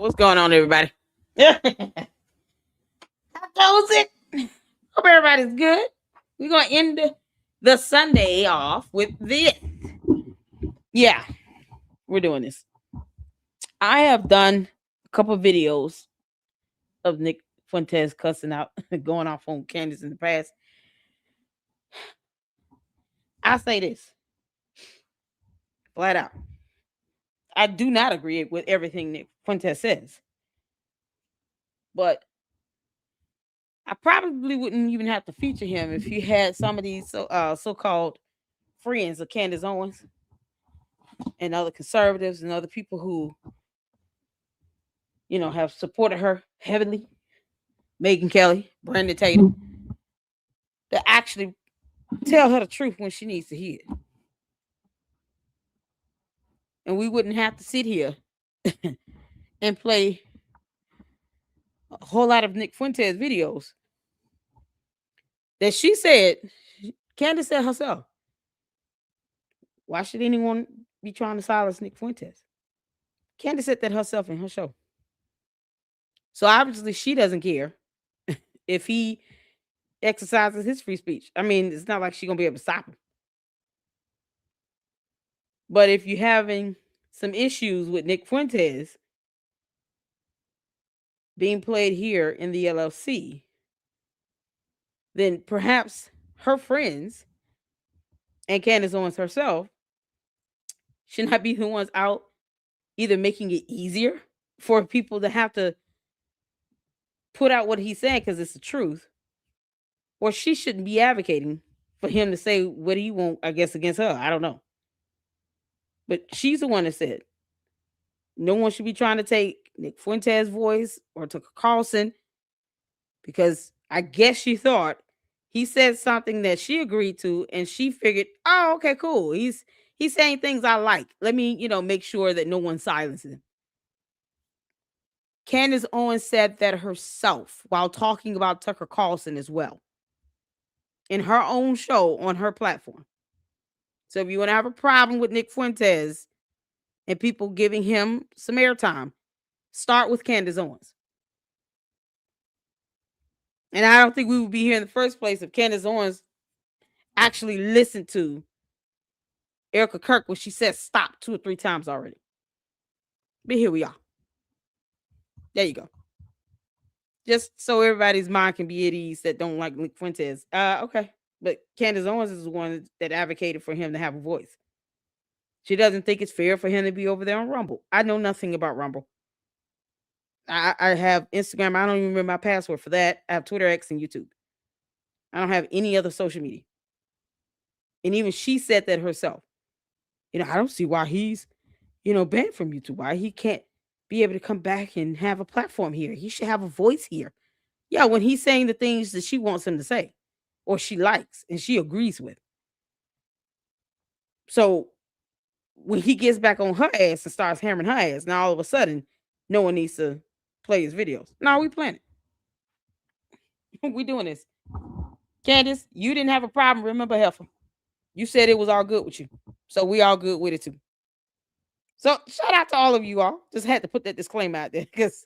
What's going on, everybody? How goes it? Hope everybody's good. We're gonna end the Sunday off with this. Yeah, we're doing this. I have done a couple videos of Nick Fuentes cussing out, going off on Candace in the past. I say this flat out. I do not agree with everything Nick Fuentes says, but I probably wouldn't even have to feature him if he had some of these so-called friends of Candace Owens and other conservatives and other people who, have supported her heavily, Megyn Kelly, Brandon Tatum, to actually tell her the truth when she needs to hear it. And we wouldn't have to sit here and play a whole lot of Nick Fuentes videos that she said, Candace said herself, why should anyone be trying to silence Nick Fuentes? Candace said that herself in her show. So obviously she doesn't care if he exercises his free speech. I mean, it's not like she's going to be able to stop him. But if you're having some issues with Nick Fuentes being played here in the LLC, then perhaps her friends and Candace Owens herself should not be the ones out either making it easier for people to have to put out what he said because it's the truth, or she shouldn't be advocating for him to say what he won't, I guess, against her. I don't know. But she's the one that said no one should be trying to take Nick Fuentes' voice or Tucker Carlson, because I guess she thought he said something that she agreed to, and she figured, oh, okay, cool. He's saying things I like. Let me, make sure that no one silences him. Candace Owens said that herself while talking about Tucker Carlson as well in her own show on her platform. So if you want to have a problem with Nick Fuentes and people giving him some airtime, start with Candace Owens. And I don't think we would be here in the first place if Candace Owens actually listened to Erica Kirk when she said stop 2 or 3 times already. But here we are. There you go. Just so everybody's mind can be at ease that don't like Nick Fuentes. Okay. But Candace Owens is the one that advocated for him to have a voice. She doesn't think it's fair for him to be over there on Rumble. I know nothing about Rumble. I have Instagram. I don't even remember my password for that. I have Twitter, X, and YouTube. I don't have any other social media. And even she said that herself. I don't see why he's, banned from YouTube. Why he can't be able to come back and have a platform here. He should have a voice here. Yeah, when he's saying the things that she wants him to say or she likes and she agrees with. So when he gets back on her ass and starts hammering her ass, now all of a sudden, no one needs to play his videos. No, we playing it. We doing this. Candace, you didn't have a problem. Remember, Heifer. You said it was all good with you. So we all good with it too. So shout out to all of you all. Just had to put that disclaimer out there because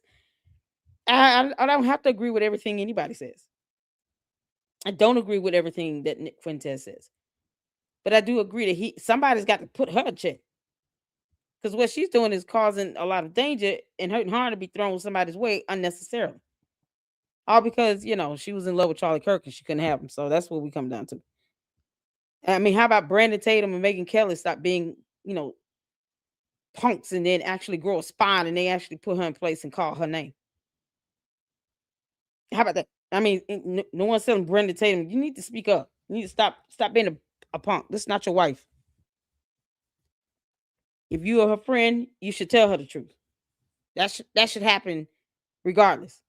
I don't have to agree with everything anybody says. I don't agree with everything that Nick Fuentes says. But I do agree that somebody's got to put her in check. Because what she's doing is causing a lot of danger and hurting harm to be thrown somebody's way unnecessarily. All because, she was in love with Charlie Kirk and she couldn't have him. So that's what we come down to. I mean, how about Brandon Tatum and Megyn Kelly stop being, punks and then actually grow a spine and they actually put her in place and call her name? How about that? I mean, no one's telling Brandon Tatum, you need to speak up. You need to stop being a punk. This is not your wife. If you are her friend, you should tell her the truth. That should happen regardless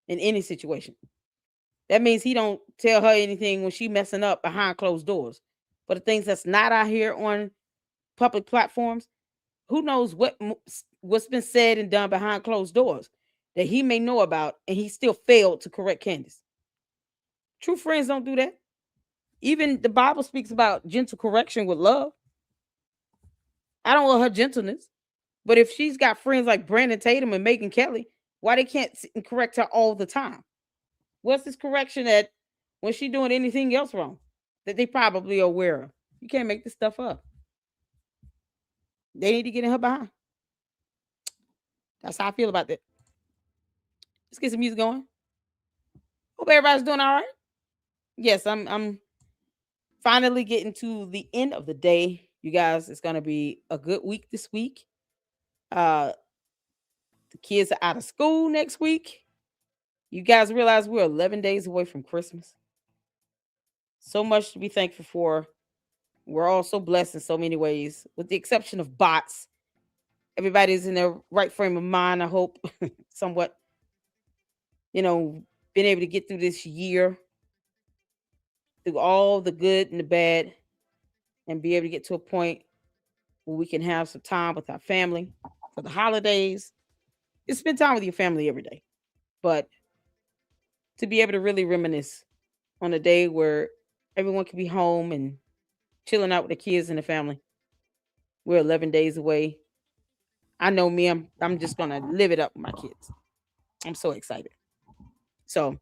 in any situation. That means he don't tell her anything when she messing up behind closed doors. But the things that's not out here on public platforms, who knows what's been said and done behind closed doors that he may know about, and he still failed to correct Candace. True friends don't do that. Even the Bible speaks about gentle correction with love. I don't want her gentleness, But if she's got friends like Brandon Tatum and Megan Kelly, why they can't correct her all the time? What's this correction that when she doing anything else wrong that they probably are aware of? You can't make this stuff up. They need to get in her behind. That's how I feel about that. Let's get some music going. Hope everybody's doing all right. Yes, I'm finally getting to the end of the day. You guys, it's gonna be a good week this week. The kids are out of school next week. You guys realize we're 11 days away from Christmas. So much to be thankful for. We're all so blessed in so many ways, with the exception of bots. Everybody's in their right frame of mind, I hope, somewhat, been able to get through this year, through all the good and the bad, and be able to get to a point where we can have some time with our family for the holidays. You spend time with your family every day, but to be able to really reminisce on a day where everyone can be home and chilling out with the kids and the family. We're 11 days away. I know me, I'm just gonna live it up with my kids. I'm so excited. So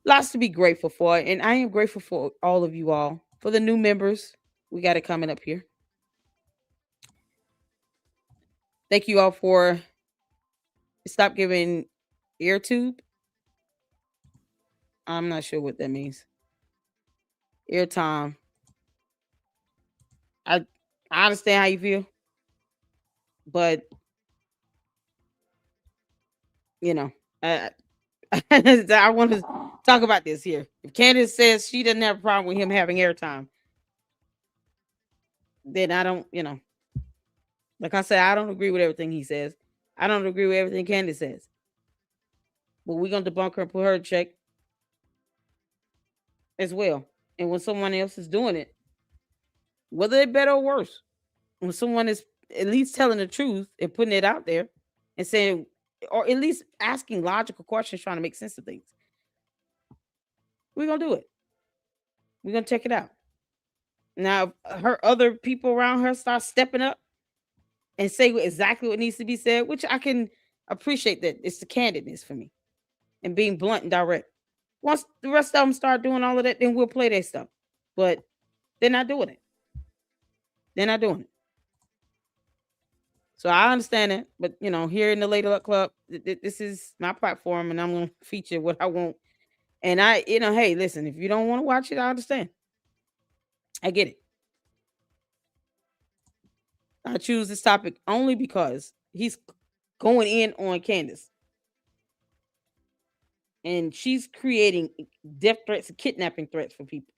lots to be grateful for. And I am grateful for all of you all. For the new members, we got it coming up here. Thank you all for stop giving ear tube. I'm not sure what that means. Airtime. I understand how you feel, but I I want to talk about this here. If Candace says she doesn't have a problem with him having airtime, then I don't, like I said, I don't agree with everything he says. I don't agree with everything Candace says. But we're gonna debunk her and put her in check as well. And when someone else is doing it, whether they're better or worse, when someone is at least telling the truth and putting it out there and saying, or at least asking logical questions, trying to make sense of things, we're gonna do it. We're gonna check it out. Now, her other people around her start stepping up and say exactly what needs to be said, which I can appreciate that. It's the candidness for me and being blunt and direct. Once the rest of them start doing all of that, then we'll play their stuff. But they're not doing it. They're not doing it. So I understand it. But, here in the Lady Luck Club, this is my platform and I'm going to feature what I want. And hey, listen, if you don't want to watch it, I understand. I get it. I choose this topic only because he's going in on Candace. And she's creating death threats and kidnapping threats for people.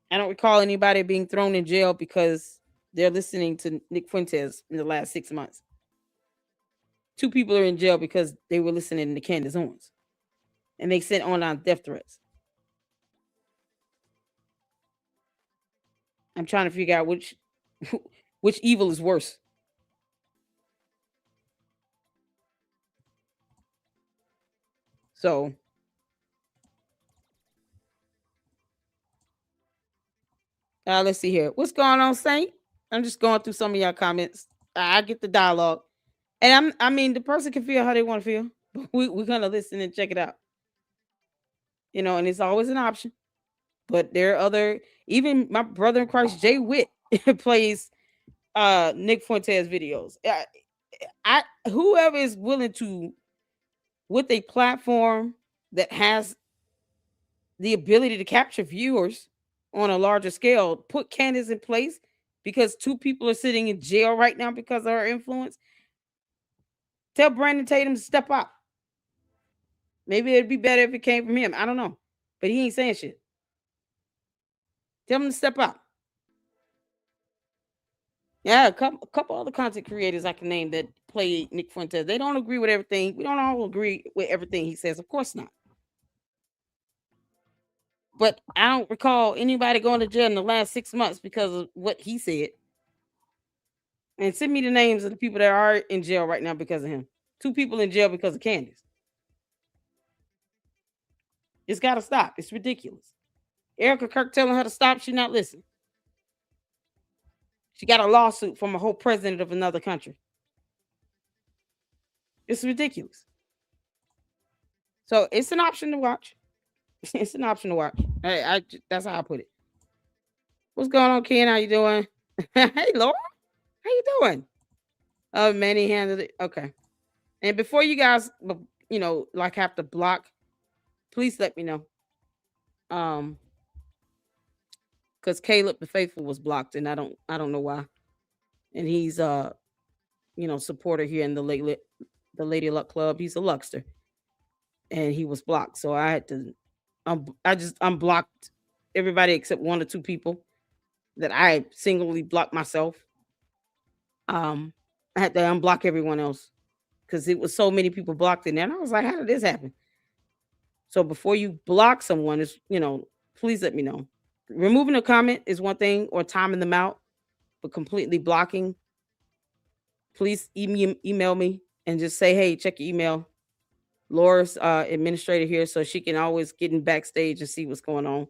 I don't recall anybody being thrown in jail because they're listening to Nick Fuentes in the last 6 months. 2 people are in jail because they were listening to Candace Owens. And they sent online death threats. I'm trying to figure out which evil is worse. So let's see here. What's going on, Saint? I'm just going through some of your comments. I get the dialogue. And the person can feel how they want to feel. But we're gonna listen and check it out. And it's always an option. But there are other, even my brother in Christ, Jay Witt, plays Nick Fuentes videos. Whoever is willing to, with a platform that has the ability to capture viewers on a larger scale, put Candace in place because 2 people are sitting in jail right now because of her influence. Tell Brandon Tatum to step up. Maybe it'd be better if it came from him. I don't know. But he ain't saying shit. Tell him to step up. Yeah, a couple other content creators I can name that play Nick Fuentes. They don't agree with everything. We don't all agree with everything he says. Of course not. But I don't recall anybody going to jail in the last 6 months because of what he said. And send me the names of the people that are in jail right now because of him. 2 people in jail because of Candace. It's got to stop. It's ridiculous. Erica Kirk telling her to stop. She not listening. She got a lawsuit from a whole president of another country. It's ridiculous. So it's an option to watch. It's an option to watch. That's how I put it. What's going on, Ken? How you doing? Hey, Laura. How you doing? Oh, Manny handled it. Okay. And before you guys, like have to block, please let me know. Because Caleb the Faithful was blocked, and I don't know why. And he's supporter here in the Lady Luck Club. He's a Luckster, and he was blocked. So I had to, I just unblocked everybody except one or two people that I singly blocked myself. I had to unblock everyone else because it was so many people blocked in there. And I was like, how did this happen? So before you block someone, please let me know. Removing a comment is one thing, or timing them out, but completely blocking, please email me and just say, hey, check your email. Laura's administrator here, so she can always get in backstage and see what's going on.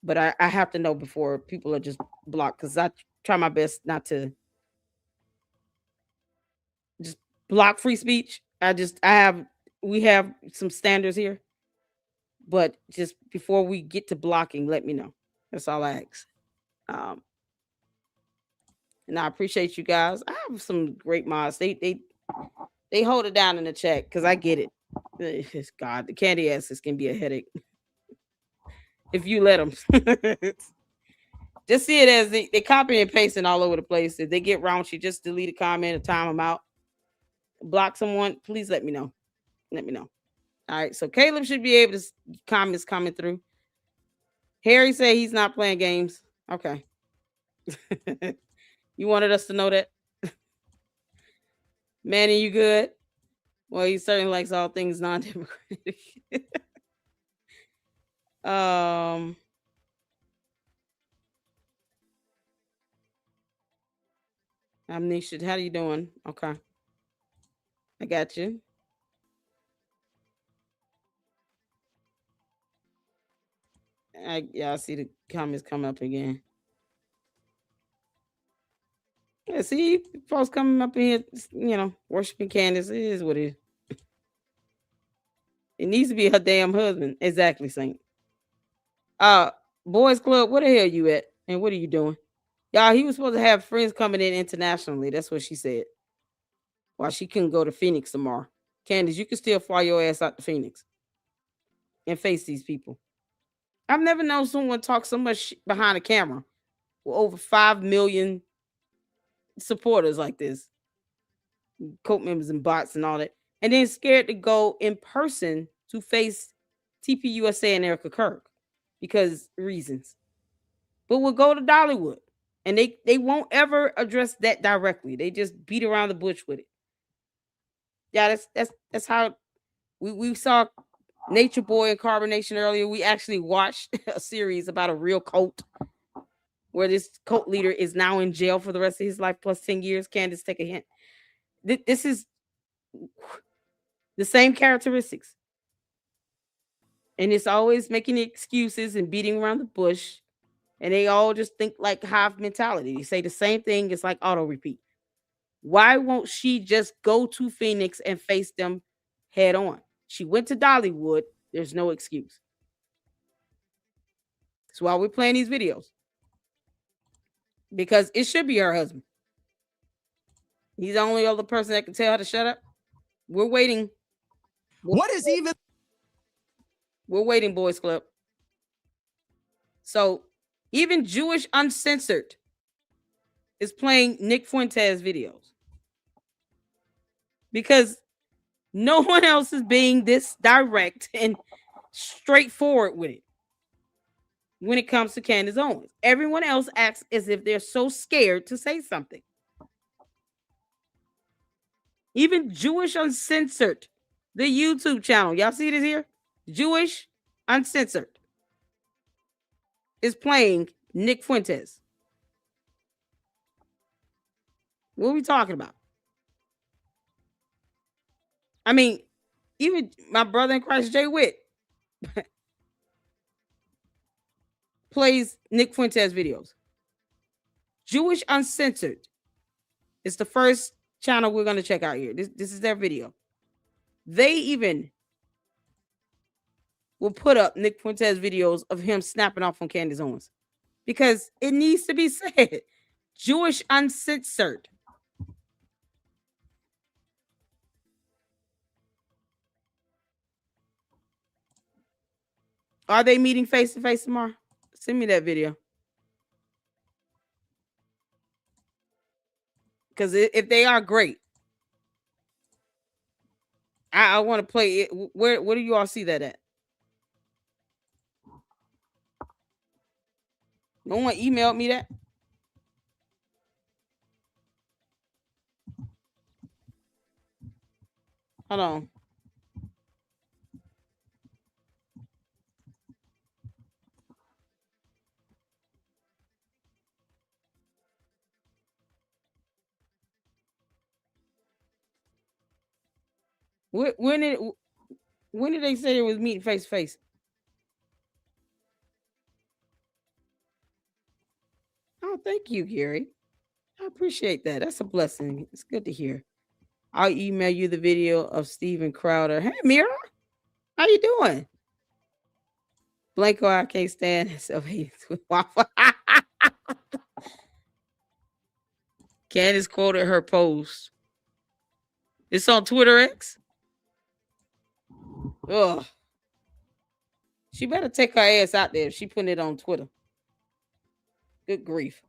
But I have to know before people are just blocked, because I try my best not to just block free speech. We have some standards here. But just before we get to blocking, let me know. That's all I ask. And I appreciate you guys. I have some great mods. They hold it down in the chat because I get it. It's God, the candy asses can be a headache if you let them. Just see it as they copy and pasting all over the place. If they get raunchy, just delete a comment or time them out. Block someone, please let me know. Let me know. All right, so Caleb should be able to comments coming through. Harry said he's not playing games. Okay. You wanted us to know that? Manny, you good? Well, he certainly likes all things non-democratic. Amnesia, how you doing? Okay. I got you. I see the comments come up again. Yeah, see, folks coming up in here, worshiping Candace. It is what it is. It needs to be her damn husband. Exactly, Saint. Boys Club, where the hell you at? And what are you doing? Y'all, he was supposed to have friends coming in internationally. That's what she said. Why she couldn't go to Phoenix tomorrow. Candace, you can still fly your ass out to Phoenix and face these people. I've never known someone talk so much behind a camera with over 5 million supporters like this, cult members and bots and all that, and then scared to go in person to face TPUSA and Erica Kirk because reasons. But we'll go to Dollywood, and they won't ever address that directly. They just beat around the bush with it. Yeah, that's how we saw Nature Boy and Carbonation earlier. We actually watched a series about a real cult where this cult leader is now in jail for the rest of his life plus 10 years. Candace, take a hint. This is the same characteristics. And it's always making excuses and beating around the bush. And they all just think like hive mentality. They say the same thing. It's like auto repeat. Why won't she just go to Phoenix and face them head on? She went to Dollywood. There's no excuse. That's why we're playing these videos. Because it should be her husband. He's the only other person that can tell her to shut up. We're waiting. We're waiting, Boys Club. So even Jewish Uncensored is playing Nick Fuentes videos. Because no one else is being this direct and straightforward with it when it comes to Candace Owens. Everyone else acts as if they're so scared to say something. Even Jewish Uncensored, the YouTube channel, y'all see this here? Jewish Uncensored is playing Nick Fuentes. What are we talking about? I mean, even my brother in Christ, Jay Witt, plays Nick Fuentes videos. Jewish Uncensored. It's the first channel we're going to check out here. This is their video. They even will put up Nick Fuentes videos of him snapping off on Candace Owens because it needs to be said. Jewish Uncensored. Are they meeting face to face tomorrow? Send me that video. Because if they are, great. I want to play it. Where do you all see that at? No one emailed me that. Hold on. When did they say it was meeting face to face? Oh, thank you, Gary. I appreciate that. That's a blessing. It's good to hear. I'll email you the video of Steven Crowder. Hey, Mira, how you doing? Blanco, I can't stand self-hate with waffle. Candace quoted her post. It's on Twitter X. Ugh. She better take her ass out there if she putting it on Twitter. Good grief.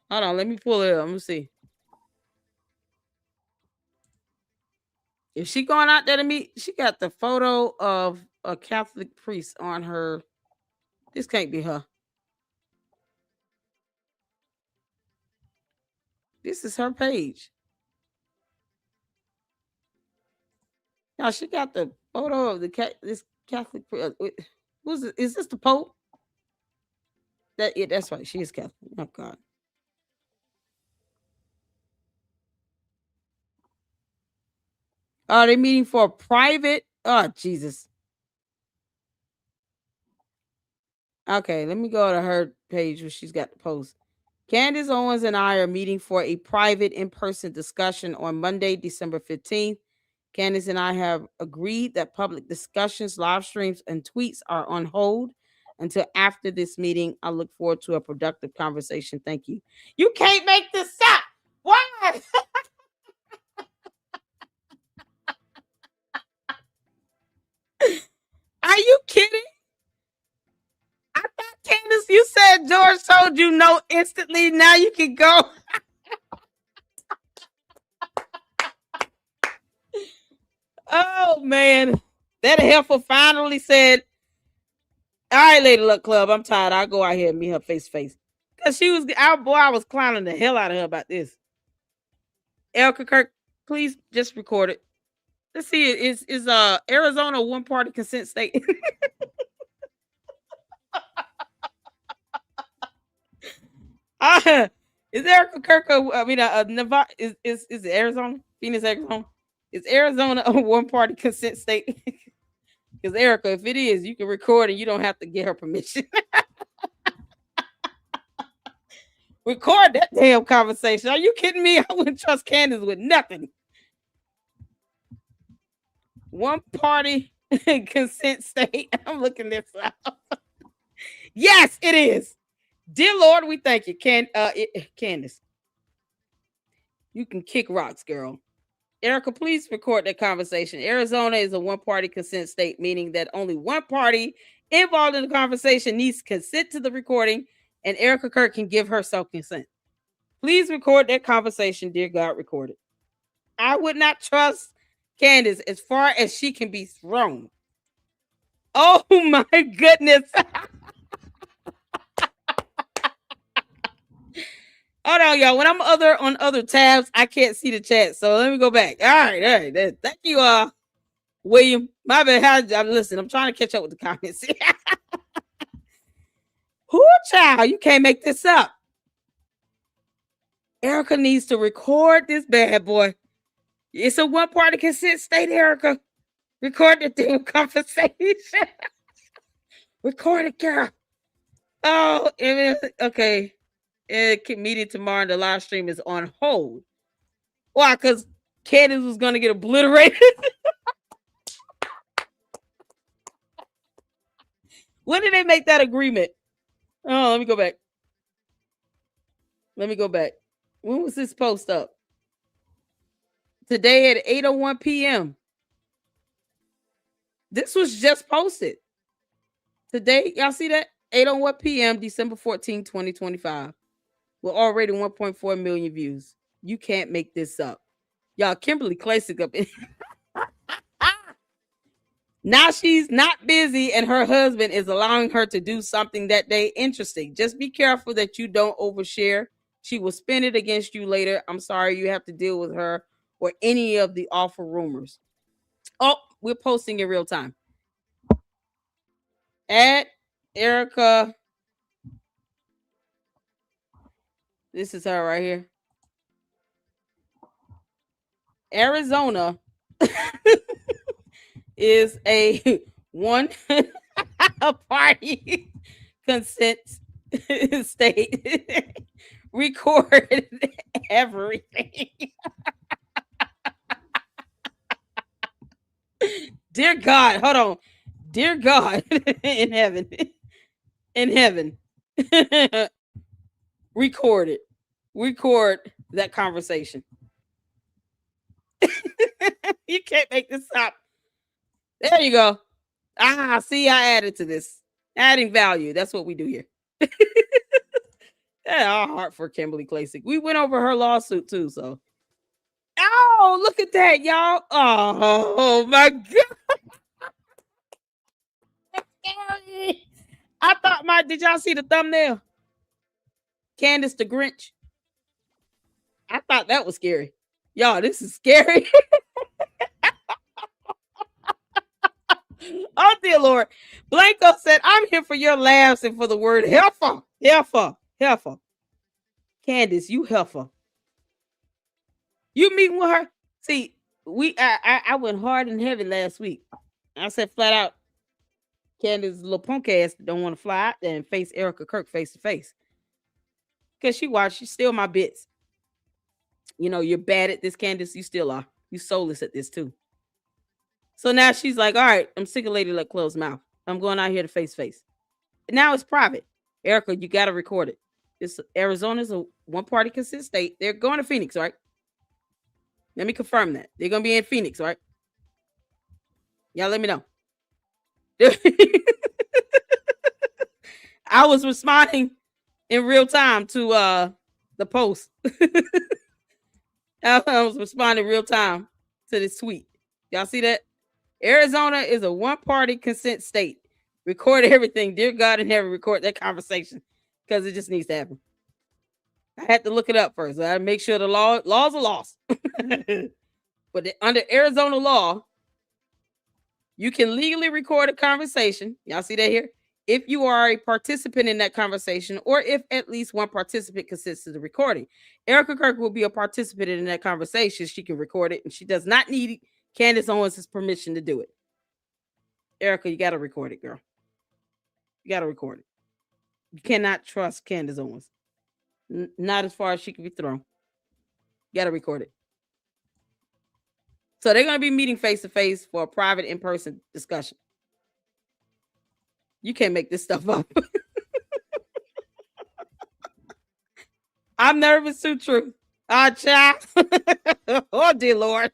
Hold on, let me pull it up. Let me see. If she going out there to meet, she got the photo of a Catholic priest on her. This can't be her. This is her page. Now she got the photo of this Catholic priest. Who's it? Is this the Pope? That's right. She is Catholic. Oh God. Are they meeting for a private? Oh Jesus. Okay, let me go to her page where she's got the post. Candace Owens and I are meeting for a private in-person discussion on Monday, December 15th. Candace and I have agreed that public discussions, live streams, and tweets are on hold until after this meeting. I look forward to a productive conversation. Thank you. You can't make this up. Why? Are you kidding? I thought, Candace, you said George told you no instantly. Now you can go. Oh, man. That heifer finally said, all right, Lady Luck Club, I'm tired. I'll go out here and meet her face to face. Because I was clowning the hell out of her about this. Erica Kirk, please just record it. Let's see. Is Arizona a one-party consent state? Is Erica Kirk? Nevada is it Arizona? Phoenix, Arizona. Is Arizona a one-party consent state? Because Erica, if it is, you can record and you don't have to get her permission. Record that damn conversation. Are you kidding me? I wouldn't trust Candace with nothing. One party consent state. I'm looking this up. Yes, it is. Dear Lord, we thank you. Candace. You can kick rocks, girl. Erica, please record that conversation. Arizona is a one-party consent state, meaning that only one party involved in the conversation needs consent to the recording, and Erica Kirk can give herself consent. Please record that conversation. Dear God, record it. I would not trust Candace as far as she can be thrown. Oh my goodness. Hold on, y'all. When I'm on other tabs, I can't see the chat. So let me go back. All right. Thank you, William. My bad. Listen, I'm trying to catch up with the comments. Who, child? You can't make this up. Erica needs to record this bad boy. It's a one-party consent state, Erica. Record the damn conversation. Record it, girl. Oh, okay. Meeting tomorrow and the live stream is on hold. Why? Because Candace was going to get obliterated. When did they make that agreement? Oh, let me go back. When was this post up? Today at 8:01 p.m. This was just posted. Today, y'all see that? 8:01 p.m. December 14, 2025. With already 1.4 million views. You can't make this up. Y'all, Kimberly Classic up in. Now she's not busy and her husband is allowing her to do something that day. Interesting. Just be careful that you don't overshare. She will spin it against you later. I'm sorry you have to deal with her or any of the awful rumors. Oh, we're posting in real time. At Erica. This is her right here. Arizona is a one party consent state. Record everything. Dear God, hold on. Dear God in heaven. In heaven. Record it. Record that conversation. You can't make this up. There you go. Ah, see, I added to this. Adding value. That's what we do here. Yeah, our heart for Kimberly Classic. We went over her lawsuit too, so. Oh, look at that, y'all. Oh my God. I thought did y'all see the thumbnail? Candace the Grinch. I thought that was scary. Y'all, this is scary. Oh, dear Lord. Blanco said, I'm here for your laughs and for the word heifer. Heifer. Candace, you heifer. You meeting with her? See, I went hard and heavy last week. I said flat out, Candace's little punk ass don't want to fly out there and face Erica Kirk face to face. Because she's still my bits. You know, you're bad at this, Candace. You still are. You soulless at this too. So now she's like, all right, I'm sick of LadyLuck closed mouth. I'm going out here to face. Now it's private. Erica, you got to record it. Arizona's a one-party consent state. They're going to Phoenix, right? Let me confirm that. They're going to be in Phoenix, right? Y'all let me know. I was responding in real time to the post. I was responding real time to this tweet. Y'all see that? Arizona is a one-party consent state. Record everything. Dear God in heaven, record that conversation because it just needs to happen. I had to look it up first. I had to make sure the laws are laws. But under Arizona law, you can legally record a conversation. Y'all see that here? If you are a participant in that conversation or if at least one participant consents to the recording. Erica Kirk will be a participant in that conversation. She can record it and she does not need Candace Owens' permission to do it. Erica, you got to record it, girl. You got to record it. You cannot trust Candace Owens. Not as far as she can be thrown. You got to record it. So they're going to be meeting face to face for a private in-person discussion. You can't make this stuff up. I'm nervous too, true. Child. Oh, dear Lord.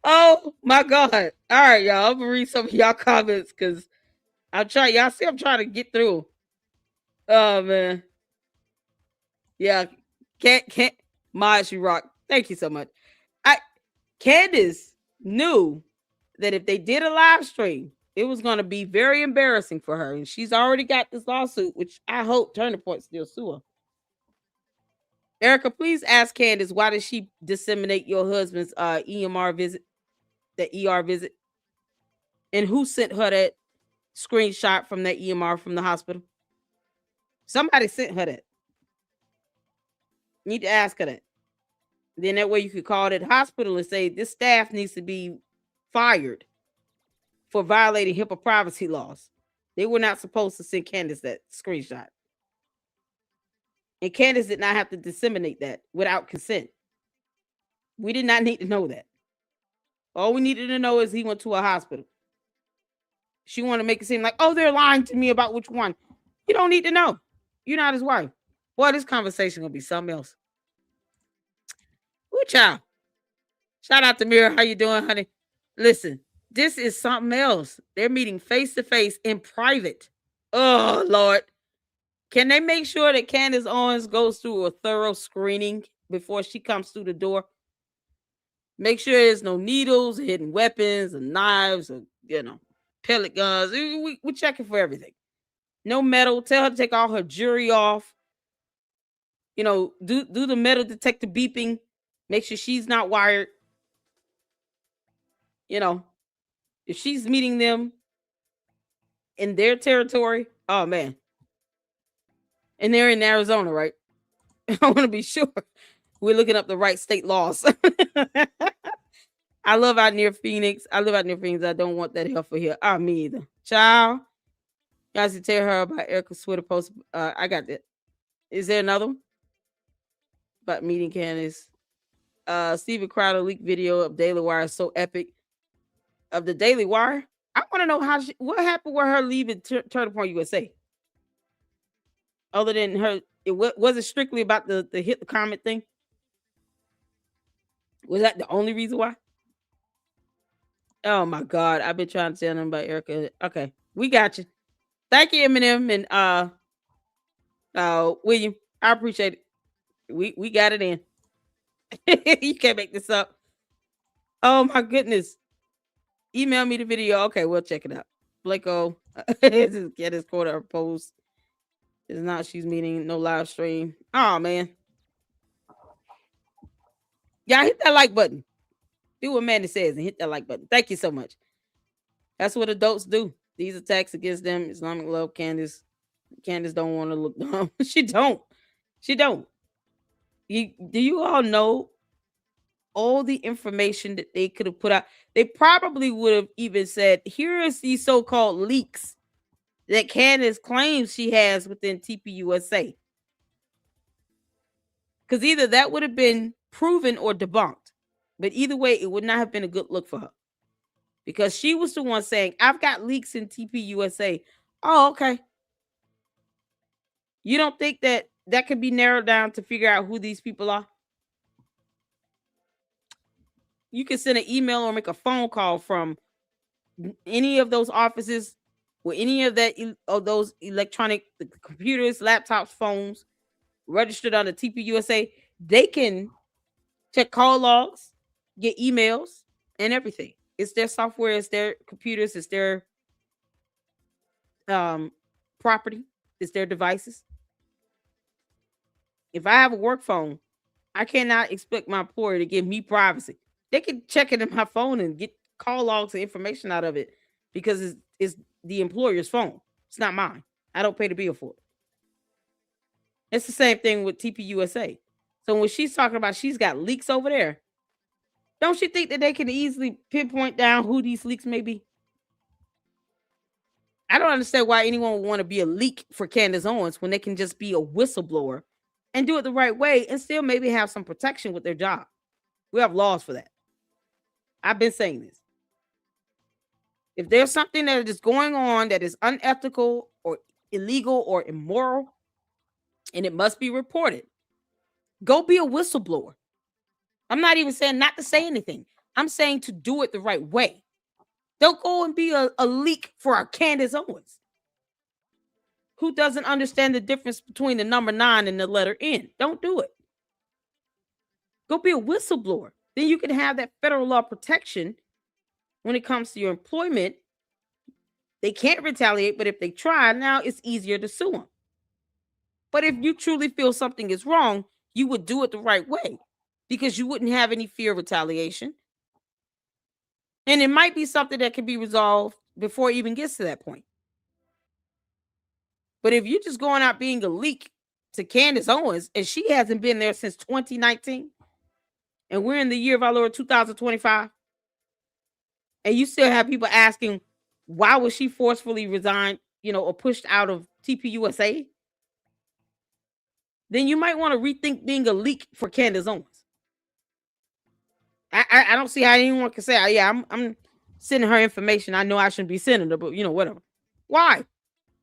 Oh, my God. All right, y'all. I'm going to read some of y'all comments because I'm trying. Y'all see I'm trying to get through. Oh, man. Yeah. Can't. Maj, you rock. Thank you so much. Candace knew that if they did a live stream, it was going to be very embarrassing for her. And she's already got this lawsuit, which I hope Turning Point still sue her. Erica, please ask Candace, why did she disseminate your husband's EMR visit, the ER visit? And who sent her that screenshot from that EMR from the hospital? Somebody sent her that. You need to ask her that. Then that way you could call that hospital and say, this staff needs to be fired for violating HIPAA privacy laws. They were not supposed to send Candace that screenshot. And Candace did not have to disseminate that without consent. We did not need to know that. All we needed to know is he went to a hospital. She wanted to make it seem like, oh, they're lying to me about which one. You don't need to know. You're not his wife. Boy, this conversation gonna be something else. Ooh, child. Shout out to Mira. How you doing, honey? Listen, this is something else. They're meeting face to face in private. Oh, Lord. Can they make sure that Candace Owens goes through a thorough screening before she comes through the door? Make sure there's no needles, hidden weapons, or knives, or, pellet guns. We're checking for everything. No metal. Tell her to take all her jewelry off. Do the metal detector beeping. Make sure she's not wired. If she's meeting them in their territory, oh man. And they're in Arizona, right? I want to be sure we're looking up the right state laws. I live out near Phoenix. I don't want that heifer here. Me either. Child. You guys can tell her about Erica's Twitter post. I got that. Is there another one? About meeting Candace. Steven Crowder leaked video of Daily Wire is so epic. Of the Daily Wire? I want to know what happened with her leaving Turtle Point USA. Other than her, was it strictly about the hit the comment thing? Was that the only reason why? Oh my God, I've been trying to tell them about Erica. Okay, we got you. Thank you, Eminem and William. I appreciate it. We got it in. You can't make this up. Oh my goodness. Email me the video. Okay, we'll check it out. Blako, get his quarter post. It's not she's meeting, no live stream. Oh man. Y'all hit that like button. Do what Mandy says and hit that like button. Thank you so much. That's what adults do. These attacks against them, Islamic love, Candace don't want to look dumb. She don't. Do you all know all the information that they could have put out? They probably would have even said, here is these so-called leaks that Candace claims she has within TPUSA. Because either that would have been proven or debunked. But either way, it would not have been a good look for her. Because she was the one saying, I've got leaks in TPUSA. Oh, okay. You don't think that could be narrowed down to figure out who these people are? You can send an email or make a phone call from any of those offices with any of those electronic computers, laptops, phones registered on the TPUSA. They can check call logs, get emails, and everything. It's their software, it's their computers, it's their property, it's their devices. If I have a work phone, I cannot expect my employer to give me privacy. They can check it in my phone and get call logs and information out of it because it's the employer's phone. It's not mine. I don't pay the bill for it. It's the same thing with TPUSA. So when she's talking about she's got leaks over there, don't you think that they can easily pinpoint down who these leaks may be? I don't understand why anyone would want to be a leak for Candace Owens when they can just be a whistleblower and do it the right way and still maybe have some protection with their job. We have laws for that. I've been saying this. If there's something that is going on that is unethical or illegal or immoral, and it must be reported, go be a whistleblower. I'm not even saying not to say anything. I'm saying to do it the right way. Don't go and be a leak for our Candace Owens, who doesn't understand the difference between the number 9 and the letter N. Don't do it. Go be a whistleblower. Then you can have that federal law protection when it comes to your employment. They can't retaliate, but if they try, now it's easier to sue them. But if you truly feel something is wrong, you would do it the right way because you wouldn't have any fear of retaliation. And it might be something that can be resolved before it even gets to that point. But if you're just going out being a leak to Candace Owens, and she hasn't been there since 2019, and we're in the year of our Lord 2025, and you still have people asking, why was she forcefully resigned, or pushed out of TPUSA? then you might want to rethink being a leak for Candace Owens. I don't see how anyone can say, yeah, I'm sending her information. I know I shouldn't be sending her, but whatever. Why?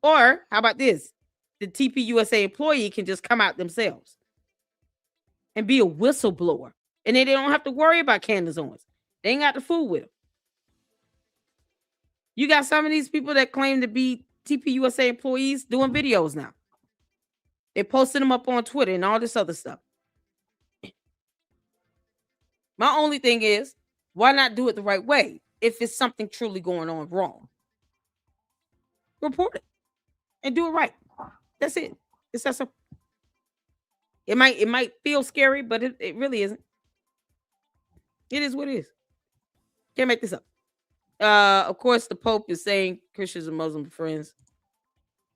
Or how about this? The TPUSA employee can just come out themselves and be a whistleblower. And then they don't have to worry about Candace Owens. They ain't got to fool with them. You got some of these people that claim to be TPUSA employees doing videos now. They're posting them up on Twitter and all this other stuff. My only thing is, why not do it the right way? If it's something truly going on wrong, report it and do it right. That's it. It's that simple. It might feel scary, but it really isn't. It is what it is. Can't make this up. Of course, the Pope is saying Christians and Muslim friends.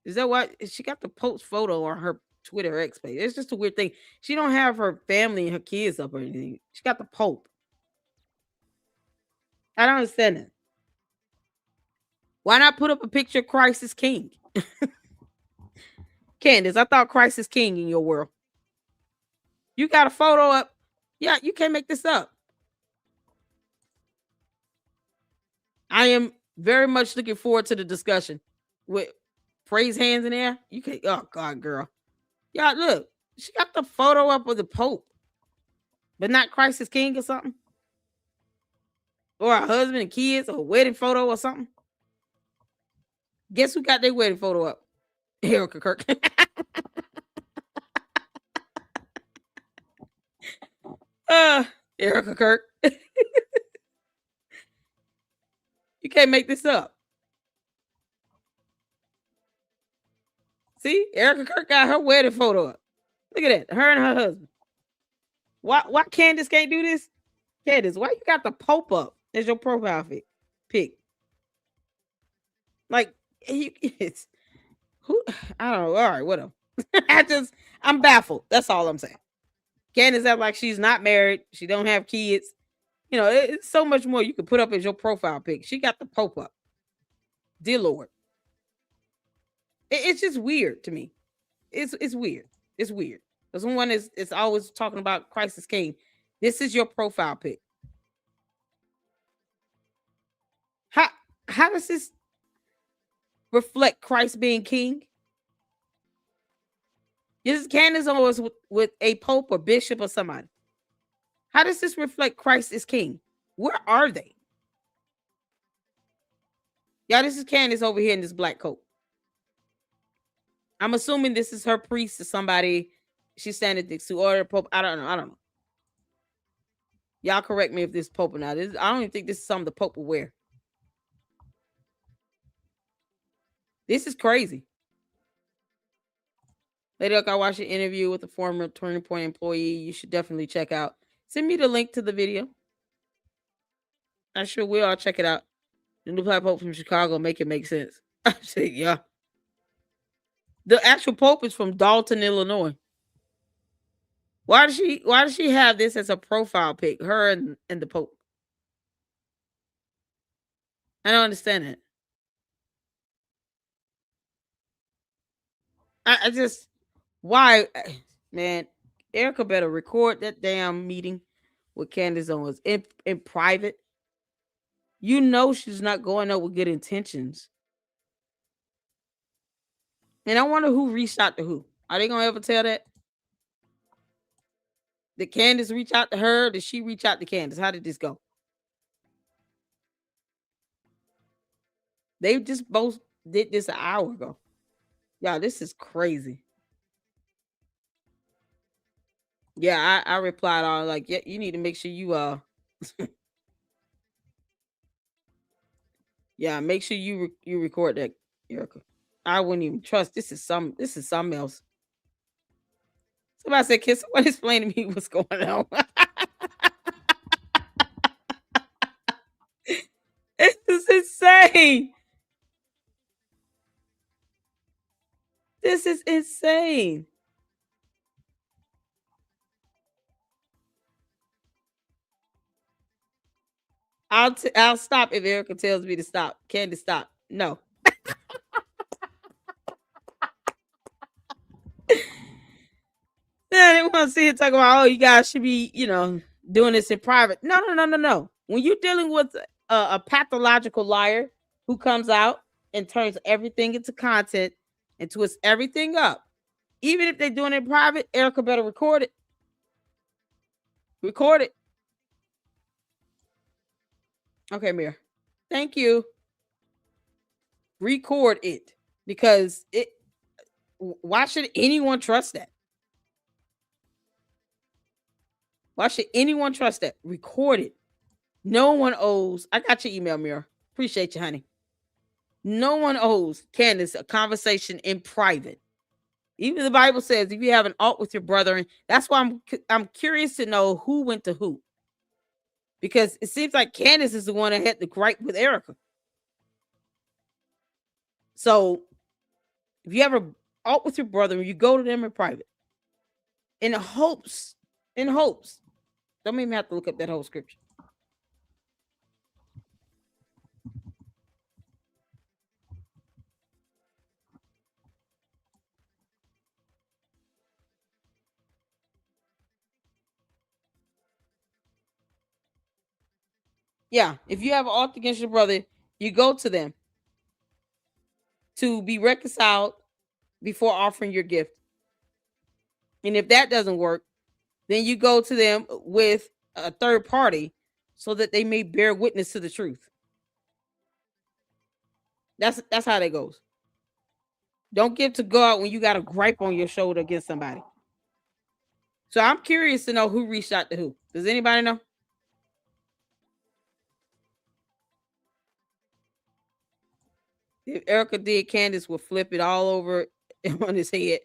Is that what she got the Pope's photo on her Twitter X page? It's just a weird thing. She don't have her family and her kids up or anything. She got the Pope. I don't understand it. Why not put up a picture of Christ as King? Candace, I thought Christ is King in your world. You got a photo up. Yeah, you can't make this up. I am very much looking forward to the discussion with praise hands in there. You can't. Oh God, girl. Yeah, look. She got the photo up of the Pope, but not Christ is King or something. Or a husband and kids, or a wedding photo or something. Guess who got their wedding photo up? Erica Kirk. Erica Kirk. You can't make this up. See, Erica Kirk got her wedding photo up. Look at that. Her and her husband. Why Candace can't do this? Candace, why you got the Pope up as your profile pic? Like, it's who? I don't know. All right, whatever. I'm baffled. That's all I'm saying. Candace act like she's not married. She don't have kids. It's so much more you can put up as your profile pic. She got the Pope up. Dear Lord. It's just weird to me. It's weird. It's weird. Because one is always talking about Christ is King. This is your profile pic. How does this reflect Christ being King? This is Candace Owens with a Pope or Bishop or somebody. How does this reflect Christ is King? Where are they? Yeah, this is Candace over here in this black coat. I'm assuming this is her priest or somebody she's standing next to, or the Pope. I don't know. Y'all correct me if this Pope or not. I don't even think this is something the Pope will wear. This is crazy. Lady Luck, I watched an interview with a former Turning Point employee. You should definitely check out. Send me the link to the video. I sure will. I'll check it out. The new black Pope from Chicago make it make sense. I say, yeah. The actual Pope is from Dalton, Illinois. Why does she have this as a profile pic? Her and the Pope. I don't understand it. I just why, man? Erica better record that damn meeting with Candace Owens in private. You know she's not going up with good intentions. And I wonder who reached out to who. Are they gonna ever tell that? Did Candace reach out to her? Did she reach out to Candace? How did this go? They just both did this an hour ago. Yeah, this is crazy. Yeah, I replied all like, yeah, you need to make sure you yeah, make sure you record that, Erica. I wouldn't even trust. This is something else. Somebody said, "Can someone explain to me what's going on?" This is insane. This is insane. I'll stop if Erica tells me to stop. Candy, stop. No. want to sit here talking about, oh, you guys should be, doing this in private. No, no, no, no, no. When you're dealing with a pathological liar who comes out and turns everything into content and twists everything up, even if they're doing it in private, Erica better record it. Record it. Okay, Mir. Thank you. Record it, because why should anyone trust that? Why should anyone trust that? Record it. No one owes. I got your email, Mira. Appreciate you, honey. No one owes Candace a conversation in private. Even the Bible says if you have an alt with your brother, and that's why I'm curious to know who went to who. Because it seems like Candace is the one that had the gripe with Erica. So if you have an alt with your brother, you go to them in private. In hopes. Don't make me have to look up that whole scripture. Yeah, if you have an alt against your brother, you go to them to be reconciled before offering your gift. And if that doesn't work, then you go to them with a third party so that they may bear witness to the truth. That's how that goes. Don't give to God when you got a gripe on your shoulder against somebody. So I'm curious to know who reached out to who. Does anybody know? If Erica did, Candace would flip it all over on his head.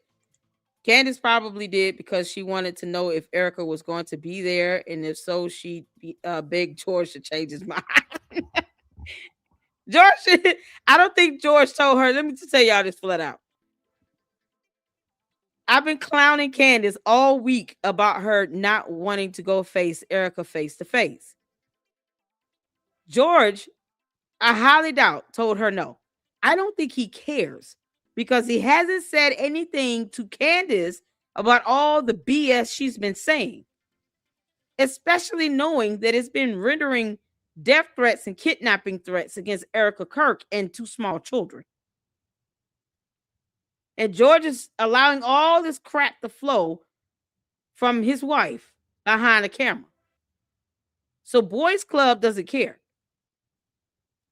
Candace probably did because she wanted to know if Erica was going to be there, and if so, she begged George to change his mind. George, I don't think George told her. Let me just tell y'all this flat out. I've been clowning Candace all week about her not wanting to go face Erica face to face. George, I highly doubt, told her no. I don't think he cares because he hasn't said anything to Candace about all the BS she's been saying, especially knowing that it's been rendering death threats and kidnapping threats against Erica Kirk and 2 small children. And George is allowing all this crap to flow from his wife behind the camera. So Boys Club doesn't care.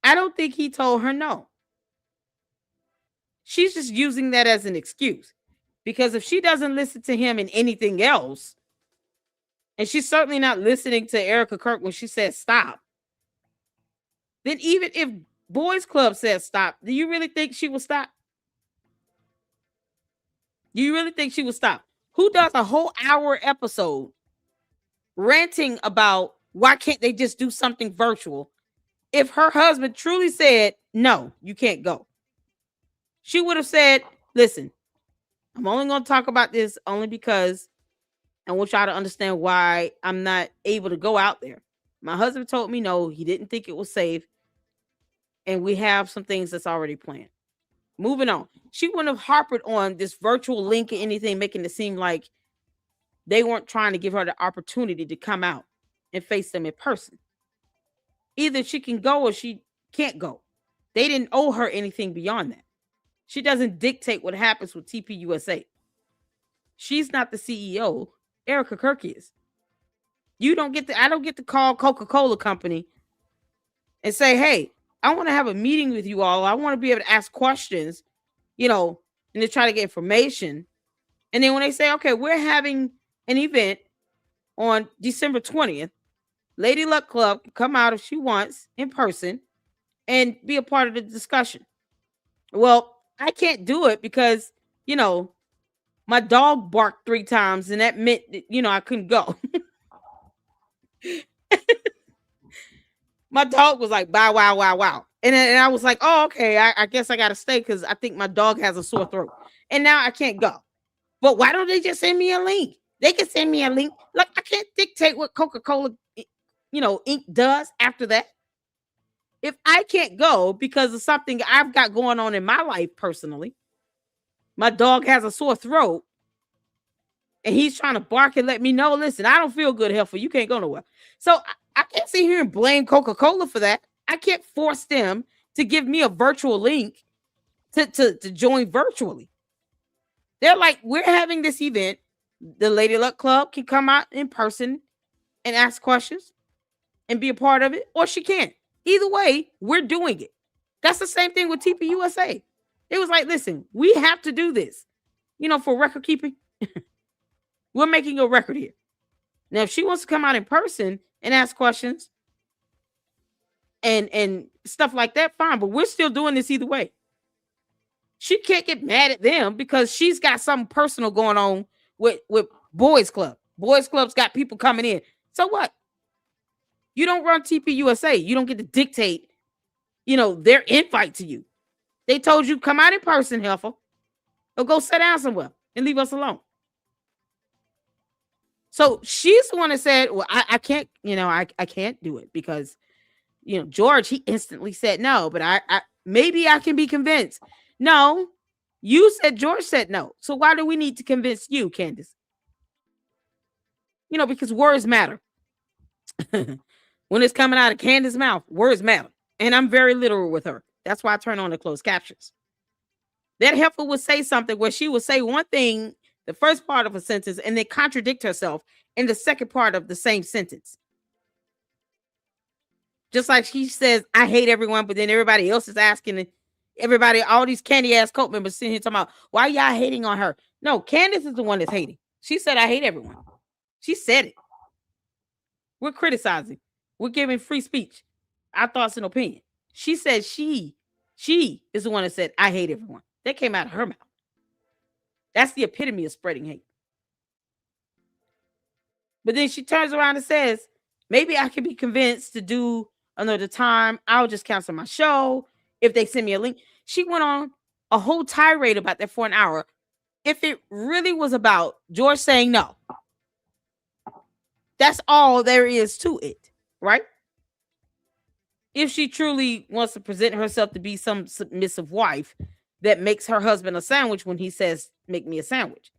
I don't think he told her no. She's just using that as an excuse. Because if she doesn't listen to him in anything else, and she's certainly not listening to Erica Kirk when she says stop, then even if Boys Club says stop, do you really think she will stop? Do you really think she will stop? Who does a whole hour episode ranting about why can't they just do something virtual? If her husband truly said, no, you can't go, she would have said, listen, I'm only going to talk about this only because I want y'all to understand why I'm not able to go out there. My husband told me no, he didn't think it was safe. And we have some things that's already planned. Moving on. She wouldn't have harped on this virtual link or anything, making it seem like they weren't trying to give her the opportunity to come out and face them in person. Either she can go or she can't go. They didn't owe her anything beyond that. She doesn't dictate what happens with TPUSA. She's not the CEO. Erica Kirk is. I don't get to call Coca-Cola Company and say, hey, I want to have a meeting with you all. I want to be able to ask questions, and to try to get information. And then when they say, okay, we're having an event on December 20th, Lady Luck Club can come out if she wants in person and be a part of the discussion. Well, I can't do it because, my dog barked 3 times and that meant that, I couldn't go. My dog was like, bow, wow, wow, wow. And I was like, oh, okay, I guess I got to stay because I think my dog has a sore throat. And now I can't go. But why don't they just send me a link? They can send me a link. Like, I can't dictate what Coca-Cola, Inc. does after that. If I can't go because of something I've got going on in my life personally, my dog has a sore throat, And he's trying to bark and let me know, listen, I don't feel good, Heifer. You can't go nowhere. So I can't sit here and blame Coca-Cola for that. I can't force them to give me a virtual link to join virtually. They're like, we're having this event. The Lady Luck Club can come out in person and ask questions and be a part of it, or she can't. Either way, we're doing it. That's the same thing with TPUSA. It was like, listen, we have to do this, for record keeping. We're making a record here. Now, if she wants to come out in person and ask questions and stuff like that, fine. But we're still doing this either way. She can't get mad at them because she's got something personal going on with Boys Club. Boys Club's got people coming in. So what? You don't run TPUSA. You don't get to dictate, their invite to you. They told you come out in person, Heifer, or go sit down somewhere and leave us alone. So she's the one that said, well, I can't, I can't do it because, George, he instantly said no, but I maybe I can be convinced. No, you said George said no. So why do we need to convince you, Candace? Because words matter. When it's coming out of Candace's mouth, words matter. And I'm very literal with her. That's why I turn on the closed captions. That Heifer would say something where she would say one thing, the first part of a sentence, and then contradict herself in the second part of the same sentence. Just like she says, I hate everyone, but then everybody else is asking, everybody, all these candy ass cult members sitting here talking about, why y'all hating on her? No, Candace is the one that's hating. She said, I hate everyone. She said it. We're criticizing. We're giving free speech, our thoughts and opinion. She said she is the one that said, I hate everyone. That came out of her mouth. That's the epitome of spreading hate. But then she turns around and says, maybe I can be convinced to do another time. I'll just cancel my show if they send me a link. She went on a whole tirade about that for an hour. If it really was about George saying no, that's all there is to it, right? If she truly wants to present herself to be some submissive wife that makes her husband a sandwich when he says, make me a sandwich.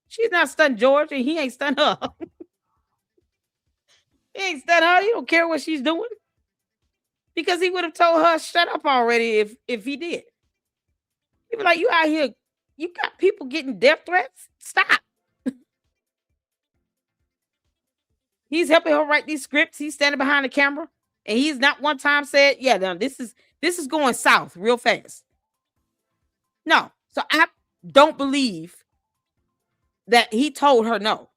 She's not stunned George and he ain't stunned her. He ain't stunned her. He don't care what she's doing. Because he would have told her, shut up already if he did. He'd be like, you out here, you got people getting death threats? Stop. He's helping her write these scripts. He's standing behind the camera. And he's not one time said, yeah, now this is going south real fast. No. So I don't believe that he told her no.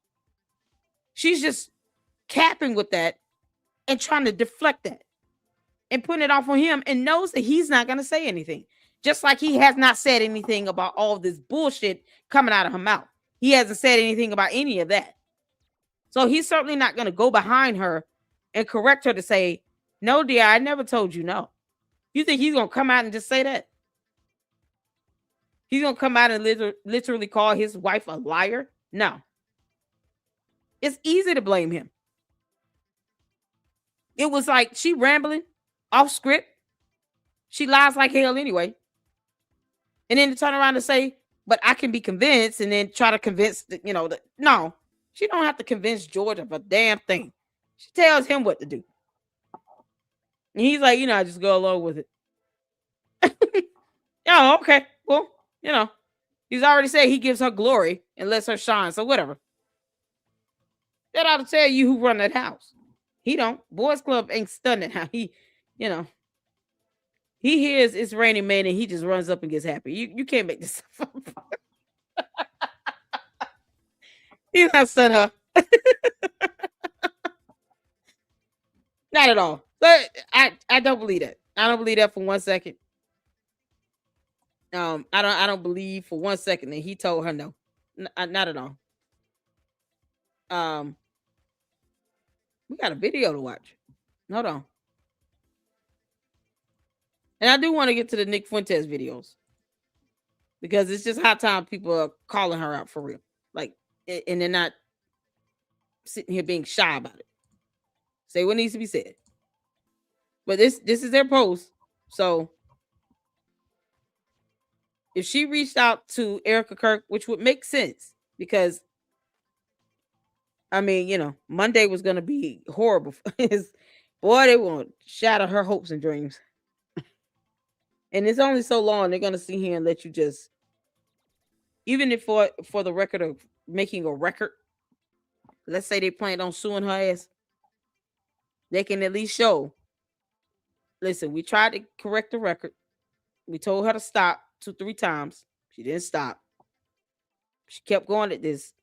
She's just capping with that and trying to deflect that and putting it off on him and knows that he's not going to say anything. Just like he has not said anything about all this bullshit coming out of her mouth. He hasn't said anything about any of that. So he's certainly not going to go behind her and correct her to say, no, dear, I never told you no. You think he's going to come out and just say that? He's going to come out and literally call his wife a liar? No. It's easy to blame him. It was like she rambling off script. She lies like hell anyway. And then to turn around and say, but I can be convinced, and then try to convince, no, she don't have to convince George of a damn thing. She tells him what to do. And he's like, I just go along with it. Oh, okay. Well, he's already said he gives her glory and lets her shine. So whatever. That ought to tell you who run that house. He don't. Boys Club ain't stunning how he hears it's Raining Man and he just runs up and gets happy. You can't make this up. He's not stunned her. Not at all. But I don't believe that. I don't believe that for 1 second. I don't believe for 1 second that he told her no. Not at all. We got a video to watch. Hold on. And I do want to get to the Nick Fuentes videos because it's just high time people are calling her out for real. Like, and they're not sitting here being shy about it. Say what needs to be said. But this is their post. So if she reached out to Erica Kirk, which would make sense because I mean, you know, Monday was going to be horrible. Boy, they won't shatter her hopes and dreams. And it's only so long they're going to sit here and let you just, even if for the record of making a record, let's say they plan on suing her ass, they can at least show, listen, we tried to correct the record. We told her to stop 2-3 times. She didn't stop. She kept going at this.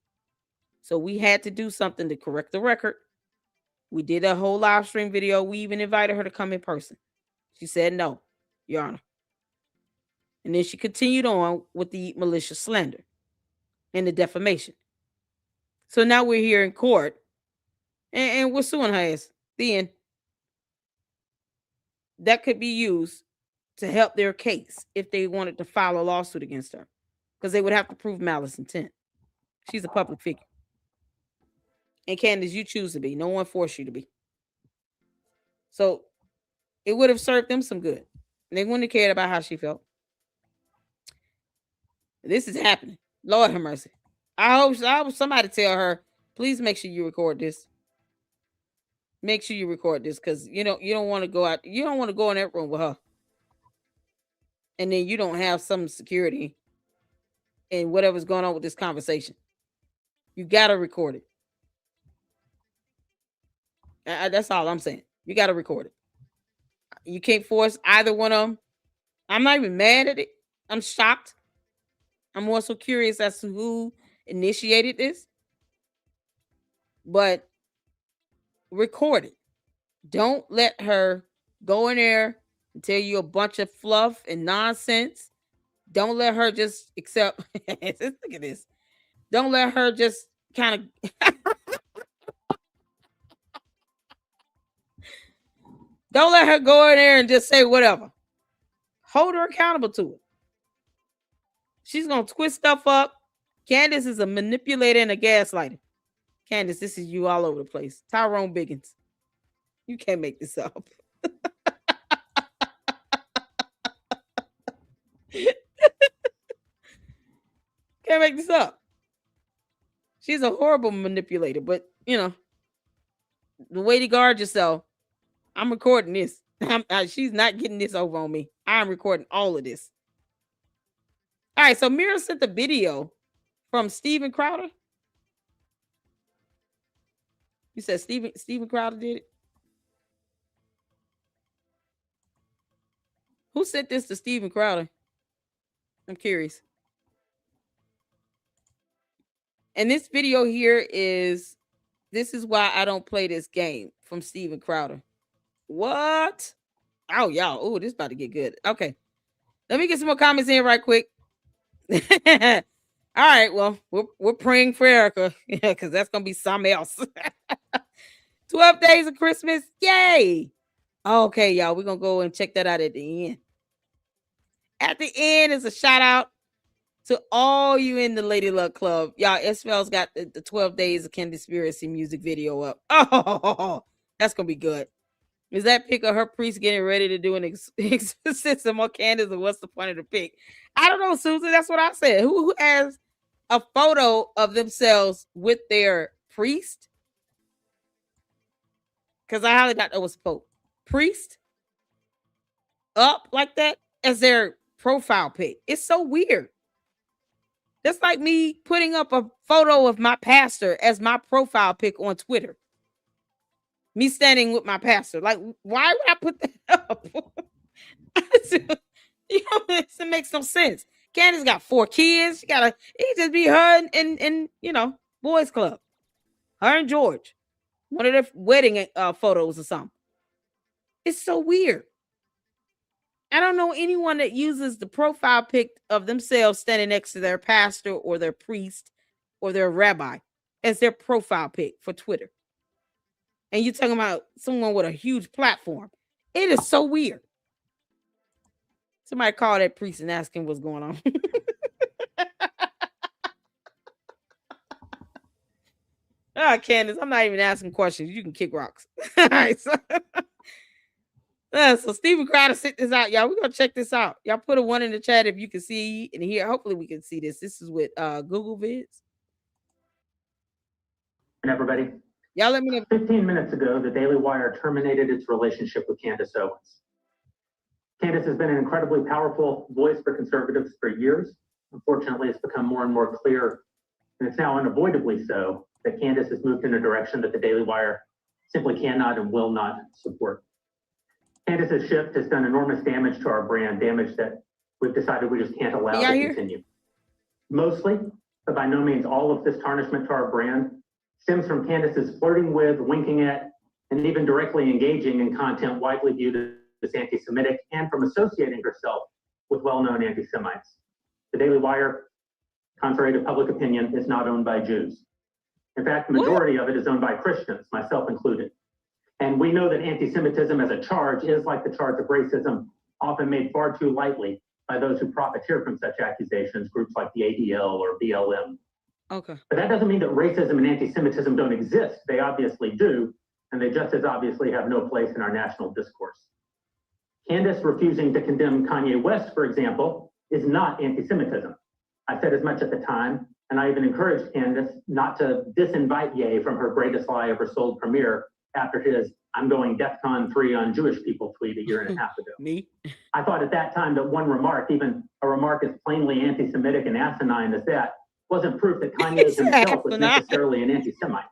So we had to do something to correct the record. We did a whole live stream video. We even invited her to come in person. She said no, Your Honor. And then she continued on with the malicious slander and the defamation. So now we're here in court and we're suing her ass. The end. That could be used to help their case if they wanted to file a lawsuit against her, because they would have to prove malice intent. She's a public figure. And Candace, you choose to be. No one forced you to be. So it would have served them some good. They wouldn't have cared about how she felt. This is happening. Lord have mercy. I hope somebody tell her, please make sure you record this. Make sure you record this, because you don't want to go out. You don't want to go in that room with her. And then you don't have some security in whatever's going on with this conversation. You got to record it. That's all I'm saying. You got to record it. You can't force either one of them. I'm not even mad at it. I'm shocked. I'm also curious as to who initiated this. But record it. Don't let her go in there and tell you a bunch of fluff and nonsense. Don't let her just accept. Look at this. Don't let her just kind of. Don't let her go in there and just say whatever. Hold her accountable to it. She's going to twist stuff up. Candace is a manipulator and a gaslighter. Candace, this is you all over the place. Tyrone Biggins. You can't make this up. Can't make this up. She's a horrible manipulator, but the way to guard yourself, I'm recording this. She's not getting this over on me. I'm recording all of this. All right, so Mira sent the video from Steven Crowder. You said Steven Crowder did it? Who sent this to Steven Crowder? I'm curious. And this video here is, this is why I don't play this game, from Steven Crowder. What? Oh, y'all. Oh, this is about to get good. Okay. Let me get some more comments in right quick. All right. Well, we're praying for Erica, because that's going to be something else. 12 days of Christmas. Yay. Okay, y'all. We're going to go and check that out at the end. At the end is a shout out to all you in the Lady Luck Club. Y'all, SFL's got the 12 Days of Conspiracy music video up. Oh, that's going to be good. Is that pic of her priest getting ready to do an exorcism on Candace, or what's the point of the pic? I don't know, Susan. That's what I said. Who has a photo of themselves with their priest? Because I highly doubt that was Pope. Priest up like that as their profile pic. It's so weird. That's like me putting up a photo of my pastor as my profile pic on Twitter. Me standing with my pastor. Like, why would I put that up? It makes no sense. Candace got 4 kids. It just be her and boys club. Her and George. One of their wedding photos or something. It's so weird. I don't know anyone that uses the profile pic of themselves standing next to their pastor or their priest or their rabbi as their profile pic for Twitter. And you're talking about someone with a huge platform. It is so weird. Somebody call that priest and ask him what's going on. All right, Candace, I'm not even asking questions. You can kick rocks. All right, so Steven Crowder sent this out, y'all. We're gonna check this out. Y'all put a 1 in the chat if you can see and hear. Hopefully we can see this. This is with Google Vids. And everybody, Y'all let me know. 15 minutes ago, the Daily Wire terminated its relationship with Candace Owens. Candace has been an incredibly powerful voice for conservatives for years. Unfortunately, it's become more and more clear, and it's now unavoidably so, that Candace has moved in a direction that the Daily Wire simply cannot and will not support. Candace's shift has done enormous damage to our brand, damage that we've decided we just can't allow to continue. Mostly, but by no means all of this tarnishment to our brand stems from Candace's flirting with, winking at, and even directly engaging in content widely viewed as anti-Semitic, and from associating herself with well-known anti-Semites. The Daily Wire, contrary to public opinion, is not owned by Jews. In fact, the majority of it is owned by Christians, myself included. And we know that anti-Semitism as a charge is like the charge of racism, often made far too lightly by those who profiteer from such accusations, groups like the ADL or BLM. Okay. But that doesn't mean that racism and anti-Semitism don't exist. They obviously do, and they just as obviously have no place in our national discourse. Candace refusing to condemn Kanye West, for example, is not anti-Semitism. I said as much at the time, and I even encouraged Candace not to disinvite Ye from her Greatest Lie Ever Sold premiere after his "I'm going DEFCON 3 on Jewish people" tweet a year and a half ago. Me? I thought at that time that one remark, even a remark as plainly anti-Semitic and asinine as that, wasn't proof that Kanye himself was necessarily an anti-Semite.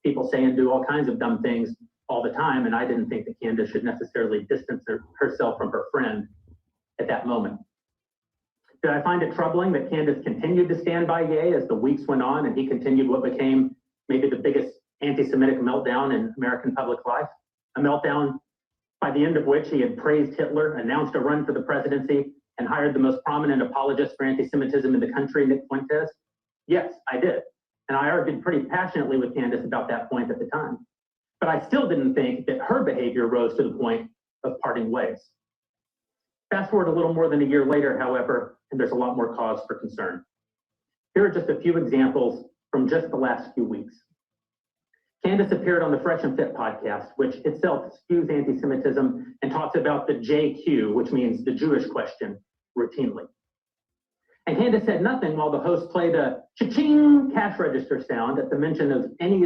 People say and do all kinds of dumb things all the time, and I didn't think that Candace should necessarily distance herself from her friend at that moment. Did I find it troubling that Candace continued to stand by Ye as the weeks went on and he continued what became maybe the biggest anti-Semitic meltdown in American public life? A meltdown by the end of which he had praised Hitler, announced a run for the presidency, and hired the most prominent apologist for anti-Semitism in the country, Nick Fuentes? Yes, I did. And I argued pretty passionately with Candace about that point at the time. But I still didn't think that her behavior rose to the point of parting ways. Fast forward a little more than a year later, however, and there's a lot more cause for concern. Here are just a few examples from just the last few weeks. Candace appeared on the Fresh and Fit podcast, which itself skews anti-Semitism and talks about the JQ, which means the Jewish question, routinely. And Candace said nothing while the host played a cha-ching cash register sound at the mention of any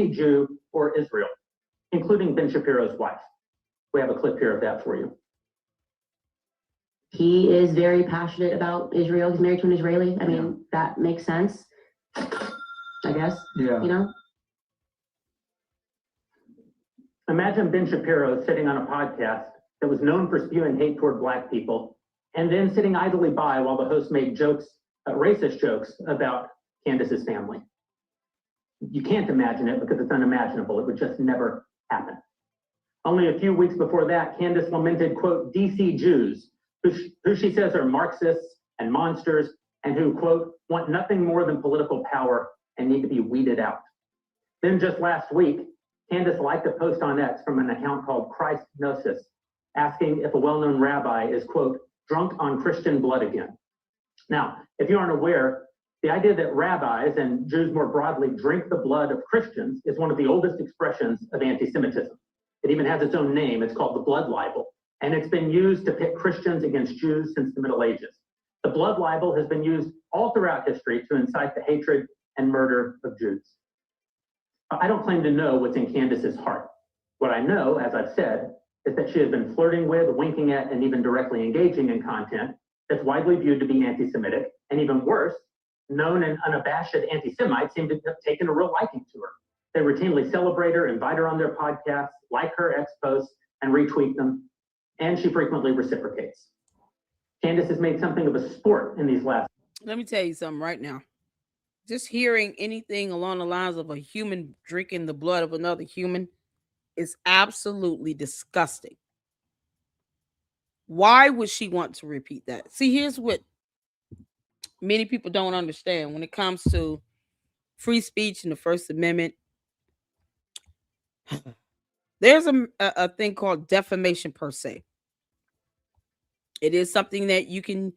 Jew or Israel, including Ben Shapiro's wife. We have a clip here of that for you. He is very passionate about Israel. He's married to an Israeli. I mean, that makes sense, I guess. Yeah. You know? Imagine Ben Shapiro sitting on a podcast that was known for spewing hate toward Black people, and then sitting idly by while the host made jokes, racist jokes about Candace's family. You can't imagine it because it's unimaginable. It would just never happen. Only a few weeks before that, Candace lamented, quote, DC Jews, who she says are Marxists and monsters, and who, quote, want nothing more than political power and need to be weeded out. Then just last week, Candace liked a post on X from an account called Christ Gnosis, asking if a well-known rabbi is, quote, drunk on Christian blood again. Now, if you aren't aware, the idea that rabbis and Jews more broadly drink the blood of Christians is one of the oldest expressions of anti-Semitism. It even has its own name. It's called the blood libel, and it's been used to pit Christians against Jews since the Middle Ages. The blood libel has been used all throughout history to incite the hatred and murder of Jews. I don't claim to know what's in Candace's heart. What I know, as I've said, is that she has been flirting with, winking at, and even directly engaging in content that's widely viewed to be anti-Semitic, and even worse, known and unabashed anti-Semites seem to have taken a real liking to her. They routinely celebrate her, invite her on their podcasts, like her X posts, and retweet them, and she frequently reciprocates. Candace has made something of a sport in these last... Let me tell you something right now. Just hearing anything along the lines of a human drinking the blood of another human is absolutely disgusting. Why would she want to repeat that? See, here's what many people don't understand when it comes to free speech and the First Amendment. There's a thing called defamation per se. It is something that you can,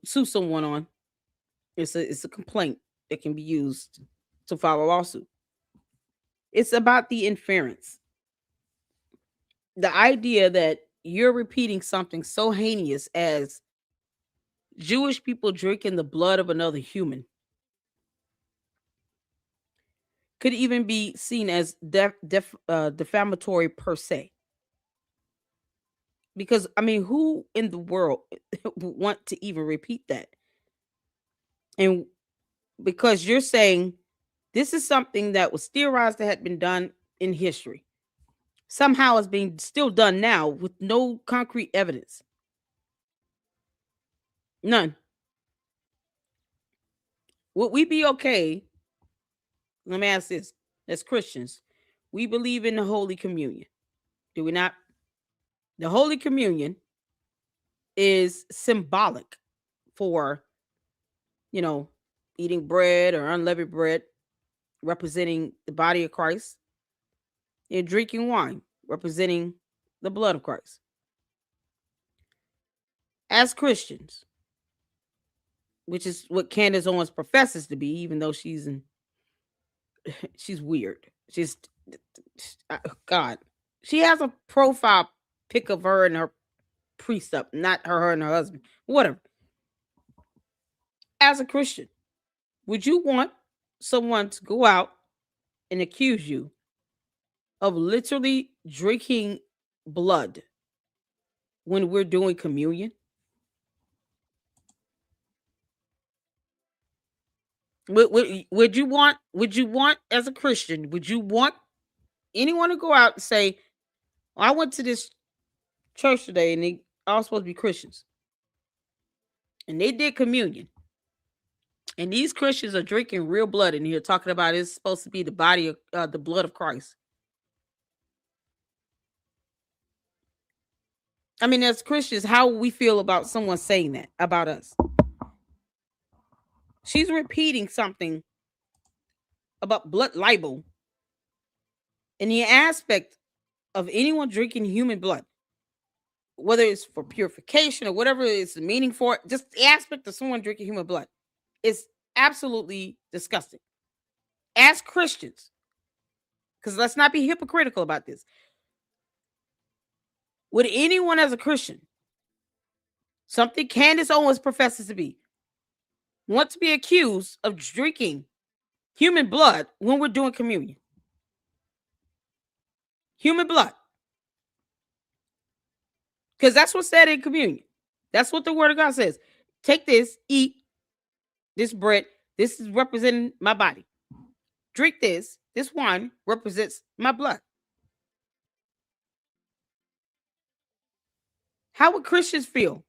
sue someone on. It's a complaint that can be used to file a lawsuit. It's about the inference. The idea that you're repeating something so heinous as Jewish people drinking the blood of another human. could even be seen as defamatory per se. Because, I mean, who in the world would want to even repeat that? And because you're saying this is something that was theorized that had been done in history. Somehow it's being still done now with no concrete evidence. None. Would we be okay? Let me ask this. As Christians, we believe in the Holy Communion. Do we not? The Holy Communion is symbolic for, eating bread or unleavened bread, representing the body of Christ, and drinking wine, representing the blood of Christ. As Christians, which is what Candace Owens professes to be, even though she's weird. God. She has a profile pic of her and her precept, not her and her husband. Whatever. As a Christian, would you want someone to go out and accuse you of literally drinking blood when we're doing communion? Would you want as a Christian, would you want anyone to go out and say, I went to this church today and they all supposed to be Christians and they did communion, and these Christians are drinking real blood in here, talking about it's supposed to be the body of the blood of Christ? I mean, as Christians, how we feel about someone saying that about us? She's repeating something about blood libel in the aspect of anyone drinking human blood, whether it's for purification or whatever it's the meaning for it, just the aspect of someone drinking human blood is absolutely disgusting. As Christians, because let's not be hypocritical about this, would anyone as a Christian, something Candace Owens professes to be, want to be accused of drinking human blood when we're doing communion? Human blood. Because that's what's said in communion. That's what the word of God says. Take this, eat this bread. This is representing my body. Drink this. This wine represents my blood. How would Christians feel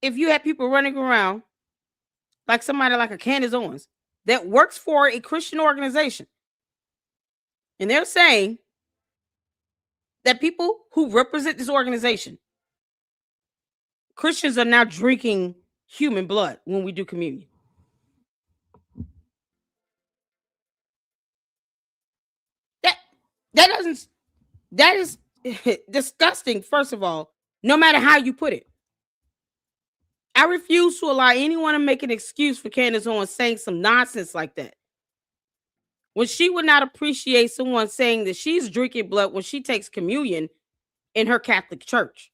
if you had people running around like somebody like a Candace Owens that works for a Christian organization, and they're saying that people who represent this organization, Christians, are now drinking human blood when we do communion? That is disgusting, first of all, no matter how you put it. I refuse to allow anyone to make an excuse for Candace Owens saying some nonsense like that, when she would not appreciate someone saying that she's drinking blood when she takes communion in her Catholic church.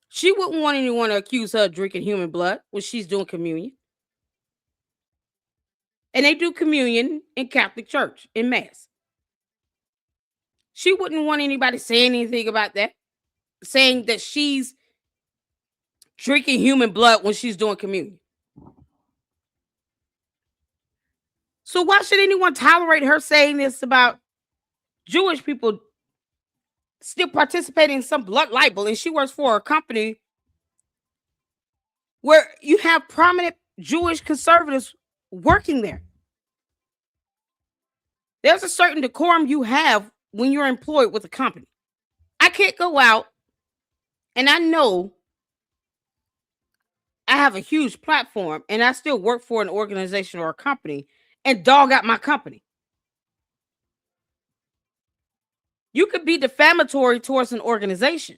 She wouldn't want anyone to accuse her of drinking human blood when she's doing communion. And they do communion in Catholic church, in Mass. She wouldn't want anybody saying anything about that, saying that she's drinking human blood when she's doing communion. So why should anyone tolerate her saying this about Jewish people still participating in some blood libel? And she works for a company where you have prominent Jewish conservatives working there. There's a certain decorum you have when you're employed with a company. I can't go out, and I know I have a huge platform and I still work for an organization or a company, and dog out my company. You could be defamatory towards an organization.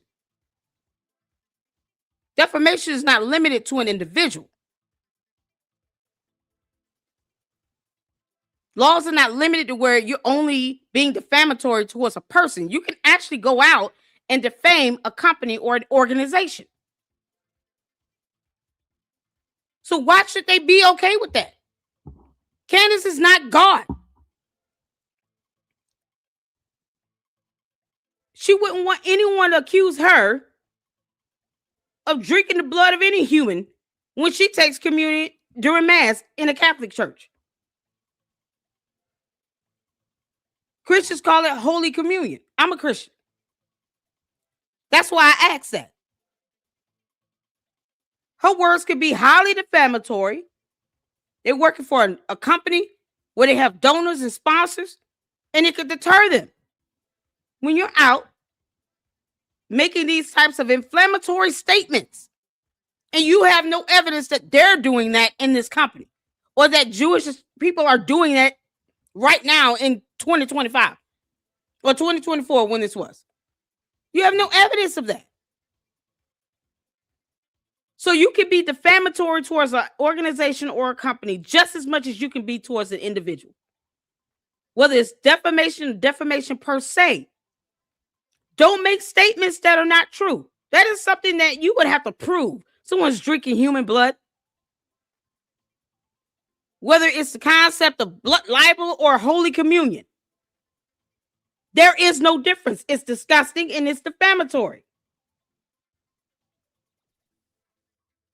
Defamation is not limited to an individual. Laws are not limited to where you're only being defamatory towards a person. You can actually go out and defame a company or an organization. So why should they be okay with that? Candace is not God. She wouldn't want anyone to accuse her of drinking the blood of any human when she takes communion during Mass in a Catholic church. Christians call it Holy Communion. I'm a Christian. That's why I asked that. Her words could be highly defamatory. They're working for a company where they have donors and sponsors, and it could deter them. When you're out making these types of inflammatory statements, and you have no evidence that they're doing that in this company, or that Jewish people are doing that right now in 2025 or 2024 when this was. You have no evidence of that. So you can be defamatory towards an organization or a company just as much as you can be towards an individual. Whether it's defamation or defamation per se. Don't make statements that are not true. That is something that you would have to prove. Someone's drinking human blood. Whether it's the concept of blood libel or Holy Communion. There is no difference. It's disgusting and it's defamatory.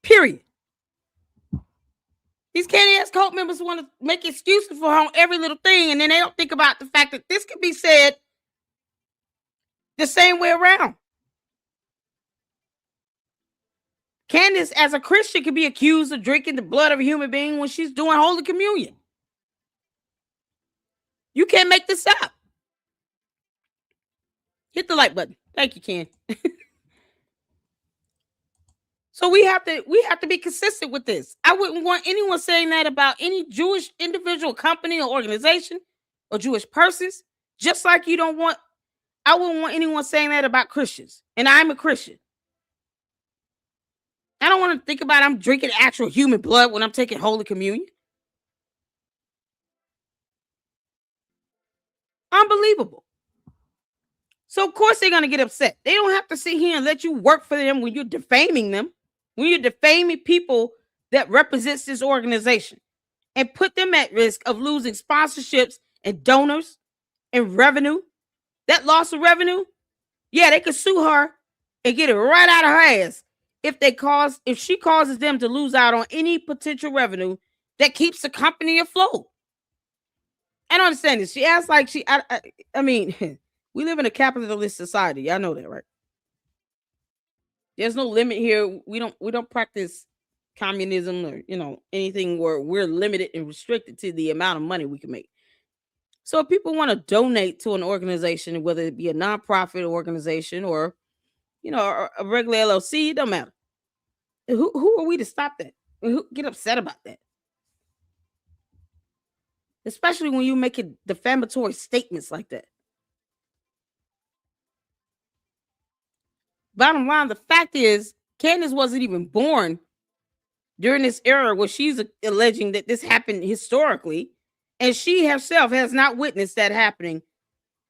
Period. These candy-ass cult members want to make excuses for her on every little thing, and then they don't think about the fact that this could be said the same way around. Candace, as a Christian, could be accused of drinking the blood of a human being when she's doing Holy Communion. You can't make this up. Hit the like button. Thank you, Ken. So we have to be consistent with this. I wouldn't want anyone saying that about any Jewish individual, company, or organization, or Jewish persons. Just like I wouldn't want anyone saying that about Christians. And I'm a Christian. I don't want to think about I'm drinking actual human blood when I'm taking Holy Communion. Unbelievable. So of course they're going to get upset. They don't have to sit here and let you work for them when you're defaming them. When you're defaming people that represents this organization and put them at risk of losing sponsorships and donors and revenue. That loss of revenue, yeah, they could sue her and get it right out of her ass if she causes them to lose out on any potential revenue that keeps the company afloat. I don't understand this. She acts like I mean, we live in a capitalist society. Y'all know that, right? There's no limit here. We don't practice communism or anything where we're limited and restricted to the amount of money we can make. So if people want to donate to an organization, whether it be a nonprofit organization or a regular LLC, it don't matter. Who are we to stop that? Who get upset about that? Especially when you make defamatory statements like that. Bottom line, the fact is, Candace wasn't even born during this era where she's alleging that this happened historically, and she herself has not witnessed that happening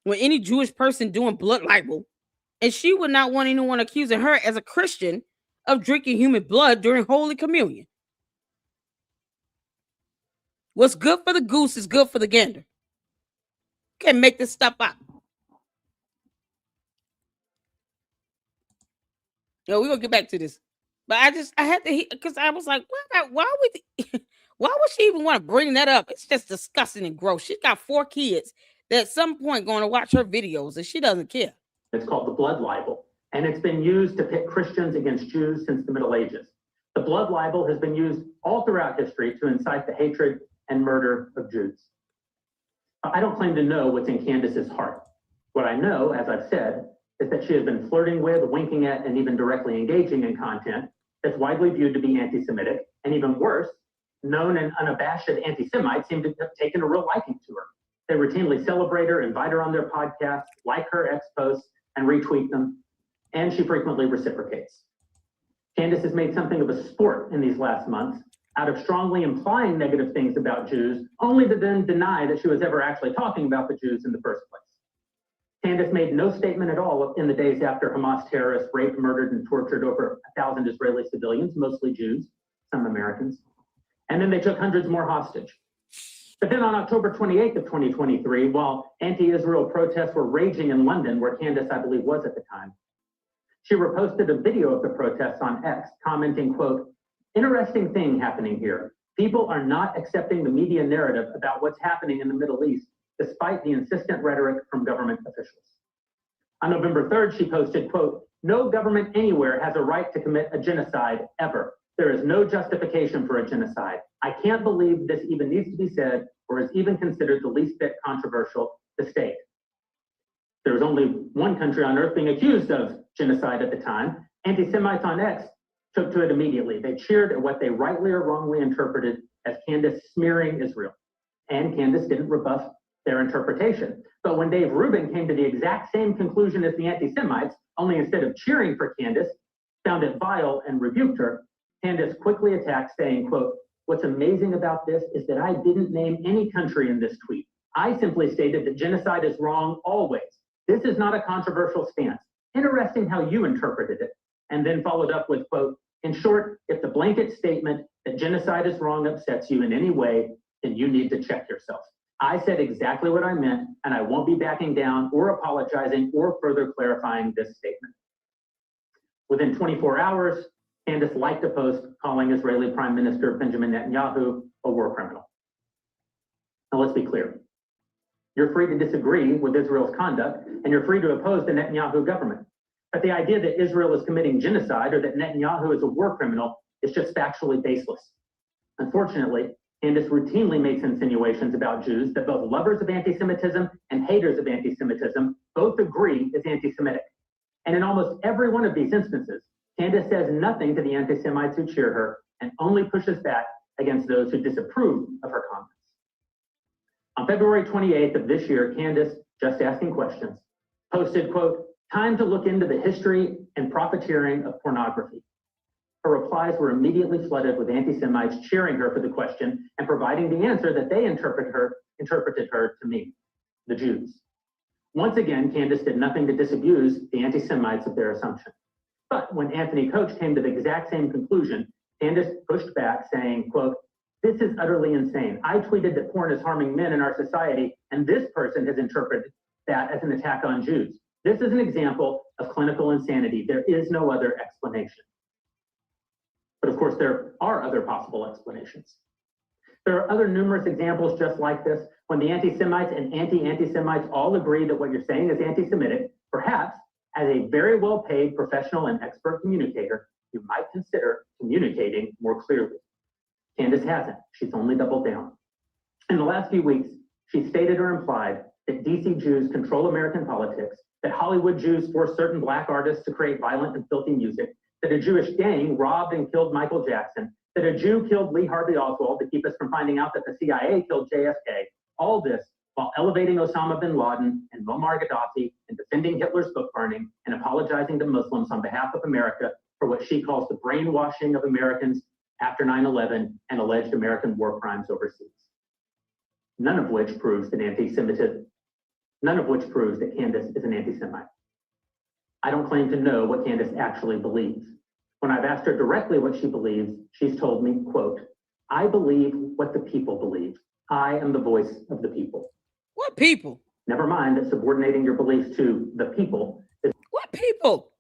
with any Jewish person doing blood libel, and she would not want anyone accusing her as a Christian of drinking human blood during Holy Communion. What's good for the goose is good for the gander. Can't make this stuff up. We're gonna get back to this, but I had to because I was like, why would she even want to bring that up? It's just disgusting and gross. She's got 4 kids that at some point going to watch her videos, and she doesn't care. It's called the blood libel, and it's been used to pit Christians against Jews since the Middle Ages. The blood libel has been used all throughout history to incite the hatred and murder of Jews. I don't claim to know what's in Candace's heart. What I know, as I've said, is that she has been flirting with, winking at, and even directly engaging in content that's widely viewed to be anti-Semitic, and even worse, known and unabashed anti-Semites seem to have taken a real liking to her. They routinely celebrate her, invite her on their podcasts, like her ex-posts, and retweet them, and she frequently reciprocates. Candace has made something of a sport in these last months out of strongly implying negative things about Jews, only to then deny that she was ever actually talking about the Jews in the first place. Candace made no statement at all in the days after Hamas terrorists raped, murdered, and tortured over 1,000 Israeli civilians, mostly Jews, some Americans. And then they took hundreds more hostage. But then on October 28th of 2023, while anti-Israel protests were raging in London, where Candace, I believe, was at the time, she reposted a video of the protests on X, commenting, quote, "Interesting thing happening here. People are not accepting the media narrative about what's happening in the Middle East, despite the insistent rhetoric from government officials." On November 3rd, she posted, quote, "No government anywhere has a right to commit a genocide ever. There is no justification for a genocide. I can't believe this even needs to be said or is even considered the least bit controversial to state." There was only one country on earth being accused of genocide at the time. Anti-Semites on X took to it immediately. They cheered at what they rightly or wrongly interpreted as Candace smearing Israel. And Candace didn't rebuff their interpretation. But when Dave Rubin came to the exact same conclusion as the anti-Semites, only instead of cheering for Candace, found it vile and rebuked her, Candace quickly attacked, saying, quote, "What's amazing about this is that I didn't name any country in this tweet. I simply stated that genocide is wrong always. This is not a controversial stance. Interesting how you interpreted it." And then followed up with, quote, "In short, if the blanket statement that genocide is wrong upsets you in any way, then you need to check yourself. I said exactly what I meant, and I won't be backing down or apologizing or further clarifying this statement." Within 24 hours, Candace liked a post calling Israeli Prime Minister Benjamin Netanyahu a war criminal. Now let's be clear. You're free to disagree with Israel's conduct, and you're free to oppose the Netanyahu government. But the idea that Israel is committing genocide or that Netanyahu is a war criminal is just factually baseless. Unfortunately, Candace routinely makes insinuations about Jews that both lovers of anti-Semitism and haters of anti-Semitism both agree is anti-Semitic. And in almost every one of these instances, Candace says nothing to the anti-Semites who cheer her and only pushes back against those who disapprove of her comments. On February 28th of this year, Candace, just asking questions, posted, quote, "Time to look into the history and profiteering of pornography." Her replies were immediately flooded with anti-Semites cheering her for the question and providing the answer that they interpreted her to mean, the Jews. Once again, Candace did nothing to disabuse the anti-Semites of their assumption. But when Anthony Koch came to the exact same conclusion, Candace pushed back, saying, quote, "This is utterly insane. I tweeted that porn is harming men in our society, and this person has interpreted that as an attack on Jews. This is an example of clinical insanity. There is no other explanation." But of course, there are other possible explanations. There are other numerous examples just like this, when the anti-Semites and anti-anti-Semites all agree that what you're saying is anti-Semitic. Perhaps, as a very well-paid professional and expert communicator, you might consider communicating more clearly. Candace hasn't. She's only doubled down. In the last few weeks, she stated or implied that DC Jews control American politics, that Hollywood Jews force certain Black artists to create violent and filthy music, that a Jewish gang robbed and killed Michael Jackson, that a Jew killed Lee Harvey Oswald to keep us from finding out that the CIA killed JFK. All this while elevating Osama bin Laden and Muammar Gaddafi and defending Hitler's book burning and apologizing to Muslims on behalf of America for what she calls the brainwashing of Americans after 9/11 and alleged American war crimes overseas. None of which proves that Candace is an anti-Semite. I don't claim to know what Candace actually believes. When I've asked her directly what she believes, she's told me, quote, "I believe what the people believe. I am the voice of the people." What people? Never mind that subordinating your beliefs to the people is— What people?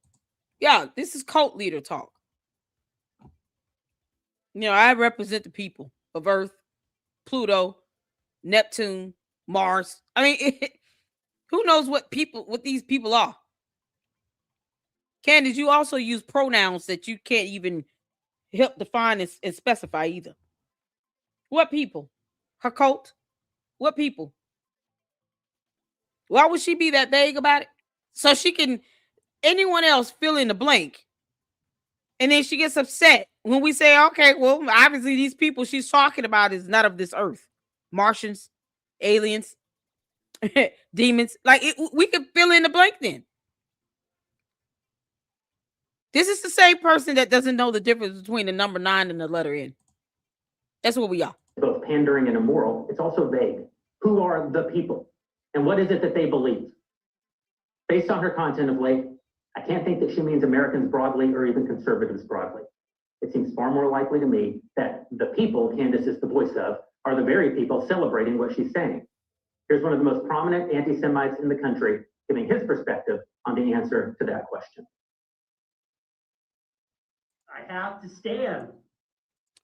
Yeah, this is cult leader talk. You know, I represent the people of Earth, Pluto, Neptune, Mars. I mean, who knows what these people are? Candace, you also use pronouns that you can't even help define and specify either. What people? Her cult? What people? Why would she be that vague about it? So she can, anyone else fill in the blank. And then she gets upset when we say, okay, well, obviously these people she's talking about is not of this earth. Martians, aliens, demons. Like, we could fill in the blank then. This is the same person that doesn't know the difference between the number 9 and the letter N. That's what we are. Both pandering and immoral. It's also vague. Who are the people? And what is it that they believe? Based on her content of late, I can't think that she means Americans broadly or even conservatives broadly. It seems far more likely to me that the people Candace is the voice of are the very people celebrating what she's saying. Here's one of the most prominent anti-Semites in the country giving his perspective on the answer to that question. I have to stand.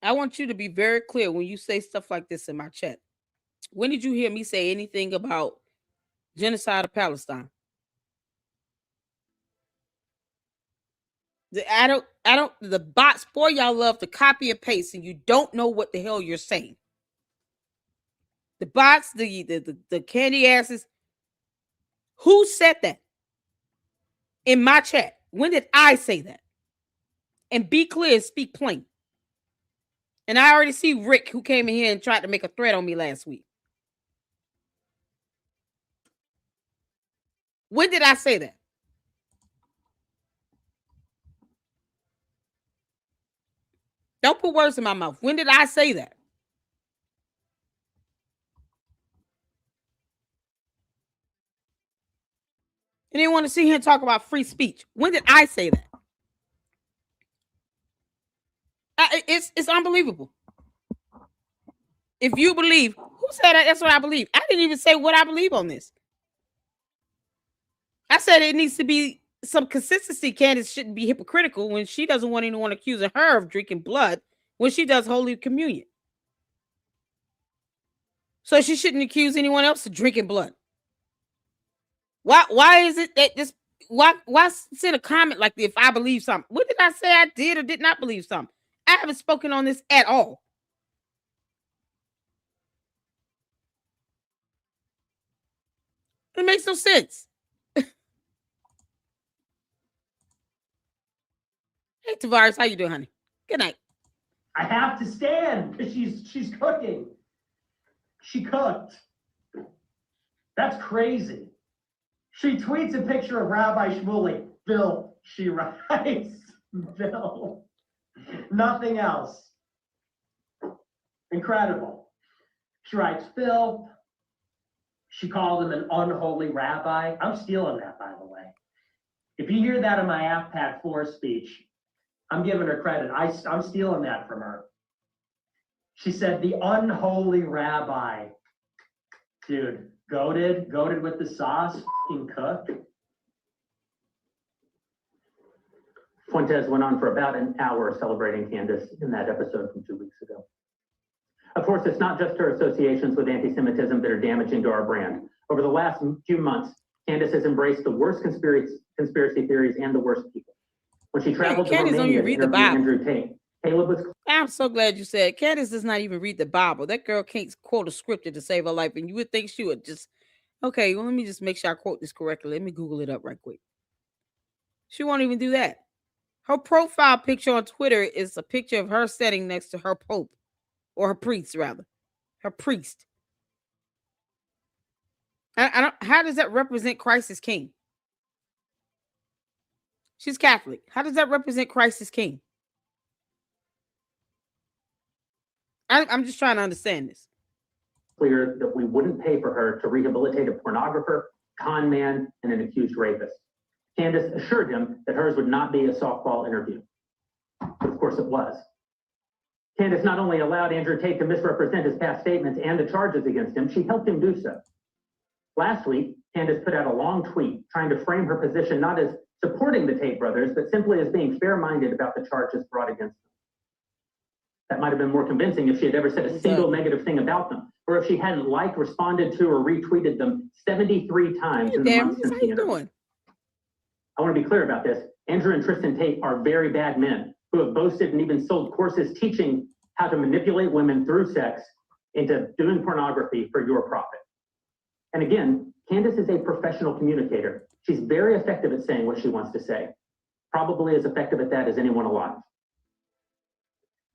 I want you to be very clear when you say stuff like this in my chat. When did you hear me say anything about genocide of Palestine? The bots for y'all love to copy and paste and you don't know what the hell you're saying. The bots, the candy asses. Who said that? In my chat. When did I say that? And be clear, speak plain. And I already see Rick who came in here and tried to make a threat on me last week. When did I say that? Don't put words in my mouth. When did I say that? And they want to sit here and talk about free speech. When did I say that? It's unbelievable. If you believe, who said that? That's what I believe. I didn't even say what I believe on this. I said it needs to be some consistency. Candace shouldn't be hypocritical when she doesn't want anyone accusing her of drinking blood when she does Holy Communion. So she shouldn't accuse anyone else of drinking blood. Why is it that this? Why send a comment like this if I believe something? What did I say I did or did not believe something? I haven't spoken on this at all. It makes no sense. Hey, Tavares, how you doing, honey? Good night. I have to stand because she's cooking. She cooked. That's crazy. She tweets a picture of Rabbi Shmuley. Bill, she writes. Bill. Nothing else. Incredible. She writes, Bill. She called him an unholy rabbi. I'm stealing that, by the way. If you hear that in my AFPAC 4 speech, I'm giving her credit. I'm stealing that from her. She said, the unholy rabbi. Dude, goated with the sauce, f***ing cook. Fuentes went on for about an hour celebrating Candace in that episode from 2 weeks ago. Of course, it's not just her associations with anti-Semitism that are damaging to our brand. Over the last few months, Candace has embraced the worst conspiracy theories and the worst people. When she traveled to Romania to interview Andrew Tate, Caleb was... I'm so glad you said Candace does not even read the Bible. That girl can't quote a scripture to save her life, and you would think she would just... Okay, well, let me just make sure I quote this correctly. Let me Google it up right quick. She won't even do that. Her profile picture on Twitter is a picture of her sitting next to her pope, or her priest, rather. Her priest. I don't. How does that represent Christ as king? She's Catholic. How does that represent Christ as king? I'm just trying to understand this. Clear that we wouldn't pay for her to rehabilitate a pornographer, con man, and an accused rapist. Candace assured him that hers would not be a softball interview. But of course it was. Candace not only allowed Andrew Tate to misrepresent his past statements and the charges against him, she helped him do so. Last week, Candace put out a long tweet trying to frame her position not as supporting the Tate brothers, but simply as being fair-minded about the charges brought against them. That might have been more convincing if she had ever said a single negative thing about them, or if she hadn't liked, responded to, or retweeted them 73 times in the months since the interview. I want to be clear about this. Andrew and Tristan Tate are very bad men who have boasted and even sold courses teaching how to manipulate women through sex into doing pornography for your profit. And again, Candace is a professional communicator. She's very effective at saying what she wants to say. Probably as effective at that as anyone alive.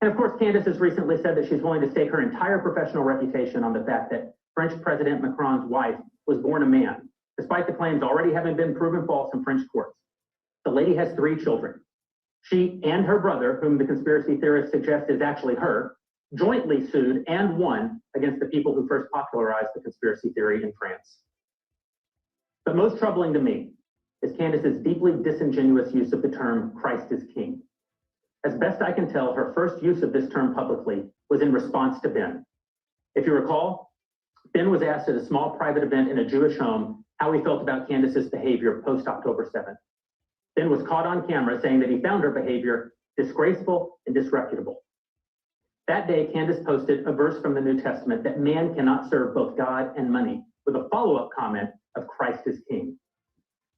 And of course, Candace has recently said that she's willing to stake her entire professional reputation on the fact that French President Macron's wife was born a man, despite the claims already having been proven false in French courts. The lady has 3 children. She and her brother, whom the conspiracy theorists suggest is actually her, jointly sued and won against the people who first popularized the conspiracy theory in France. But most troubling to me is Candace's deeply disingenuous use of the term Christ is King. As best I can tell, her first use of this term publicly was in response to Ben. If you recall, Ben was asked at a small private event in a Jewish home how he felt about Candace's behavior post-October 7th. Ben was caught on camera saying that he found her behavior disgraceful and disreputable. That day, Candace posted a verse from the New Testament that man cannot serve both God and money, with a follow-up comment of Christ is King.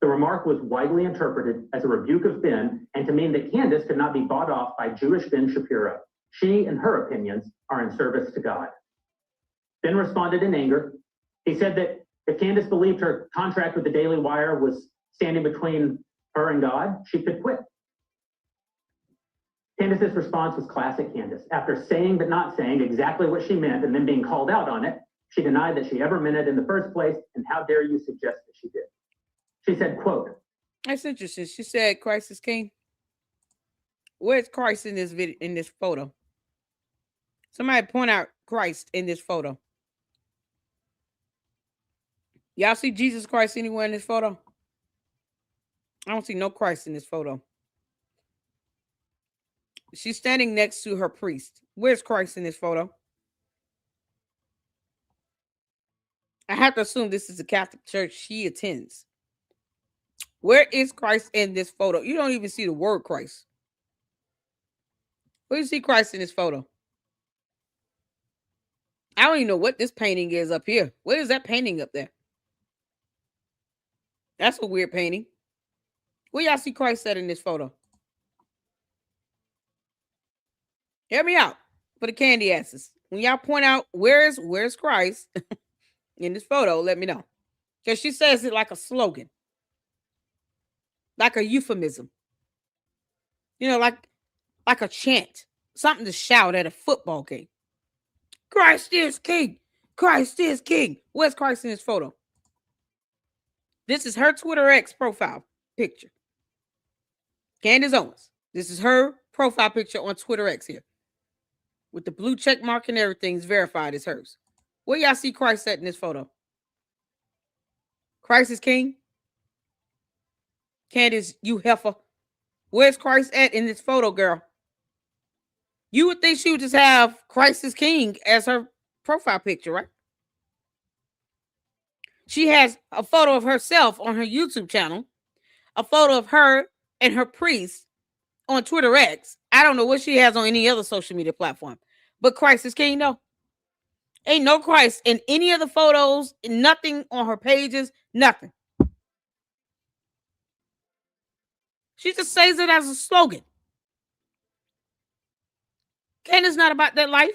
The remark was widely interpreted as a rebuke of Ben and to mean that Candace could not be bought off by Jewish Ben Shapiro. She and her opinions are in service to God. Ben responded in anger. He said that if Candace believed her contract with the Daily Wire was standing between her and God, she could quit. Candace's response was classic Candace. After saying but not saying exactly what she meant and then being called out on it, she denied that she ever meant it in the first place, and how dare you suggest that she did. She said, quote, That's interesting. She said Christ is King. Where's Christ in this video, in this photo? Somebody point out Christ in this photo. Y'all see Jesus Christ anywhere in this photo? I don't see no Christ in this photo. She's standing next to her priest. Where's Christ in this photo? I have to assume this is a Catholic church she attends. Where is Christ in this photo? You don't even see the word Christ. Where do you see Christ in this photo? I don't even know what this painting is up here. What is that painting up there? That's a weird painting. Where y'all see Christ at in this photo? Help me out for the candy asses. When y'all point out where's Christ in this photo, let me know. Because she says it like a slogan. Like a euphemism. You know, like a chant. Something to shout at a football game. Christ is King. Christ is King. Where's Christ in this photo? This is her Twitter X profile picture. Candace Owens. This is her profile picture on Twitter X here. With the blue check mark and everything is verified as hers. Where y'all see Christ at in this photo? Christ is King. Candace, you heifer. Where's Christ at in this photo, girl? You would think she would just have Christ is King as her profile picture, right? She has a photo of herself on her YouTube channel, a photo of her and her priest on Twitter X. I don't know what she has on any other social media platform, but Christ is King, no. Ain't no Christ in any of the photos, nothing on her pages, nothing. She just says it as a slogan. Candace not about that life.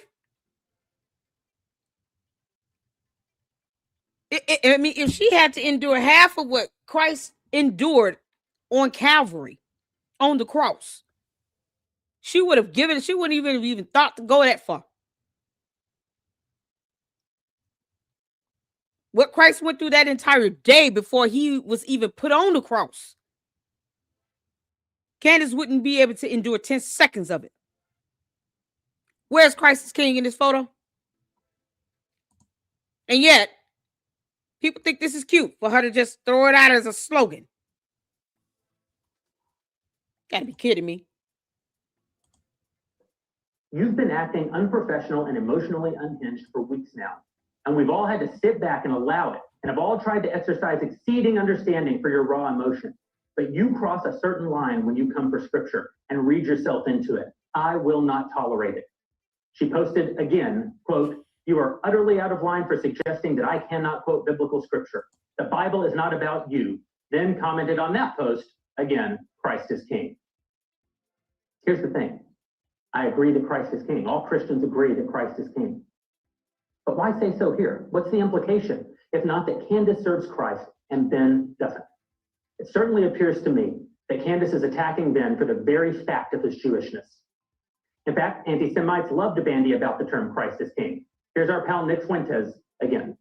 I mean, if she had to endure half of what Christ endured on Calvary, on the cross, she would have given, she wouldn't even thought to go that far. What Christ went through that entire day before he was even put on the cross, Candace wouldn't be able to endure 10 seconds of it. Where's Christ is King in this photo? And yet, people think this is cute for her to just throw it out as a slogan. Gotta be kidding me. You've been acting unprofessional and emotionally unhinged for weeks now, and we've all had to sit back and allow it, and have all tried to exercise exceeding understanding for your raw emotion. But you cross a certain line when you come for scripture and read yourself into it. I will not tolerate it. She posted again, quote, "You are utterly out of line for suggesting that I cannot quote biblical scripture. The Bible is not about you." Then commented on that post, again, Christ is King. Here's the thing. I agree that Christ is King. All Christians agree that Christ is King. But why say so here? What's the implication? If not that Candace serves Christ and Ben doesn't. It certainly appears to me that Candace is attacking Ben for the very fact of his Jewishness. In fact, anti-Semites love to bandy about the term Christ is King. Here's our pal Nick Fuentes again.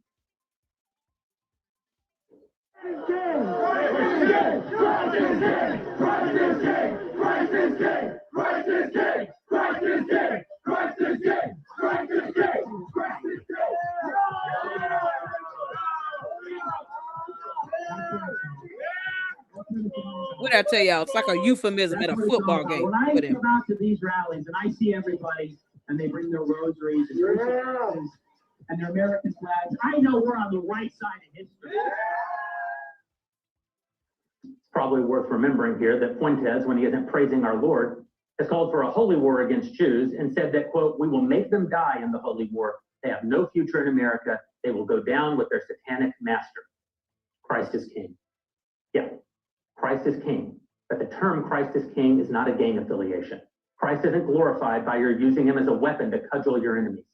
What did I tell y'all? It's like a euphemism at a football game. When I For them. come out to these rallies and I see everybody and they bring their rosaries and crucifixes, and their American flags. I know we're on the right side of history. It's probably worth remembering here that Fuentes, when he isn't praising our Lord, has called for a holy war against Jews and said that, quote, "We will make them die in the holy war. They have no future in America. They will go down with their satanic master." Christ is king. Yeah, Christ is king. But the term Christ is king is not a gang affiliation. Christ isn't glorified by your using him as a weapon to cudgel your enemies.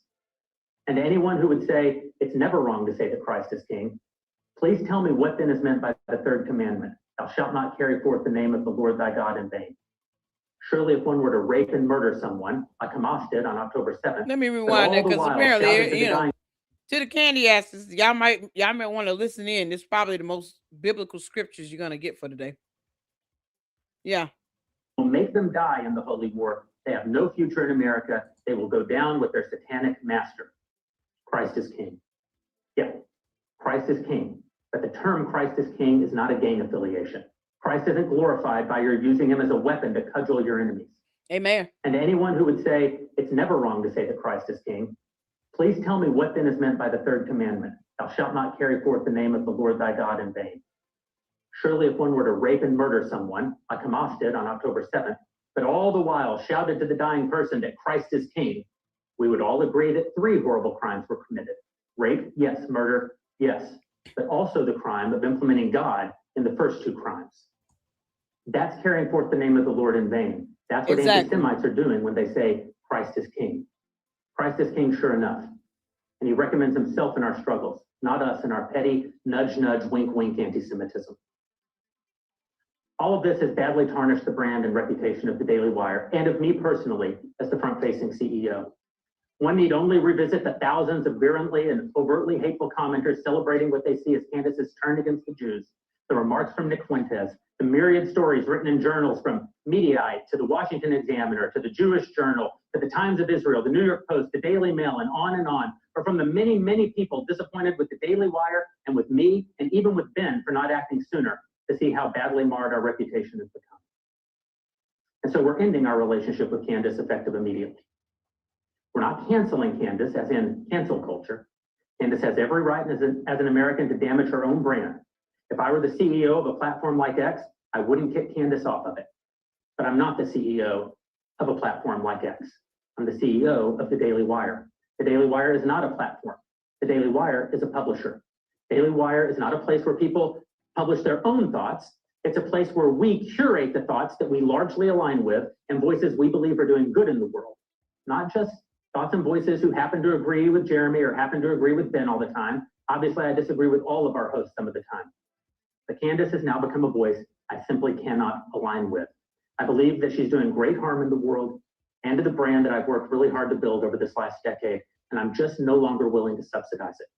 And to anyone who would say it's never wrong to say that Christ is king, please tell me what then is meant by the third commandment. Thou shalt not carry forth the name of the Lord thy God in vain. Surely if one were to rape and murder someone, like Hamas did on October 7th. Let me rewind that, because apparently, to the candy asses, y'all might want to listen in. This is probably the most biblical scriptures you're gonna get for today. Yeah. Will make them die in the holy war. They have no future in America. They will go down with their satanic master. Christ is king. Yeah, Christ is king. But the term Christ is king is not a gang affiliation. Christ isn't glorified by your using him as a weapon to cudgel your enemies. Amen. And to anyone who would say it's never wrong to say that Christ is king, please tell me what then is meant by the third commandment. Thou shalt not carry forth the name of the Lord thy God in vain. Surely if one were to rape and murder someone, like Hamas did on October 7th, but all the while shouted to the dying person that Christ is king, we would all agree that 3 horrible crimes were committed. Rape, yes. Murder, yes. But also the crime of implementing God in the first 2 crimes. That's carrying forth the name of the Lord in vain. That's what anti-Semites are doing when they say Christ is king. Christ is king, sure enough. And he recommends himself in our struggles, not us in our petty, nudge, nudge, wink, wink anti-Semitism. All of this has badly tarnished the brand and reputation of the Daily Wire and of me personally as the front-facing CEO. One need only revisit the thousands of virulently and overtly hateful commenters celebrating what they see as Candace's turn against the Jews, the remarks from Nick Fuentes, the myriad stories written in journals from Mediaite to the Washington Examiner to the Jewish Journal to the Times of Israel, the New York Post, the Daily Mail, and on, or from the many, many people disappointed with the Daily Wire and with me and even with Ben for not acting sooner to see how badly marred our reputation has become. And so we're ending our relationship with Candace effective immediately. We're not canceling Candace as in cancel culture. Candace has every right as an American to damage her own brand. If I were the CEO of a platform like X, I wouldn't kick Candace off of it. But I'm not the CEO of a platform like X. I'm the CEO of the Daily Wire. The Daily Wire is not a platform. The Daily Wire is a publisher. Daily Wire is not a place where people publish their own thoughts. It's a place where we curate the thoughts that we largely align with and voices we believe are doing good in the world. Not just thoughts and voices who happen to agree with Jeremy or happen to agree with Ben all the time. Obviously, I disagree with all of our hosts some of the time. But Candace has now become a voice I simply cannot align with. I believe that she's doing great harm in the world and to the brand that I've worked really hard to build over this last decade, and I'm just no longer willing to subsidize it.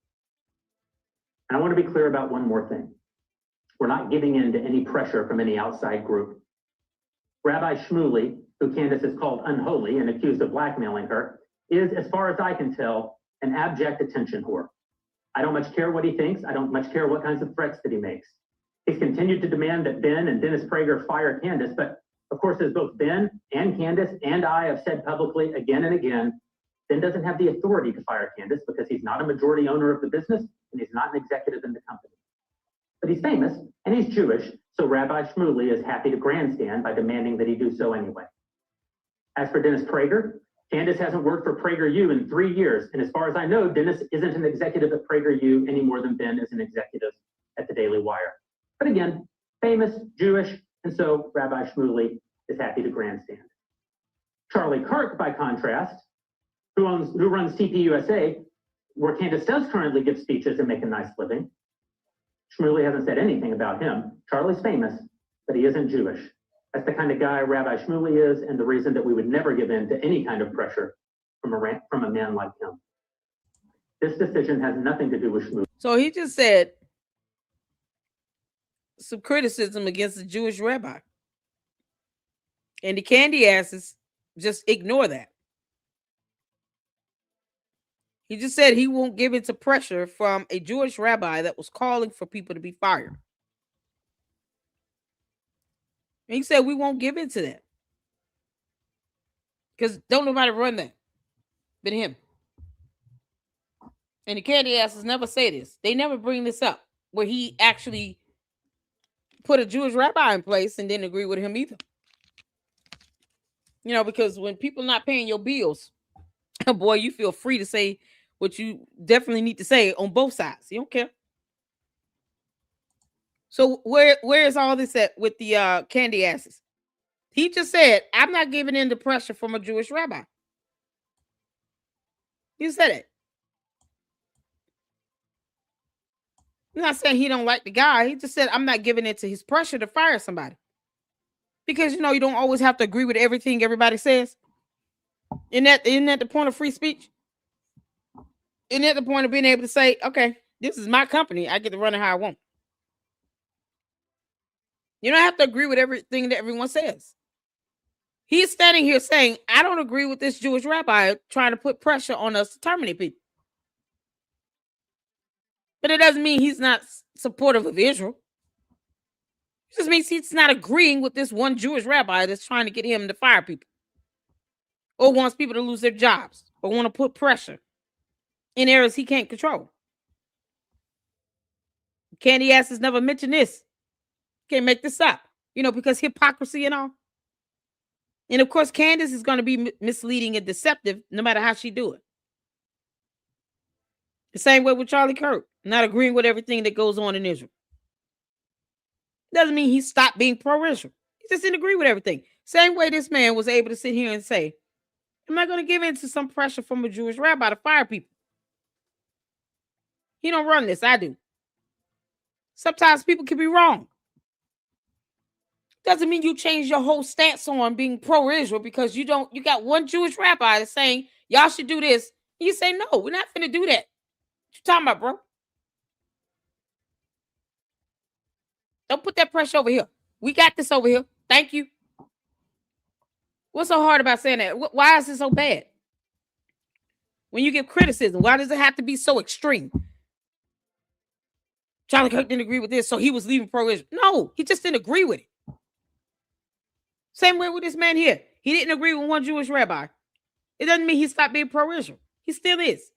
And I want to be clear about one more thing. We're not giving in to any pressure from any outside group. Rabbi Shmuley, who Candace has called unholy and accused of blackmailing her, is, as far as I can tell, an abject attention whore. I don't much care what he thinks. I don't much care what kinds of threats that he makes. He's continued to demand that Ben and Dennis Prager fire Candace, but of course, as both Ben and Candace and I have said publicly again and again, Ben doesn't have the authority to fire Candace because he's not a majority owner of the business and he's not an executive in the company. But he's famous and he's Jewish, so Rabbi Shmuley is happy to grandstand by demanding that he do so anyway. As for Dennis Prager, Candace hasn't worked for PragerU in 3 years, and as far as I know, Dennis isn't an executive at PragerU any more than Ben is an executive at the Daily Wire. But again, famous, Jewish, and so Rabbi Shmuley is happy to grandstand. Charlie Kirk, by contrast, who runs TPUSA, where Candace does currently give speeches and make a nice living. Shmuley hasn't said anything about him. Charlie's famous, but he isn't Jewish. That's the kind of guy Rabbi Shmuley is, and the reason that we would never give in to any kind of pressure from a man like him. This decision has nothing to do with Shmuley. So he just said some criticism against the Jewish rabbi. And the candy asses just ignore that. He just said he won't give in to pressure from a Jewish rabbi that was calling for people to be fired. And he said we won't give in to that. Because don't nobody run that but him. And the candy asses never say this. They never bring this up where he actually put a Jewish rabbi in place and didn't agree with him either. You know, because when people not paying your bills, boy, you feel free to say what you definitely need to say on both sides. You don't care. So where is all this at with the candy asses? He just said, I'm not giving in to pressure from a Jewish rabbi. He said it. I'm not saying he don't like the guy. He just said, I'm not giving in to his pressure to fire somebody. Because, you know, you don't always have to agree with everything everybody says. Isn't that the point of free speech? Isn't that the point of being able to say, okay, this is my company. I get to run it how I want. You don't have to agree with everything that everyone says. He's standing here saying, I don't agree with this Jewish rabbi trying to put pressure on us to terminate people. But it doesn't mean he's not supportive of Israel. It just means he's not agreeing with this one Jewish rabbi that's trying to get him to fire people. Or wants people to lose their jobs. Or want to put pressure in areas he can't control. Candy asses never mentioned this. Can't make this up. You know, because hypocrisy and all. And of course, Candace is going to be misleading and deceptive no matter how she do it. The same way with Charlie Kirk, not agreeing with everything that goes on in Israel. Doesn't mean he stopped being pro-Israel. He just didn't agree with everything. Same way this man was able to sit here and say, I'm not going to give in to some pressure from a Jewish rabbi to fire people. He don't run this, I do. Sometimes people can be wrong. Doesn't mean you change your whole stance on being pro-Israel because you got one Jewish rabbi that's saying, y'all should do this. And you say, no, we're not going to do that. What you talking about, bro? Don't put that pressure over here. We got this over here. Thank you. What's so hard about saying that? Why is it so bad? When you give criticism, why does it have to be so extreme? Charlie Kirk didn't agree with this, so he was leaving pro-Israel. No, he just didn't agree with it. Same way with this man here. He didn't agree with one Jewish rabbi. It doesn't mean he stopped being pro-Israel. He still is.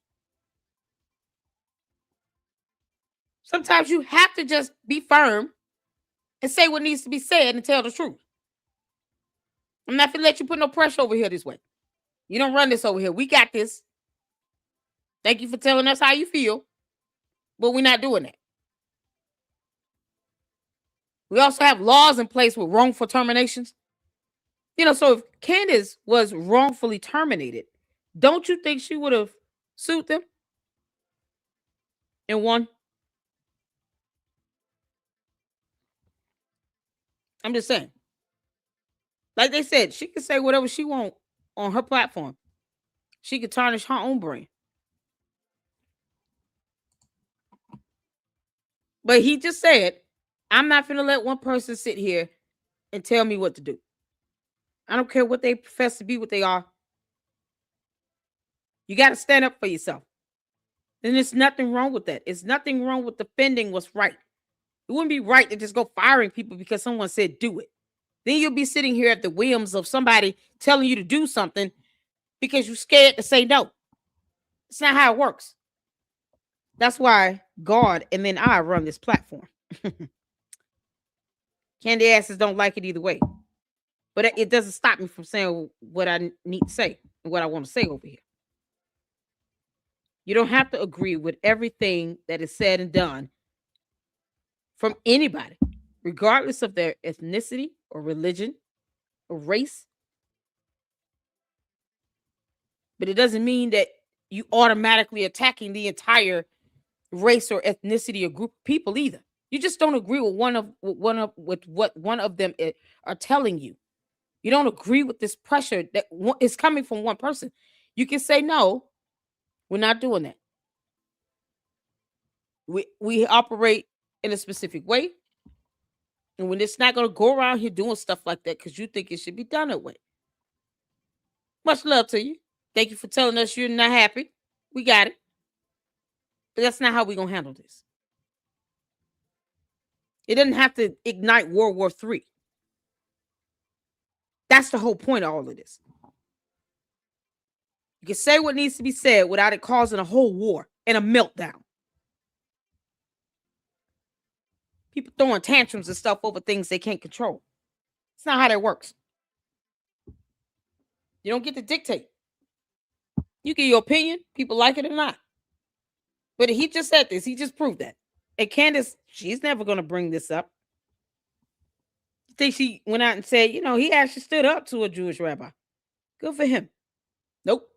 Sometimes you have to just be firm and say what needs to be said and tell the truth. I'm not going to let you put no pressure over here this way. You don't run this over here. We got this. Thank you for telling us how you feel, but we're not doing that. We also have laws in place with wrongful terminations. You know, so if Candace was wrongfully terminated, don't you think she would have sued them and won? I'm just saying. Like they said, she can say whatever she wants on her platform. She could tarnish her own brand. But he just said, I'm not going to let one person sit here and tell me what to do. I don't care what they profess to be, what they are. You got to stand up for yourself. And there's nothing wrong with that. It's nothing wrong with defending what's right. It wouldn't be right to just go firing people because someone said do it. Then you'll be sitting here at the whims of somebody telling you to do something because you're scared to say no. It's not how it works. That's why God and then I run this platform. Candy asses don't like it either way. But it doesn't stop me from saying what I need to say and what I want to say over here. You don't have to agree with everything that is said and done from anybody, regardless of their ethnicity or religion or race. But it doesn't mean that you automatically attacking the entire race or ethnicity or group of people either. You just don't agree with what one of them are telling you. You don't agree with this pressure that is coming from one person. You can say, no, we're not doing that. We operate in a specific way. And when it's not going to go around here doing stuff like that because you think it should be done that way. Much love to you. Thank you for telling us you're not happy. We got it. But that's not how we're going to handle this. It doesn't have to ignite World War III. That's the whole point of all of this. You can say what needs to be said without it causing a whole war. and a meltdown. People throwing tantrums and stuff over things they can't control. It's not how that works. You don't get to dictate. You give your opinion, people like it or not. But he just said this. He just proved that. And Candace, she's never going to bring this up. You think she went out and said, you know, he actually stood up to a Jewish rabbi. Good for him. Nope.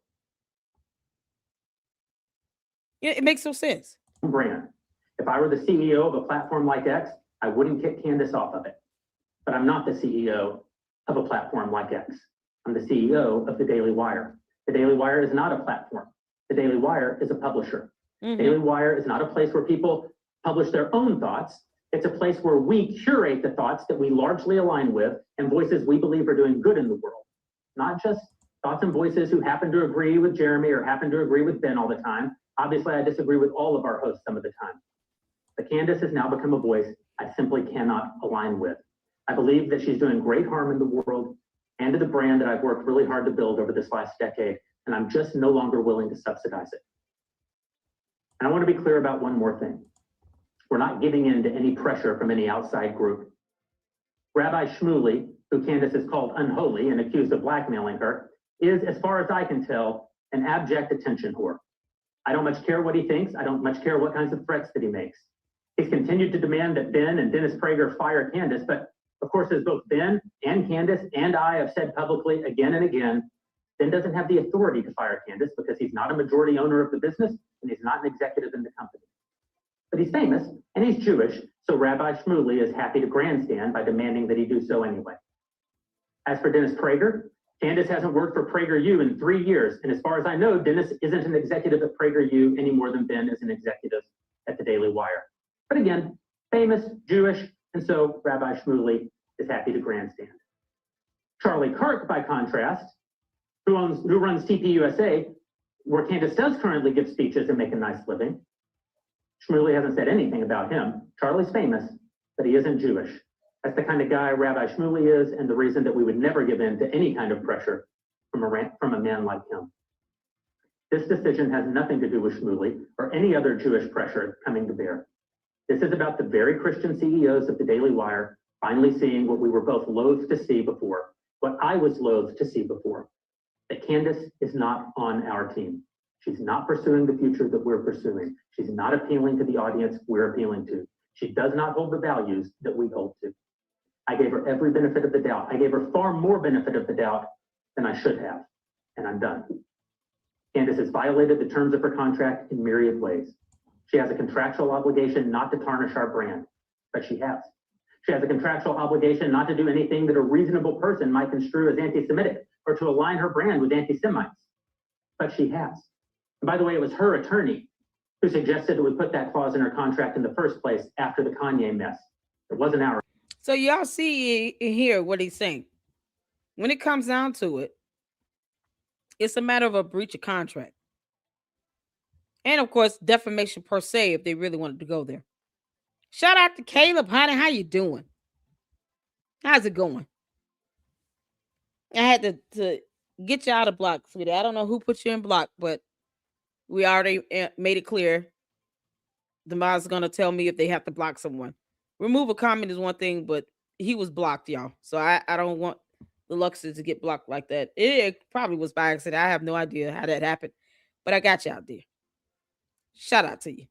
It makes no sense. Brand. If I were the CEO of a platform like X, I wouldn't kick Candace off of it. But I'm not the CEO of a platform like X. I'm the CEO of the Daily Wire. The Daily Wire is not a platform. The Daily Wire is a publisher. Mm-hmm. Daily Wire is not a place where people publish their own thoughts. It's a place where we curate the thoughts that we largely align with and voices we believe are doing good in the world. Not just thoughts and voices who happen to agree with Jeremy or happen to agree with Ben all the time. Obviously, I disagree with all of our hosts some of the time. But Candace has now become a voice I simply cannot align with. I believe that she's doing great harm in the world and to the brand that I've worked really hard to build over this last decade, and I'm just no longer willing to subsidize it. And I want to be clear about one more thing. We're not giving in to any pressure from any outside group. Rabbi Shmuley, who Candace has called unholy and accused of blackmailing her, is, as far as I can tell, an abject attention whore. I don't much care what he thinks. I don't much care what kinds of threats that he makes. He's continued to demand that Ben and Dennis Prager fire Candace, but of course, as both Ben and Candace and I have said publicly again and again, Ben doesn't have the authority to fire Candace because he's not a majority owner of the business and he's not an executive in the company. But he's famous and he's Jewish, so Rabbi Shmuley is happy to grandstand by demanding that he do so anyway. As for Dennis Prager, Candace hasn't worked for PragerU in 3 years, and as far as I know, Dennis isn't an executive at PragerU any more than Ben is an executive at the Daily Wire. But again, famous, Jewish, and so Rabbi Shmuley is happy to grandstand. Charlie Kirk, by contrast, who runs TPUSA, where Candace does currently give speeches and make a nice living. Shmuley hasn't said anything about him. Charlie's famous, but he isn't Jewish. That's the kind of guy Rabbi Shmuley is, and the reason that we would never give in to any kind of pressure from a man like him. This decision has nothing to do with Shmuley or any other Jewish pressure coming to bear. This is about the very Christian CEOs of the Daily Wire finally seeing what we were both loath to see before, what I was loath to see before, that Candace is not on our team. She's not pursuing the future that we're pursuing. She's not appealing to the audience we're appealing to. She does not hold the values that we hold to. I gave her every benefit of the doubt. I gave her far more benefit of the doubt than I should have, and I'm done. Candace has violated the terms of her contract in myriad ways. She has a contractual obligation not to tarnish our brand, but she has. She has a contractual obligation not to do anything that a reasonable person might construe as anti-Semitic or to align her brand with anti-Semites, but she has. And by the way, it was her attorney who suggested that we put that clause in her contract in the first place after the Kanye mess. It wasn't ours. So y'all see and hear what he's saying. When it comes down to it, it's a matter of a breach of contract. And of course, defamation per se, if they really wanted to go there. Shout out to Caleb, honey. How you doing? How's it going? I had to get you out of block, sweetie. I don't know who put you in block, but we already made it clear. The mod's going to tell me if they have to block someone. Remove a comment is one thing, but he was blocked, y'all. So I don't want the Luxers to get blocked like that. It probably was by accident. I have no idea how that happened, but I got you out there. Shout out to you.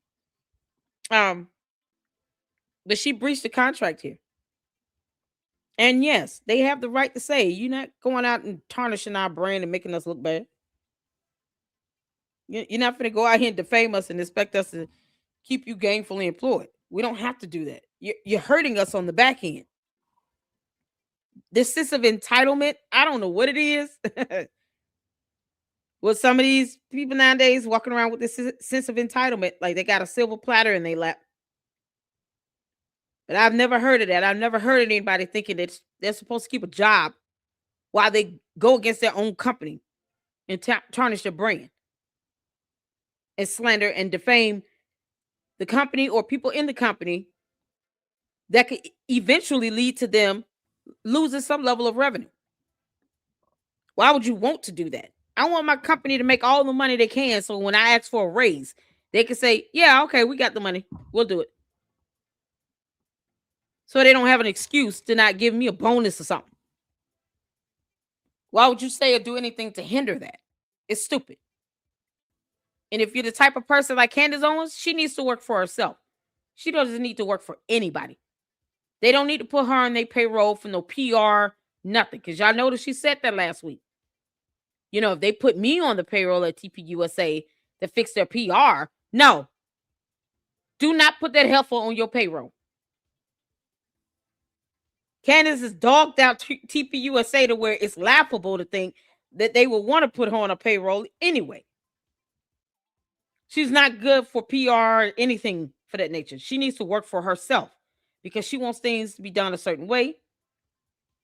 But she breached the contract here. And yes, they have the right to say, you're not going out and tarnishing our brand and making us look bad. You're not going to go out here and defame us and expect us to keep you gainfully employed. We don't have to do that. You're hurting us on the back end. This sense of entitlement, I don't know what it is. With some of these people nowadays walking around with this sense of entitlement, like they got a silver platter in their lap. But I've never heard of that. I've never heard of anybody thinking that they're supposed to keep a job while they go against their own company and tarnish their brand and slander and defame the company or people in the company that could eventually lead to them losing some level of revenue. Why would you want to do that? I want my company to make all the money they can, so when I ask for a raise, They can say, yeah, okay, we got the money. We'll do it. So they don't have an excuse to not give me a bonus or something. Why would you say or do anything to hinder that? It's stupid. And if you're the type of person like Candace Owens, she needs to work for herself. She doesn't need to work for anybody. They don't need to put her on their payroll for no PR, nothing. Because y'all noticed she said that last week. You know, if they put me on the payroll at TPUSA to fix their PR, no. Do not put that heifer on your payroll. Candace is dogged out TPUSA to where it's laughable to think that they would want to put her on a payroll anyway. She's not good for PR or anything for that nature. She needs to work for herself because she wants things to be done a certain way.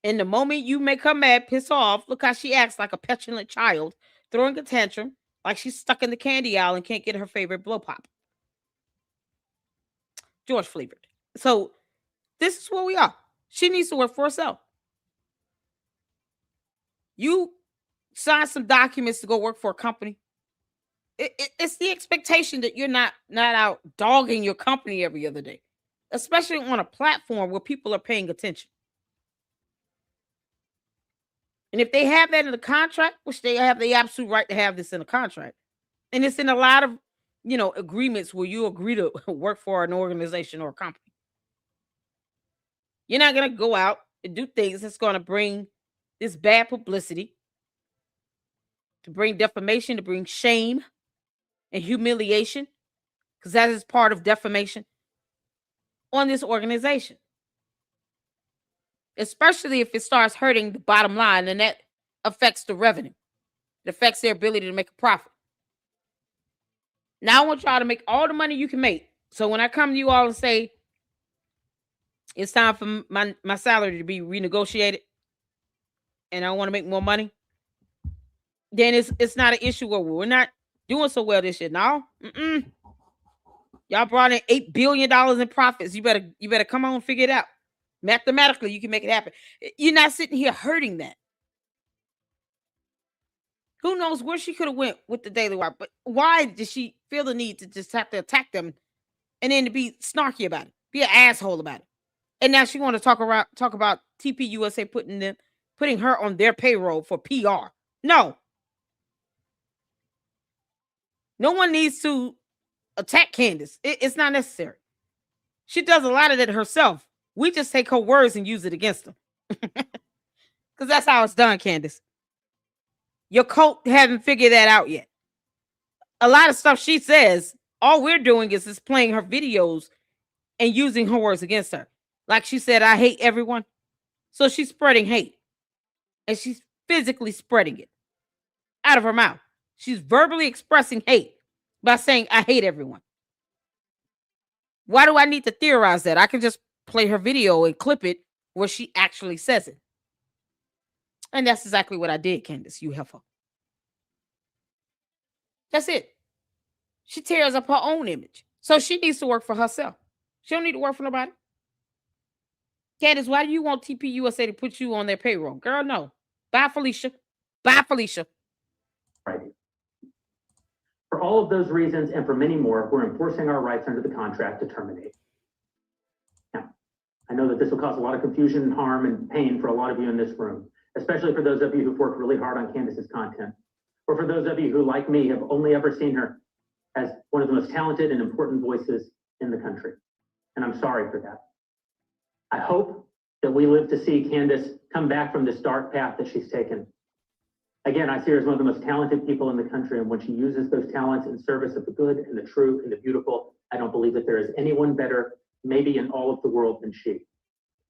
And the moment you make her mad, piss off, look how she acts like a petulant child, throwing a tantrum, like she's stuck in the candy aisle and can't get her favorite blow pop. George flavored. So this is where we are. She needs to work for herself. You sign some documents to go work for a company. It's the expectation that you're not out dogging your company every other day, especially on a platform where people are paying attention. And if they have that in the contract, which they have the absolute right to have this in a contract, and it's in a lot of, agreements where you agree to work for an organization or a company. You're not going to go out and do things that's going to bring this bad publicity, to bring defamation, to bring shame and humiliation, because that is part of defamation on this organization. Especially if it starts hurting the bottom line, and that affects the revenue. It affects their ability to make a profit. Now I want y'all to make all the money you can make. So when I come to you all and say, it's time for my salary to be renegotiated and I want to make more money, then it's not an issue where we're not doing so well this year. No. Y'all brought in $8 billion in profits. You better come on and figure it out. Mathematically, you can make it happen. You're not sitting here hurting that. Who knows where she could have went with the Daily Wire, but why did she feel the need to just have to attack them and then to be snarky about it, be an asshole about it? And now she want to talk about TPUSA putting her on their payroll for PR. No. No one needs to attack Candace. It's not necessary. She does a lot of that herself. We just take her words and use it against them. Because that's how it's done, Candace. Your cult haven't figured that out yet. A lot of stuff she says, all we're doing is just playing her videos and using her words against her. Like she said, I hate everyone. So she's spreading hate. And she's physically spreading it out of her mouth. She's verbally expressing hate by saying, I hate everyone. Why do I need to theorize that? I can just play her video and clip it where she actually says it. And that's exactly what I did, Candace, you heifer. That's it. She tears up her own image. So she needs to work for herself. She don't need to work for nobody. Candace, why do you want TPUSA to put you on their payroll? Girl, no. Bye, Felicia. Bye, Felicia. Right. For all of those reasons and for many more, we're enforcing our rights under the contract to terminate. Now, I know that this will cause a lot of confusion, harm, and pain for a lot of you in this room, especially for those of you who've worked really hard on Candace's content, or for those of you who, like me, have only ever seen her as one of the most talented and important voices in the country. And I'm sorry for that. I hope that we live to see Candace come back from this dark path that she's taken. Again, I see her as one of the most talented people in the country, and when she uses those talents in service of the good and the true and the beautiful, I don't believe that there is anyone better, maybe in all of the world, than she.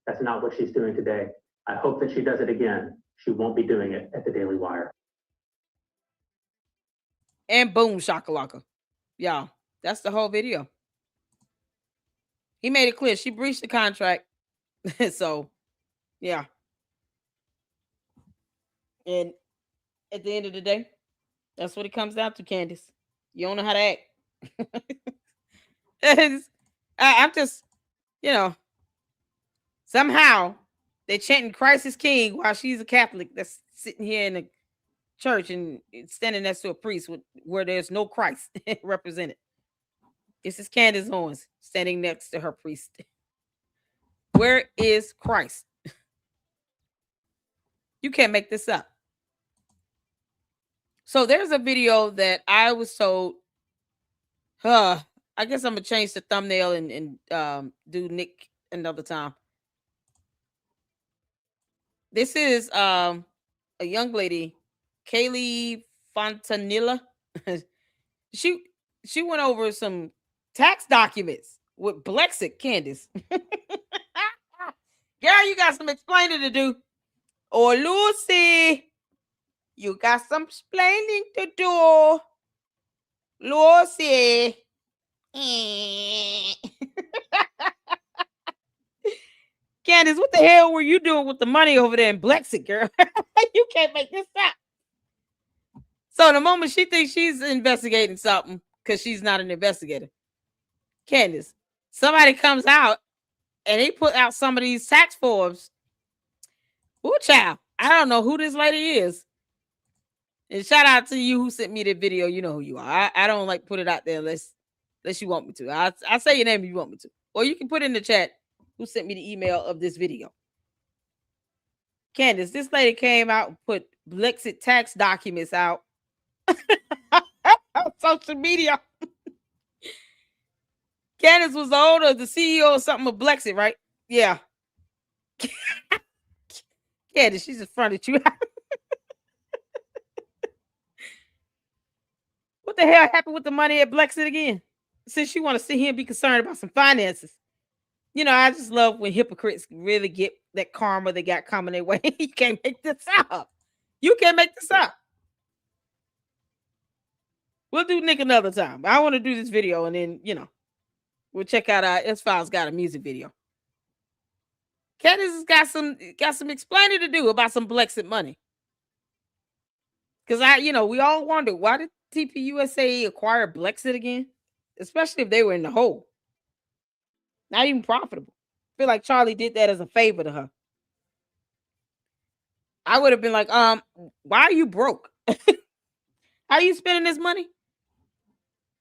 That's not what she's doing today. I hope that she does it again. She won't be doing it at the Daily Wire. And boom, shakalaka. Y'all, that's the whole video. He made it clear she breached the contract. So, yeah. And at the end of the day, that's what it comes down to, Candace. You don't know how to act. I'm just, somehow they're chanting Christ is King while she's a Catholic that's sitting here in the church and standing next to a priest where there's no Christ represented. This is Candace Owens standing next to her priest. Where is Christ? You can't make this up. So there's a video that I was told, I guess I'm gonna change the thumbnail and do Nick another time. This is a young lady, Kaylee Fontanilla. she went over some tax documents with BLEXIT, Candace. Girl, you got some explaining to do. Oh, Lucy, you got some explaining to do. Lucy. Candace, what the hell were you doing with the money over there in BLEXIT, girl? You can't make this up. So the moment she thinks she's investigating something, because she's not an investigator, Candace, somebody comes out and they put out some of these tax forms. Ooh, child, I don't know who this lady is. And shout out to you who sent me the video. You know who you are. I don't like put it out there unless you want me to. I'll say your name if you want me to. Or you can put in the chat who sent me the email of this video. Candace, this lady came out and put BLEXIT tax documents out on social media. Candace was the owner of the CEO or something of BLEXIT, right? Yeah. Candace, she's in front of you. What the hell happened with the money at BLEXIT again? Since you want to sit here and be concerned about some finances. You know, I just love when hypocrites really get that karma they got coming their way. You can't make this up. You can't make this up. We'll do Nick another time. I want to do this video and then, you know, we'll check out our S-Files got a music video. Candace has got some explaining to do about some BLEXIT money. Because we all wonder, why did TPUSA acquire BLEXIT again? Especially if they were in the hole. Not even profitable. I feel like Charlie did that as a favor to her. I would have been like, why are you broke? How are you spending this money?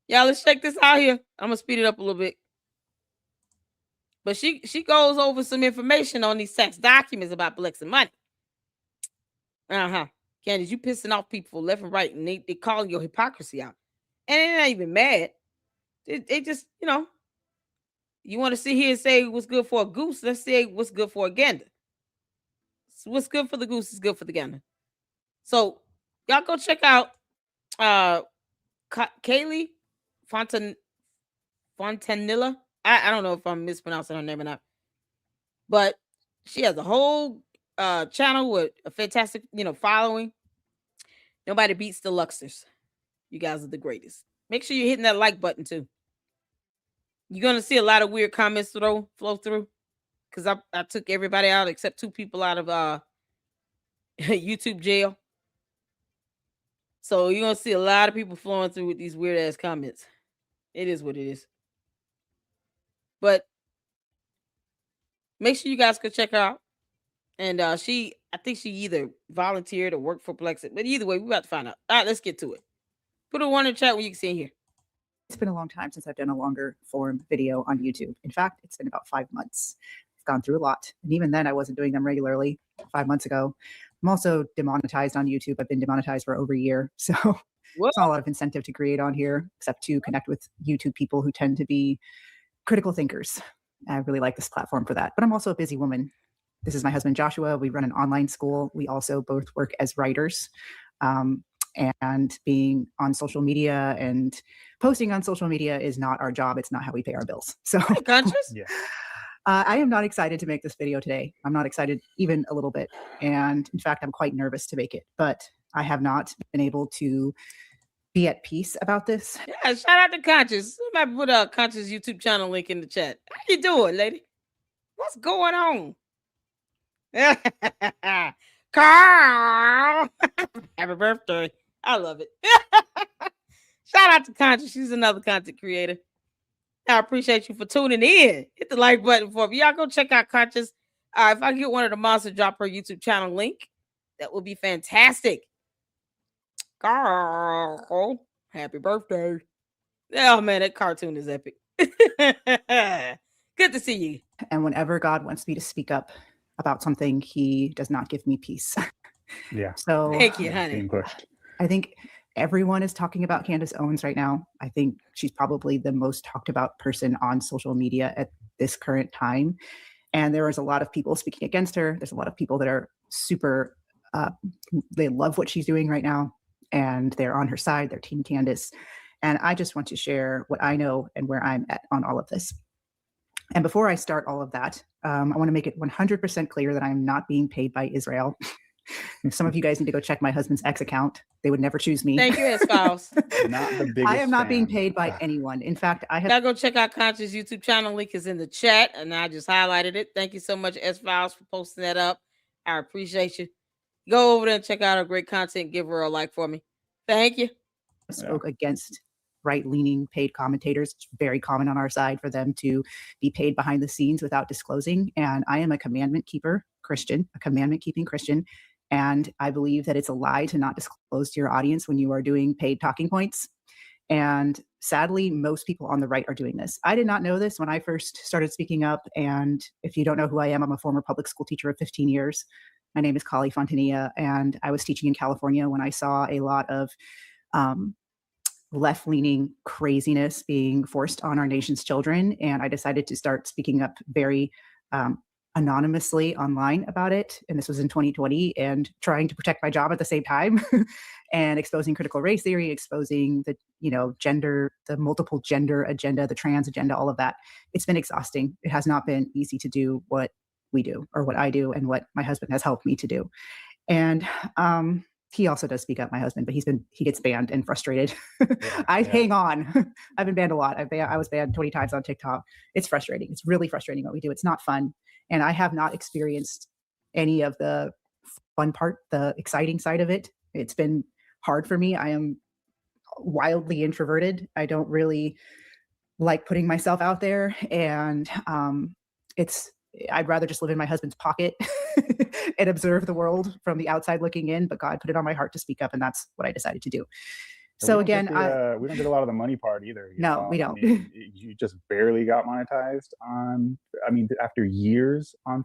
Y'all, let's check this out here. I'm gonna speed it up a little bit. But she goes over some information on these tax documents about BLEXIT money. Candace, you pissing off people left and right, and they calling your hypocrisy out. And they're not even mad. They just, you want to sit here and say what's good for a goose? Let's say what's good for a gander. So what's good for the goose is good for the gander. So y'all go check out Kaylee Fontanilla. I don't know if I'm mispronouncing her name or not, but she has a whole channel with a fantastic, following. Nobody beats the Luxers. You guys are the greatest. Make sure you're hitting that like button too. You're gonna see a lot of weird comments flow through, because I took everybody out except 2 people out of YouTube jail. So you're gonna see a lot of people flowing through with these weird ass comments. It is what it is. But make sure you guys go check her out. And I think she either volunteered or worked for BLEXIT. But either way, we're about to find out. All right, let's get to it. Put a 1 in the chat when you can see it here. It's been a long time since I've done a longer form video on YouTube. In fact, it's been about 5 months. I've gone through a lot. And even then, I wasn't doing them regularly 5 months ago. I'm also demonetized on YouTube. I've been demonetized for over a year. So it's not a lot of incentive to create on here, except to connect with YouTube people who tend to be critical thinkers. I really like this platform for that. But I'm also a busy woman. This is my husband, Joshua. We run an online school. We also both work as writers. And being on social media and posting on social media is not our job. It's not how we pay our bills. So Yeah. I am not excited to make this video today. I'm not excited even a little bit. And in fact, I'm quite nervous to make it, but I have not been able to be at peace about this. Yeah, shout out to Conscious. Somebody put a Conscious YouTube channel link in the chat. How you doing, lady? What's going on? Carl! Happy birthday. I love it. Shout out to Conscious. She's another content creator. I appreciate you for tuning in. Hit the like button for me. Y'all go check out Conscious. If I get one of the monsters, drop her YouTube channel link. That would be fantastic. Carl, happy birthday. Oh man, that cartoon is epic. Good to see you. And whenever God wants me to speak up about something, he does not give me peace. Yeah. So Thank you, Being honey. pushed. I think everyone is talking about Candace Owens right now. I think she's probably the most talked about person on social media at this current time. And there is a lot of people speaking against her. There's a lot of people that are super, they love what she's doing right now. And they're on her side. They're Team Candace. And I just want to share what I know and where I'm at on all of this. And before I start all of that, I want to make it 100% clear that I'm not being paid by Israel. Some of you guys need to go check my husband's ex account. They would never choose me. Thank you, S-Files. Not the biggest I am not being fan. paid by anyone. In fact, I have Y'all go check out Conscious YouTube channel. Link is in the chat, and I just highlighted it. Thank you so much, S-Files, for posting that up. I appreciate you. Go over there and check out her great content. Give her a like for me. Thank you. spoke against right-leaning paid commentators. It's very common on our side for them to be paid behind the scenes without disclosing. And I am a commandment keeper Christian, a commandment keeping Christian. And I believe that it's a lie to not disclose to your audience when you are doing paid talking points. And sadly, most people on the right are doing this. I did not know this when I first started speaking up. And if you don't know who I am, I'm a former public school teacher of 15 years. My name is Kali Fontanilla, and I was teaching in California when I saw a lot of left-leaning craziness being forced on our nation's children. And I decided to start speaking up very anonymously online about it. And this was in 2020, and trying to protect my job at the same time and exposing critical race theory, exposing the, gender, the multiple gender agenda, the trans agenda, all of that. It's been exhausting. It has not been easy to do what we do, or what I do, and what my husband has helped me to do. And he also does speak up, my husband, but he gets banned and frustrated. Hang on. I've been banned a lot. I was banned 20 times on TikTok. It's frustrating. It's really frustrating what we do. It's not fun. And I have not experienced any of the fun part, the exciting side of it. It's been hard for me. I am wildly introverted. I don't really like putting myself out there. And I'd rather just live in my husband's pocket and observe the world from the outside looking in, but God put it on my heart to speak up, and that's what I decided to do. So again, we don't get a lot of the money part either. No, we don't. I mean, you just barely got monetized on, after years on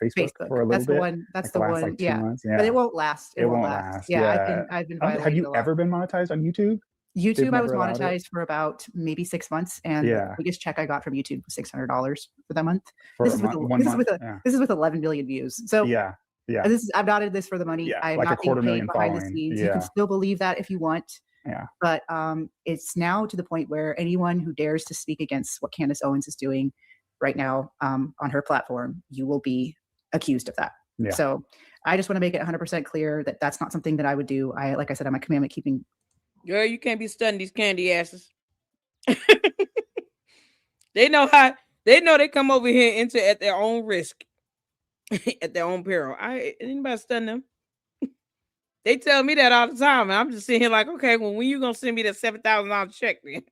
Facebook for a little bit. That's the one. Like 2 yeah. months. Yeah. But it won't last. It won't last. Yeah. I've been Have you ever been monetized on YouTube? YouTube, I was monetized for about maybe 6 months, and Yeah. the biggest check I got from YouTube was $600 for that month. For This is with 11 million views. So yeah. I'm not in this for the money. Yeah, I'm like not being paid behind the following. scenes. Yeah. You can still believe that if you want. Yeah. But it's now to the point where anyone who dares to speak against what Candace Owens is doing right now on her platform, you will be accused of that. Yeah. So I just want to make it 100% clear that that's not something that I would do. Like I said, I'm a commandment keeping. Girl, you can't be studying these candy asses. They know they come over here and enter at their own risk, at their own peril. Anybody stun them? They tell me that all the time, and I'm just sitting here like, okay, well, when you gonna send me that $7,000 check, then?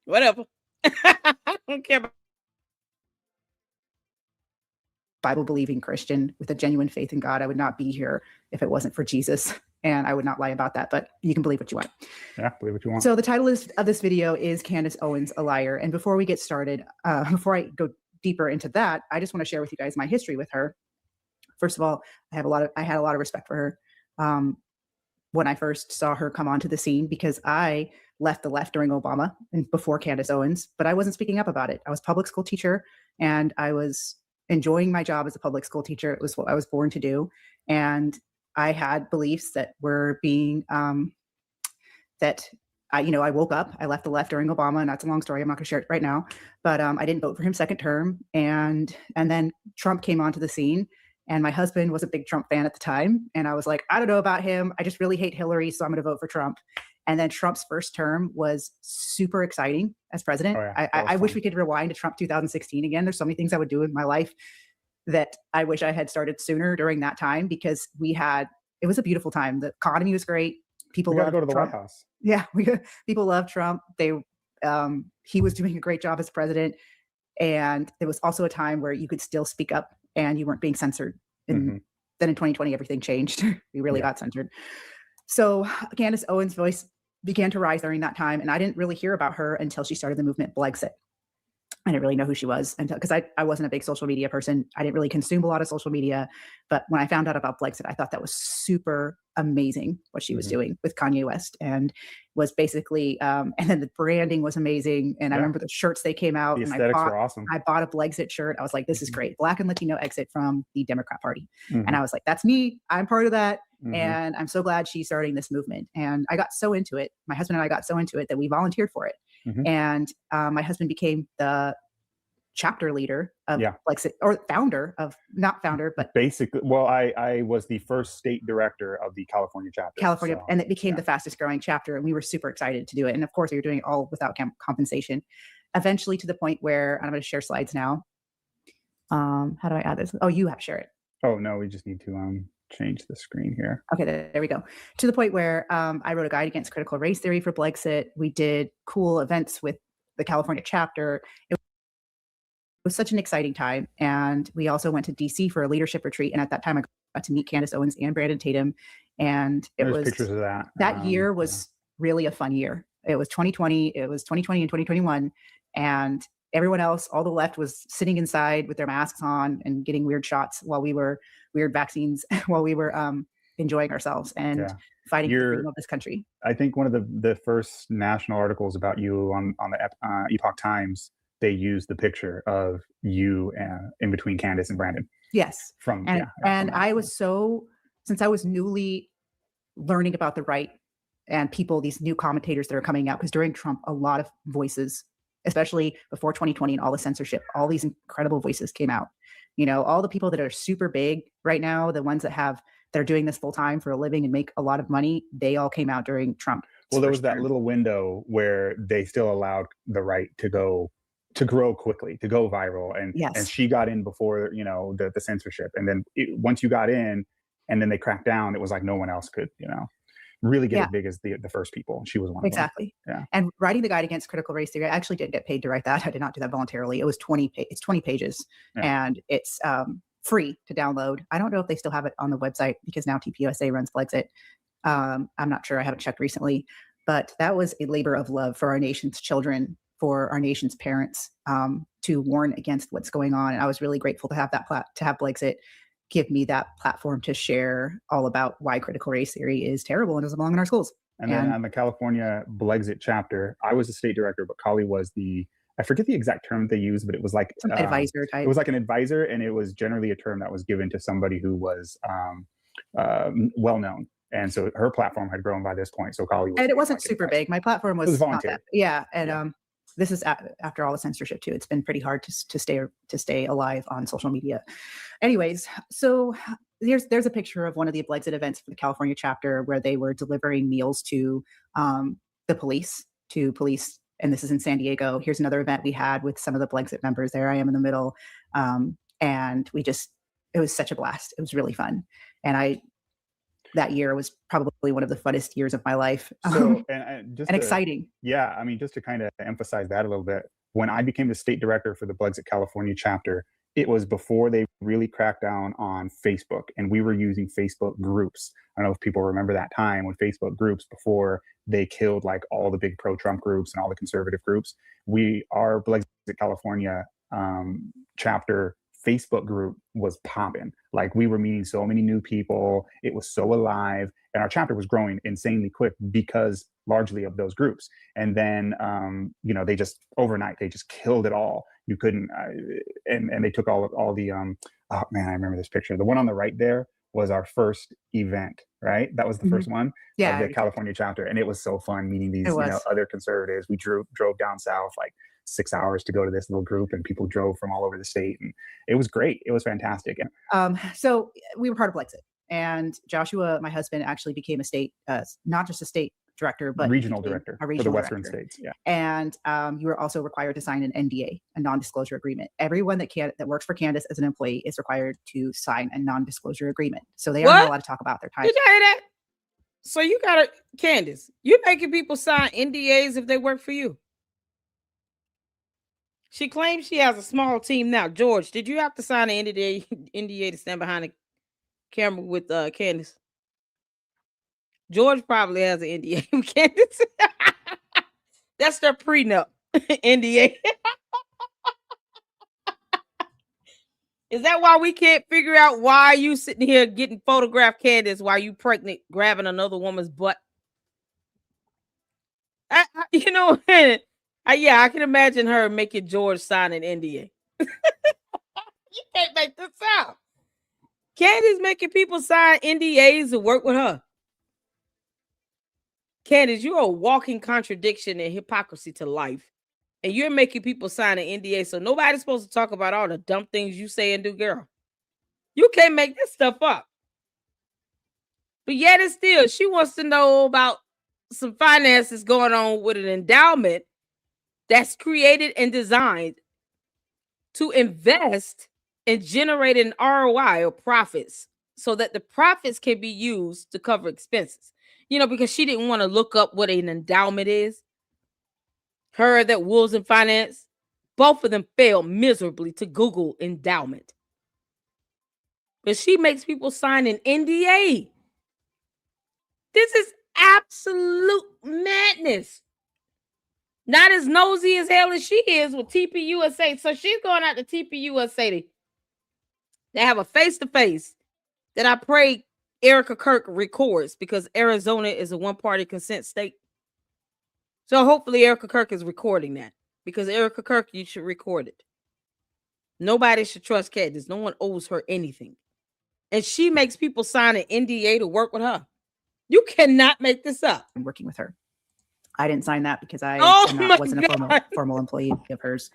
Whatever. I don't care about Bible-believing Christian with a genuine faith in God. I would not be here if it wasn't for Jesus, and I would not lie about that, but you can believe what you want. Yeah, believe what you want. So the title of this video is Candace Owens, a Liar. And before we get started, before I go deeper into that, I just want to share with you guys my history with her. First of all, I had a lot of respect for her when I first saw her come onto the scene, because I left the left during Obama and before Candace Owens, but I wasn't speaking up about it. I was a public school teacher, and I was enjoying my job as a public school teacher. It was what I was born to do. And I had beliefs that were being, I woke up, I left the left during Obama, and that's a long story. I'm not gonna share it right now, but I didn't vote for him second term. And then Trump came onto the scene, and my husband was a big Trump fan at the time. And I was like, I don't know about him. I just really hate Hillary, so I'm gonna vote for Trump. And then Trump's first term was super exciting as president. Oh, yeah. I wish we could rewind to Trump 2016 again. There's so many things I would do in my life that I wish I had started sooner during that time, because it was a beautiful time. The economy was great. People got to loved go to the Trump. White House. Yeah, people loved Trump. He was doing a great job as president. And there was also a time where you could still speak up and you weren't being censored. And then in 2020, everything changed. We really got censored. So Candace Owens' voice began to rise during that time. And I didn't really hear about her until she started the movement BLEXIT. I didn't really know who she was until, because I wasn't a big social media person. I didn't really consume a lot of social media. But when I found out about BLEXIT, I thought that was super amazing what she was doing with Kanye West, and was basically, and then the branding was amazing. And I remember the shirts they came out. The and aesthetics were awesome. I bought a BLEXIT shirt. I was like, this is great. Black and Latino exit from the Democrat Party. Mhm. And I was like, that's me. I'm part of that. And I'm so glad she's starting this movement. And I got so into it. My husband and I got so into it that we volunteered for it. And my husband became the chapter leader of BLEXIT, or founder of, not founder, but basically, well, I was the first state director of the California chapter. California, and it became the fastest growing chapter, and we were super excited to do it. And of course, we were doing it all without compensation. Eventually, to the point where I'm going to share slides now. How do I add this? Oh, you have to share it. Oh no, we just need to change the screen here. Okay, there we go. To the point where I wrote a guide against critical race theory for BLEXIT. We did cool events with the California chapter. It was such an exciting time. And we also went to DC for a leadership retreat. And at that time, I got to meet Candace Owens and Brandon Tatum. And it was pictures of that. That year was really a fun year. It was 2020. It was 2020 and 2021. And everyone else, all the left, was sitting inside with their masks on and getting weird shots while we were weird vaccines while we were enjoying ourselves and fighting for the freedom of this country. I think one of the first national articles about you on the Epoch Times, they used the picture of you in between Candace and Brandon. Yes. And I was since I was newly learning about the right and people, these new commentators that are coming out, because during Trump, a lot of voices, especially before 2020 and all the censorship, all these incredible voices came out. You know, all the people that are super big right now, the ones that are doing this full time for a living and make a lot of money, they all came out during Trump. Well, there was that little window where they still allowed the right to grow quickly, to go viral. And she got in before, the censorship. And then once you got in and then they cracked down, it was like no one else could, really get as big as the first people. She was one of them. Exactly. Yeah. And writing the guide against critical race theory, I actually didn't get paid to write that. I did not do that voluntarily. It was 20 pages and it's free to download. I don't know if they still have it on the website because now TPUSA runs BLEXIT. I'm not sure. I haven't checked recently, but that was a labor of love for our nation's children, for our nation's parents, to warn against what's going on. And I was really grateful to have to have BLEXIT give me that platform to share all about why critical race theory is terrible and doesn't belong in our schools. And then on the California BLEXIT chapter, I was the state director, but Kali was I forget the exact term they used, but it was like some advisor type. It was like an advisor, and it was generally a term that was given to somebody who was well known. And so her platform had grown by this point. So Kali was, and it wasn't super big. My platform was volunteer. Not that, yeah. And this is after all the censorship too. It's been pretty hard to stay alive on social media. Anyways, so there's a picture of one of the BLEXIT events for the California chapter where they were delivering meals to the police, and this is in San Diego. Here's another event we had with some of the BLEXIT members. There I am in the middle. And it was such a blast. It was really fun. And that year was probably one of the funnest years of my life. So, and exciting. Yeah. I mean, just to kind of emphasize that a little bit, when I became the state director for the BLEXIT California chapter, it was before they really cracked down on Facebook, and we were using Facebook groups. I don't know if people remember that time when Facebook groups, before they killed like all the big pro-Trump groups and all the conservative groups. Our BLEXIT California chapter Facebook group was popping. Like, we were meeting so many new people. It was so alive, and our chapter was growing insanely quick because largely of those groups. And then, they just overnight, they just killed it all. You couldn't, and they took all the, oh man, I remember this picture. The one on the right there was our first event, right? That was the first one of the California chapter. And it was so fun meeting these, other conservatives. We drove down south like 6 hours to go to this little group, and people drove from all over the state, and it was great. It was fantastic. So we were part of BLEXIT, and Joshua, my husband, actually became a state, not just a state director, but regional director for the Western states. Yeah. And you were also required to sign an NDA, a non-disclosure agreement. Everyone that works for Candace as an employee is required to sign a non-disclosure agreement. So they are not allowed to talk about their time. Did you hear that? So you got Candace, you're making people sign NDAs if they work for you. She claims she has a small team now. George, did you have to sign an NDA to stand behind the camera with Candace? George probably has an NDA with Candace. That's their prenup. NDA. Is that why we can't figure out why you sitting here getting photographed, Candace, while you pregnant, grabbing another woman's butt? You know, yeah, I can imagine her making George sign an NDA. You can't make this out. Candace making people sign NDAs to work with her. Candace, you're a walking contradiction and hypocrisy to life. And you're making people sign an NDA, so nobody's supposed to talk about all the dumb things you say and do, girl. You can't make this stuff up. But yet and still, she wants to know about some finances going on with an endowment that's created and designed to invest and generate an ROI or profits so that the profits can be used to cover expenses. You know, because she didn't want to look up what an endowment is. Her that Wolves in Finance, both of them failed miserably to Google endowment. But she makes people sign an NDA. This is absolute madness. Not as nosy as hell as she is with TPUSA. So she's going out to TPUSA to have a face-to-face that I pray Erica Kirk records, because Arizona is a one-party consent state. So hopefully Erica Kirk is recording that, because Erica Kirk, you should record it. Nobody should trust Candace. No one owes her anything. And she makes people sign an NDA to work with her. You cannot make this up. I'm working with her. I didn't sign that because I wasn't a formal employee of hers.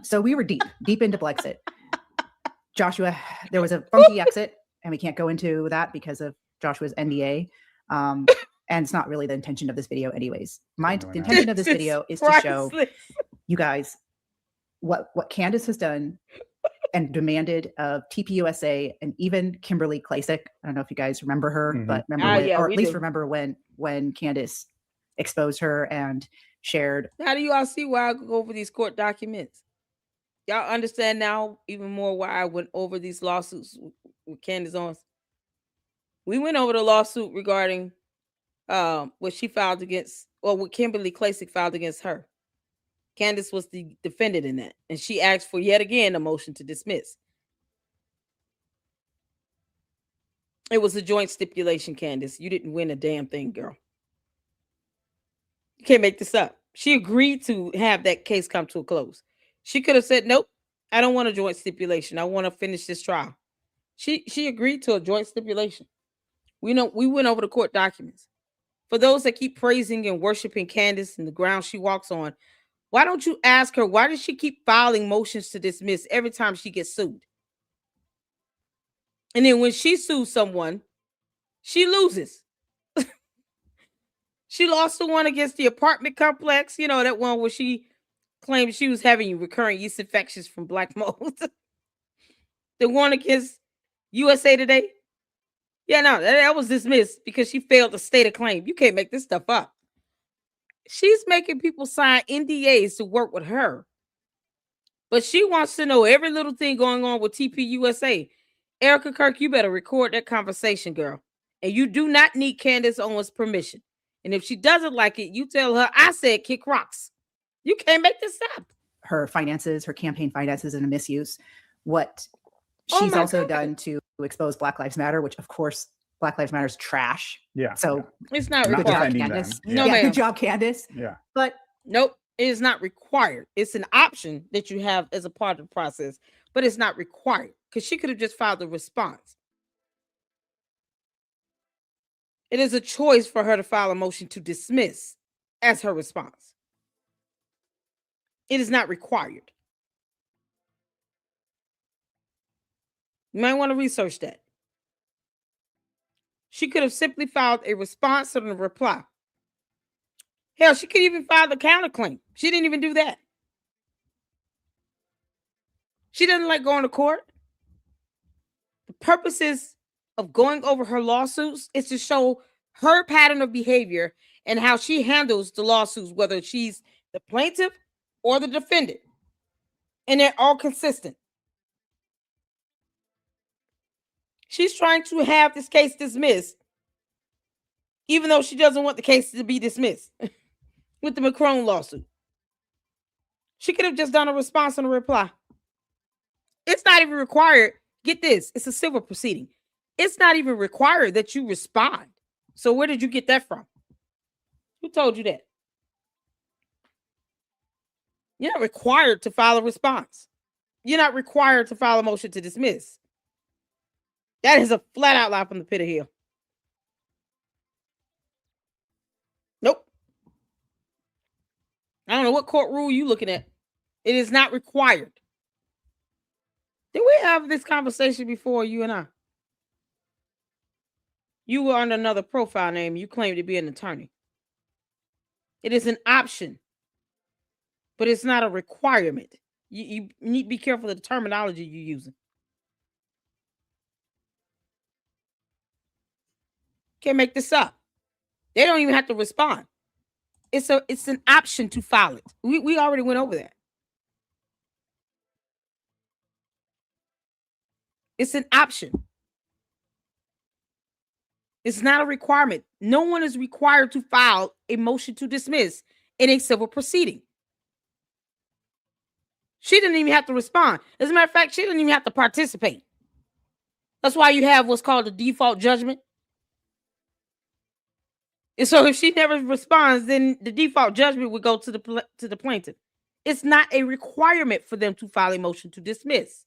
So we were deep into BLEXIT. Joshua, there was a funky exit, and we can't go into that because of Joshua's NDA. And it's not really the intention of this video anyways. The intention of this video is to show you guys what Candace has done and demanded of TPUSA and even Kimberly Klasick. I don't know if you guys remember her, but remember or at least remember when Candace exposed her and shared. How do you all see why I go over these court documents? Y'all understand now even more why I went over these lawsuits with Candace Owens. We went over the lawsuit regarding what she filed against, or what Kimberly Klasick filed against her. Candace was the defendant in that, and she asked for yet again a motion to dismiss. It was a joint stipulation, Candace. You didn't win a damn thing, girl. You can't make this up. She agreed to have that case come to a close. She could have said, nope, I don't want a joint stipulation. I want to finish this trial. She agreed to a joint stipulation. We went over the court documents. For those that keep praising and worshiping Candace and the ground she walks on, why don't you ask her, why does she keep filing motions to dismiss every time she gets sued? And then when she sues someone, she loses. She lost the one against the apartment complex. You know, that one where she claimed she was having recurring yeast infections from black mold. The one against USA Today. Yeah, no, that was dismissed because she failed to state a claim. You can't make this stuff up. She's making people sign NDAs to work with her. But she wants to know every little thing going on with TPUSA. Erica Kirk, you better record that conversation, girl. And you do not need Candace Owens' permission. And if she doesn't like it, you tell her, I said kick rocks. You can't make this up. Her finances, her campaign finances, and a misuse. What she's also done to expose Black Lives Matter, which of course Black Lives Matter is trash. Yeah. So it's not good job, required. Candace. No, yeah, ma'am. Good job, Candace. Yeah. But nope, it is not required. It's an option that you have as a part of the process, but it's not required because she could have just filed a response. It is a choice for her to file a motion to dismiss as her response. It is not required. You might want to research that. She could have simply filed a response to the reply. Hell, she could even file the counterclaim. She didn't even do that. She doesn't like going to court. The purposes of going over her lawsuits is to show her pattern of behavior and how she handles the lawsuits, whether she's the plaintiff or the defendant. And they're all consistent. She's trying to have this case dismissed, even though she doesn't want the case to be dismissed. with the Macron lawsuit. She could have just done a response and a reply. It's not even required. Get this, it's a civil proceeding. It's not even required that you respond. So where did you get that from? Who told you that? You're not required to file a response. You're not required to file a motion to dismiss. That is a flat out lie from the pit of hell. Nope. I don't know what court rule you looking at. It is not required. Did we have this conversation before, you and I? You were under another profile name. You claimed to be an attorney. It is an option, but it's not a requirement. You need to be careful of the terminology you're using. Can't make this up. They don't even have to respond. It's an option to file it. We already went over that. It's an option. It's not a requirement. No one is required to file a motion to dismiss in a civil proceeding. She didn't even have to respond. As a matter of fact, she didn't even have to participate. That's why you have what's called a default judgment. And so if she never responds, then the default judgment would go to the plaintiff. It's not a requirement for them to file a motion to dismiss.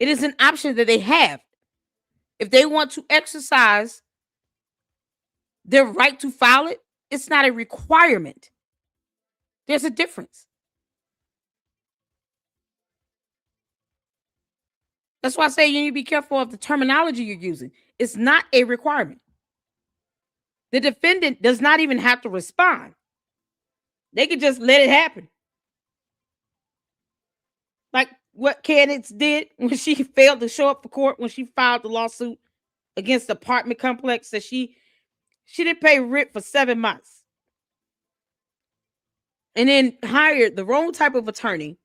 It is an option that they have. If they want to exercise their right to file it, it's not a requirement. There's a difference. That's why I say you need to be careful of the terminology you're using. It's not a requirement. The defendant does not even have to respond. They could just let it happen. Like what Candace did when she failed to show up for court when she filed the lawsuit against the apartment complex that she didn't pay rent for 7 months. And then hired the wrong type of attorney.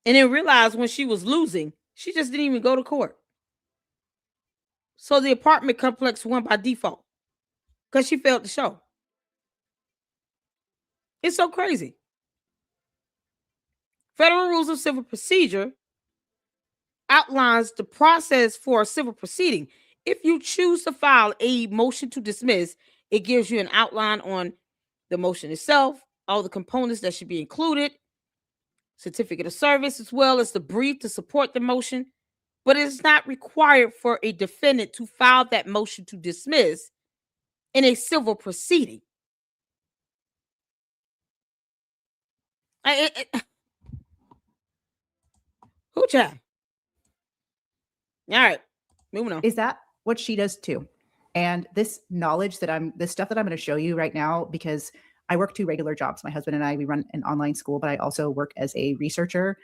And then realized when she was losing, she just didn't even go to court. So the apartment complex won by default because she failed to show. It's so crazy. Federal Rules of Civil Procedure outlines the process for a civil proceeding. If you choose to file a motion to dismiss, it gives you an outline on the motion itself, all the components that should be included, certificate of service, as well as the brief to support the motion. But it's not required for a defendant to file that motion to dismiss in a civil proceeding. Who child? All right, moving on. Is that what she does too? And this knowledge that this stuff that I'm going to show you right now, because I work 2 regular jobs. My husband and I, we run an online school, but I also work as a researcher.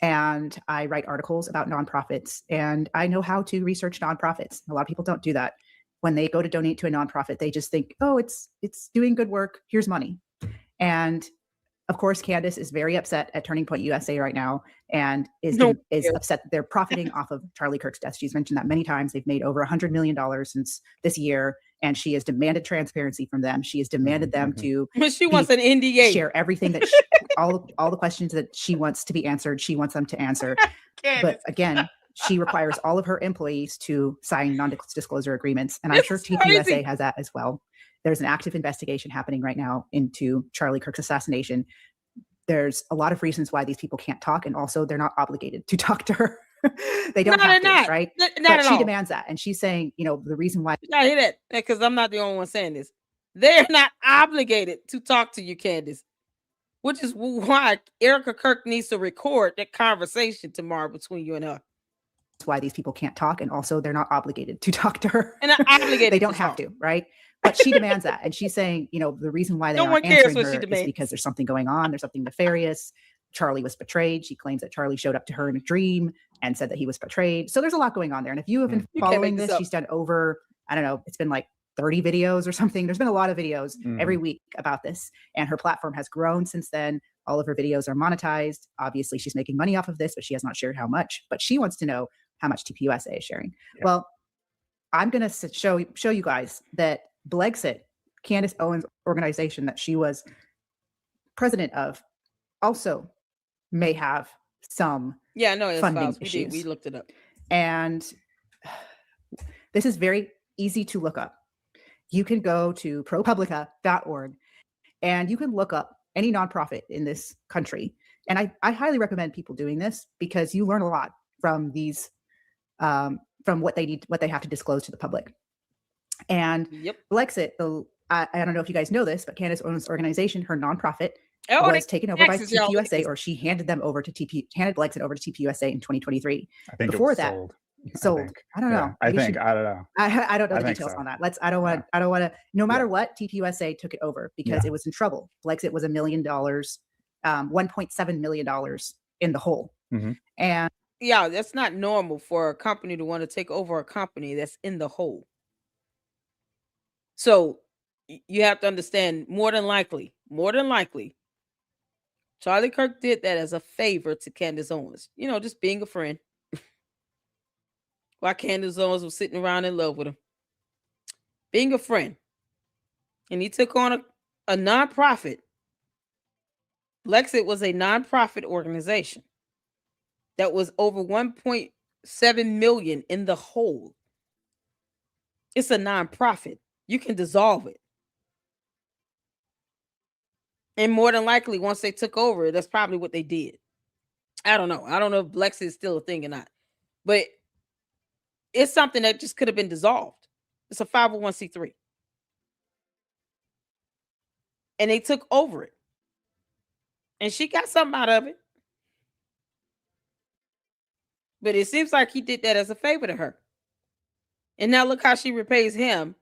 And I write articles about nonprofits, and I know how to research nonprofits. A lot of people don't do that. When they go to donate to a nonprofit, they just think, oh, it's doing good work. Here's money. And of course, Candace is very upset at Turning Point USA right now, and is upset that they're profiting off of Charlie Kirk's death. She's mentioned that many times. They've made over $100 million since this year, and she has demanded transparency from them. She has demanded them to. But she wants an NDA. Share everything that all the questions that she wants to be answered. She wants them to answer. But again, she requires all of her employees to sign non-disclosure agreements, and I'm sure TPUSA has that as well. There's an active investigation happening right now into Charlie Kirk's assassination. There's a lot of reasons why these people can't talk, and also they're not obligated to talk to her. They don't have to, right? But she demands that, and she's saying, the reason why. I hear that because I'm not the only one saying this. They're not obligated to talk to you, Candace, which is why Erica Kirk needs to record that conversation tomorrow between you and her. That's why these people can't talk, and also they're not obligated to talk to her. And not obligated. They don't have to, right? But she demands that, and she's saying, the reason why they aren't answering her is because there's something going on. There's something nefarious. Charlie was betrayed. She claims that Charlie showed up to her in a dream and said that he was betrayed. So there's a lot going on there. And if you have been following this, she's done over, I don't know, it's been like 30 videos or something. There's been a lot of videos every week about this, and her platform has grown since then. All of her videos are monetized. Obviously, she's making money off of this, but she has not shared how much. But she wants to know how much TPUSA is sharing. Yeah. Well, I'm going to show you guys that BLEXIT, Candace Owens' organization that she was president of, also may have some Yeah, I know it's funding files. We did. We issues. looked it up. And this is very easy to look up. You can go to ProPublica.org and you can look up any nonprofit in this country. And I highly recommend people doing this because you learn a lot from these, from what they need, what they have to disclose to the public. And Yep. BLEXIT, I don't know if you guys know this, but Candace Owens' organization, her nonprofit, Oh, was taken over by taxes, y'all. TPUSA, or she handed them over to handed BLEXIT over to TPUSA in 2023. I think Before it was that, sold. Sold. I don't know. I Maybe think, I don't know. I don't know I the think details so. on that. I don't want to, no matter what, TPUSA took it over because it was in trouble. BLEXIT was $1 million, $1.7 million in the hole. Mhm. And Yeah, that's not normal for a company to want to take over a company that's in the hole. So you have to understand, more than likely, Charlie Kirk did that as a favor to Candace Owens. You know, just being a friend. While Candace Owens was sitting around in love with him. Being a friend. And he took on a nonprofit. BLEXIT was a nonprofit organization that was over 1.7 million in the hole. It's a nonprofit. You can dissolve it. And more than likely, once they took over, that's probably what they did. I don't know. I don't know if BLEXIT is still a thing or not. But it's something that just could have been dissolved. It's a 501c3. And they took over it. And she got something out of it. But it seems like he did that as a favor to her. And now look how she repays him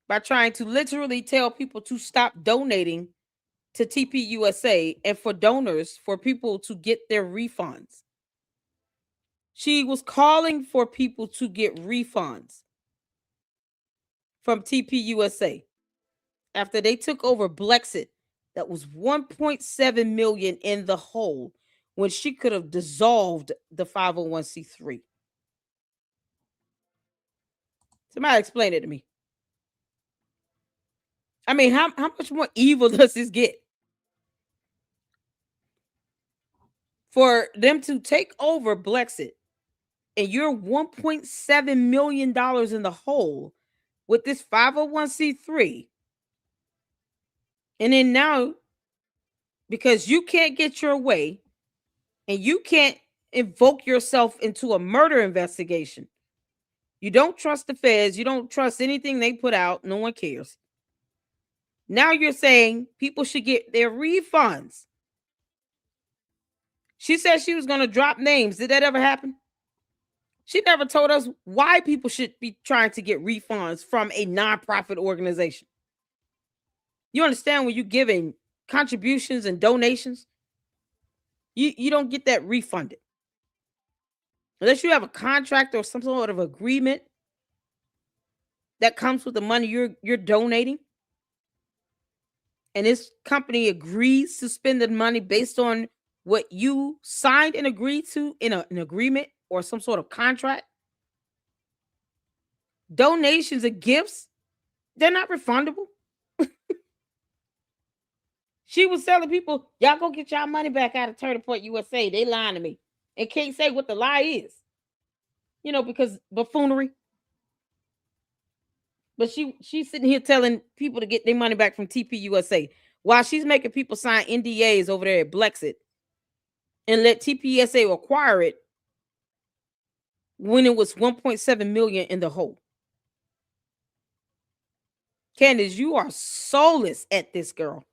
by trying to literally tell people to stop donating to TPUSA and for donors, for people to get their refunds. She was calling for people to get refunds from TPUSA after they took over BLEXIT that was 1.7 million in the hole when she could have dissolved the 501c3. Somebody explain it to me. I mean, how much more evil does this get? For them to take over BLEXIT and you're $1.7 million in the hole with this 501c3. And then now, because you can't get your way and you can't invoke yourself into a murder investigation, you don't trust the feds, you don't trust anything they put out, no one cares. Now you're saying people should get their refunds. She said she was going to drop names. Did that ever happen? She never told us why people should be trying to get refunds from a nonprofit organization. You understand, when you're giving contributions and donations, you don't get that refunded. Unless you have a contract or some sort of agreement that comes with the money you're donating. And this company agrees to spend the money based on what you signed and agreed to in an agreement or some sort of contract. Donations and gifts, they're not refundable. She was telling people, y'all go get y'all money back out of Turning Point USA. They lying to me and can't say what the lie is. You know, because buffoonery. But she's sitting here telling people to get their money back from TPUSA while she's making people sign NDAs over there at BLEXIT and let TPUSA acquire it when it was 1.7 million in the hole. Candace, you are soulless at this, girl.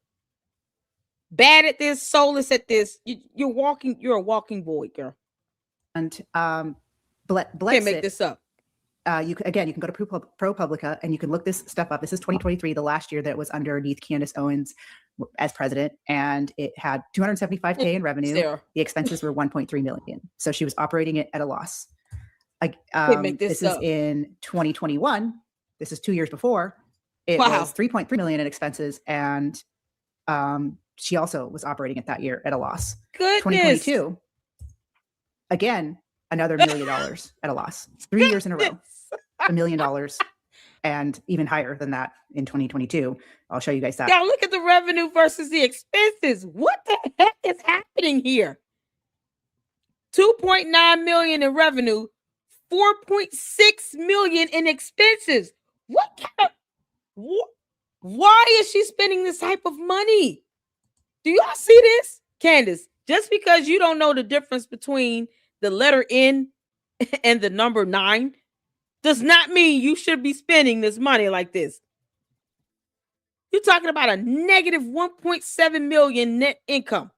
Bad at this, soulless at this. You're a walking void, girl. And BLEXIT, can't make this up. You can go to ProPublica and you can look this stuff up. This is 2023, the last year that it was underneath Candace Owens as president, and it had $275K in revenue. Sarah. The expenses were 1.3 million. So she was operating it at a loss. This is in 2021. This is 2 years before. It was 3.3 million in expenses, and she also was operating it that year at a loss. Goodness. 2022, again, another $1 million at a loss. 3 years in a row, $1 million and even higher than that in 2022. I'll show you guys that. Y'all look at the revenue versus the expenses. What the heck is happening here? 2.9 million in revenue, 4.6 million in expenses. What kind of, why is she spending this type of money? Do y'all see this? Candace, just because you don't know the difference between the letter N and the number 9 does not mean you should be spending this money like this. You're talking about a negative 1.7 million net income.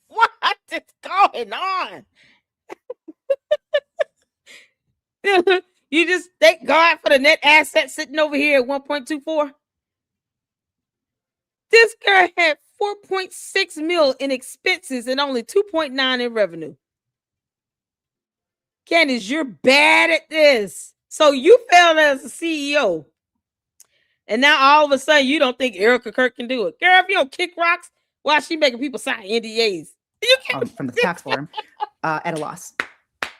What is going on? You just thank God for the net asset sitting over here at 1.24. This girl had 4.6 mil in expenses and only 2.9 in revenue. Candace, you're bad at this. So you failed as a CEO. And now all of a sudden you don't think Erica Kirk can do it. Girl, if you don't kick rocks, why is she making people sign NDAs? You can't From the tax form at a loss.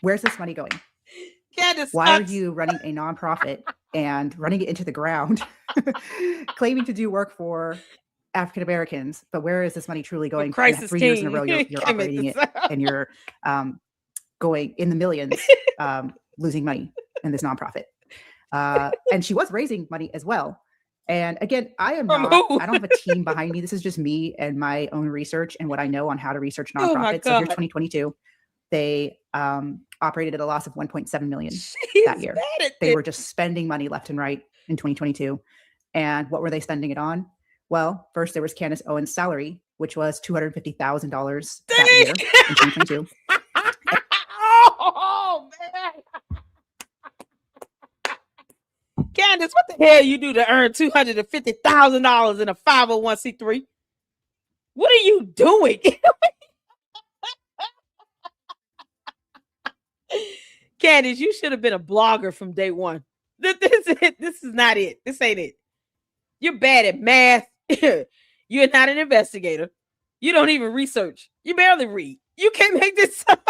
Where's this money going? Candace, why are you running a nonprofit and running it into the ground, claiming to do work for African Americans? But where is this money truly going? Crisis 3 years in a King. row, you're operating it, and you're going in the millions, losing money in this nonprofit. And she was raising money as well. And again, I don't have a team behind me. This is just me and my own research and what I know on how to research nonprofits. So here's 2022. They operated at a loss of 1.7 million that year. They were just spending money left and right in 2022. And what were they spending it on? Well, first there was Candace Owens' salary, which was $250,000 that year in 2022. Oh, man. Candace, what the hell you do to earn $250,000 in a 501c3? What are you doing? Candace, you should have been a blogger from day one. This is not it. This ain't it. You're bad at math. You're not an investigator. You don't even research. You barely read. You can't make this up.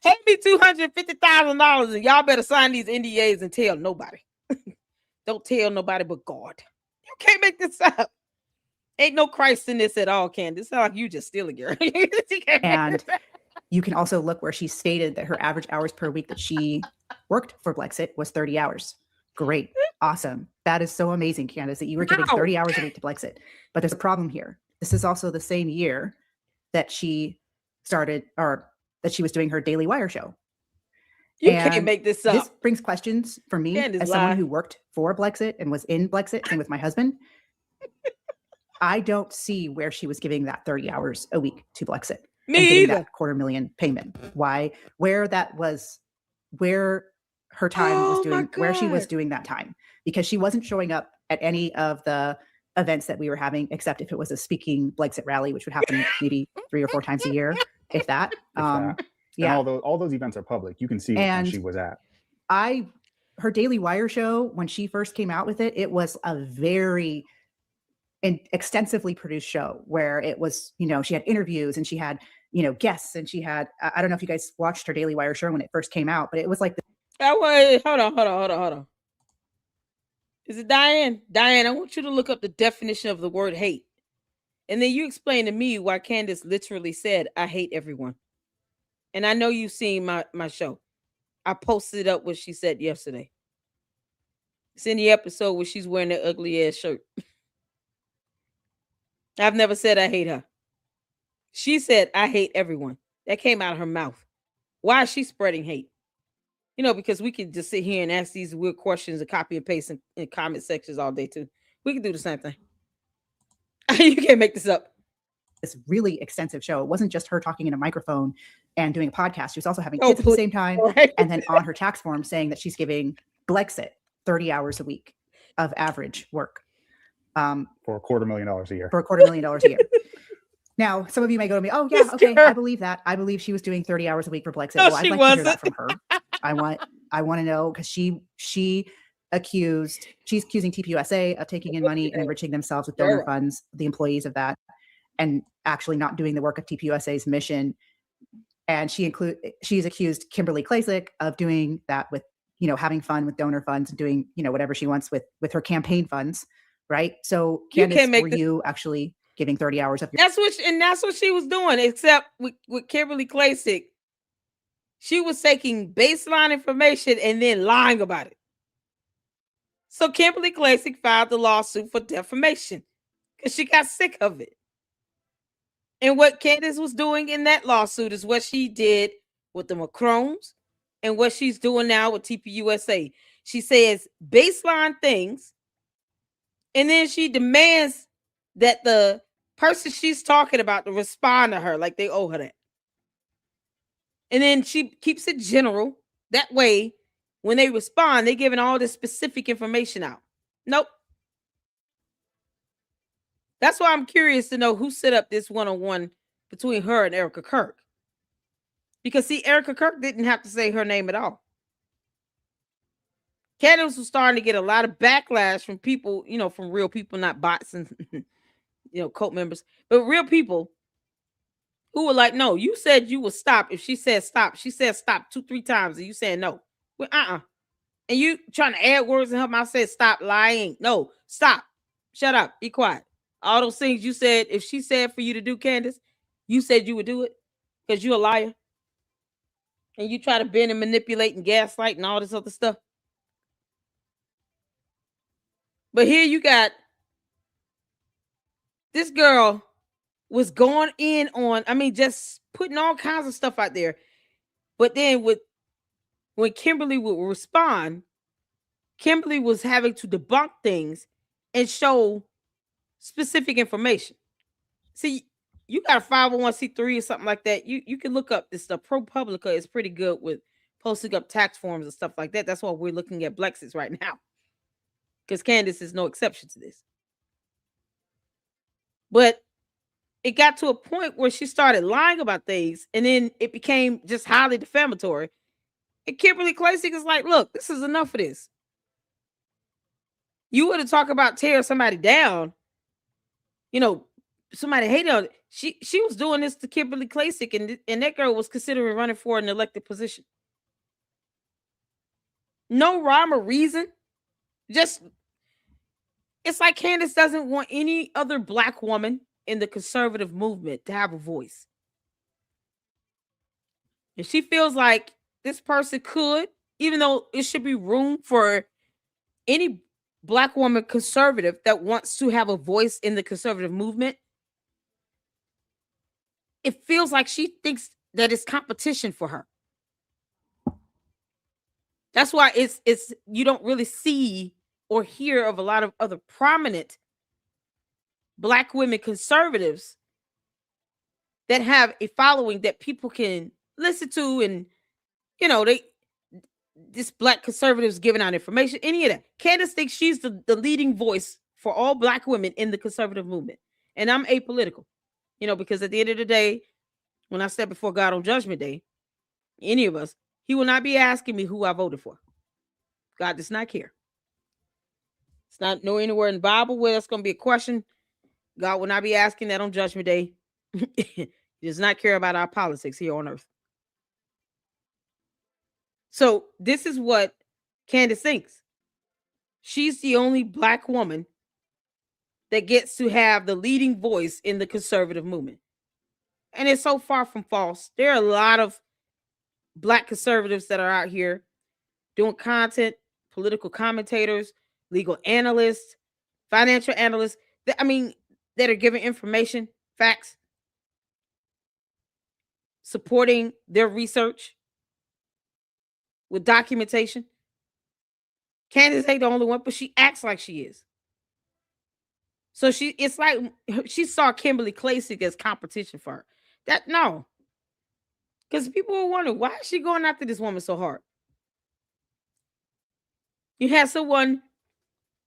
Pay me $250,000 and y'all better sign these NDAs and tell nobody. Don't tell nobody but God. You can't make this up. Ain't no Christ in this at all, Candace. It's not like you just stealing girl. And you can also look where she stated that her average hours per week that she worked for BLEXIT was 30 hours. Great. Awesome. That is so amazing, Candace, that you were giving 30 hours a week to BLEXIT. But there's a problem here. This is also the same year that she started, or that she was doing her Daily Wire show. You can't make this up. This brings questions for me Candace, as someone who worked for BLEXIT and was in BLEXIT, same with my husband. I don't see where she was giving that 30 hours a week to BLEXIT. Me either. That $250,000 payment. Why? Where that was, where her time was doing, where she was doing that time, because she wasn't showing up at any of the events that we were having, except if it was a speaking BLEXIT rally, which would happen maybe 3 or 4 times a year, if that. Yeah. And all those events are public. You can see when she was at. Her Daily Wire show, when she first came out with it, it was a very extensively produced show where it was, she had interviews and she had, guests, and she had, I don't know if you guys watched her Daily Wire show when it first came out, but it was like hold on. Is it Diane? Diane, I want you to look up the definition of the word hate. And then you explain to me why Candace literally said, I hate everyone. And I know you've seen my show. I posted up what she said yesterday. It's in the episode where she's wearing that ugly ass shirt. I've never said I hate her. She said, I hate everyone. That came out of her mouth. Why is she spreading hate? Because we could just sit here and ask these weird questions and copy and paste in comment sections all day too. We can do the same thing. You can't make this up. This really extensive show. It wasn't just her talking in a microphone and doing a podcast. She was also having kids at the same time. Right. And then on her tax form saying that she's giving BLEXIT 30 hours a week of average work. For $250,000 a year. For $250,000 a year. Now, some of you may go to me, oh yeah, okay, I believe that. I believe she was doing 30 hours a week for BLEXIT. No, well, I'd like to hear that from her. I want to know, because she's accusing TPUSA of taking in money and enriching themselves with donor funds, the employees of that, and actually not doing the work of TPUSA's mission And she's accused Kimberly Klasick of doing that with, having fun with donor funds and doing, whatever she wants with her campaign funds. Right. So You Candace, can't make were the- you actually giving 30 hours of your That's what she was doing, except with Kimberly Klasick. She was taking baseline information and then lying about it. So Kimberly Klasick filed the lawsuit for defamation because she got sick of it. And what Candace was doing in that lawsuit is what she did with the Macrons and what she's doing now with TPUSA. She says baseline things, and then she demands that the person she's talking about to respond to her like they owe her that. And then she keeps it general. That way, when they respond, they're giving all this specific information out. Nope. That's why I'm curious to know who set up this one-on-one between her and Erica Kirk. Because, see, Erica Kirk didn't have to say her name at all. Candace was starting to get a lot of backlash from people, from real people, not bots and, cult members, but real people who were like, no, you said you would stop. If she said stop, she said stop 2-3 times, and you said no. Well, And you trying to add words in her mouth, said stop lying. No, stop. Shut up. Be quiet. All those things you said, if she said for you to do, Candace, you said you would do it because you're a liar. And you try to bend and manipulate and gaslight and all this other stuff. But here you got this girl was going in on, just putting all kinds of stuff out there. But then when Kimberly would respond, Kimberly was having to debunk things and show specific information. See, you got a 501c3 or something like that. You can look up this stuff. ProPublica is pretty good with posting up tax forms and stuff like that. That's why we're looking at BLEXIT right now. Because Candace is no exception to this. But it got to a point where she started lying about things, and then it became just highly defamatory. And Kimberly Klasick is like, look, this is enough of this. You want to talk about tearing somebody down, somebody hated on it. She was doing this to Kimberly Klasick, and that girl was considering running for an elected position. No rhyme or reason. Just, it's like Candace doesn't want any other Black woman in the conservative movement to have a voice. And she feels like this person could, even though it should be room for any Black woman conservative that wants to have a voice in the conservative movement. It feels like she thinks that it's competition for her. That's why it's you don't really see or hear of a lot of other prominent Black women conservatives that have a following that people can listen to, and this Black conservatives giving out information, any of that. Candace thinks she's the leading voice for all Black women in the conservative movement. And I'm apolitical, because at the end of the day, when I step before God on Judgment Day, any of us, he will not be asking me who I voted for. God does not care. It's not anywhere in the Bible where that's going to be a question. God will not be asking that on Judgment Day. He does not care about our politics here on earth. So this is what Candace thinks. She's the only Black woman that gets to have the leading voice in the conservative movement. And it's so far from false. There are a lot of Black conservatives that are out here doing content, political commentators, legal analysts, financial analysts, that are giving information, facts, supporting their research with documentation. Candace ain't the only one, but she acts like she is. So it's like she saw Kimberly Klasick as competition for her. No. Because people were wondering, why is she going after this woman so hard? You have someone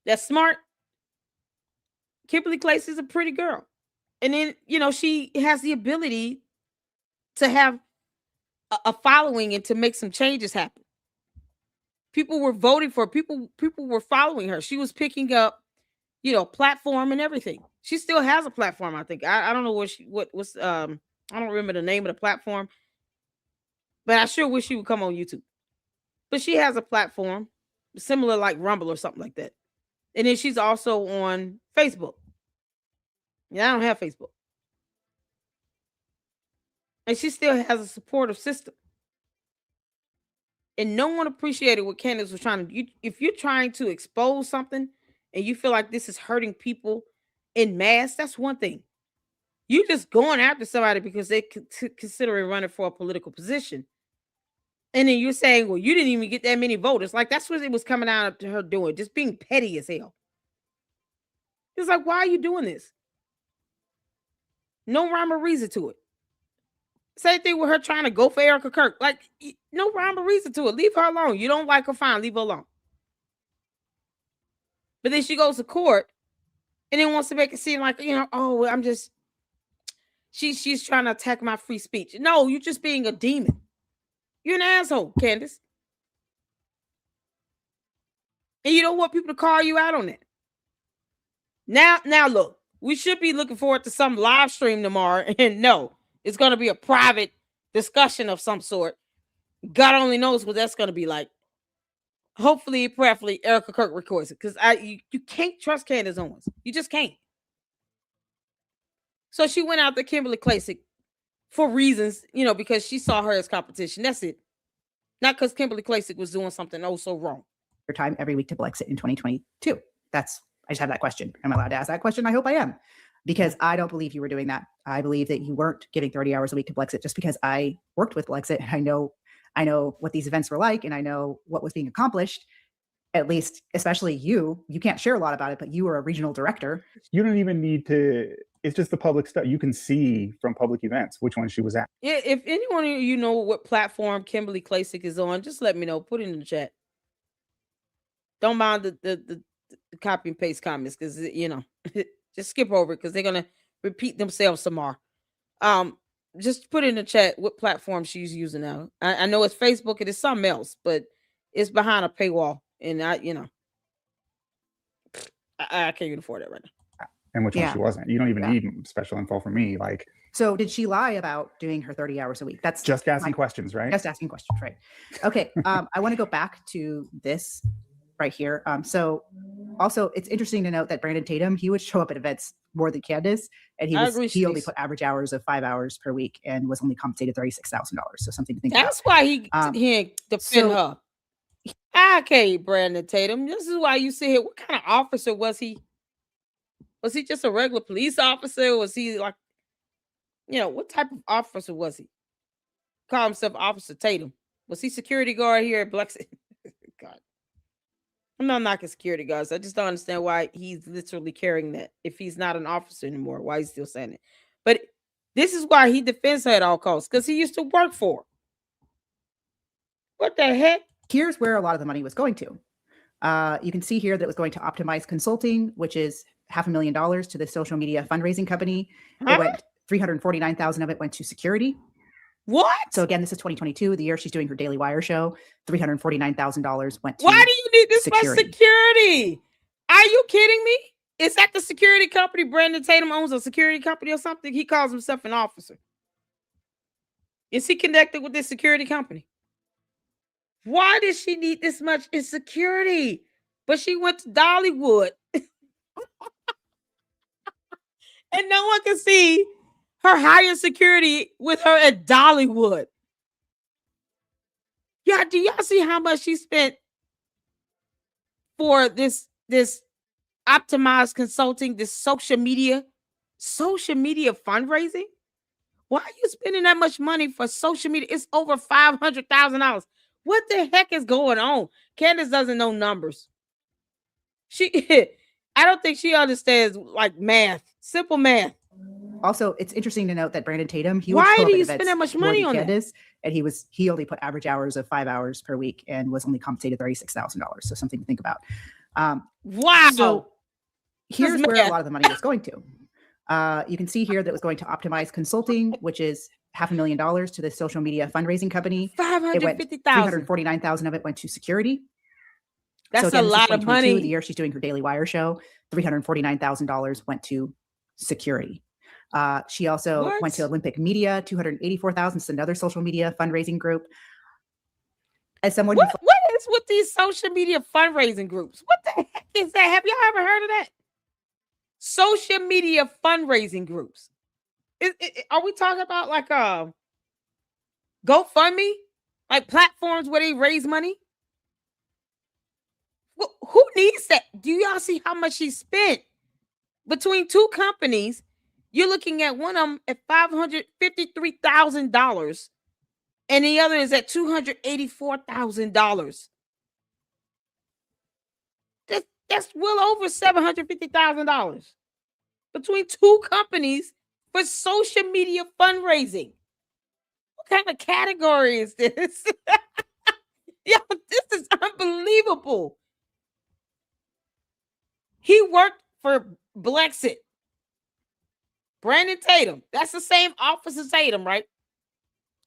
that's smart. Kimberly Klasick is a pretty girl. And then, she has the ability to have a following and to make some changes happen. People were voting for her. People were following her. She was picking up, platform and everything. She still has a platform, I think. I don't know what's I don't remember the name of the platform. But I sure wish she would come on YouTube. But she has a platform similar like Rumble or something like that. And then she's also on Facebook. Yeah, I don't have Facebook. And she still has a supportive system. And no one appreciated what Candace was trying to do. If you're trying to expose something and you feel like this is hurting people in mass, that's one thing. You just going after somebody because they considering running for a political position. And then you're saying, well, you didn't even get that many voters. Like, that's what it was coming out to her doing, just being petty as hell. It's like, why are you doing this? No rhyme or reason to it. Same thing with her trying to go for Erica Kirk. Like, no rhyme or reason to it. Leave her alone. You don't like her, fine. Leave her alone. But then she goes to court and then wants to make it seem like, oh, I'm just, she's trying to attack my free speech. No, you're just being a demon. You're an asshole, Candace. And you don't want people to call you out on that. Now look, we should be looking forward to some live stream tomorrow. And no, it's going to be a private discussion of some sort. God only knows what that's going to be like. Hopefully, prayerfully, Erica Kirk records it. Because you can't trust Candace Owens. You just can't. So she went out to Kimberly Klacik for reasons, because she saw her as competition. That's it. Not because Kimberly Klacik was doing something so wrong. Your time every week to BLEXIT in 2022. I just have that question. Am I allowed to ask that question? I hope I am. Because I don't believe you were doing that. I believe that you weren't giving 30 hours a week to BLEXIT just because I worked with BLEXIT and I know what these events were like and I know what was being accomplished. At least, especially you can't share a lot about it, but you were a regional director. You don't even need to, it's just the public stuff. You can see from public events which one she was at. Yeah, if anyone of you know what platform Kimberly Klacik is on, just let me know. Put it in the chat. Don't mind the copy and paste comments because, just skip over it because they're going to repeat themselves tomorrow. Just put in the chat what platform she's using now. I know it's Facebook. It is something else, but it's behind a paywall. And I can't even afford it right now. And which one she wasn't. You don't even need special info from me. Like, so did she lie about doing her 30 hours a week? That's just asking questions, right? Just asking questions, right? Okay. I want to go back to this right here. So also it's interesting to note that Brandon Tatum, he would show up at events more than Candace, and he only put average hours of 5 hours per week and was only compensated $36,000. So something to think about. That's why he ain't defend her. Okay, Brandon Tatum. This is why you sit here. What kind of officer was he? Was he just a regular police officer? Was he like, what type of officer was he? Call himself Officer Tatum. Was he security guard here at BLEXIT? God. I'm not knocking security guards. I just don't understand why he's literally carrying that. If he's not an officer anymore, why he's still saying it. But this is why he defends her at all costs, because he used to work for her. What the heck? Here's where a lot of the money was going to. You can see here that it was going to Optimize Consulting, which is $500,000 to the social media fundraising company. It went $349,000 of it went to security. What? So again, this is 2022, the year she's doing her Daily Wire show. $349,000 went to Why do you need this much security? Are you kidding me? Is that the security company? Brandon Tatum owns a security company or something? He calls himself an officer. Is he connected with this security company? Why does she need this much in security? But she went to Dollywood. And no one can see her higher security with her at Dollywood. Yeah, do y'all see how much she spent for this optimized consulting, this social media fundraising? Why are you spending that much money for social media? It's over $500,000. What the heck is going on? Candace doesn't know numbers. I don't think she understands like math, simple math. Also, it's interesting to note that Brandon Tatum, why do you spend that much money on Candace, and he only put average hours of 5 hours per week and was only compensated $36,000. So something to think about. Wow. So here's where a lot of the money was going to. You can see here that it was going to Optimize Consulting, which is $500,000 to the social media fundraising company. $550,000. $349,000 of it went to security. That's a lot of money. The year she's doing her Daily Wire show, $349,000 went to security. She also went to What? Olympic Media, 284,000. It's another social media fundraising group. As someone What is with these social media fundraising groups? What the heck is that? Have y'all ever heard of that? Social media fundraising groups. Are we talking about like GoFundMe? Like platforms where they raise money? Who needs that? Do y'all see how much she spent between two companies? You're looking at one of them at $553,000 and the other is at $284,000. That's well over $750,000 between two companies for social media fundraising. What kind of category is this? Yeah, this is unbelievable. He worked for BLEXIT. Brandon Tatum. That's the same office as Tatum, right?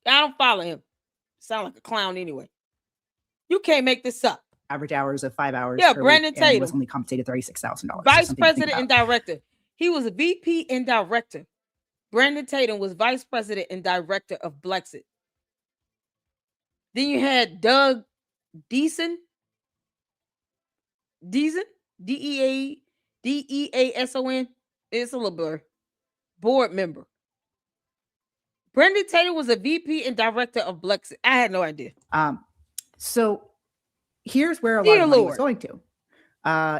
I don't follow him. Sound like a clown anyway. You can't make this up. average hours of 5 hours. Yeah, per Brandon week, and was Tatum. only compensated $36,000. Vice president and director. He was a VP and director. Brandon Tatum was vice president and director of BLEXIT. Then you had Doug Deason. D-E-A-D-E-A-S-O-N. It's a little blur. Board member. Brandon Tatum was a VP and director of BLEXIT. I had no idea. So here's where a lot Dear of money was Lord. going to.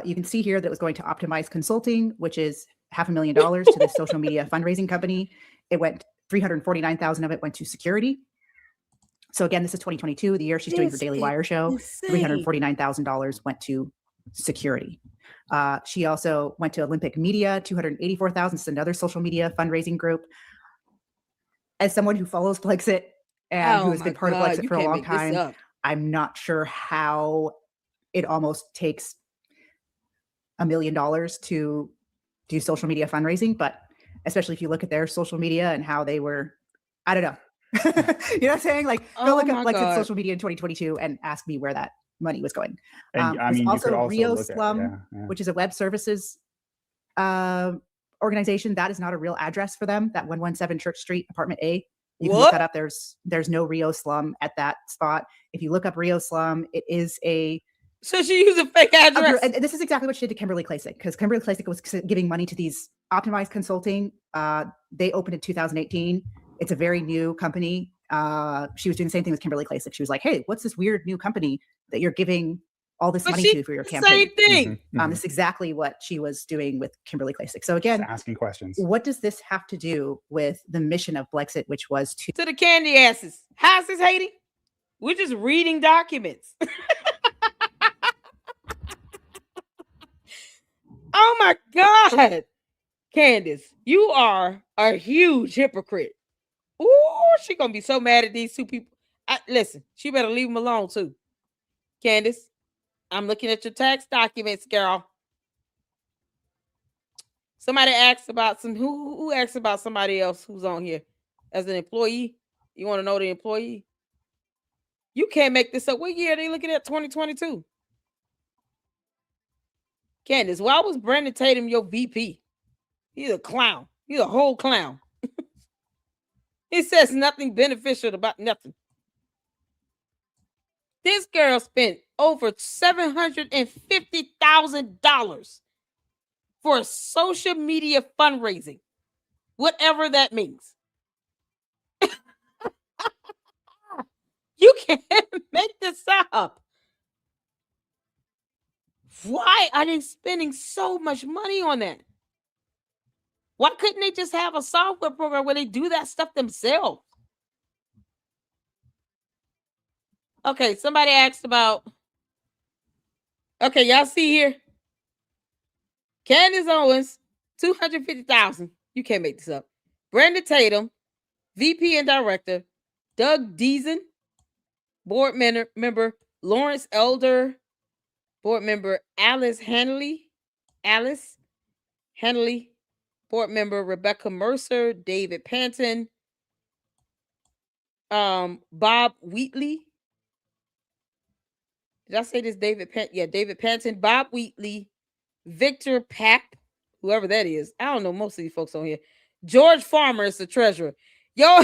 You can see here that it was going to Optimize Consulting, which is $500,000 to this social media fundraising company. It went $349,000 of it went to security. So again, this is 2022, the year she's doing her This Daily is Wire show. insane. $349,000 went to security. She also went to Olympic Media, $284,000. It's another social media fundraising group. As someone who follows BLEXIT and who has been part of BLEXIT for a long time, I'm not sure how it almost takes $1 million to do social media fundraising, but especially if you look at their social media and how they were, I don't know. You know what I'm saying? Like, go look up BLEXIT social media in 2022 and ask me where that money was going. And I mean, you could also Rio look Slum, at, which is a web services organization. That is not a real address for them. That 117 Church Street, apartment A. You can look that up. There's no Rio Slum at that spot. If you look up Rio Slum, it is a. So she used a fake address. And this is exactly what she did to Kimberly Klasick, because Kimberly Klasick was giving money to these Optimized Consulting. They opened in 2018. It's a very new company. She was doing the same thing with Kimberly Klasick. She was like, "Hey, what's this weird new company that you're giving all this money to for your campaign?" Same thing. This is exactly what she was doing with Kimberly Klasick. So again, just asking questions. what does this have to do with the mission of BLEXIT, which was To the candy asses. How's this, Haiti? We're just reading documents. Oh my God. Candace, you are a huge hypocrite. Ooh, she gonna be so mad at these two people. Listen, she better leave them alone too. Candace, I'm looking at your tax documents, girl. Somebody asked about who asked about somebody else who's on here as an employee. You want to know the employee? You can't make this up. What year are they looking at? 2022. Candace, why was Brandon Tatum your VP? He's a clown. He's a whole clown. He says nothing beneficial about nothing. This girl spent over $750,000 for social media fundraising, whatever that means. You can't make this up. Why are they spending so much money on that? Why couldn't they just have a software program where they do that stuff themselves? Okay, somebody asked about. Okay, y'all see here. Candace Owens, $250,000. You can't make this up. Brandon Tatum, VP and director. Doug Deason, board member. Lawrence Elder, board member. Alice Hanley, board member. Rebecca Mercer, David Panton, Bob Wheatley. Did I say this? David Panton? Yeah, David Panton, Bob Wheatley, Victor Papp, whoever that is. I don't know most of these folks on here. George Farmer is the treasurer. Yo,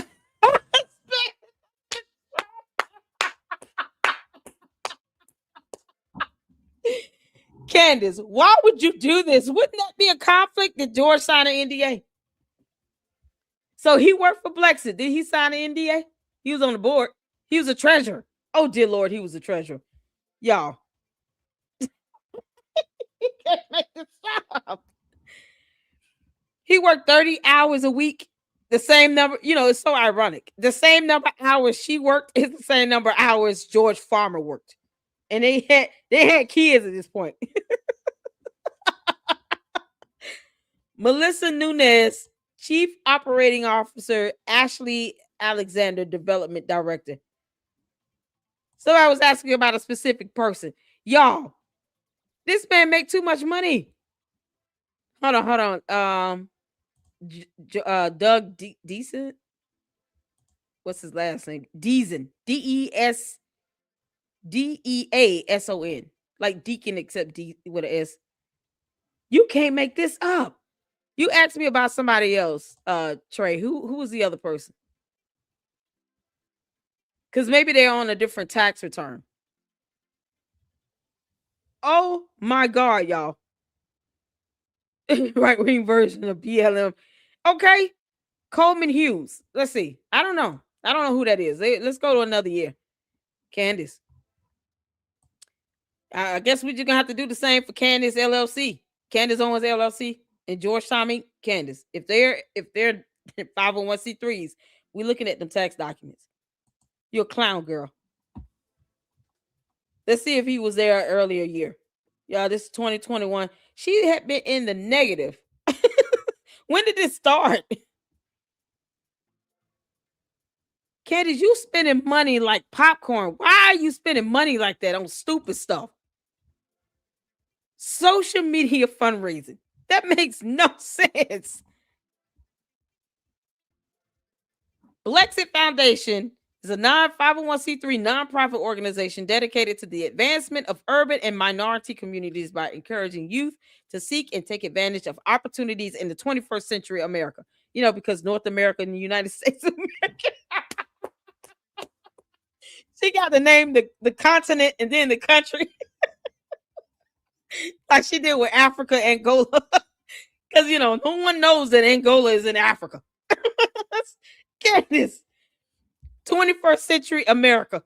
Candace, why would you do this? Wouldn't that be a conflict? Did George sign an NDA? So he worked for BLEXIT. Did he sign an NDA? He was on the board. He was a treasurer. Oh, dear Lord, he was a treasurer. Y'all. He can't make this up. He worked 30 hours a week. The same number, it's so ironic. The same number of hours she worked is the same number of hours George Farmer worked. And they had kids at this point. Melissa Nunez, Chief Operating Officer, Ashley Alexander, Development Director. So I was asking about a specific person. Y'all, this man make too much money. Hold on. Doug Decent. What's his last name? Deason. Deason. Like Deacon, except D with an S. You can't make this up. You asked me about somebody else, Trey. Who was the other person? Because maybe they're on a different tax return. Oh my God, y'all. Right-wing version of BLM. Okay. Coleman Hughes. Let's see. I don't know who that is. Let's go to another year. Candace. I guess we're just gonna have to do the same for Candace LLC. Candace Owens LLC and George Tommy Candace. If they're 501c3s, we're looking at them tax documents. You're a clown, girl. Let's see if he was there earlier year. Yeah, this is 2021. She had been in the negative. When did this start? Candace, you spending money like popcorn. Why are you spending money like that on stupid stuff? Social media fundraising. That makes no sense. BLEXIT Foundation is a 501c3 nonprofit organization dedicated to the advancement of urban and minority communities by encouraging youth to seek and take advantage of opportunities in the 21st century America. Because North America and the United States of America. She got to name the continent and then the country. Like she did with Africa, Angola. Because, no one knows that Angola is in Africa. Candace. 21st century America.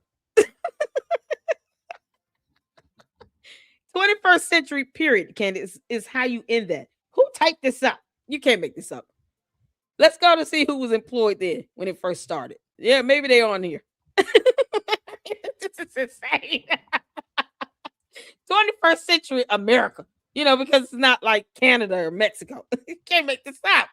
21st century period, Candace, is how you end that. Who typed this up? You can't make this up. Let's go to see who was employed there when it first started. Yeah, maybe they're on here. This is insane. 21st century America. Because it's not like Canada or Mexico. You can't make this up.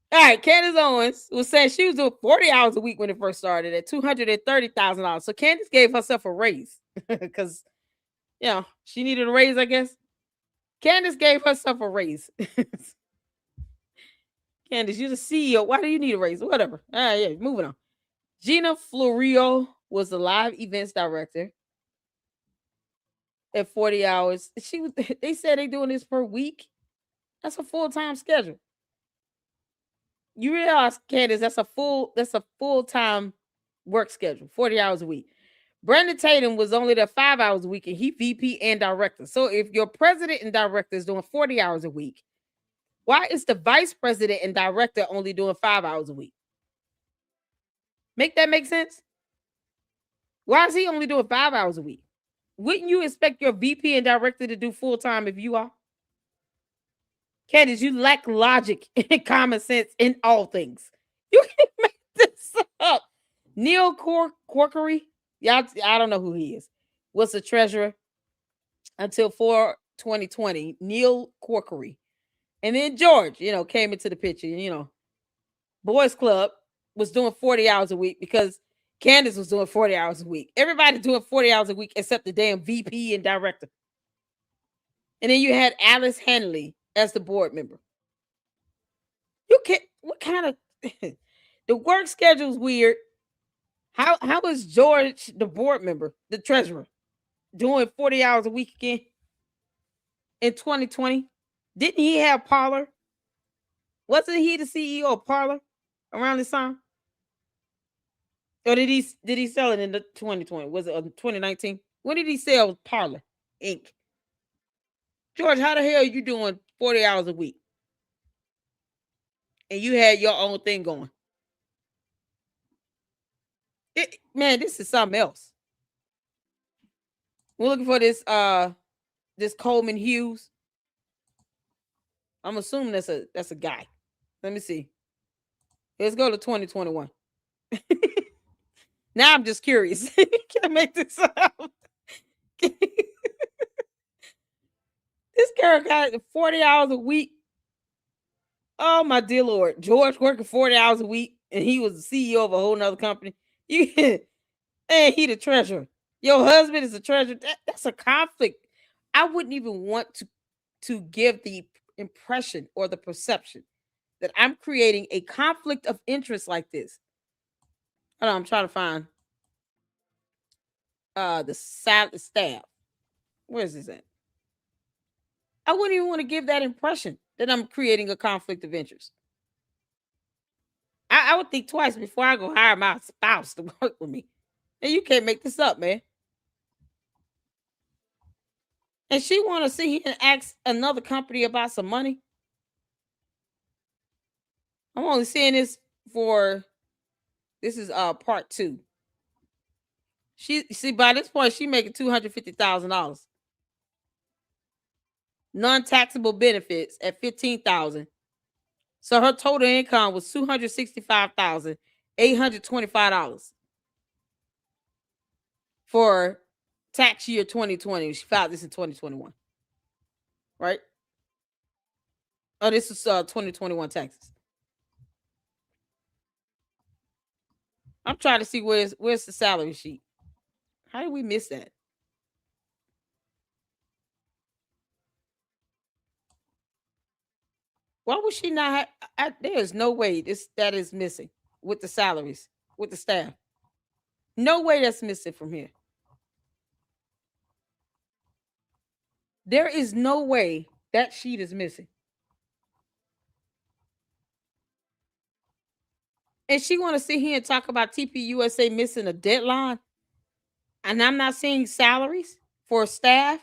All right, Candace Owens was saying she was doing 40 hours a week when it first started at $230,000. So Candace gave herself a raise because, she needed a raise, I guess. Candace gave herself a raise. Candace, you're the CEO. Why do you need a raise? Whatever. All right, yeah, moving on. Gina Florio was the live events director at 40 hours. They said they're doing this per week. That's a full-time schedule. You realize, Candace, that's a full-time work schedule, 40 hours a week. Brandon Tatum was only there 5 hours a week, and he VP and director. So if your president and director is doing 40 hours a week, why is the vice president and director only doing 5 hours a week? Make that make sense? Why is he only doing 5 hours a week? Wouldn't you expect your VP and director to do full-time if you are? Candace, you lack logic and common sense in all things. You can't make this up. Neil Corkery, y'all, I don't know who he is, was the treasurer until 2020. Neil Corkery. And then George, came into the picture. Boys Club was doing 40 hours a week because Candace was doing 40 hours a week. Everybody doing 40 hours a week except the damn VP and director. And then you had Alice Hanley as the board member. You can't, what kind of, the work schedule is weird. How is George, the board member, the treasurer, doing 40 hours a week again in 2020? Didn't he have PARLER? Wasn't he the CEO of Parlor around this time? Or did he sell it in the 2020? Was it 2019? When did he sell Parlor Inc? George, how the hell are you doing 40 hours a week? And you had your own thing going. Man, this is something else. We're looking for this this Coleman Hughes. I'm assuming that's a guy. Let me see. Let's go to 2021. Now I'm just curious. Can I make this up? This girl got 40 hours a week. Oh my dear Lord. George working 40 hours a week, and he was the CEO of a whole nother company. And he the treasurer. Your husband is a treasurer. That's a conflict. I wouldn't even want to give the impression or the perception that I'm creating a conflict of interest like this. Hold on, I'm trying to find the staff. Where is this at? I wouldn't even want to give that impression that I'm creating a conflict of interest. I would think twice before I go hire my spouse to work with me. And you can't make this up, man. And she want to sit here and ask another company about some money. I'm only seeing this for, this is part 2. She see, by this point, she making $250,000. Non-taxable benefits at $15,000. So her total income was $265,825 for tax year 2020. She filed this in 2021, right? Oh, this is 2021 taxes. I'm trying to see where's the salary sheet. How did we miss that? Why would she not have? There's no way that is missing with the salaries, with the staff. No way that's missing from here. There is no way that sheet is missing. And she want to sit here and talk about TPUSA missing a deadline. And I'm not seeing salaries for staff.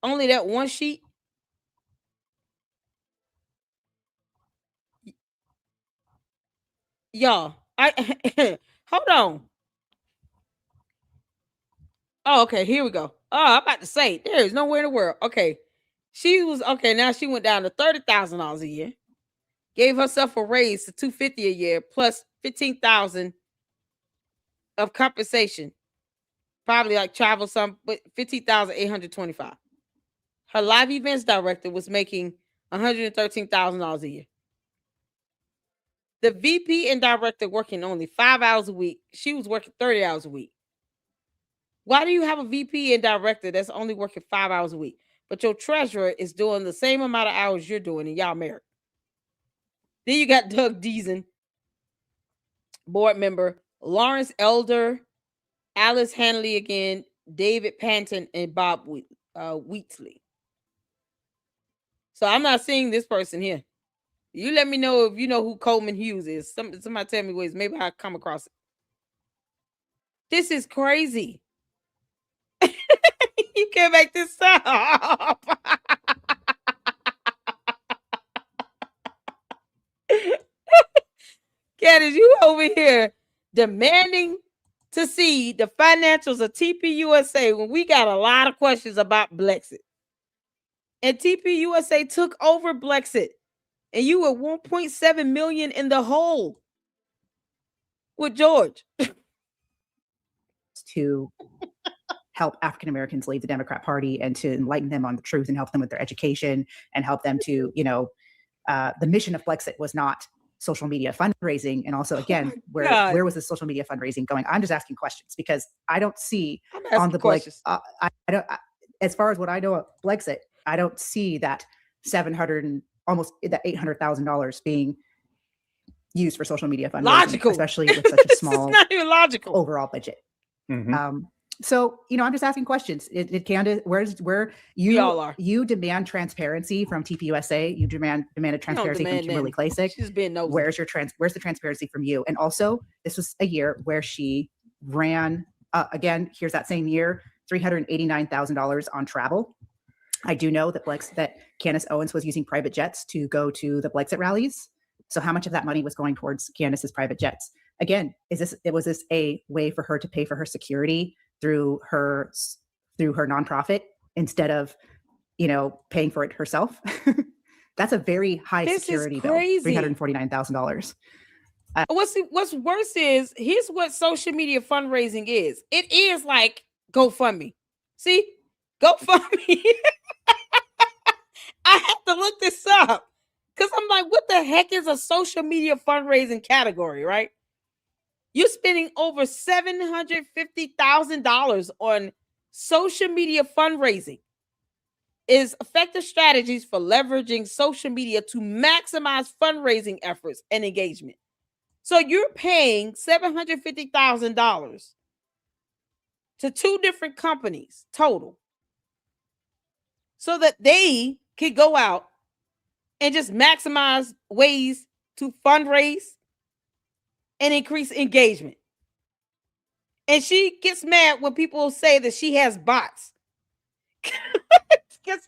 Only that one sheet. Y'all, hold on. Oh, okay, here we go. Oh, I'm about to say, there is nowhere in the world. Okay. She was, okay, now she went down to $30,000 a year. Gave herself a raise to $250 a year plus $15,000 of compensation. Probably like travel some, but $15,825. Her live events director was making $113,000 a year. The VP and director working only 5 hours a week. She was working 30 hours a week. Why do you have a VP and director that's only working 5 hours a week, but your treasurer is doing the same amount of hours you're doing and y'all married? Then you got Doug Deason, board member, Lawrence Elder, Alice Hanley again, David Panton, and Bob Wheatley. So I'm not seeing this person here. You let me know if you know who Coleman Hughes is. Somebody tell me ways. Maybe I come across it. This is crazy. You can't make this up. Candace, you over here demanding to see the financials of TPUSA when we got a lot of questions about BLEXIT. And TPUSA took over BLEXIT. And you were 1.7 million in the hole with George. To help African Americans leave the Democrat Party and to enlighten them on the truth and help them with their education and help them to, the mission of BLEXIT was not social media fundraising. And also, again, where was the social media fundraising going? I'm just asking questions because I don't see on the BLEXIT, I don't, as far as what I know of BLEXIT, I don't see that almost that $800,000 being used for social media fundraising, logical, especially with such a small, not even logical overall budget. Mm-hmm. So, I'm just asking questions. Candace, where We all are. you demand transparency from TPUSA. You demanded transparency from demand Kimberly nothing. Klasick. She's being nosy. Where's the transparency from you? And also, this was a year where she ran, again, here's that same year, $389,000 on travel. I do know that Candace Owens was using private jets to go to the BLEXIT rallies. So how much of that money was going towards Candace's private jets? Again, was this a way for her to pay for her security through her nonprofit instead of, paying for it herself? That's a very high security bill, $349,000. What's worse is, here's what social media fundraising is. It is like GoFundMe. See, GoFundMe. I have to look this up because I'm like, what the heck is a social media fundraising category, right? You're spending over $750,000 on social media fundraising. Is effective strategies for leveraging social media to maximize fundraising efforts and engagement. So you're paying $750,000 to 2 different companies total, so that they could go out and just maximize ways to fundraise and increase engagement. And she gets mad when people say that she has bots. Because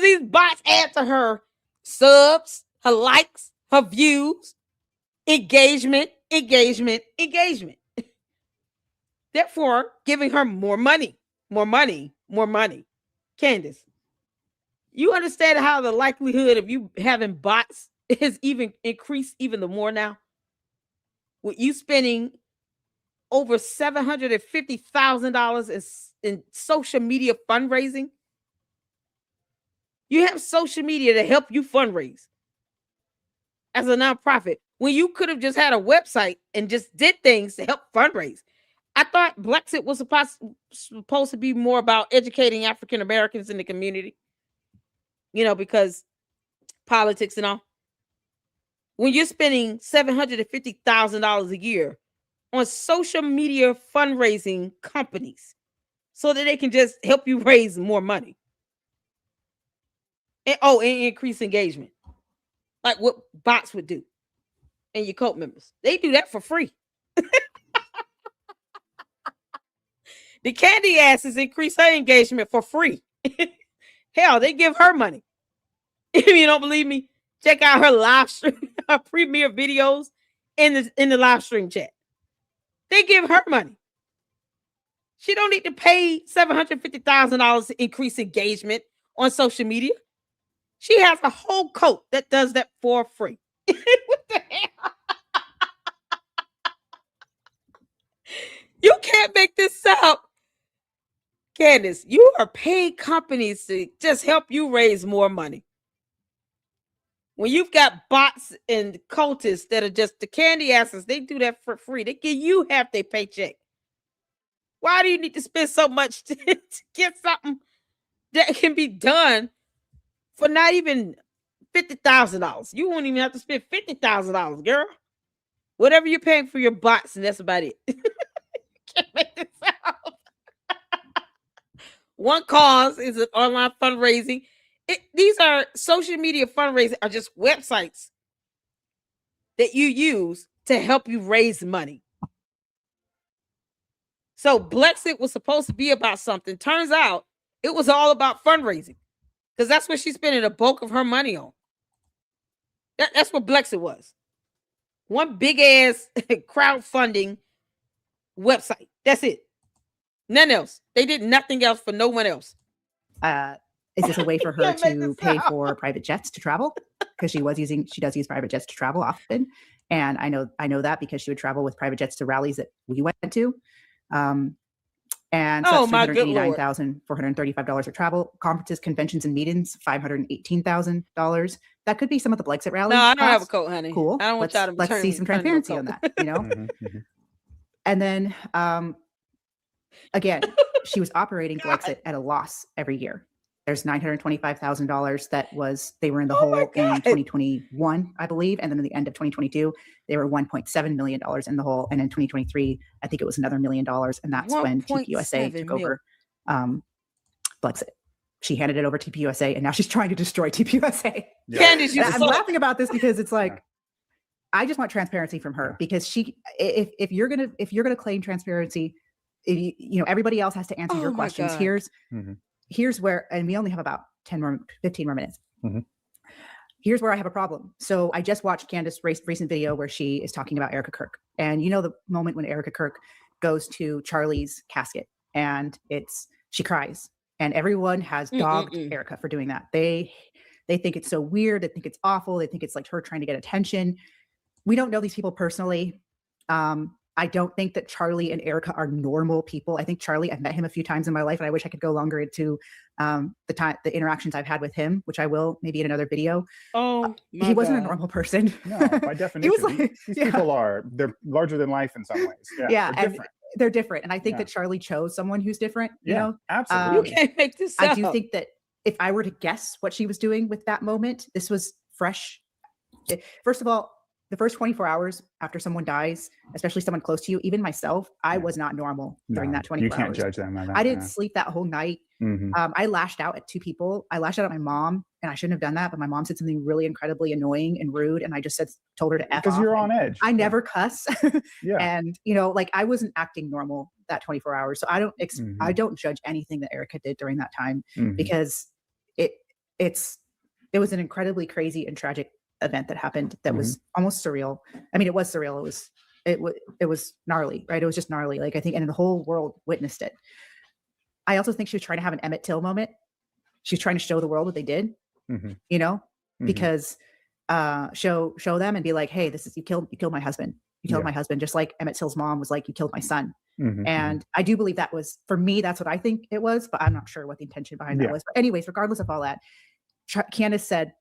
these bots add to her subs, her likes, her views, engagement. Therefore, giving her more money. Candace, you understand how the likelihood of you having bots is even increased even the more now? With you spending over $750,000 in social media fundraising. You have social media to help you fundraise as a nonprofit when you could have just had a website and just did things to help fundraise. I thought BLEXIT was supposed to be more about educating African Americans in the community, because politics and all. When you're spending $750,000 a year on social media fundraising companies so that they can just help you raise more money. And increase engagement. Like what bots would do. And your cult members. They do that for free. The candy asses increase her engagement for free. Hell, they give her money. If you don't believe me, check out her live stream, her premiere videos in the live stream chat. They give her money. She don't need to pay $750,000 to increase engagement on social media. She has a whole cult that does that for free. What the hell? You can't make this up. Candace, you are paying companies to just help you raise more money. When you've got bots and cultists that are just the candy asses, they do that for free. They give you half their paycheck. Why do you need to spend so much to get something that can be done for not even $50,000? You won't even have to spend $50,000, girl. Whatever you're paying for your bots, and that's about it. You can't make this up. One cause is an online fundraising. These are social media fundraising are just websites that you use to help you raise money. So BLEXIT was supposed to be about something. Turns out it was all about fundraising, because that's what she's spending the bulk of her money on. That's what BLEXIT was. One big ass crowdfunding website. That's it. None else. They did nothing else for no one else. Is this a way for her to pay for private jets to travel? Because she does use private jets to travel often. And I know that because she would travel with private jets to rallies that we went to. And so that's $389,435 for travel, conferences, conventions, and meetings, $518,000. That could be some of the BLEXIT rallies. No, I don't have a coat, honey. Cool. I don't want y'all to let's see some transparency on that, And then again, she was operating BLEXIT at a loss every year. There's $925,000 that they were in the Oh my hole in God. 2021, I believe. And then at the end of 2022, they were $1.7 million in the hole. And in 2023, I think it was another $1 million. And that's when TPUSA 1.7 took mil. over BLEXIT. She handed it over to TPUSA, and now she's trying to destroy TPUSA. Yeah. Candace, you And I'm suck. laughing about this because it's like, I just want transparency from her, because if you're gonna claim transparency, everybody else has to answer your Oh my questions. God. Here's where, and we only have about 15 more minutes. Mhm. Here's where I have a problem. So I just watched Candace's recent video where she is talking about Erica Kirk, and the moment when Erica Kirk goes to Charlie's casket and she cries, and everyone has dogged Erica for doing that. They think it's so weird. They think it's awful. They think it's like her trying to get attention. We don't know these people personally. I don't think that Charlie and Erica are normal people. I think Charlie, I've met him a few times in my life, and I wish I could go longer into the interactions I've had with him, which I will maybe in another video. Oh, my He wasn't a God. normal person. No, by definition, like- these yeah. people they're larger than life in some ways. Yeah, they're and different. they're different. And I think Yeah. that Charlie chose someone who's different. Yeah, You absolutely. can't make this I up. do think that if I were to guess what she was doing with that moment, this was fresh. First of all, the first 24 hours after someone dies, especially someone close to you, even myself, I was not normal during No, that 24 you can't hours. judge them by that. I didn't sleep that whole night. Mhm. I lashed out at two people. I lashed out at my mom, and I shouldn't have done that, but my mom said something really incredibly annoying and rude, and I just told her to F off. Because you're on edge. I never cuss. Yeah. And like I wasn't acting normal that 24 hours. So I don't I don't judge anything that Erica did during that time, Mhm. because it was an incredibly crazy and tragic event that happened that was almost surreal. I mean, it was surreal. It was gnarly, right? It was just gnarly. Like, I think, and the whole world witnessed it. I also think she was trying to have an Emmett Till moment. She was trying to show the world what they did, Mhm. because show them and be like, hey, you killed my husband. You killed my husband, just like Emmett Till's mom was like, you killed my son. Mhm. And I do believe that was, for me, that's what I think it was, but I'm not sure what the intention behind that was. But anyways, regardless of all that, Candace said,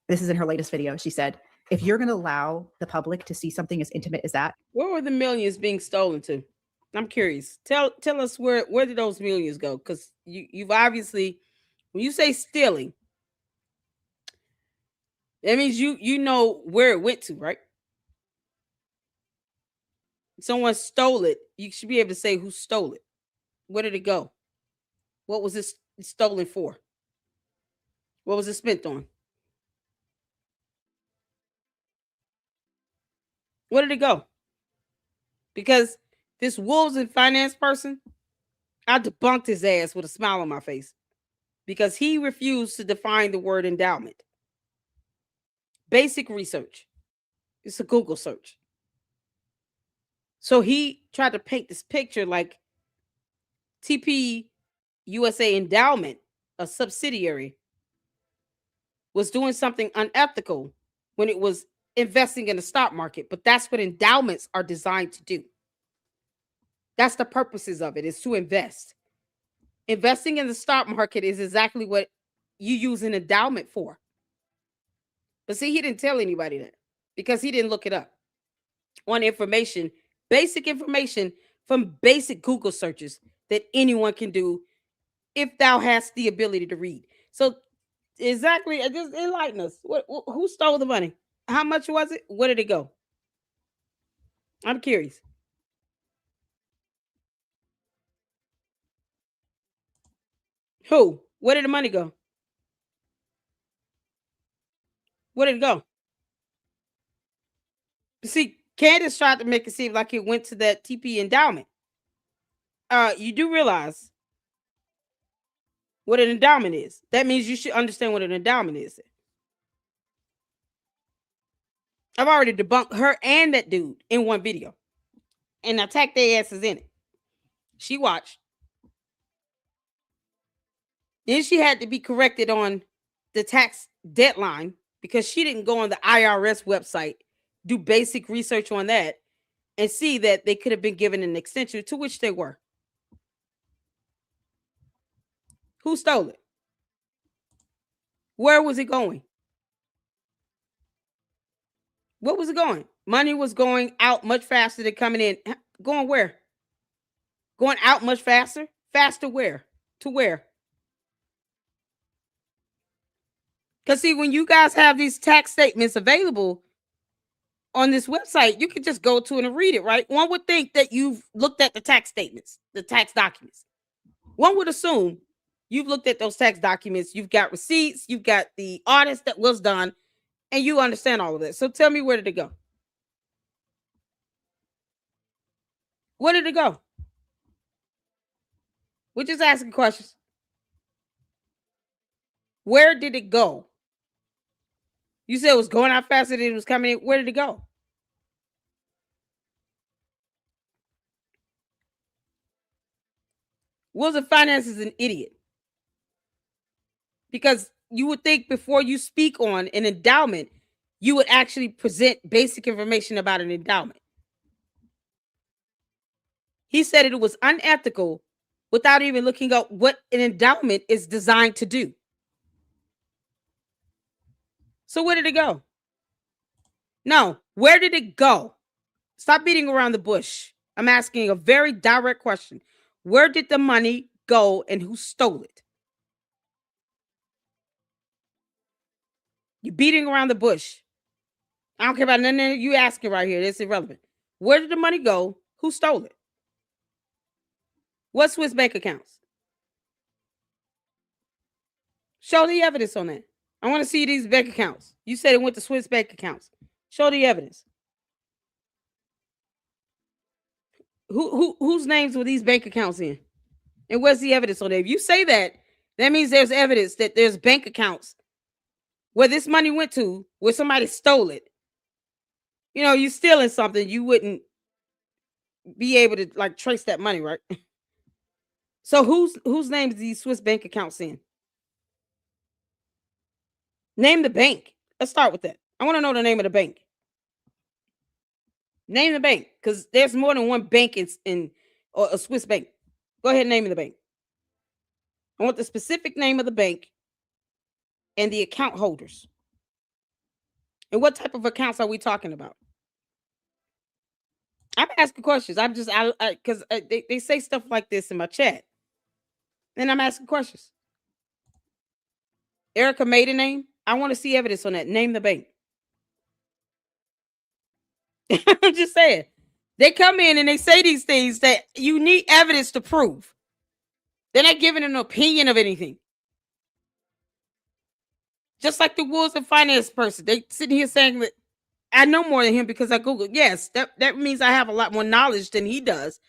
this is in her latest video, she said, if you're going to allow the public to see something as intimate as that, Where were the millions being stolen to? I'm curious. Tell us where did those millions go? Because you've obviously, when you say stealing, that means you know where it went to, right? Someone stole it. You should be able to say who stole it. Where did it go? What was it stolen for? What was it spent on? Where did it go? Because this wolves and finance person, I debunked his ass with a smile on my face because he refused to define the word endowment. Basic research. It's a Google search. So he tried to paint this picture like TP USA Endowment, a subsidiary, was doing something unethical when it was investing in the stock market. But that's what endowments are designed to do. That's the purposes of it, is to invest. Investing in the stock market is exactly what you use an endowment for. But see, he didn't tell anybody that because he didn't look it up on information, basic information from basic Google searches that anyone can do if thou hast the ability to read. So exactly, just enlighten us. Who stole the money? How much was it? Where did it go? I'm curious. Who? Where did the money go? Where did it go? See, Candace tried to make it seem like it went to that TP endowment. You do realize what an endowment is. That means you should understand what an endowment is. I've already debunked her and that dude in one video and attacked their asses in it. She watched. Then she had to be corrected on the tax deadline because she didn't go on the IRS website, do basic research on that, and see that they could have been given an extension, to which they were. Who stole it? Where was it going? What was it going? Money was going out much faster than coming in. Going where? Going out much faster? Faster where? To where? Because see, when you guys have these tax statements available on this website, you can just go to it and read it, right? One would think that you've looked at the tax statements, the tax documents. One would assume you've looked at those tax documents, you've got receipts, you've got the audits that was done, and you understand all of that. So tell me, where did it go? Where did it go? We're just asking questions. Where did it go? You said it was going out faster than it was coming in. Where did it go? Wills and Finance is an idiot. Because you would think before you speak on an endowment, you would actually present basic information about an endowment. He said it was unethical without even looking up what an endowment is designed to do. So where did it go? No, where did it go? Stop beating around the bush. I'm asking a very direct question. Where did the money go and who stole it? You're beating around the bush. I don't care about nothing you asking right here. That's irrelevant. Where did the money go? Who stole it? What Swiss bank accounts? Show the evidence on that. I want to see these bank accounts. You said it went to Swiss bank accounts. Show the evidence. Whose names were these bank accounts in? And where's the evidence on that? If you say that, that means there's evidence that there's bank accounts where this money went to, where somebody stole it. You know, you stealing something, you wouldn't be able to like trace that money, right? So whose names these Swiss bank accounts in? Name the bank. Let's start with that. I want to know the name of the bank. Name the bank, because there's more than one bank in or a Swiss bank. Go ahead and name the bank. I want the specific name of the bank and the account holders. And what type of accounts are we talking about? I'm asking questions. I'm just because they say stuff like this in my chat, and I'm asking questions. Erica made a name. I want to see evidence on that. Name the bank. I'm just saying. They come in and they say these things that you need evidence to prove. They're not giving an opinion of anything. Just like the Wills and Finance person. They sitting here saying that I know more than him because I Googled. Yes, that means I have a lot more knowledge than he does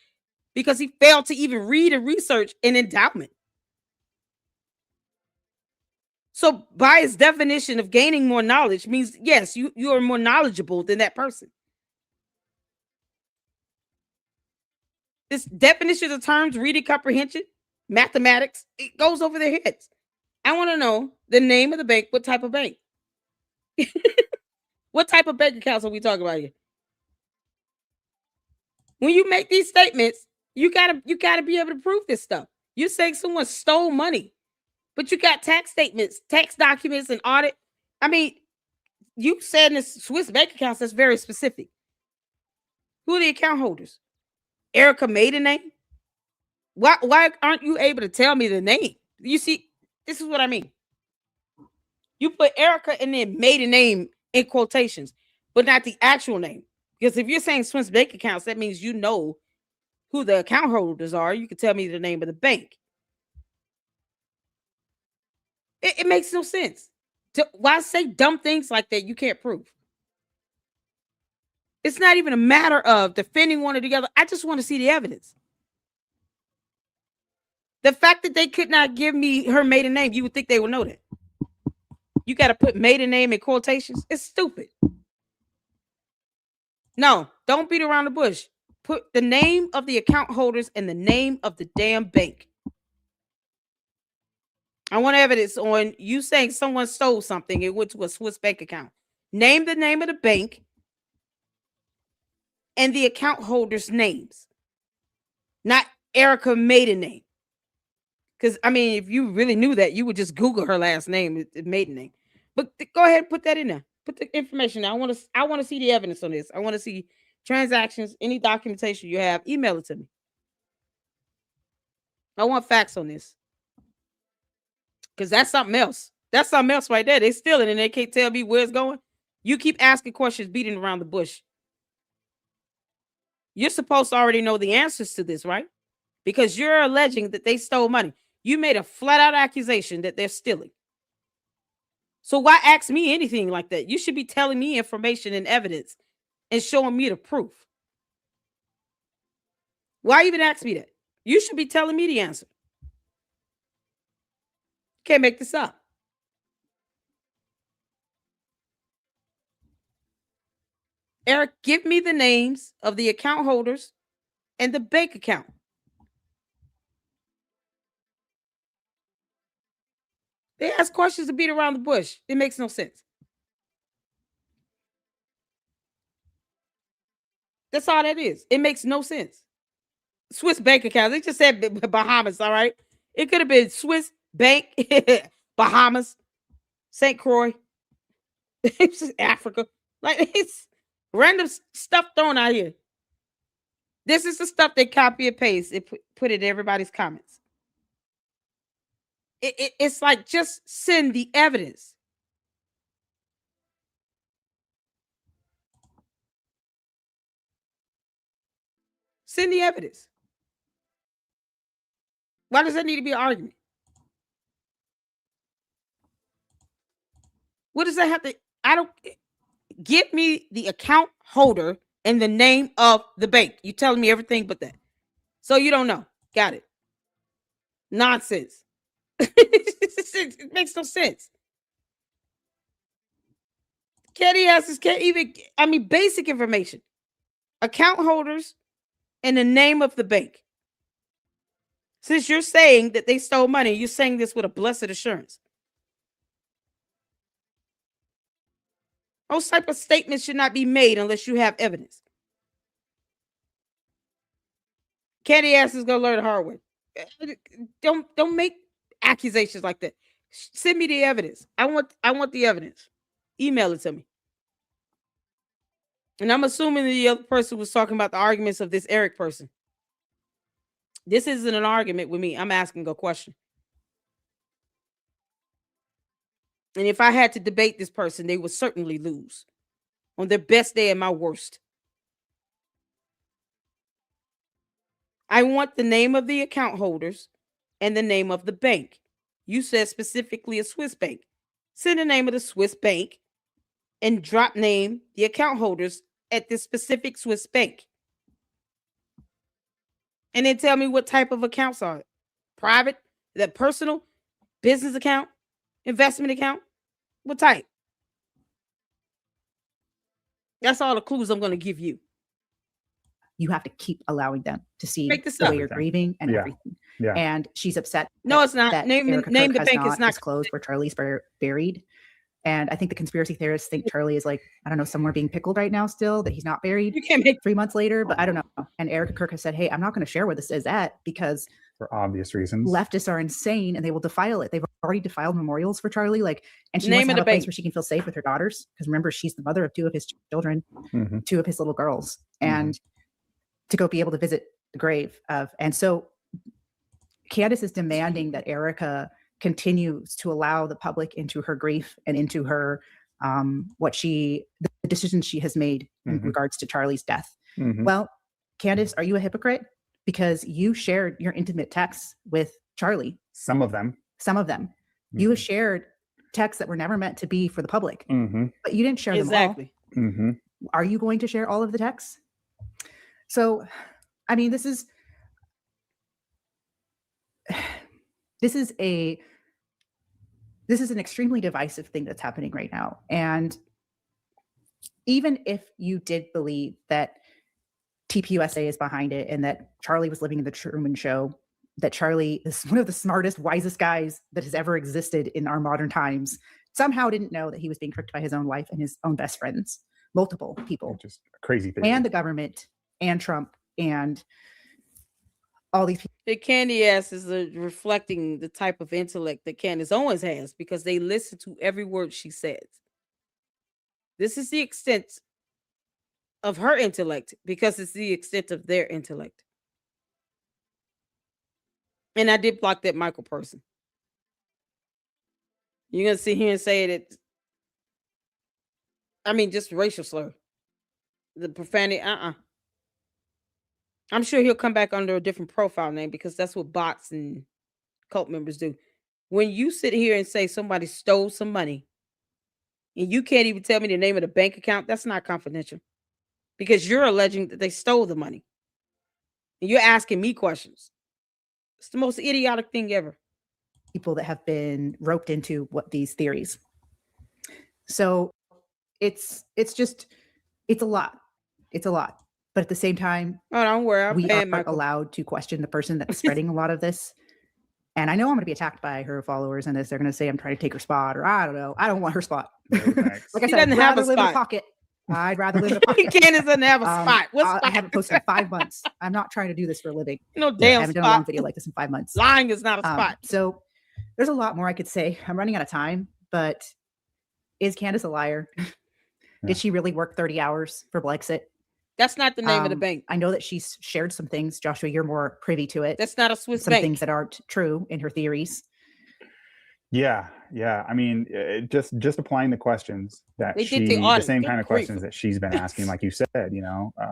because he failed to even read and research an endowment. So by its definition of gaining more knowledge means, yes, you are more knowledgeable than that person. This definition of terms, reading comprehension, mathematics, it goes over their heads. I want to know the name of the bank. What type of bank? What type of bank accounts are we talking about here? When you make these statements, you gotta be able to prove this stuff. You're saying someone stole money, but you got tax statements, tax documents, and audit. I mean, you said in the Swiss bank accounts, that's very specific. Who are the account holders? Erica made a name. Why aren't you able to tell me the name? You see, this is what I mean. You put Erica and then made a name in quotations, but not the actual name. Because if you're saying Swiss bank accounts, that means you know who the account holders are. You can tell me the name of the bank. It makes no sense. Why say dumb things like that you can't prove? It's not even a matter of defending one or the other. I just want to see the evidence. The fact that they could not give me her maiden name, you would think they would know that. You got to put maiden name in quotations. It's stupid. No, don't beat around the bush. Put the name of the account holders and the name of the damn bank. I want evidence on you saying someone stole something. It went to a Swiss bank account. Name the name of the bank and the account holders' names. Not Erica maiden name. Because, I mean, if you really knew that, you would just Google her last name, maiden name. But go ahead and put that in there. Put the information there. I want to see the evidence on this. I want to see transactions, any documentation you have. Email it to me. I want facts on this. Because that's something else. That's something else right there. They stealing and they can't tell me where it's going. You keep asking questions, beating around the bush. You're supposed to already know the answers to this, right? Because you're alleging that they stole money. You made a flat out accusation that they're stealing. So why ask me anything like that? You should be telling me information and evidence and showing me the proof. Why even ask me that? You should be telling me the answer. Can't make this up. Eric, give me the names of the account holders and the bank account. They ask questions to beat around the bush. It makes no sense. That's all that is. It makes no sense. Swiss bank accounts. They just said Bahamas, all right? It could have been Swiss bank, Bahamas, St. Croix, it's just Africa. Like, it's random stuff thrown out here. This is the stuff they copy and paste and put in everybody's comments. It's like, just send the evidence. Send the evidence. Why does that need to be an argument? What does that have to? I don't. Give me the account holder and the name of the bank. You telling me everything but that. So you don't know. Got it. Nonsense. It makes no sense. Candy asses can't even, I mean, basic information. Account holders and the name of the bank. Since you're saying that they stole money, you're saying this with a blessed assurance. Those type of statements should not be made unless you have evidence. Candy ass is gonna learn the hard way. Don't make accusations like that. Send me the evidence. I want the evidence. Email it to me. And I'm assuming the other person was talking about the arguments of this Eric person. This isn't an argument with me. I'm asking a question. And if I had to debate this person, they would certainly lose on their best day and my worst. I want the name of the account holders and the name of the bank. You said specifically a Swiss bank. Send the name of the Swiss bank and drop name the account holders at this specific Swiss bank. And then tell me what type of accounts are it. Private, that personal, business account, investment account, what type? That's all the clues I'm going to give you. You have to keep allowing them to see Make this the up. way you're grieving and Yeah. everything. Yeah. And she's upset. No, it's not. That Name Erica the Kirk has bank. It's not disclosed where Charlie's buried. And I think the conspiracy theorists think Charlie is like, I don't know, somewhere being pickled right now still, that he's not buried You can't make 3 months later, but I don't know. And Erica Kirk has said, hey, I'm not going to share where this is at because For obvious reasons. leftists are insane and they will defile it. They've already defiled memorials for Charlie. Like, and she Name wants of to the have a place bank. where she can feel safe with her daughters. Because remember, she's the mother of 2 of his children, Mhm. 2 of his little girls. And to go be able to visit the grave of, and so Candace is demanding that Erica continues to allow the public into her grief and into her, the decisions she has made in Mhm. regards to Charlie's death. Mhm. Well, Candace, are you a hypocrite? Because you shared your intimate texts with Charlie, Some of them. some of them. You have shared texts that were never meant to be for the public, Mm-hmm. but you didn't share exactly. them all. Mm-hmm. Are you going to share all of the texts? So, I mean, this is an extremely divisive thing that's happening right now. And even if you did believe that TPUSA is behind it and that Charlie was living in the Truman Show, that Charlie is one of the smartest, wisest guys that has ever existed in our modern times, somehow didn't know that he was being tricked by his own wife and his own best friends, multiple people, Just a crazy thing. and the government and Trump and all these people. The Candy ass is reflecting the type of intellect that Candace Owens has because they listen to every word she says. This is the extent of her intellect because it's the extent of their intellect. And I did block that Michael person. You're gonna sit here and say that. I mean, just racial slur, the profanity. I'm sure he'll come back under a different profile name because that's what bots and cult members do. When you sit here and say somebody stole some money, and you can't even tell me the name of the bank account, that's not confidential because you're alleging that they stole the money. And you're asking me questions. It's the most idiotic thing ever. People that have been roped into what these theories. So it's a lot. It's a lot. But at the same time, Oh, don't worry. we aren't allowed to question the person that's spreading a lot of this. And I know I'm going to be attacked by her followers in this. They're going to say I'm trying to take her spot, or I don't know. I don't want her spot. No, thanks. Like I She said, I'd doesn't have a rather live in a spot. pocket. I'd rather live in a pocket. Candace doesn't have a spot. What spot? I haven't posted in 5 months. I'm not trying to do this for a living. No I damn haven't done a long spot. video like this in 5 months. Lying is not a spot. So there's a lot more I could say. I'm running out of time, but is Candace a liar? Did she really work 30 hours for BLEXIT? That's not the name of the bank. I know that she's shared some things. Joshua, you're more privy to it. That's not a Swiss some bank. things that aren't true in her theories. Yeah. I mean, just applying the questions that They did the the audit. same Good kind of grief. questions that she's been asking, like you said.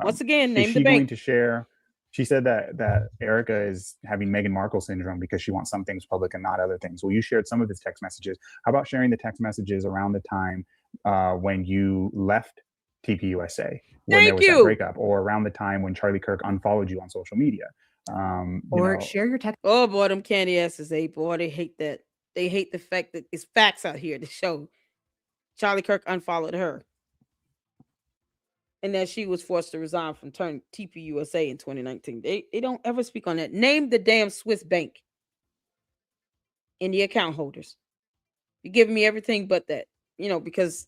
Once again, Is name she the going bank. to share? She said that Erica is having Meghan Markle syndrome because she wants some things public and not other things. Well, you shared some of his text messages. How about sharing the text messages around the time when you left TPUSA, when there was that breakup, or around the time when Charlie Kirk unfollowed you on social media? Or share your text. Oh boy, them candy asses, they hate that. They hate the fact that it's facts out here to show Charlie Kirk unfollowed her. And that she was forced to resign from TPUSA in 2019. They don't ever speak on that. Name the damn Swiss bank and the account holders. You're giving me everything but that, because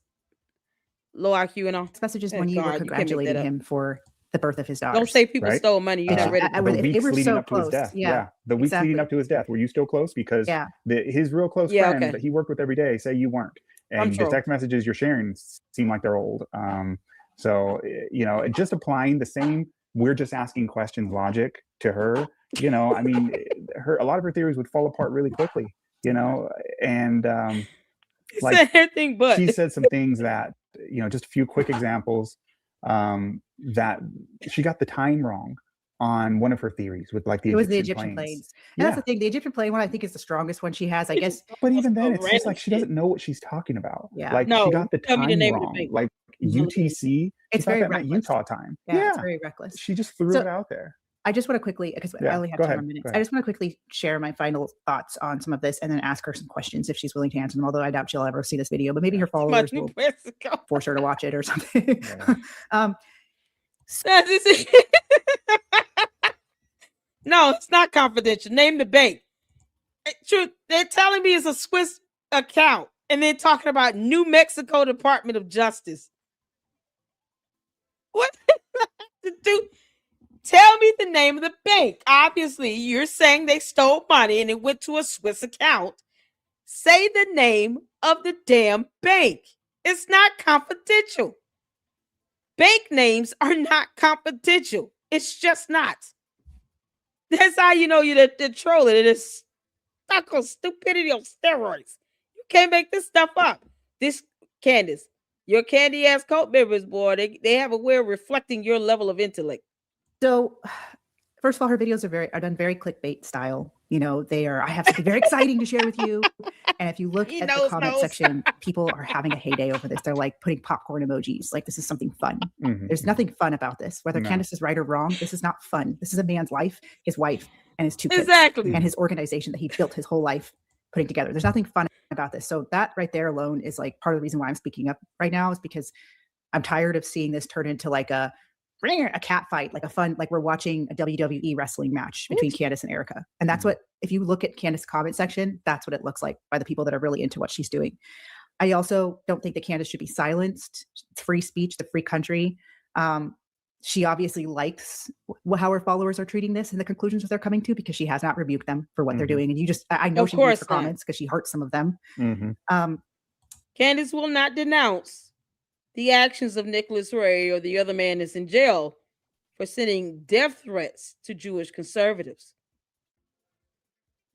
low IQ and all. Messages when you were congratulating him for the birth of his daughter. Don't say people stole money. You're not ready. The weeks leading so up to his close. death. Yeah, the weeks leading up to his death. Were you still close? Because his real close friends that he worked with every day say you weren't. And the text messages you're sharing seem like they're old. So, just applying the same, we're just asking questions logic to her, I mean, a lot of her theories would fall apart really quickly, and like everything but she said some things that, just a few quick examples, that she got the time wrong on one of her theories with like the Egyptian planes. And that's the thing. The Egyptian plane one, I think, is the strongest one she has, I guess. But even then, it's just like she doesn't know what she's talking about. Yeah. Like she got the time wrong. Like UTC, it's very reckless. Utah time. Yeah, it's very reckless. She just threw it out there. I just want to quickly, because I only have 2 more minutes. I just want to quickly share my final thoughts on some of this and then ask her some questions if she's willing to answer them, although I doubt she'll ever see this video, but maybe her followers will force her to watch it or something. No, it's not confidential. Name the bank. Truth, they're telling me it's a Swiss account and they're talking about New Mexico Department of Justice. What to do? Tell me the name of the bank. Obviously, you're saying they stole money and it went to a Swiss account. Say the name of the damn bank. It's not confidential. Bank names are not confidential. It's just not. That's how you know you're trolling. It is stuck on stupidity on steroids. You can't make this stuff up. This, Candace, your candy ass cult members, boy, they have a way of reflecting your level of intellect. So, first of all, her videos are done very clickbait style. They are. I have something very exciting to share with you. And if you look at the comment section, people are having a heyday over this. They're like putting popcorn emojis. Like this is something fun. Mm-hmm. There's nothing fun about this. Whether Candace is right or wrong, this is not fun. This is a man's life, his wife, and his 2 kids, and his organization that he built his whole life putting together. There's nothing fun about this. So that right there alone is like part of the reason why I'm speaking up right now, is because I'm tired of seeing this turn into like a cat fight, like a fun, like we're watching a WWE wrestling match between Candace and Erica. And that's what, if you look at Candace's comment section, that's what it looks like by the people that are really into what she's doing. I also don't think that Candace should be silenced. It's free speech, the free country. She obviously likes how her followers are treating this and the conclusions that they're coming to, because she has not rebuked them for what they're doing. And I know she reads her comments because she hearts some of them. Candace will not denounce the actions of Nicholas Ray or the other man that's in jail for sending death threats to Jewish conservatives.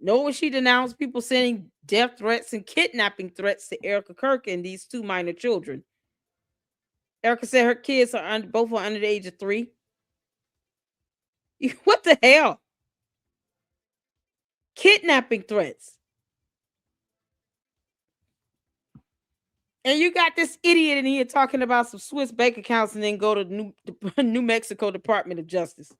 Nor will she denounce people sending death threats and kidnapping threats to Erica Kirk and these 2 minor children. Erica said her kids are both are under the age of 3. What the hell? Kidnapping threats. And you got this idiot in here talking about some Swiss bank accounts and then go to New Mexico Department of Justice.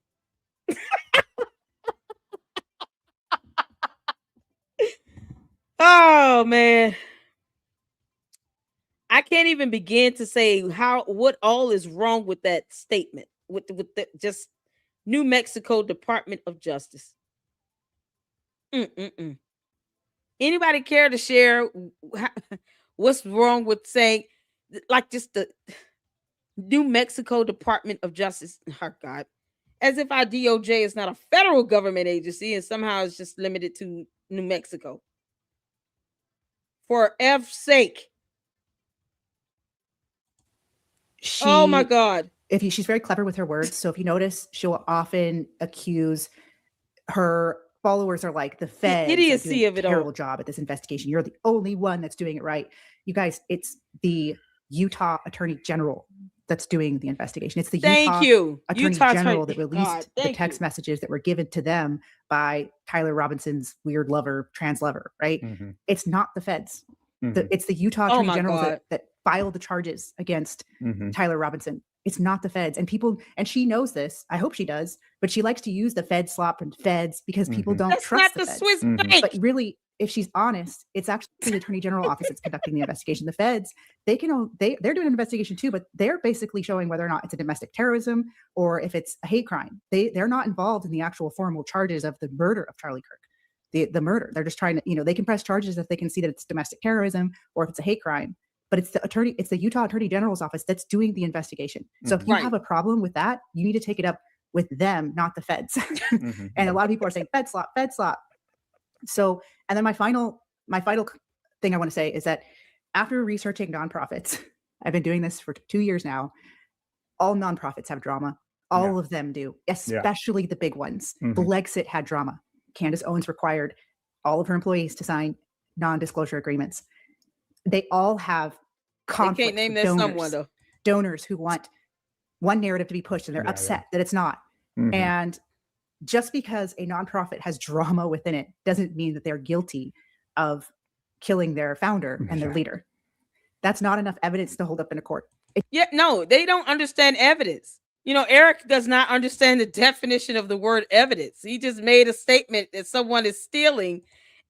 Oh man. I can't even begin to say what all is wrong with that statement with the just New Mexico Department of Justice. Anybody care to share what's wrong with saying like just the New Mexico Department of Justice? Oh God, as if our DOJ is not a federal government agency and somehow it's just limited to New Mexico. For F's sake. Oh my God. She's very clever with her words. So if you notice, she'll often accuse her followers are like the feds are doing a terrible job at this investigation. You're the only one that's doing it right. You guys, it's the Utah Attorney General that's doing the investigation. It's the Attorney General that released the text messages that were given to them by Tyler Robinson's weird lover, trans lover, right? Mm-hmm. It's not the feds. It's the Utah Attorney General that filed the charges against Tyler Robinson. It's not the feds. And she knows this. I hope she does. But she likes to use the fed slop and feds because people don't trust the feds. Swiss bank. But really, if she's honest, it's actually the Attorney General office that's conducting the investigation. The feds, they're doing an investigation too, but they're basically showing whether or not it's a domestic terrorism or if it's a hate crime. They're not involved in the actual formal charges of the murder of Charlie Kirk. The murder. They're just trying to, they can press charges if they can see that it's domestic terrorism or if it's a hate crime. But it's the Utah Attorney General's office that's doing the investigation. So if you have a problem with that, you need to take it up with them, not the feds. And a lot of people are saying fed slop, fed slop. So, and then my final thing I want to say is that after researching nonprofits, I've been doing this for 2 years now. All nonprofits have drama. All of them do, especially the big ones. BLEXIT had drama. Candace Owens required all of her employees to sign non-disclosure agreements. They all have conflicts. They can't name that someone though. Donors who want one narrative to be pushed and they're upset that it's not. And just because a nonprofit has drama within it doesn't mean that they're guilty of killing their founder and their leader. That's not enough evidence to hold up in a court. No, they don't understand evidence. Eric does not understand the definition of the word evidence. He just made a statement that someone is stealing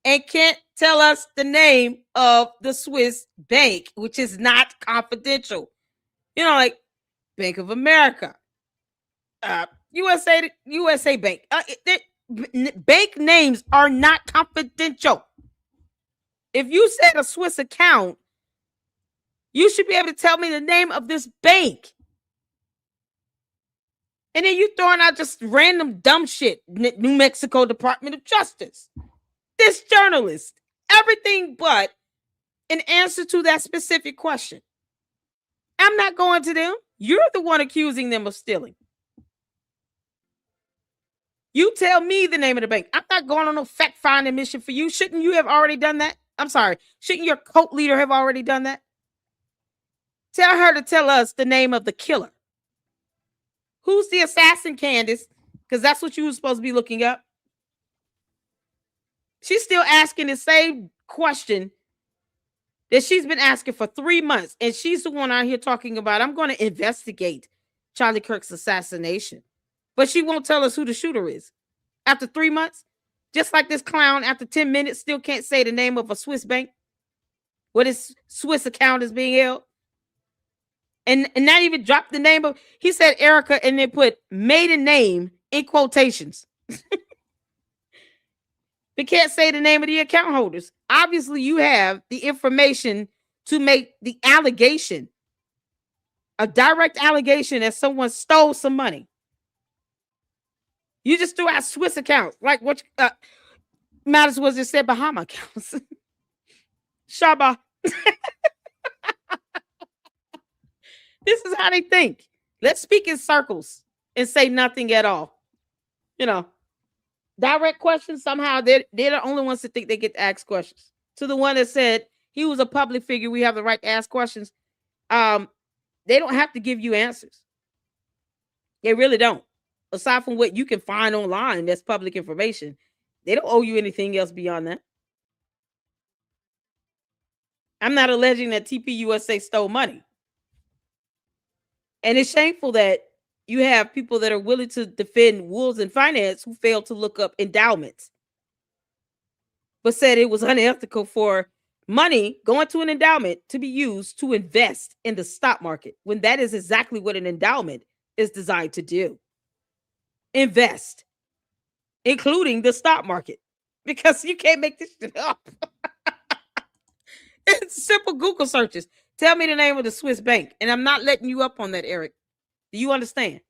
and can't tell us the name of the Swiss bank, which is not confidential. Like Bank of America, USA Bank. Bank names are not confidential. If you said a Swiss account, you should be able to tell me the name of this bank. And then you throwing out just random dumb shit. New Mexico Department of Justice. This journalist, everything but an answer to that specific question. I'm not going to them. You're the one accusing them of stealing. You tell me the name of the bank. I'm not going on no fact-finding mission for you. Shouldn't you have already done that? I'm sorry. Shouldn't your cult leader have already done that? Tell her to tell us the name of the killer. Who's the assassin, Candace? Because that's what you were supposed to be looking up. She's still asking the same question that she's been asking for 3 months. And she's the one out here talking about, I'm going to investigate Charlie Kirk's assassination. But she won't tell us who the shooter is. After 3 months, just like this clown, after 10 minutes, still can't say the name of a Swiss bank. What his Swiss account is being held. And not even drop the name of, he said Erica and then put maiden name in quotations. They can't say the name of the account holders. Obviously, you have the information to make the allegation, a direct allegation that someone stole some money. You just threw out Swiss accounts. Like what might as well just say Bahama accounts. Shaba. This is how they think. Let's speak in circles and say nothing at all. direct questions, somehow they're the only ones that think they get to ask questions. To the one that said he was a public figure, we have the right to ask questions. They don't have to give you answers. They really don't. Aside from what you can find online, that's public information. They don't owe you anything else beyond that. I'm not alleging that TPUSA stole money. And it's shameful that you have people that are willing to defend wolves in finance who failed to look up endowments, but said it was unethical for money going to an endowment to be used to invest in the stock market, when that is exactly what an endowment is designed to do. Invest, including the stock market, because you can't make this shit up. It's simple Google searches. Tell me the name of the Swiss bank, and I'm not letting you up on that, Eric. Do you understand?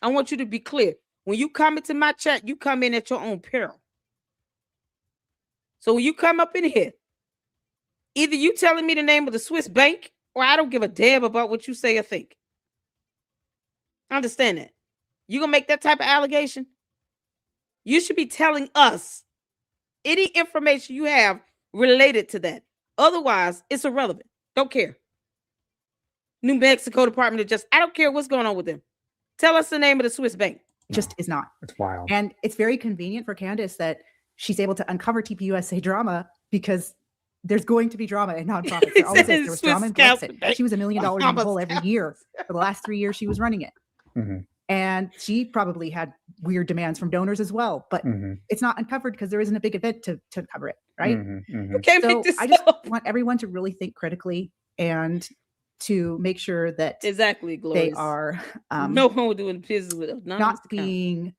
I want you to be clear. When you come into my chat, you come in at your own peril. So when you come up in here, either you telling me the name of the Swiss bank, or I don't give a damn about what you say or think. Understand that. You gonna make that type of allegation? You should be telling us any information you have related to that. Otherwise, it's irrelevant. Don't care. New Mexico Department of Justice. I don't care what's going on with them. Tell us the name of the Swiss bank. It just is not. It's wild. And it's very convenient for Candace that she's able to uncover TPUSA drama, because there's going to be drama in nonprofits. There always is. There was drama in BLEXIT. She was $1 million in the hole every year for the last 3 years she was running it. Mm-hmm. And she probably had weird demands from donors as well, but it's not uncovered because there isn't a big event to cover it, right? Okay, so I just want everyone to really think critically and to make sure that exactly, Gloria. they are no one doing business with us. Not being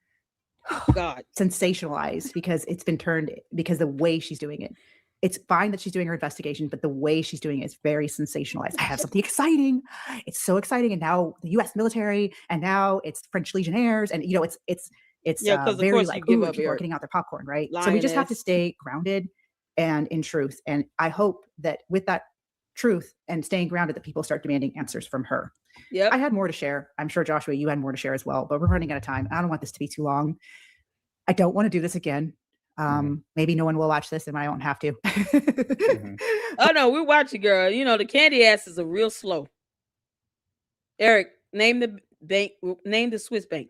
sensationalized, because it's been turned, because the way she's doing it. It's fine that she's doing her investigation, but the way she's doing it is very sensationalized. I have something exciting. It's so exciting. And now the U.S. military, and now it's French Legionnaires. And, you know, it's very like, ooh, people are getting out their popcorn, right? So we just have to stay grounded and in truth. And I hope that with that truth and staying grounded, that people start demanding answers from her. Yeah, I had more to share. I'm sure, Joshua, you had more to share as well, but we're running out of time. I don't want this to be too long. I don't want to do this again. Maybe no one will watch this and I don't have to. Oh no, we're watching, girl. You know, the candy asses are real slow. Eric, name the bank, name the Swiss bank.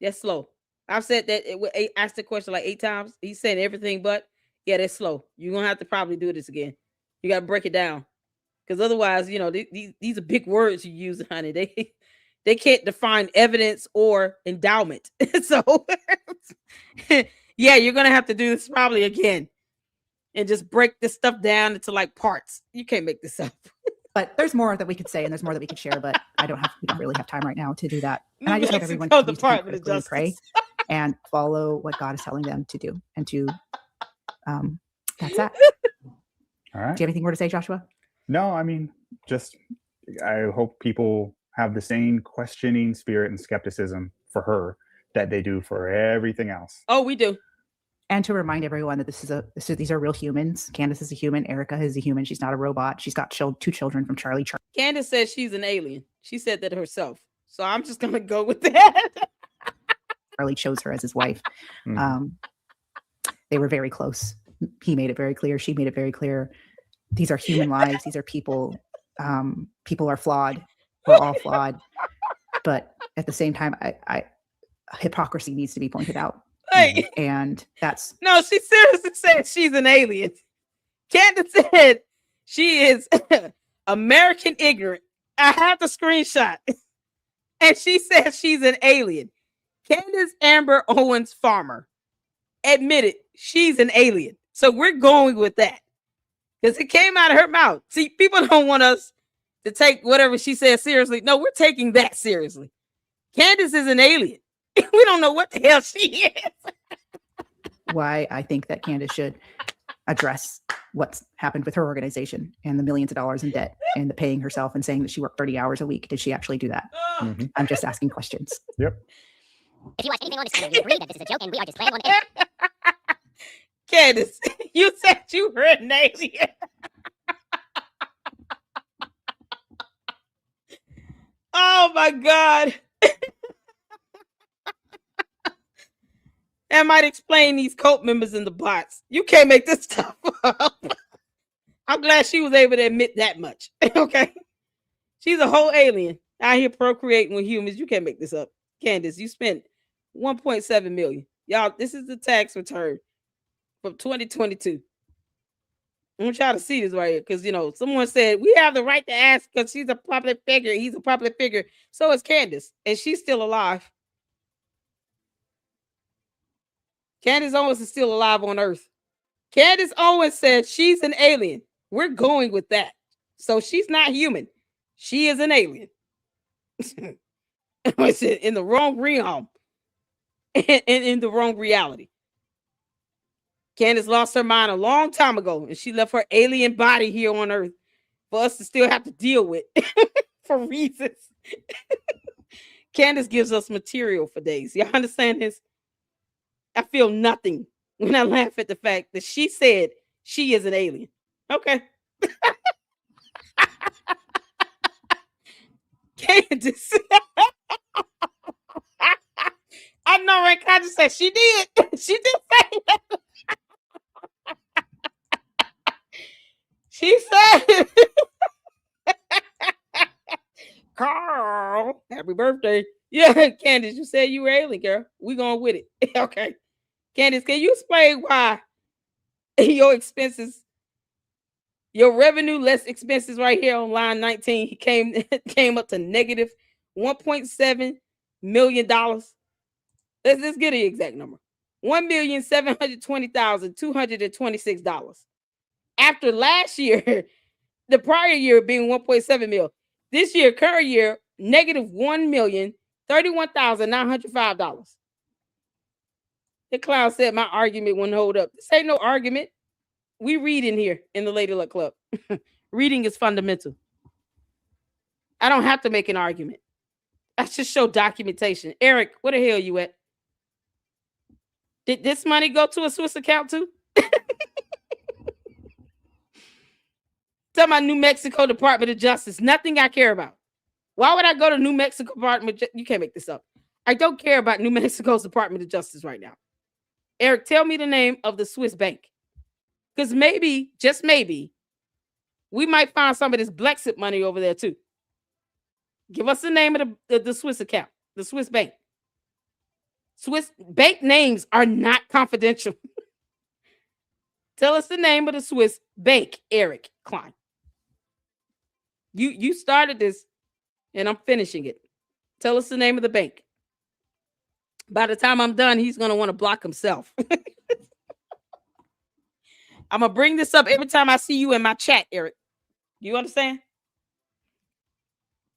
That's slow. I've said that, asked the question like 8 times. He's saying everything but, yeah, that's slow. You're gonna have to probably do this again. You gotta break it down. Because otherwise, you know, these are big words you use, honey. They can't define evidence or endowment. So yeah, you're gonna have to do this probably again and just break this stuff down into like parts. You can't make this up. But there's more that we could say and there's more that we could share, but we don't really have time right now to do that. And I just hope everyone continues to pray and follow what God is telling them to do. And to that's that. All right. Do you have anything more to say, Joshua? No, I mean, just I hope people have the same questioning spirit and skepticism for her that they do for everything else. Oh, we do. And to remind everyone that these are real humans. Candace is a human. Erica is a human. She's not a robot. She's got 2 children from Charlie. Candace says she's an alien. She said that herself. So I'm just going to go with that. Charlie chose her as his wife. They were very close. He made it very clear. She made it very clear. These are human lives. These are people. People are flawed. We're all flawed. But at the same time, hypocrisy needs to be pointed out. Hey. And that's... No, she seriously said she's an alien. Candace said she is American ignorant. I have the screenshot. And she said she's an alien. Candace Amber Owens Farmer admitted she's an alien. So we're going with that. Because it came out of her mouth. See, people don't want us to take whatever she says seriously. No, we're taking that seriously. Candace is an alien. We don't know what the hell she is. Why I think that Candace should address what's happened with her organization and the millions of dollars in debt and the paying herself and saying that she worked 30 hours a week. Did she actually do that? I'm just asking questions. Yep. If you watch anything on this channel, you agree that this is a joke and we are just playing on air. Candace, you said you were an alien. Oh my God. That might explain these cult members in the bots. You can't make this stuff up. I'm glad she was able to admit that much. Okay. She's a whole alien out here procreating with humans. You can't make this up. Candace, you spent 1.7 million. Y'all, this is the tax return from 2022. I'm trying to see this right here because, you know, someone said we have the right to ask because she's a public figure. He's a public figure. So is Candace, and she's still alive. Candace Owens is still alive on Earth. Candace Owens said she's an alien. We're going with that. So she's not human. She is an alien. In the wrong realm. And in the wrong reality. Candace lost her mind a long time ago, and she left her alien body here on Earth for us to still have to deal with for reasons. Candace gives us material for days. Y'all understand this? I feel nothing when I laugh at the fact that she said she is an alien. Okay. Candace. I know, right? Candace said she did. She did say that. She said, Carl, happy birthday. Yeah, Candace, you said you were alien, girl. We going with it. Okay. Candace, can you explain why your expenses, your revenue less expenses right here on line 19 came up to negative $1.7 million? Let's get the exact number. $1,720,226. After last year, the prior year being 1.7 mil. This year, current year, negative $1,031,905. The clown said my argument wouldn't hold up. This ain't no argument. We read in here in the Lady Luck Club. Reading is fundamental. I don't have to make an argument. I just show documentation. Eric, where the hell you at? Did this money go to a Swiss account too? Talking about New Mexico Department of Justice. Nothing I care about. Why would I go to New Mexico Department? You can't make this up. I don't care about New Mexico's Department of Justice right now. Eric, tell me the name of the Swiss bank. Because maybe, just maybe, we might find some of this BLEXIT money over there too. Give us the name of the Swiss account, the Swiss bank. Swiss bank names are not confidential. Tell us the name of the Swiss bank, Eric Klein. You started this, and I'm finishing it. Tell us the name of the bank. By the time I'm done, he's going to want to block himself. I'm going to bring this up every time I see you in my chat, Eric. You understand?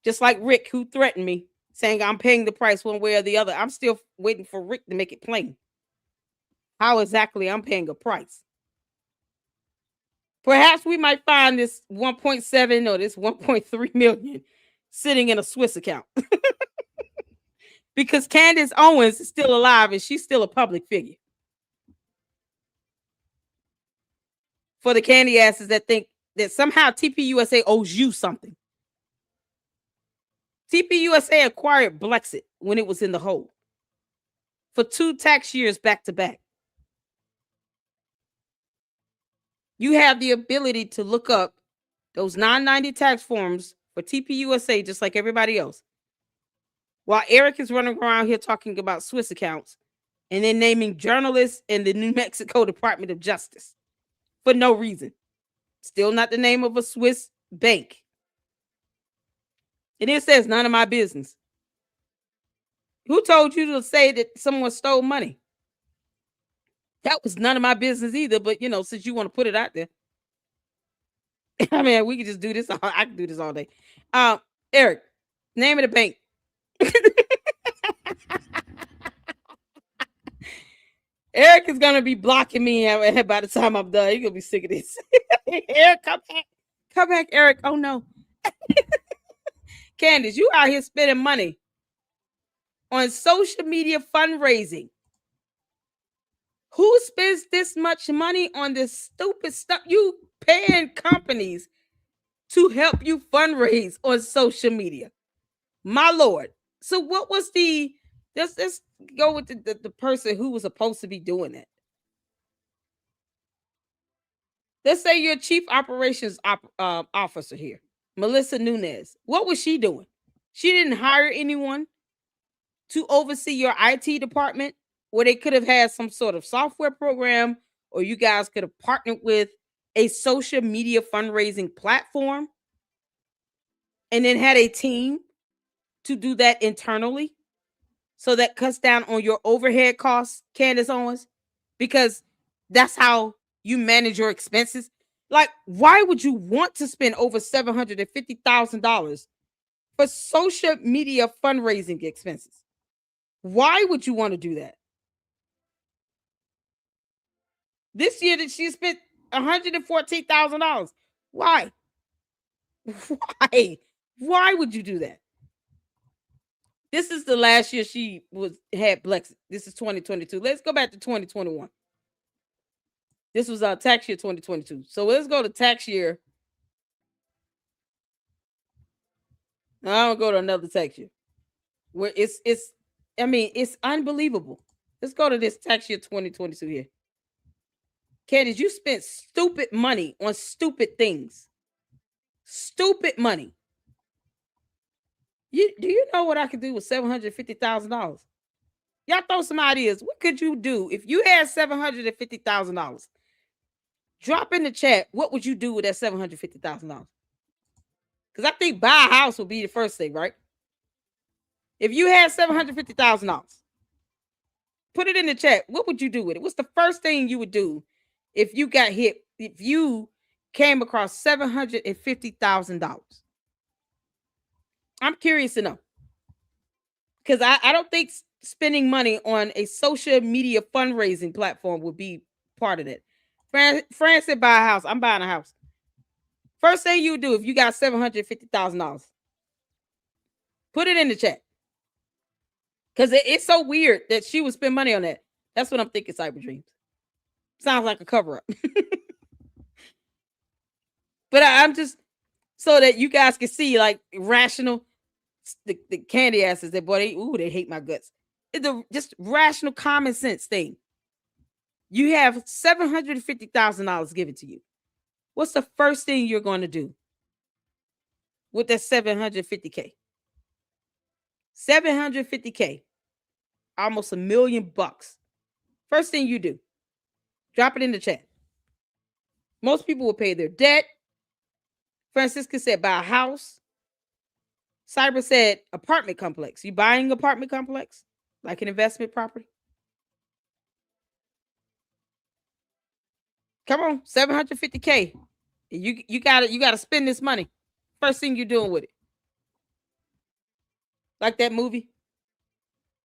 Just like Rick, who threatened me, saying I'm paying the price one way or the other. I'm still waiting for Rick to make it plain. How exactly I'm paying a price. Perhaps we might find this 1.7 or this 1.3 million sitting in a Swiss account. Because Candace Owens is still alive and she's still a public figure. For the candy asses that think that somehow TPUSA owes you something. TPUSA acquired BLEXIT when it was in the hole for 2 tax years back to back. You have the ability to look up those 990 tax forms for TPUSA just like everybody else. While Eric is running around here talking about Swiss accounts and then naming journalists in the New Mexico Department of Justice for no reason. Still not the name of a Swiss bank. And it says none of my business. Who told you to say that someone stole money? That was none of my business either, but you know, since you want to put it out there. I mean, we could just do this. I can do this all day. Eric, name of the bank. Eric is gonna be blocking me by the time I'm done. You're gonna be sick of this. Eric, come back. Come back, Eric. Oh no. Candace, you out here spending money on social media fundraising. Who spends this much money on this stupid stuff? You paying companies to help you fundraise on social media. My Lord. So what was the Let's go with the person who was supposed to be doing that. Let's say you're chief operations officer here, Melissa Nunez. What was she doing? She didn't hire anyone to oversee your IT department, where they could have had some sort of software program, or you guys could have partnered with a social media fundraising platform and then had a team to do that internally. So that cuts down on your overhead costs, Candace Owens, because that's how you manage your expenses. Like, why would you want to spend over $750,000 for social media fundraising expenses? Why would you want to do that? This year that she spent $114,000. Why? Why would you do that? This is the last year she had BLEXIT. This is 2022. Let's go back to 2021. This was tax year 2022. So let's go to tax year. Now I'll go to another tax year where it's unbelievable. Let's go to this tax year 2022 here. Candace, you spent stupid money on stupid things. Stupid money. Do you know what I could do with $750,000? Y'all throw some ideas. What could you do if you had $750,000? Drop in the chat. What would you do with that $750,000? Because I think buy a house would be the first thing, right? If you had $750,000, put it in the chat. What would you do with it? What's the first thing you would do if you got hit? If you came across $750,000? I'm curious to know. Because I don't think spending money on a social media fundraising platform would be part of it. Fran said buy a house. I'm buying a house. First thing you would do if you got $750,000. Put it in the chat. Because it's so weird that she would spend money on that. That's what I'm thinking, Cyber Dreams. Sounds like a cover-up. But I'm just, so that you guys can see, like, rational, the candy asses that, boy, they hate my guts. It's just rational common sense thing. You have $750,000 given to you. What's the first thing you're going to do with that $750K? $750K, almost $1 million. First thing you do, drop it in the chat. Most people will pay their debt. Francisca said buy a house. Cyber said apartment complex. You buying an apartment complex? Like an investment property? Come on, $750K. You gotta spend this money. First thing you're doing with it. Like that movie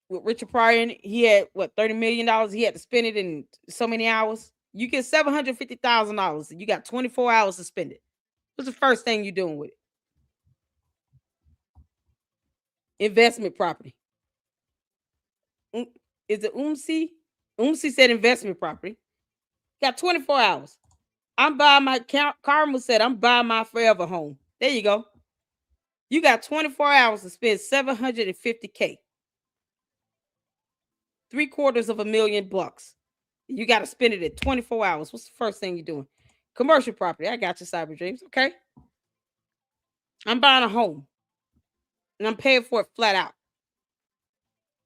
with Richard Pryor in it. He had what, $30 million? He had to spend it in so many hours. You get $750,000 and you got 24 hours to spend it. What's the first thing you're doing with it? Investment property. Is it Umsi? Umsi said investment property. Got 24 hours. I'm buying my, Carmel said, I'm buying my forever home. There you go. You got 24 hours to spend $750K. $750,000. You got to spend it in 24 hours. What's the first thing you're doing? Commercial property. I got you, Cyber Dreams. Okay. I'm buying a home. And I'm paying for it flat out.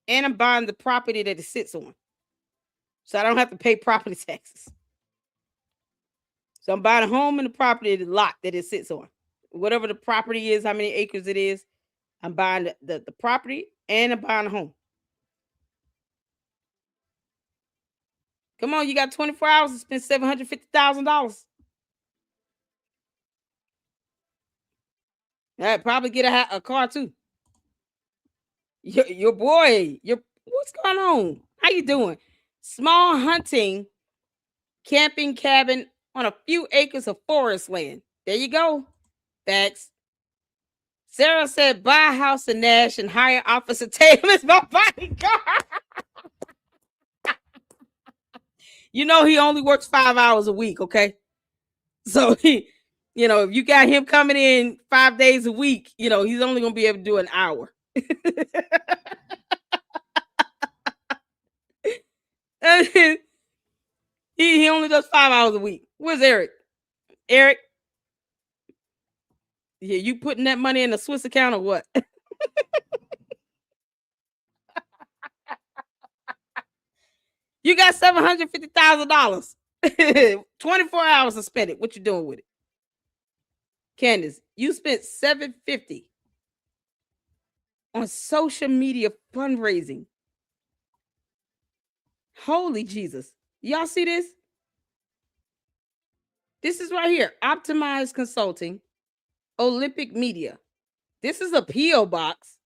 And I'm buying the property that it sits on. So I don't have to pay property taxes. So I'm buying a home and the property, the lot that it sits on. Whatever the property is, how many acres it is, I'm buying the property and I'm buying a home. Come on, you got 24 hours to spend $750,000. I'd probably get a car too. Your boy, what's going on? How you doing? Small hunting, camping cabin on a few acres of forest land. There you go. Thanks. Sarah said, buy a house in Nash and hire Officer Tatum as my bodyguard. You know, he only works 5 hours a week, okay? So, if you got him coming in 5 days a week, he's only going to be able to do an hour. He only does 5 hours a week. Where's Eric? Eric? Yeah, you putting that money in a Swiss account or what? You got $750,000. 24 hours to spend it. What you doing with it? Candace, you spent $750 on social media fundraising. Holy Jesus. Y'all see this? This is right here. Optimized Consulting, Olympic Media. This is a P.O. Box.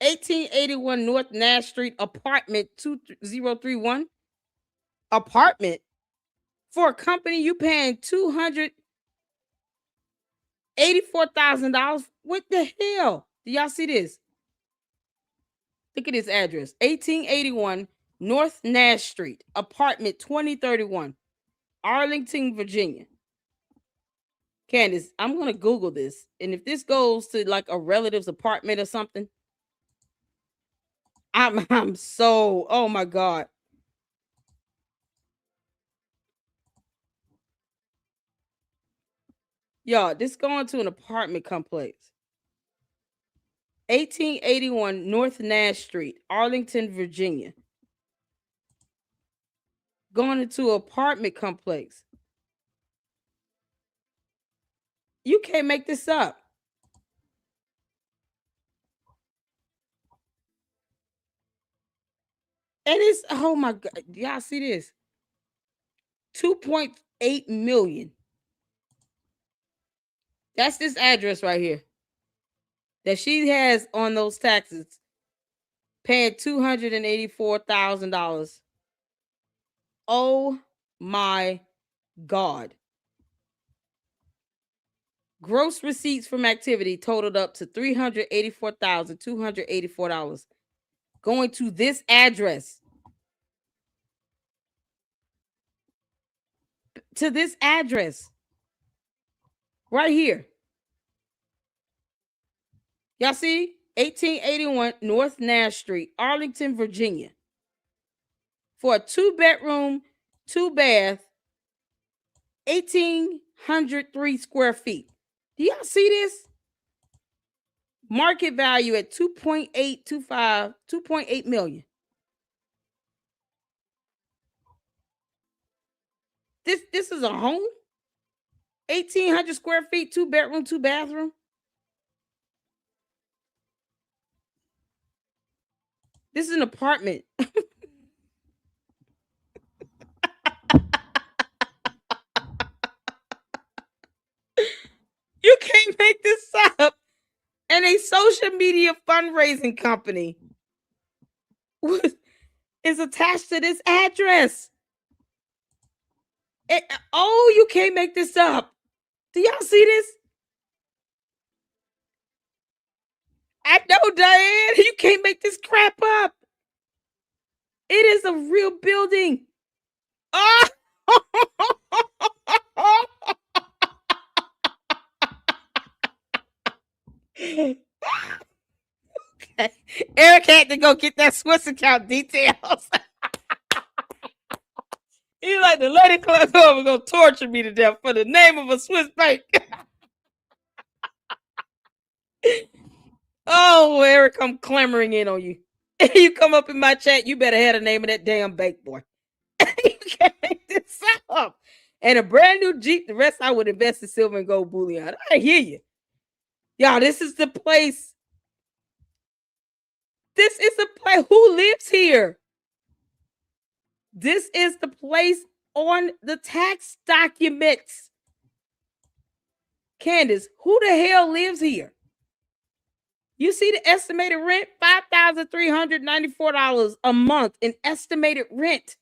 1881 North Nash Street, apartment 2031. Apartment for a company you paying $284,000. What the hell? Do y'all see this? Look at this address. 1881 North Nash Street, apartment 2031, Arlington, Virginia. Candace, I'm going to Google this. And if this goes to like a relative's apartment or something, I'm so, oh my God. Y'all, this going to an apartment complex. 1881 North Nash Street, Arlington, Virginia. Going into an apartment complex. You can't make this up. And it's, oh my God, y'all see this? 2.8 million. That's this address right here that she has on those taxes, paying $284,000. Oh my God. Gross receipts from activity totaled up to $384,284 going to this address. To this address right here. Y'all see? 1881 North Nash Street, Arlington, Virginia. For a 2-bedroom, 2-bath, 1,803 square feet. Do y'all see this? Market value at 2.8 million. This is a home? 1,800 square feet, 2-bedroom, 2-bathroom. This is an apartment. You can't make this up. And a social media fundraising company is attached to this address. Oh, you can't make this up. Do y'all see this? I know, Diane. You can't make this crap up. It is a real building. Oh! Okay. Eric had to go get that Swiss account details. He's like, the Lady Club was going to torture me to death for the name of a Swiss bank. Oh, Eric, I'm clamoring in on you. You come up in my chat, you better have the name of that damn bank, boy. You can't make this up. And a brand new Jeep, the rest I would invest in silver and gold bullion. I hear you. Y'all, this is the place. This is the place. Who lives here? This is the place on the tax documents. Candace, who the hell lives here? You see the estimated rent? $5,394 a month in estimated rent.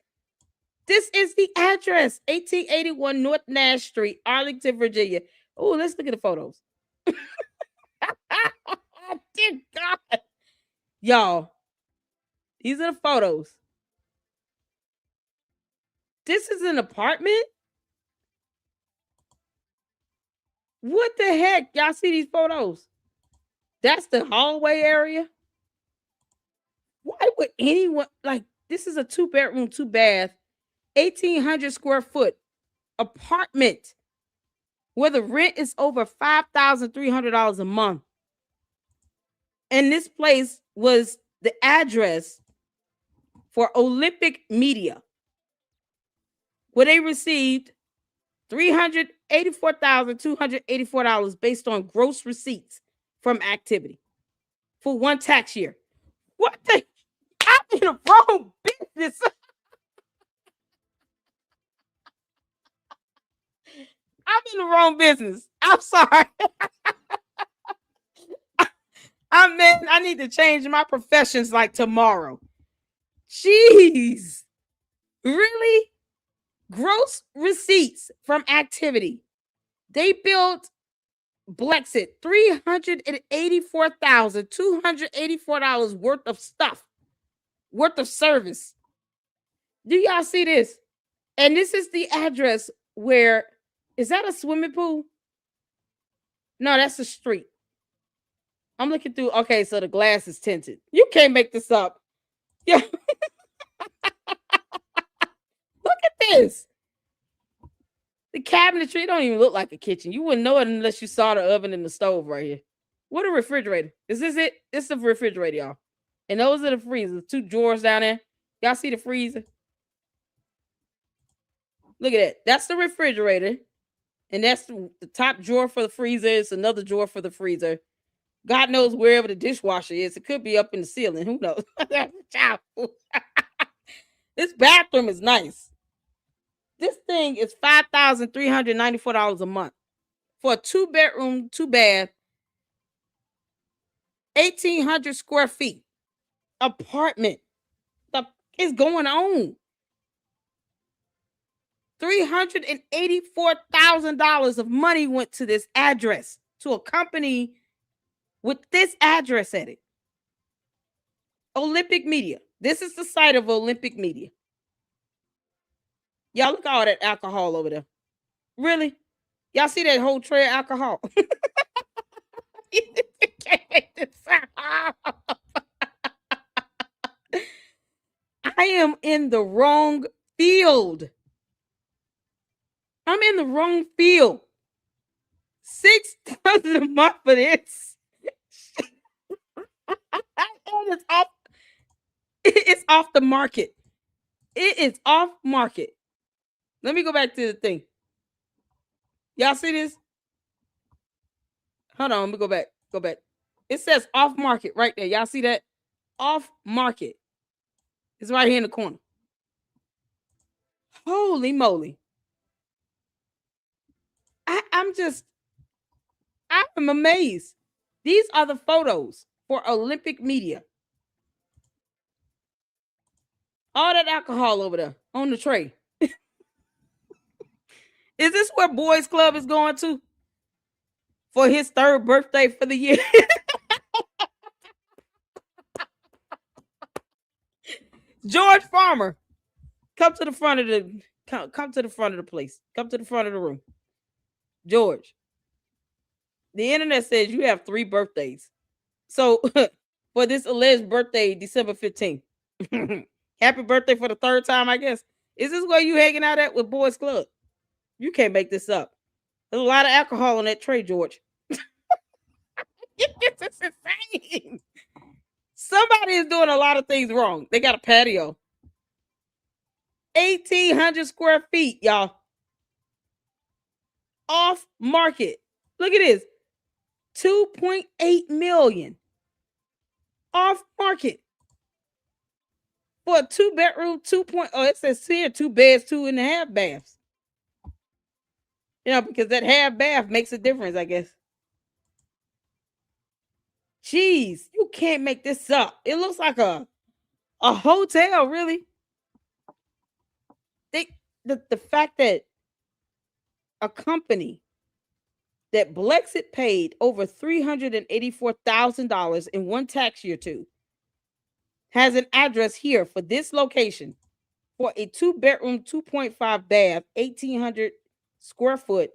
This is the address. 1881 North Nash Street, Arlington, Virginia. Oh, let's look at the photos. Dear God. Y'all, these are the photos. This is an apartment? What the heck? Y'all see these photos? That's the hallway area? Why would anyone, like, This is a 2-bedroom, 2-bath, 1,800 square foot apartment where the rent is over $5,300 a month. And this place was the address for Olympic Media, where they received $384,284 based on gross receipts from activity for one tax year. What the? I'm in the wrong business. I'm in the wrong business. I'm sorry. I need to change my professions like tomorrow. Jeez. Really? Gross receipts from activity. They built BLEXIT $384,284 worth of stuff, worth of service. Do y'all see this? And this is the address where, is that a swimming pool? No, that's a street. I'm looking through. Okay, so the glass is tinted. You can't make this up. Yeah. Look at this. The cabinetry don't even look like a kitchen. You wouldn't know it unless you saw the oven and the stove right here. What a refrigerator. Is this it? It's the refrigerator, y'all. And those are the freezers. 2 drawers down there. Y'all see the freezer? Look at that. That's the refrigerator. And that's the top drawer for the freezer. It's another drawer for the freezer. God knows wherever the dishwasher is. It could be up in the ceiling. Who knows? This bathroom is nice. This thing is $5,394 a month for a 2-bedroom, 2-bath, 1,800 square feet apartment. What is going on? $384,000 of money went to this address, to a company with this address at it. Olympic Media. This is the site of Olympic Media. Y'all look at all that alcohol over there. Really? Y'all see that whole tray of alcohol? I am in the wrong field. I'm in the wrong field. $6,000 a month for this. It's off the market. It is off market. Let me go back to the thing. Y'all see this? Hold on, let me go back. Go back. It says off market right there. Y'all see that? Off market. It's right here in the corner. Holy moly. I'm amazed. These are the photos for Olympic Media. All that alcohol over there on the tray. Is this where Boys Club is going to for his 3rd birthday for the year? George Farmer, come to the front of the come to the front of the place. Come to the front of the room. George, the internet says you have 3 birthdays. So for this alleged birthday, December 15th. Happy birthday for the 3rd time, I guess. Is this where you hanging out at with Boys Club? You can't make this up. There's a lot of alcohol on that tray, George. This is insane. Somebody is doing a lot of things wrong. They got a patio. 1,800 square feet, y'all. Off market. Look at this. 2.8 million. Off market. For a 2-bedroom, it says here 2 beds, 2.5 baths. You know, because that half bath makes a difference, I guess. Jeez, you can't make this up. It looks like a hotel, really. The fact that a company that BLEXIT paid over $384,000 in one tax year to has an address here for this location for a 2-bedroom, 2.5 bath, 1,800 square foot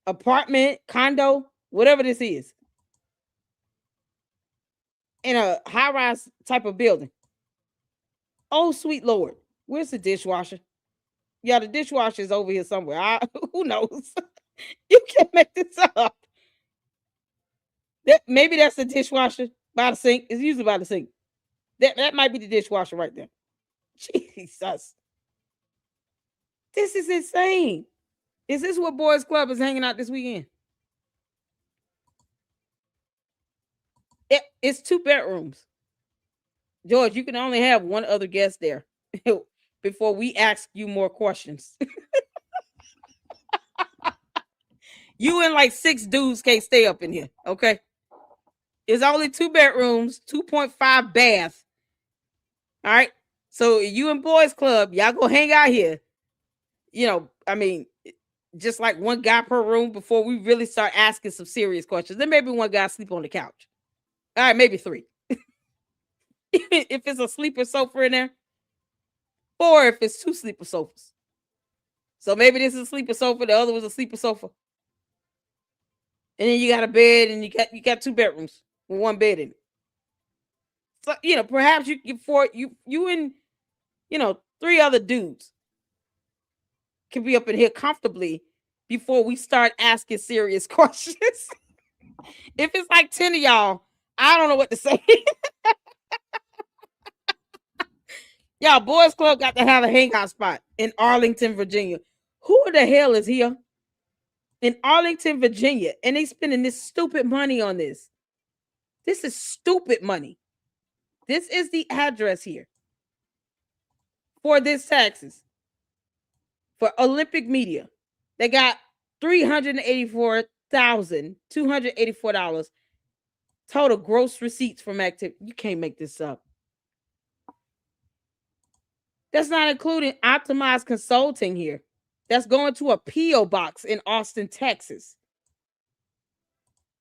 apartment, condo, whatever this is, in a high-rise type of building. Oh, sweet Lord. Where's the dishwasher? Yeah, the dishwasher is over here somewhere. Who knows? You can't make this up. Maybe that's the dishwasher by the sink. It's usually by the sink. That might be the dishwasher right there. Jesus. This is insane. Is this what Boys Club is hanging out this weekend? It's 2 bedrooms. George, you can only have one other guest there before we ask you more questions. You and like 6 dudes can't stay up in here, okay? It's only 2 bedrooms, 2.5 baths. All right. So you and Boys Club, y'all go hang out here. I mean, just like one guy per room before we really start asking some serious questions. Then maybe one guy sleep on the couch. All right, maybe 3. If it's a sleeper sofa in there, or if it's 2 sleeper sofas. So maybe this is a sleeper sofa, the other was a sleeper sofa. And then you got a bed, and you got 2 bedrooms with 1 bed in it. So perhaps you and 3 other dudes can be up in here comfortably before we start asking serious questions. If it's like 10 of y'all, I don't know what to say. Y'all, Boys Club got to have a hangout spot in Arlington, Virginia. Who the hell is here in Arlington, Virginia? And they spending this stupid money on this. This is stupid money. This is the address here for this taxes for Olympic Media. They got $384,284 total gross receipts from activity. You can't make this up. That's not including optimized consulting here. That's going to a P.O. box in Austin, Texas.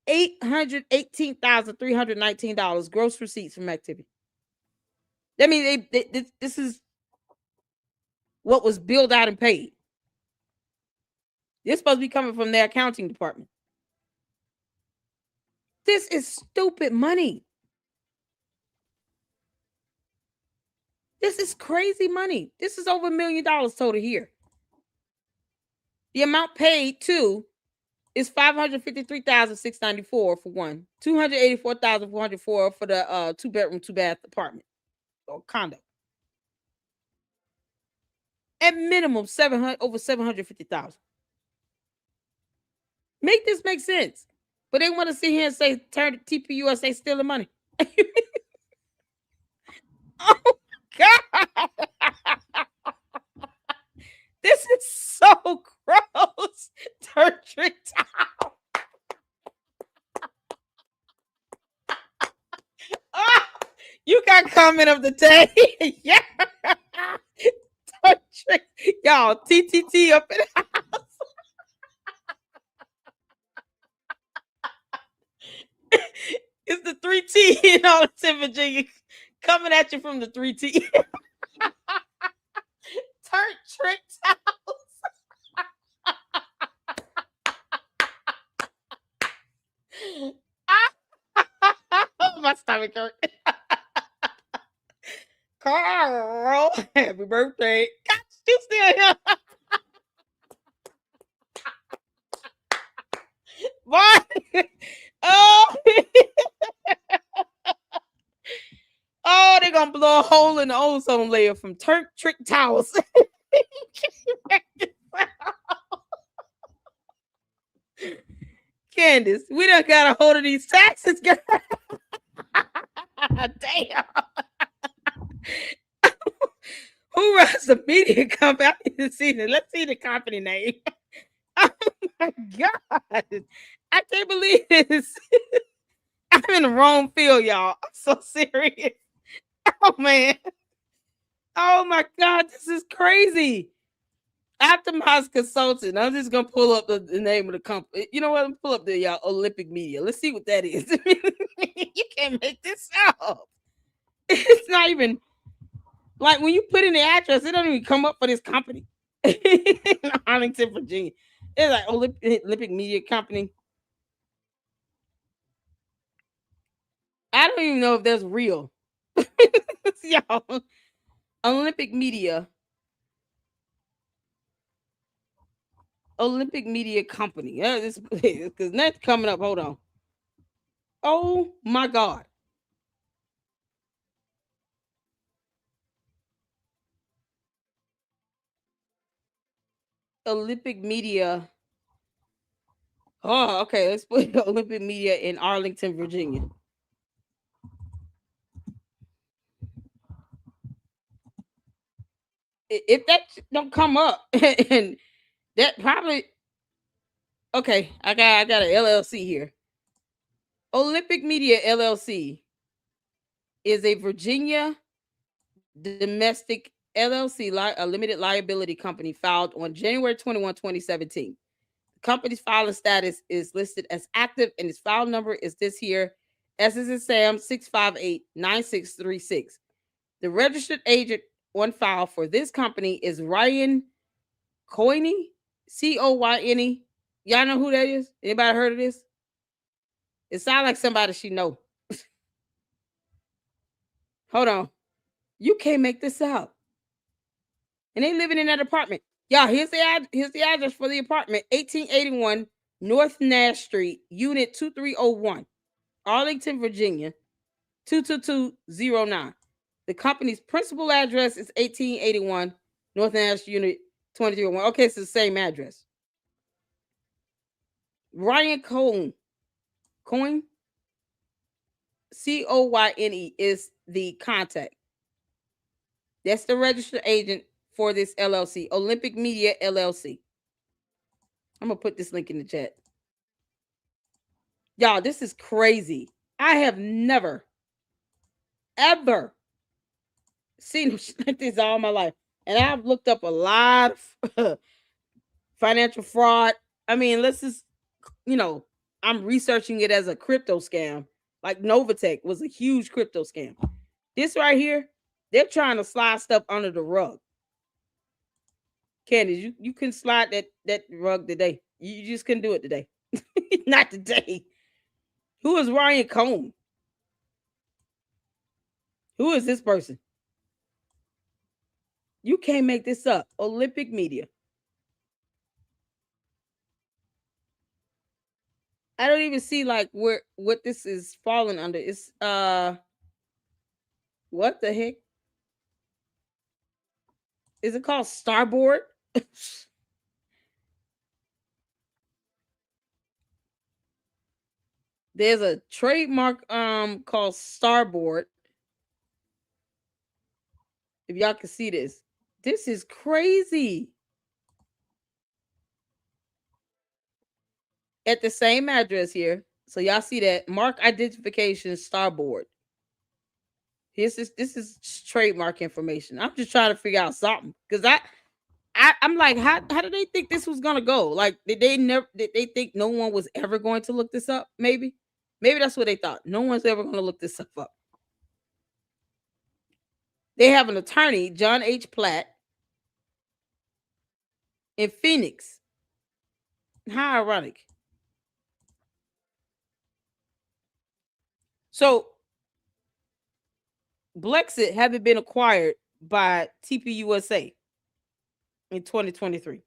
$818,319 gross receipts from activity. That means this is what was billed out and paid. It's supposed to be coming from their accounting department. This is stupid money. This is crazy money. This is over $1 million total here. The amount paid too is $553,694 for one, $284,404 for the 2-bedroom, 2-bath apartment or condo. At minimum, over $750,000. Make this make sense. But they want to sit here and say turn TPUSA stealing money. Oh God. This is so gross. Turn trick town. You got comment of the day. Yeah. Turn trick. Y'all, TTT up in the house. It's the 3T in Arlington, Virginia, coming at you from the 3T. Turn trick house. My stomach hurt. Carl, happy birthday. God, you still here. Why? Oh. Oh, they're gonna blow a hole in the ozone layer from Turk Trick Towers. Candace, we done got a hold of these taxes, girl. Damn. Who runs the media company? I need to see this. Let's see the company name. Oh my God. I can't believe this. I'm in the wrong field, y'all. I'm so serious. Oh man. Oh my God, this is crazy. Optimized Consulting. I'm just gonna pull up the name of the company. You know what? I'm pull up the Olympic Media. Let's see what that is. You can't make this up. It's not even like when you put in the address, it don't even come up for this company. In Arlington, Virginia. It's like Olympic Media Company. I don't even know if that's real. Y'all. Olympic Media Company. Yeah, this because that's coming up. Hold on. Oh my God. Olympic Media. Oh, okay. Let's put Olympic Media in Arlington, Virginia. If that don't come up, and that probably okay. I got an LLC here. Olympic Media LLC is a Virginia domestic LLC, a limited liability company filed on January 21, 2017. The company's filing status is listed as active, and its file number is this here, S as in Sam 6589636. The registered agent on file for this company is Ryan Coyne, Coyne. Y'all know who that is? Anybody heard of this? It sounds like somebody she know. Hold on. You can't make this out. And they living in that apartment. Y'all, here's the address for the apartment. 1881 North Nash Street, Unit 2301, Arlington, Virginia, 22209. The company's principal address is 1881 North Nash Unit 2301. Okay, it's the same address. Ryan Coyne, Coyne is the contact. That's the registered agent for this LLC, Olympic Media LLC. I'm going to put this link in the chat. Y'all, this is crazy. I have never, ever seen like this all my life. And I've looked up a lot of financial fraud. I mean, let's just, I'm researching it as a crypto scam. Like Novatech was a huge crypto scam. This right here, they're trying to slide stuff under the rug. Candace, you can slide that rug today. You just couldn't do it today. Not today. Who is Ryan Cohn? Who is this person? You can't make this up. Olympic Media. I don't even see like what this is falling under. It's what the heck? Is it called Starboard? There's a trademark called Starboard. If y'all can see this. This is crazy. At the same address here. So y'all see that mark identification Starboard. This is trademark information. I'm just trying to figure out something because I'm like, how did they think this was gonna go? Like, did they think no one was ever going to look this up? Maybe that's what they thought. No one's ever gonna look this stuff up. They have an attorney, John H. Platt, in Phoenix. How ironic. So BLEXIT having been acquired by TPUSA in 2023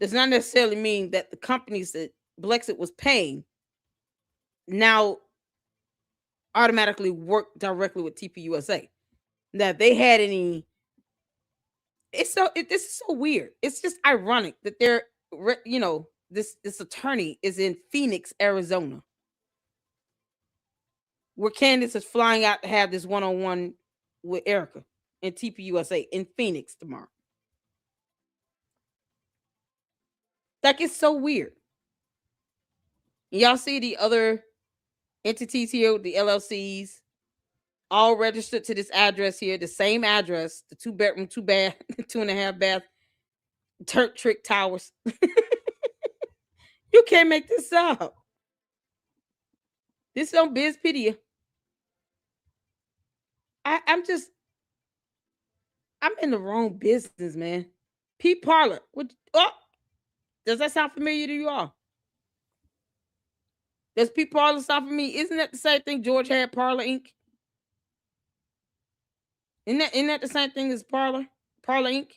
does not necessarily mean that the companies that BLEXIT was paying now automatically work directly with TPUSA. Now, if they had any, this is so weird. It's just ironic that this attorney is in Phoenix, Arizona, where Candace is flying out to have this one-on-one with Erica and TPUSA in Phoenix tomorrow. Like, it's so weird. Y'all see the other entities here, the LLCs, all registered to this address here, the same address, the 2-bedroom, 2-bath, 2.5-bath Turk Trick Towers. You can't make this up. This is on Bizpedia. I'm in the wrong business, man. PARLER. Does that sound familiar to you all? Does PARLER sound familiar? Isn't that the same thing George had, Parlor Inc.? Isn't that the same thing as Parlor? Parlor Inc.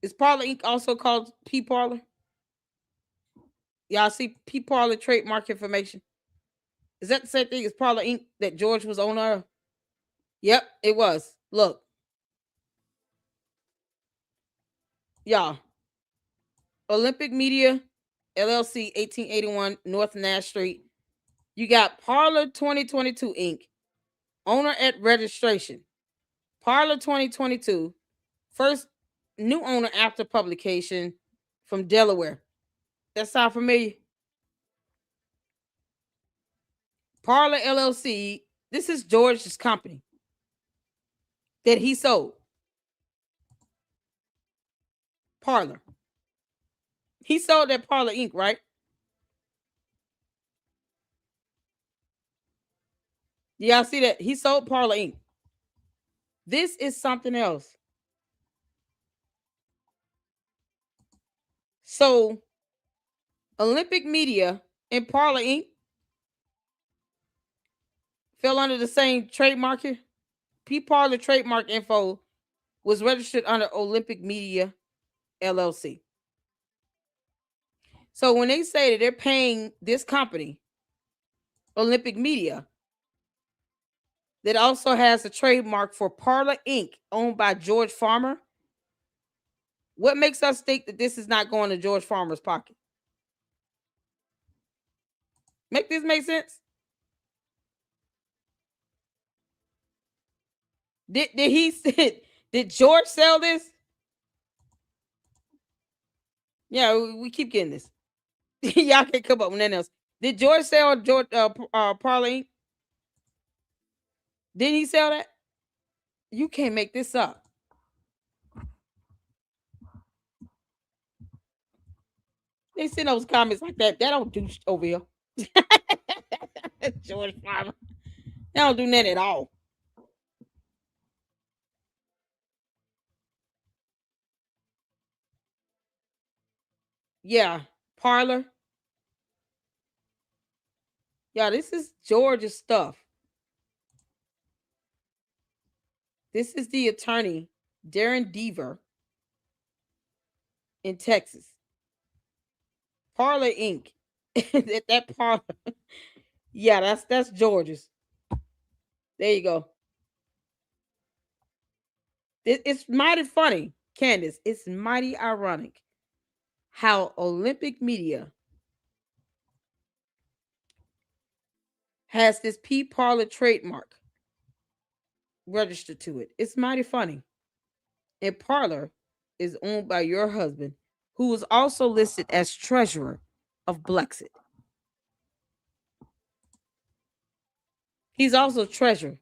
Is Parlor Inc. also called P Parlor? Y'all see P Parlor trademark information? Is that the same thing as Parlor Inc. that George was owner of? Yep, it was. Look. Y'all. Olympic Media LLC, 1881 North Nash Street. You got Parlor 2022 Inc. Owner at registration. Parlor 2022. First new owner after publication from Delaware. That sound familiar? Parlor LLC. This is George's company that he sold. Parlor. He sold that Parlor Inc., right? Y'all see that? He sold Parlor Inc. This is something else. So, Olympic Media and Parlor Inc. fell under the same trademark here. P Parlor trademark info was registered under Olympic Media LLC. So when they say that they're paying this company, Olympic Media, that also has a trademark for Parlor Inc., owned by George Farmer, what makes us think that this is not going to George Farmer's pocket? Make this make sense? Did George sell this? Yeah, we keep getting this. Y'all can't come up with nothing else. Did George sell Parlor Inc.? Didn't he sell that? You can't make this up. They send those comments like that. That don't do over here. George Farmer. That don't do nothing at all. Yeah, Parlor. Yeah, this is George's stuff. This is the attorney, Darren Deaver, in Texas. Parlor Inc. that Parlor. Yeah, that's George's. There you go. It's mighty funny, Candace. It's mighty ironic how Olympic Media has this P Parlor trademark registered to it. It's mighty funny. And Parlor is owned by your husband, who is also listed as treasurer of BLEXIT. He's also treasurer.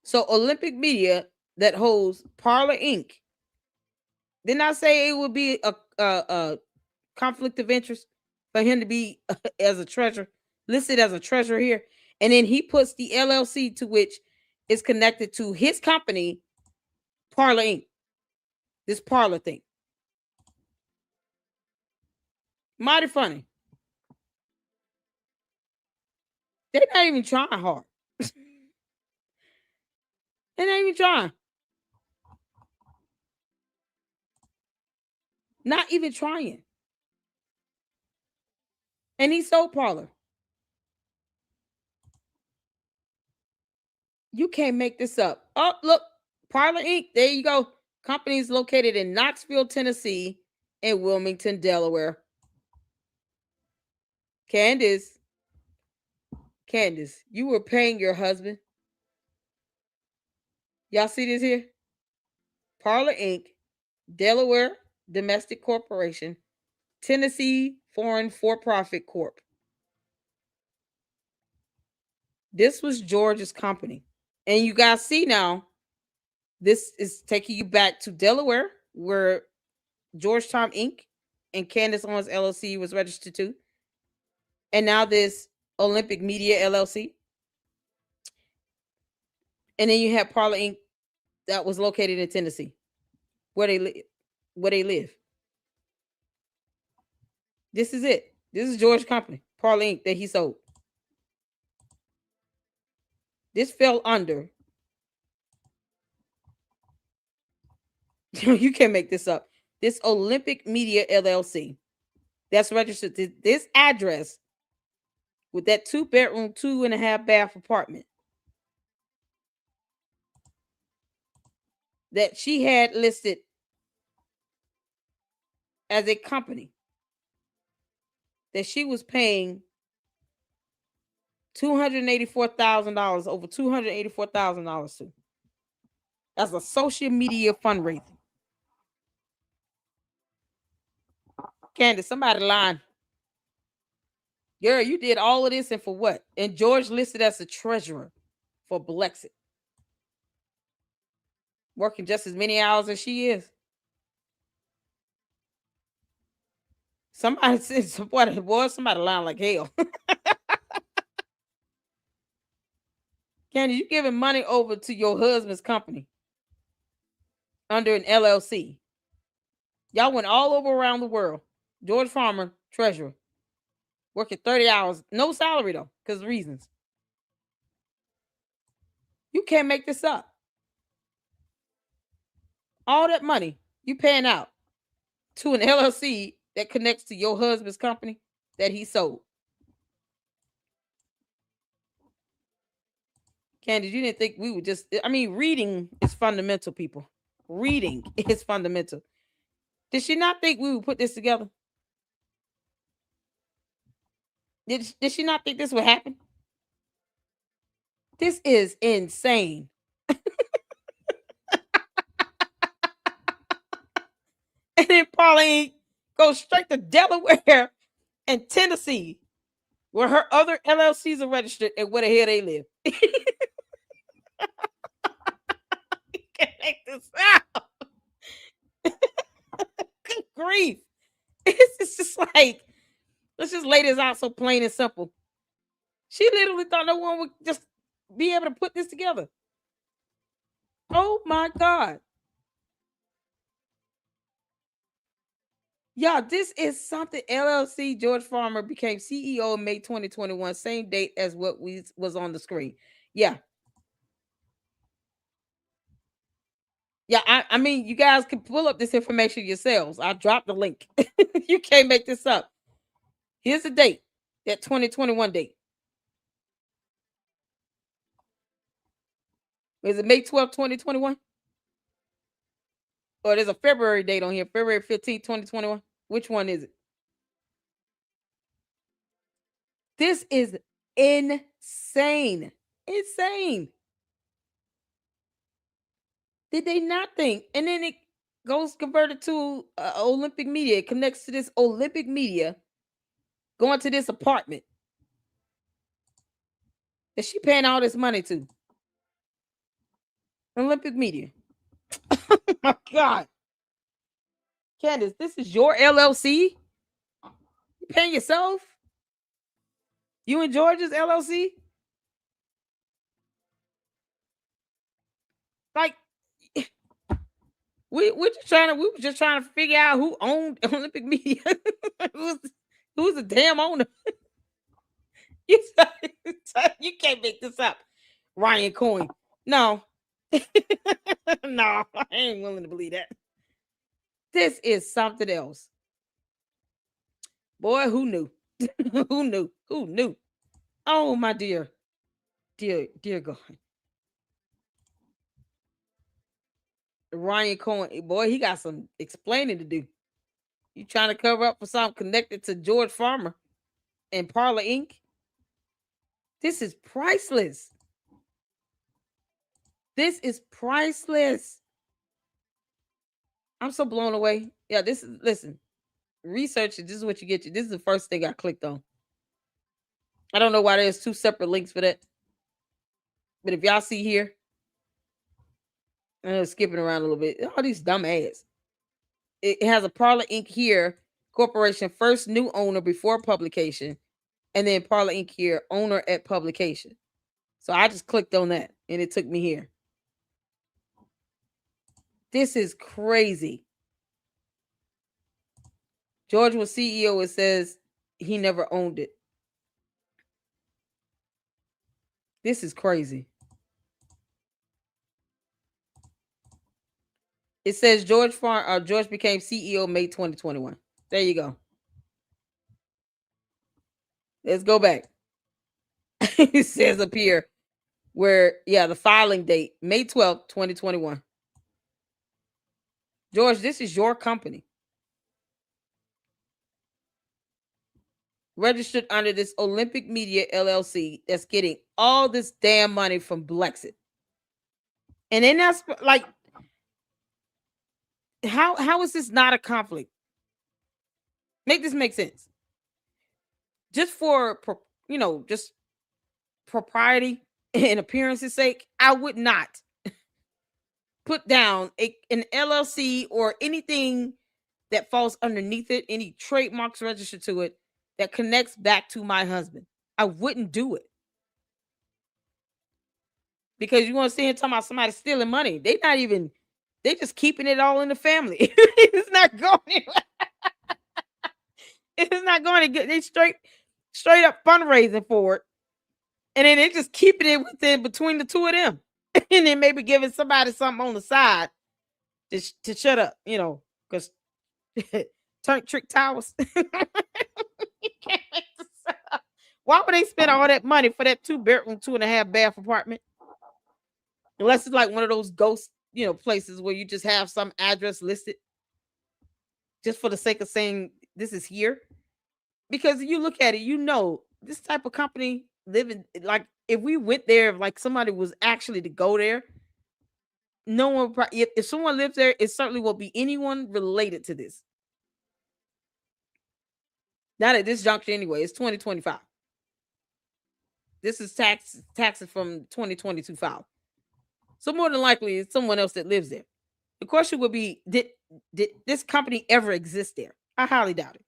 So Olympic Media that holds Parlor Inc. Didn't I say it would be a conflict of interest for him to be as a treasurer, listed as a treasurer here? And then he puts the LLC to which is connected to his company, Parlor Inc. This Parlor thing. Mighty funny. They're not even trying hard. They're not even trying. Not even trying. And he sold Parlor. You can't make this up. Oh, look, Parlor Inc. There you go. Company is located in Knoxville, Tennessee, and Wilmington, Delaware. Candace, you were paying your husband. Y'all see this here? Parlor Inc., Delaware Domestic Corporation, Tennessee Foreign For-Profit Corp. This was George's company. And you guys see now, this is taking you back to Delaware, where Georgetown Inc. and Candace Owens LLC was registered to. And now this Olympic Media LLC. And then you have Parlor Inc. that was located in Tennessee, where they live. This is it. This is George's company, Parlor Inc. that he sold. This fell under. You can't make this up. This Olympic Media LLC. That's registered to this address with that 2-bedroom, 2.5-bath apartment that she had listed as a company that she was paying $284,000, over $284,000 to, as a social media fundraiser. Candace, somebody lying. Girl, you did all of this and for what? And George listed as a treasurer for BLEXIT. Working just as many hours as she is. Somebody said, what it was, somebody lying like hell. Candace, you giving money over to your husband's company under an LLC. Y'all went all over around the world. George Farmer, treasurer. Working 30 hours. No salary, though, because of reasons. You can't make this up. All that money you paying out to an LLC that connects to your husband's company that he sold. Candace, you didn't think we would just... I mean, reading is fundamental, people. Reading is fundamental. Did she not think we would put this together? Did she not think this would happen? This is insane. And then Pauline goes straight to Delaware and Tennessee, where her other LLCs are registered and where the hell they live. You can't make this out. Good grief. It's just like, let's just lay this out so plain and simple. She literally thought no one would just be able to put this together. Oh my God. Y'all, this is something. LLC. George Farmer became CEO in May 2021, same date as what was on the screen. Yeah. Yeah, I mean, you guys can pull up this information yourselves. I dropped the link. You can't make this up. Here's the date, that 2021 date. Is it May 12th, 2021? Or there's a February date on here, February 15th, 2021. Which one is it? This is insane. Insane. Did they not think? And then it goes converted to Olympic Media. It connects to this Olympic Media going to this apartment that she paying all this money to. Olympic Media. Oh my God. Candace, this is your LLC? You paying yourself? You and George's LLC? Like, we were just trying to figure out who owned Olympic Media. who's the damn owner? You can't make this up. Ryan Coyne. No. No, I ain't willing to believe that. This is something else. Boy, who knew? Who knew? Who knew? Oh, my dear. Dear God. Ryan Coyne, boy, he got some explaining to do. You trying to cover up for something connected to George Farmer and Parlor Inc.? This is priceless. This is priceless. I'm so blown away. Yeah, listen, research it. This is what you get. This is the first thing I clicked on. I don't know why there's two separate links for that. But if y'all see here, I'm skipping around a little bit. All these dumb ads. It has a Parlor Inc. here, corporation, first new owner before publication, and then Parlor Inc. here, owner at publication. So I just clicked on that, and it took me here. This is crazy. George was CEO. It says he never owned it. This is crazy. It says George became CEO May 2021. There you go. Let's go back. It says up here where, the filing date, May 12th, 2021. George, this is your company. Registered under this Olympic Media LLC that's getting all this damn money from BLEXIT. And then that's like, how is this not a conflict? Make this make sense. Just for, just propriety and appearance's sake, I would not put down an LLC or anything that falls underneath it, any trademarks registered to it that connects back to my husband. I wouldn't do it. Because you want to see him talking about somebody stealing money. They just keeping it all in the family. It's not going anywhere. It's not going to get, they straight up fundraising for it. And then they just keeping it between the two of them. And then maybe giving somebody something on the side to shut up, because turn trick towers. Why would they spend all that money for that 2-bedroom, 2.5-bath apartment? Unless it's like one of those ghost, places where you just have some address listed just for the sake of saying this is here. Because you look at it, this type of company living, like if we went there, like somebody was actually to go there, no one, if someone lives there, it certainly will be anyone related to this. Not at this juncture anyway. It's 2025. This is taxes from 2022 file. So more than likely, it's someone else that lives there. The question would be, did this company ever exist there? I highly doubt it.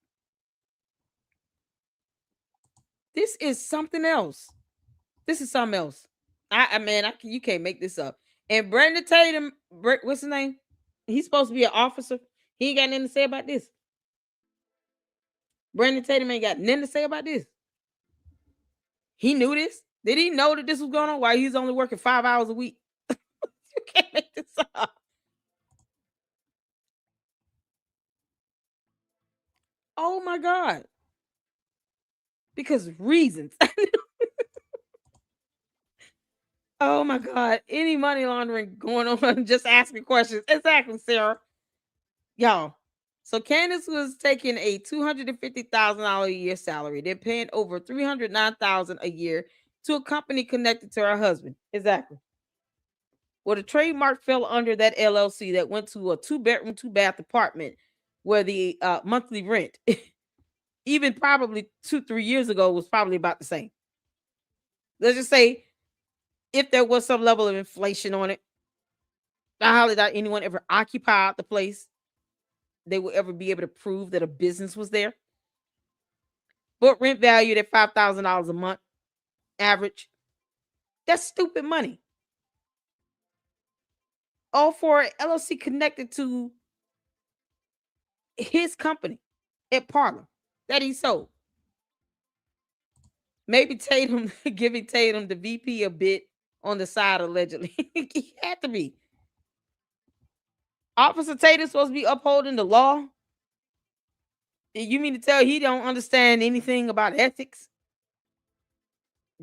This is something else. This is something else. You can't make this up. And Brandon Tatum, what's his name? He's supposed to be an officer. He ain't got nothing to say about this. Brandon Tatum ain't got nothing to say about this. He knew this. Did he know that this was going on while he's only working 5 hours a week? You can't make this up. Oh my God. Because reasons. Oh my God. Any money laundering going on, just asking questions. Exactly, Sarah. Y'all. So Candace was taking a $250,000 a year salary. They're paying over $309,000 a year to a company connected to her husband. Exactly. Well, the trademark fell under that LLC that went to a 2-bedroom, 2-bath apartment where the monthly rent, even probably 2-3 years ago, was probably about the same. Let's just say if there was some level of inflation on it, I highly doubt anyone ever occupied the place. They will ever be able to prove that a business was there. But rent valued at $5,000 a month, average. That's stupid money. All for LLC connected to his company at PARLER that he sold. Maybe Tatum, giving Tatum the VP a bit on the side, allegedly. He had to be. Officer Tatum's supposed to be upholding the law. You mean to tell he don't understand anything about ethics?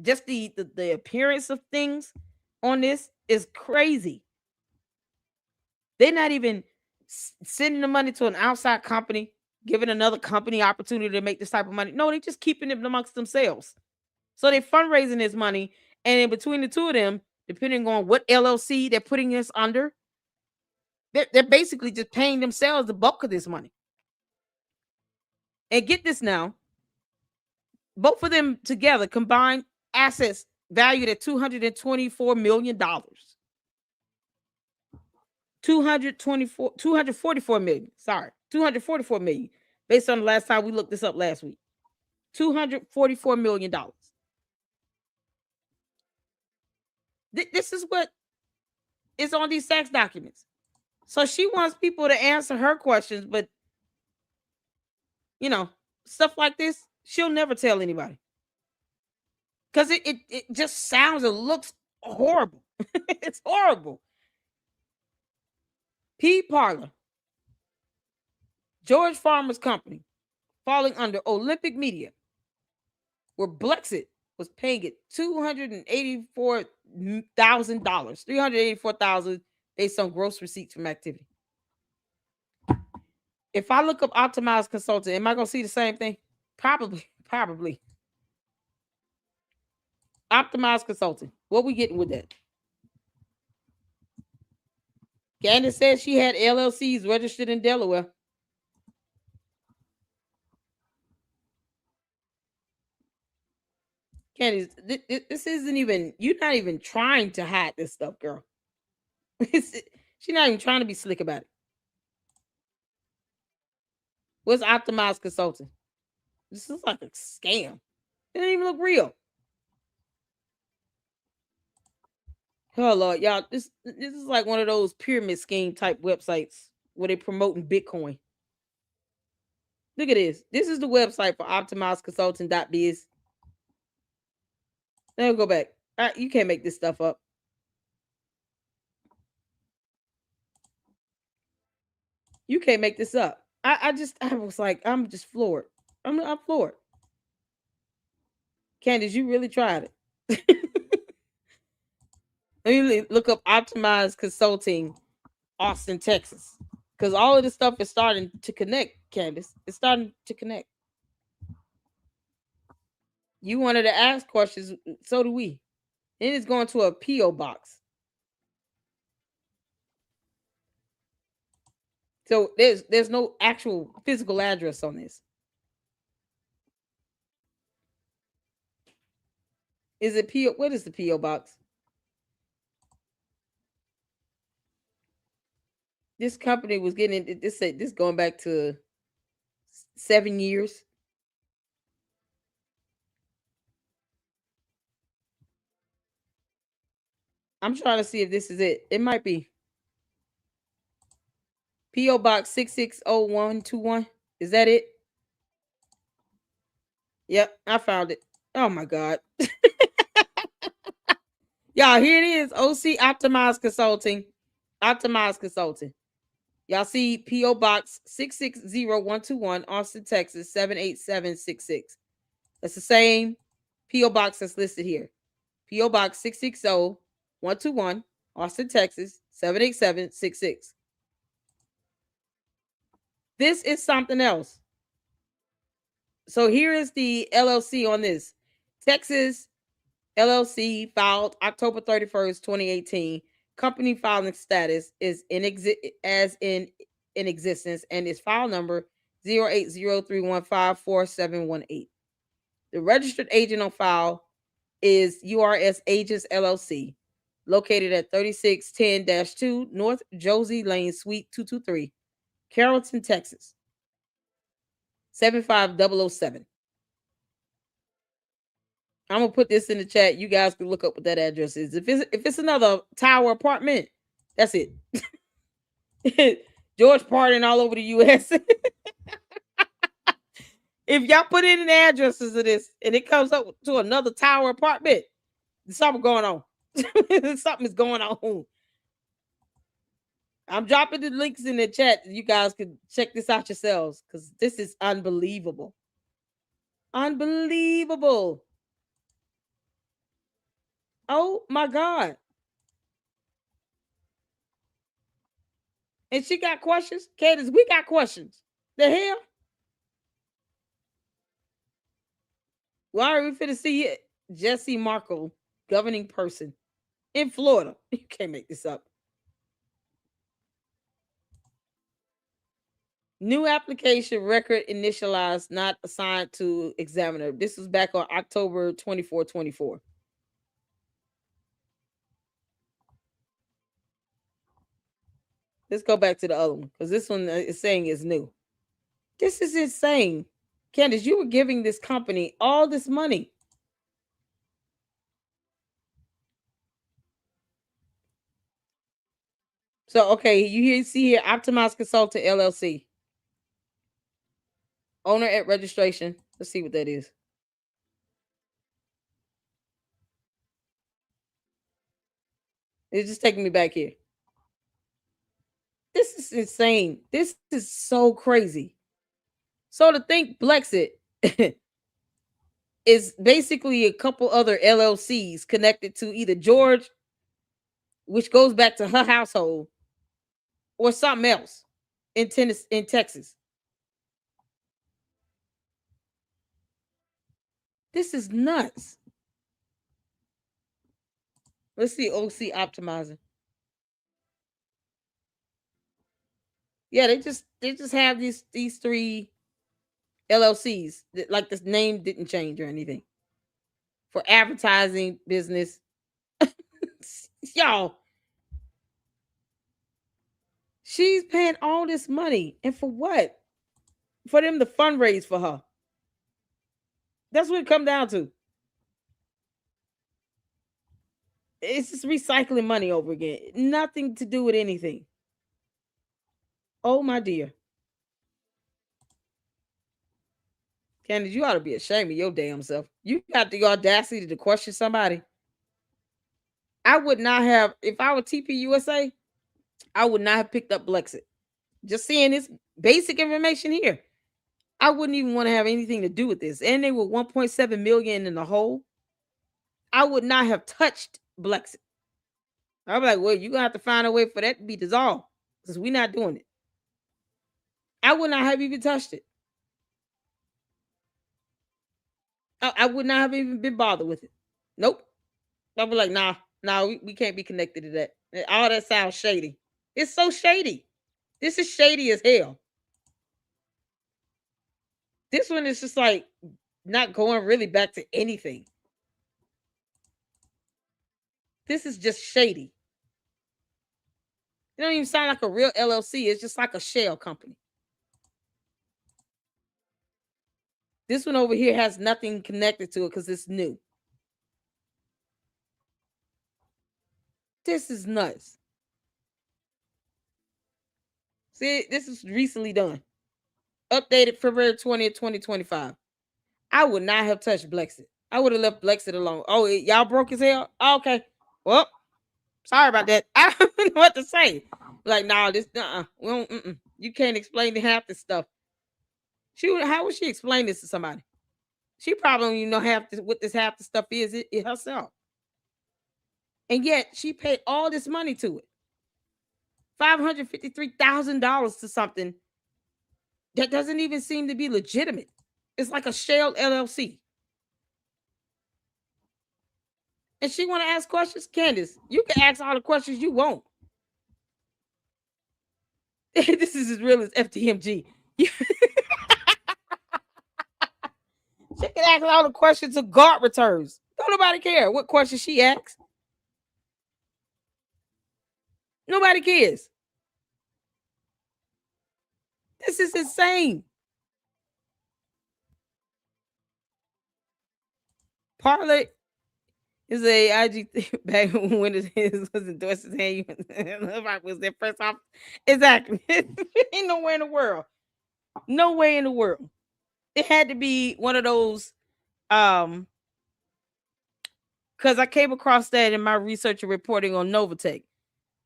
Just the appearance of things on this is crazy. They're not even sending the money to an outside company, giving another company opportunity to make this type of money. No, they're just keeping it amongst themselves. So they're fundraising this money, and in between the two of them, depending on what LLC they're putting this under, they're basically just paying themselves the bulk of this money. And get this now, both of them together combined assets valued at $224 million. 244 million. Sorry, 244 million. Based on the last time we looked this up last week. $244 million. This is what is on these tax documents. So she wants people to answer her questions, but stuff like this, she'll never tell anybody. Because it just sounds and looks horrible. It's horrible. PARLER, George Farmer's company, falling under Olympic Media, where BLEXIT was paying it $284,000, $384,000 based on gross receipts from activity. If I look up optimized consulting, am I gonna see the same thing? Probably. Optimized consulting. What we getting with that? Candace said she had LLCs registered in Delaware. Candace, this isn't even, you're not even trying to hide this stuff, girl. She's not even trying to be slick about it. What's optimized consulting? This is like a scam. It doesn't even look real. Oh Lord, y'all, this is like one of those pyramid scheme type websites where they promoting Bitcoin. Look at this. This is the website for optimizedconsulting.biz. Now go back. All right, you can't make this stuff up. You can't make this up. I was like, I'm just floored. I'm floored. Candace, you really tried it. Let me look up optimized consulting, Austin, Texas. Because all of this stuff is starting to connect, Candace. It's starting to connect. You wanted to ask questions, so do we. And it's going to a P.O. box. So there's no actual physical address on this. Is it P.O.? What is the P.O. box? This company was getting this going back to 7 years. I'm trying to see if this is it. It might be. P.O. Box 660121. Is that it? Yep, I found it. Oh my God. Y'all, here it is. OC Optimized Consulting. Optimized Consulting. Y'all see P.O. Box 660121, Austin, Texas, 78766. That's the same P.O. Box that's listed here. P.O. Box 660121, Austin, Texas, 78766. This is something else. So here is the LLC on this. Texas LLC filed October 31st, 2018. Company filing status is in existence, and its file number 08031544718. The registered agent on file is URS Agents LLC, located at 3610-2 North Josie Lane, Suite 223, Carrollton, Texas, 75007. I'm gonna put this in the chat. You guys can look up what that address is. If it's another tower apartment, that's it. George Pardon all over the U.S. If y'all put in the addresses of this and it comes up to another tower apartment, there's something going on. Something is going on. I'm dropping the links in the chat. You guys can check this out yourselves because this is unbelievable. Unbelievable. Oh my God. And she got questions. Candace, we got questions. The hell? Why are we finna see it? Jesse Markle, governing person in Florida. You can't make this up. New application record initialized, not assigned to examiner. This was back on October 24, 24. Let's go back to the other one because this one is saying is new. This is insane. Candace, you were giving this company all this money. So, okay, you see here, Optimized Consultant LLC. Owner at registration. Let's see what that is. It's just taking me back here. This is insane. This is so crazy. So to think BLEXIT is basically a couple other LLCs connected to either George, which goes back to her household, or something else in Tennessee, in Texas. This is nuts. Let's see OC optimizer. Yeah, they just have these three LLCs. Like the name didn't change or anything. For advertising business. Y'all. She's paying all this money. And for what? For them to fundraise for her. That's what it comes down to. It's just recycling money over again. Nothing to do with anything. Oh, my dear. Candace, you ought to be ashamed of your damn self. You got the audacity to question somebody. I would not have, if I were TPUSA, I would not have picked up BLEXIT. Just seeing this basic information here, I wouldn't even want to have anything to do with this. And they were 1.7 million in the hole. I would not have touched BLEXIT. I'd be like, well, you're going to have to find a way for that to be dissolved because we're not doing it. I would not have even touched it. I would not have even been bothered with it. Nope. I'd be like, nah, we can't be connected to that. All that sounds shady. It's so shady. This is shady as hell. This one is just like not going really back to anything. This is just shady. It don't even sound like a real LLC. It's just like a shell company. This one over here has nothing connected to it because it's new. This is nuts. See, this is recently done. Updated February 20th, 2025. I would not have touched BLEXIT. I would have left BLEXIT alone. Oh, y'all broke as hell? Oh, okay. Well, sorry about that. I don't know what to say. Like, nah, this, we don't, you can't explain half this stuff. How would she explain this to somebody? She probably don't even know what this half the stuff is it herself. And yet she paid all this money to it. $553,000 to something that doesn't even seem to be legitimate. It's like a shell LLC. And she want to ask questions? Candace, you can ask all the questions you want. This is as real as FTMG. She can ask all the questions of guard returns. Don't nobody care what questions she asks. Nobody cares. This is insane. PARLER is a IG back when it was endorsed his hand. Was their first off. Exactly. Ain't nowhere in the world. No way in the world. It had to be one of those because I came across that in my research and reporting on Novatech.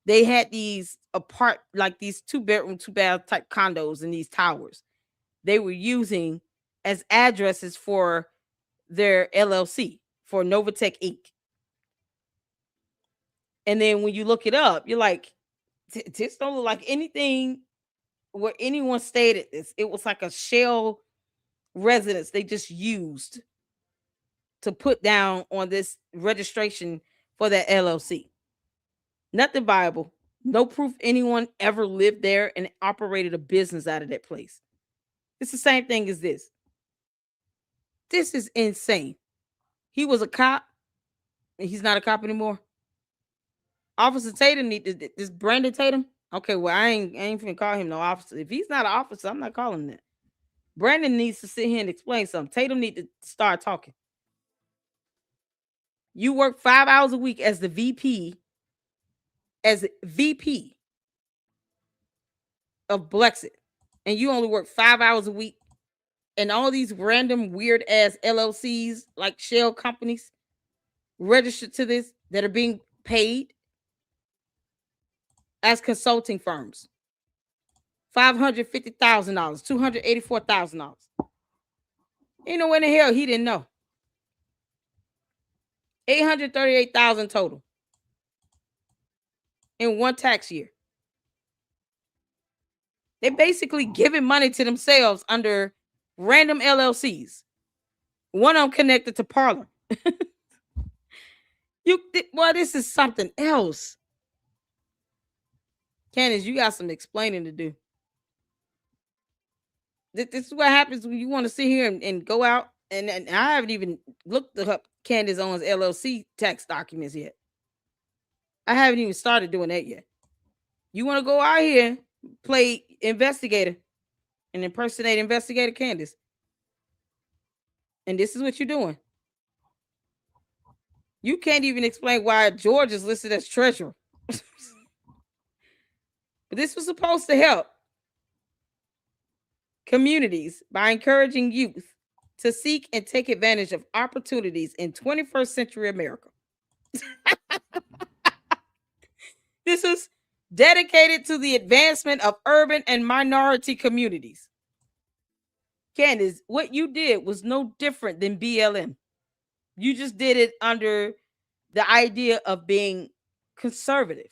They had these like these 2-bedroom, 2-bath type condos in these towers. They were using as addresses for their LLC, for Novatech Inc. And then when you look it up, you're like, this don't look like anything where anyone stayed at this. It was like a shell residence they just used to put down on this registration for that LLC. Nothing viable. No proof anyone ever lived there and operated a business out of that place. It's the same thing as this. This is insane. He was a cop, and he's not a cop anymore. Officer Tatum this Brandon Tatum. Okay, well, I ain't finna call him no officer. If he's not an officer, I'm not calling him that. Brandon needs to sit here and explain something. Tatum need to start talking. You work 5 hours a week as the VP, of BLEXIT, and you only work 5 hours a week, and all these random weird ass LLCs like shell companies registered to this that are being paid as consulting firms. $550,000, $284,000. Ain't no way in the hell he didn't know. 838,000 total in one tax year. They basically giving money to themselves under random LLCs. One of them connected to Parlor. Well, this is something else. Candace, you got some explaining to do. This is what happens when you want to sit here and go out. And I haven't even looked up Candace Owens LLC tax documents yet. I haven't even started doing that yet. You want to go out here, play investigator, and impersonate investigator Candace. And this is what you're doing. You can't even explain why George is listed as treasurer. But this was supposed to help communities by encouraging youth to seek and take advantage of opportunities in 21st century America. This is dedicated to the advancement of urban and minority communities. Candace, what you did was no different than BLM. You just did it under the idea of being conservative,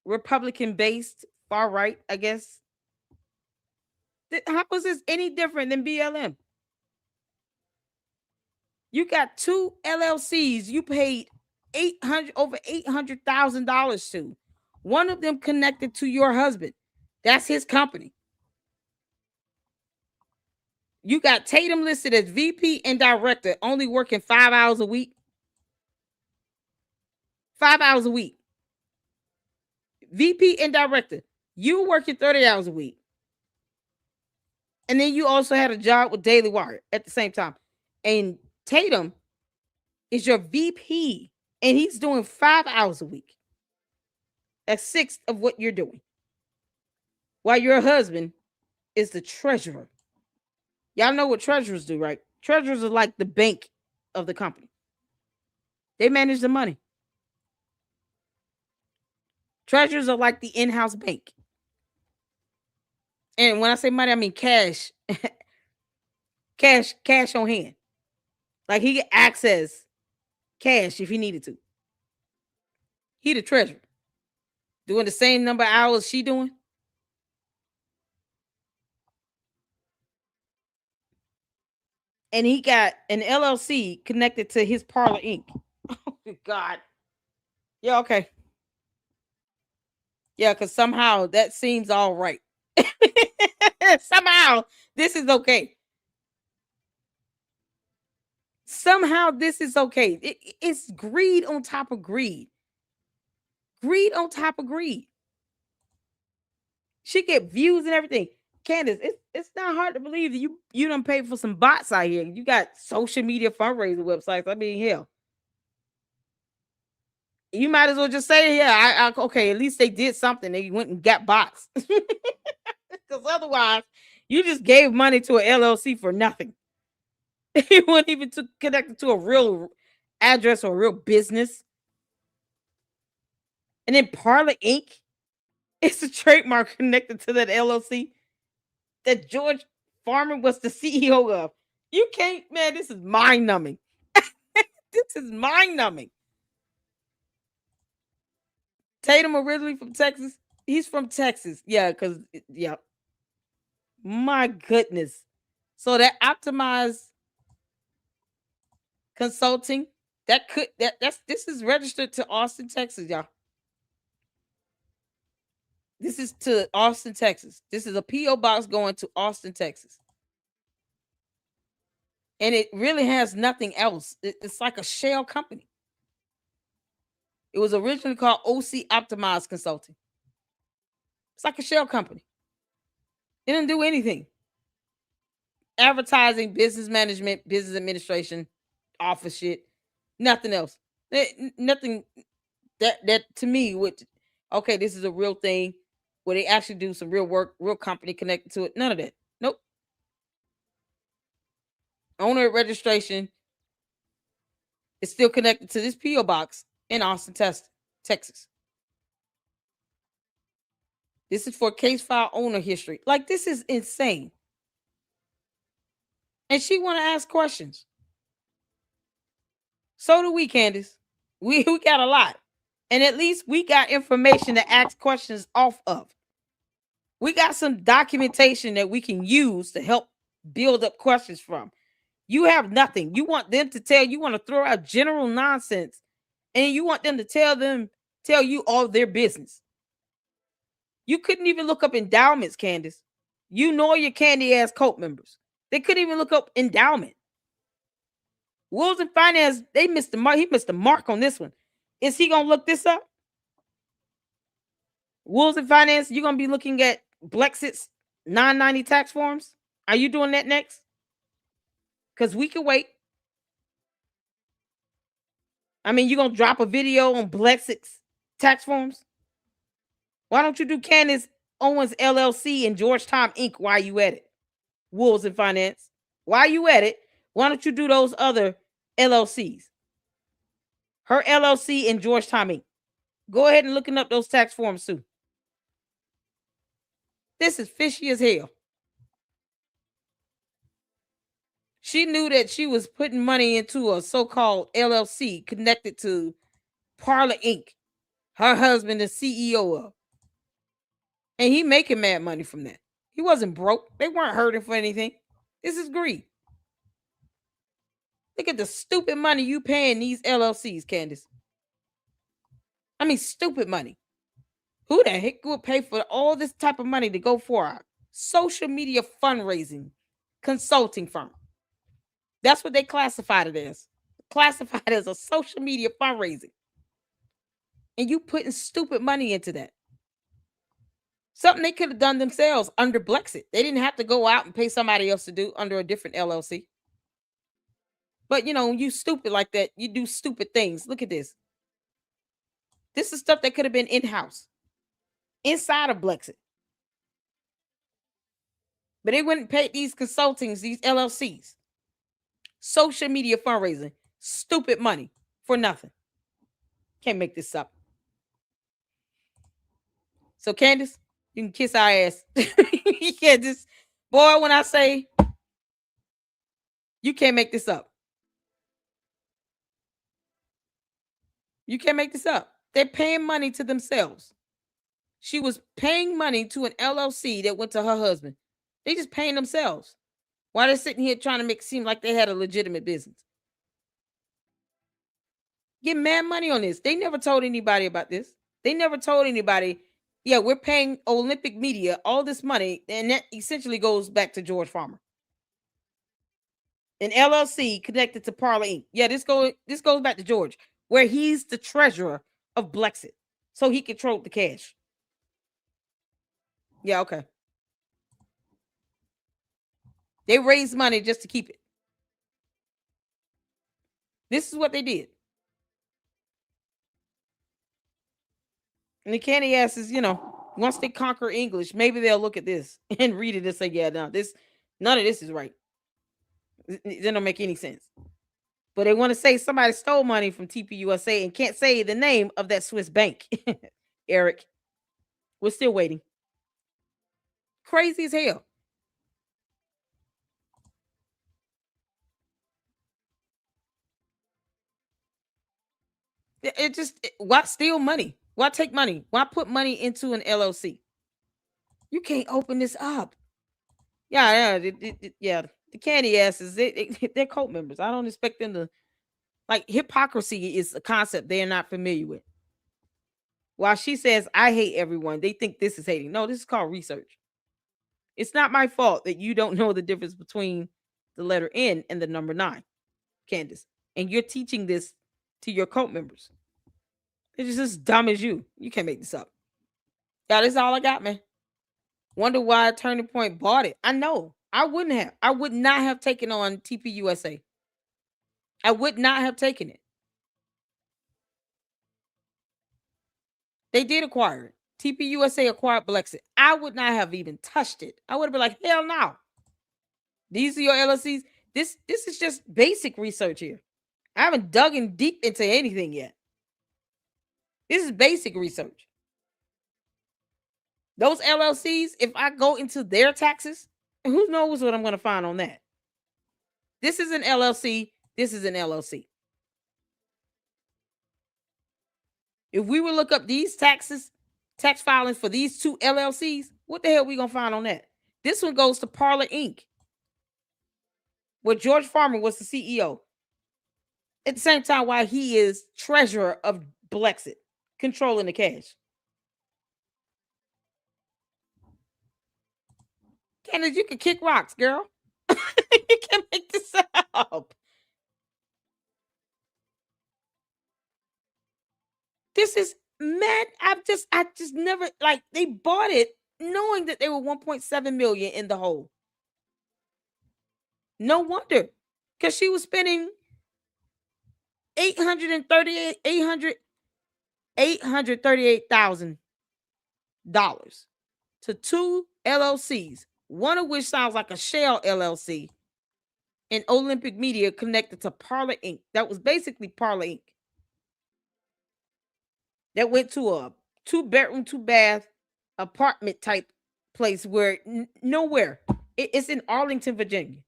Republican based, far right, I guess. How was this any different than BLM? You got two LLCs you paid over $800,000 to. One of them connected to your husband. That's his company. You got Tatum listed as VP and director, only working 5 hours a week. 5 hours a week. VP and director. You working 30 hours a week. And then you also had a job with Daily Wire at the same time. And Tatum is your VP, and he's doing 5 hours a week. A sixth of what you're doing. While your husband is the treasurer. Y'all know what treasurers do, right? Treasurers are like the bank of the company. They manage the money. Treasurers are like the in-house bank. And when I say money, I mean cash. cash on hand. Like he can access cash if he needed to. He the treasurer. Doing the same number of hours she doing. And he got an LLC connected to his Parlor Inc. Oh, God. Yeah, okay. Yeah, because somehow that seems all right. Somehow this is okay. Somehow this is okay. It's greed on top of greed. Greed on top of greed. She get views and everything. Candace, it's not hard to believe that you done paid for some bots out here. You got social media fundraiser websites. I mean, hell. You might as well just say, yeah, okay, at least they did something. They went and got bots. Because otherwise, you just gave money to an LLC for nothing. You weren't even connected to a real address or a real business. And then Parlor Inc. is a trademark connected to that LLC that George Farmer was the CEO of. You can't, man, this is mind-numbing. This is mind-numbing. Tatum originally from Texas. He's from Texas. Yeah, because, yeah. My goodness. So that optimized consulting, this is registered to Austin, Texas, y'all. This is to Austin, Texas. This is a P.O. box going to Austin, Texas. And it really has nothing else. It's like a shell company. It was originally called OC Optimized Consulting. It's like a shell company. It didn't do anything. Advertising, business management, business administration, office shit, nothing else. Nothing that to me would, okay, this is a real thing where they actually do some real work, real company connected to it. None of that. Nope. Owner registration is still connected to this P.O. box in Austin, Texas. This is for case file owner history. Like, this is insane. And she want to ask questions. So do we, Candace. We got a lot. And at least we got information to ask questions off of. We got some documentation that we can use to help build up questions from. You have nothing. You want them to tell, you want to throw out general nonsense, and you want them to tell you all their business. You couldn't even look up endowments, Candace. You know your candy ass cult members. They couldn't even look up endowment. Wills and Finance, they missed the mark. He missed the mark on this one. Is he gonna look this up? Wills and Finance, you're gonna be looking at BLEXIT's 990 tax forms. Are you doing that next? Because we can wait. I mean, you're gonna drop a video on BLEXIT's tax forms? Why don't you do Candace Owens LLC and Georgetown Inc. while you at it? Wolves and Finance. While you at it, why don't you do those other LLCs? Her LLC and Georgetown Inc. Go ahead and looking up those tax forms too. This is fishy as hell. She knew that she was putting money into a so-called LLC connected to PARLER Inc. Her husband is CEO of. And he making mad money from that. He wasn't broke. They weren't hurting for anything. This is greed. Look at the stupid money you paying these LLCs, Candace. I mean, stupid money. Who the heck would pay for all this type of money to go for a social media fundraising consulting firm? That's what they classified it as. Classified as a social media fundraising. And you putting stupid money into that. Something they could have done themselves under BLEXIT. They didn't have to go out and pay somebody else to do under a different LLC. But, you know, you stupid like that. You do stupid things. Look at this. This is stuff that could have been in-house. Inside of BLEXIT. But they wouldn't pay these consultings, these LLCs. Social media fundraising. Stupid money for nothing. Can't make this up. So, Candace, you can kiss our ass. You can't just, boy, when I say you can't make this up. You can't make this up. They're paying money to themselves. She was paying money to an LLC that went to her husband. They just paying themselves. While they're sitting here trying to make it seem like they had a legitimate business. Get mad money on this. They never told anybody about this. They never told anybody, yeah, we're paying Olympic Media all this money, and that essentially goes back to George Farmer. An LLC connected to PARLER Inc. Yeah, this goes back to George, where he's the treasurer of BLEXIT. So he controlled the cash. Yeah, okay. They raised money just to keep it. This is what they did. And the candy asses, you know, once they conquer English, maybe they'll look at this and read it and say, yeah, no, none of this is right. It don't make any sense. But they want to say somebody stole money from TPUSA and can't say the name of that Swiss bank. Eric, we're still waiting. Crazy as hell. Why steal money? Why take money? Why put money into an LLC? You can't open this up. Yeah. The candy asses, they're cult members. I don't expect them to, like, hypocrisy is a concept they're not familiar with. While she says, I hate everyone, they think this is hating. No, this is called research. It's not my fault that you don't know the difference between the letter N and the number 9, Candace. And you're teaching this to your cult members. They're just as dumb as you. You can't make this up. Yeah, this is all I got, man. Wonder why Turning Point bought it. I know. I wouldn't have. I would not have taken on TPUSA. I would not have taken it. They did acquire it. TPUSA acquired BLEXIT. I would not have even touched it. I would have been like, hell no. These are your LLCs. This is just basic research here. I haven't dug in deep into anything yet. This is basic research. Those LLCs, if I go into their taxes, who knows what I'm going to find on that? This is an LLC. This is an LLC. If we would look up these tax filings for these two LLCs, what the hell are we going to find on that? This one goes to Parlor Inc., where George Farmer was the CEO. At the same time, while he is treasurer of BLEXIT, controlling the cash. Candace, you can kick rocks, girl. You can't make this up. This is mad. I just never, like, they bought it knowing that they were 1.7 million in the hole. No wonder, because she was spending $838,000 to two LLCs, one of which sounds like a shell LLC, and Olympic Media connected to Parlor Inc. That was basically Parlor Inc. That went to a 2-bedroom, 2-bath apartment type place where nowhere. It's in Arlington, Virginia.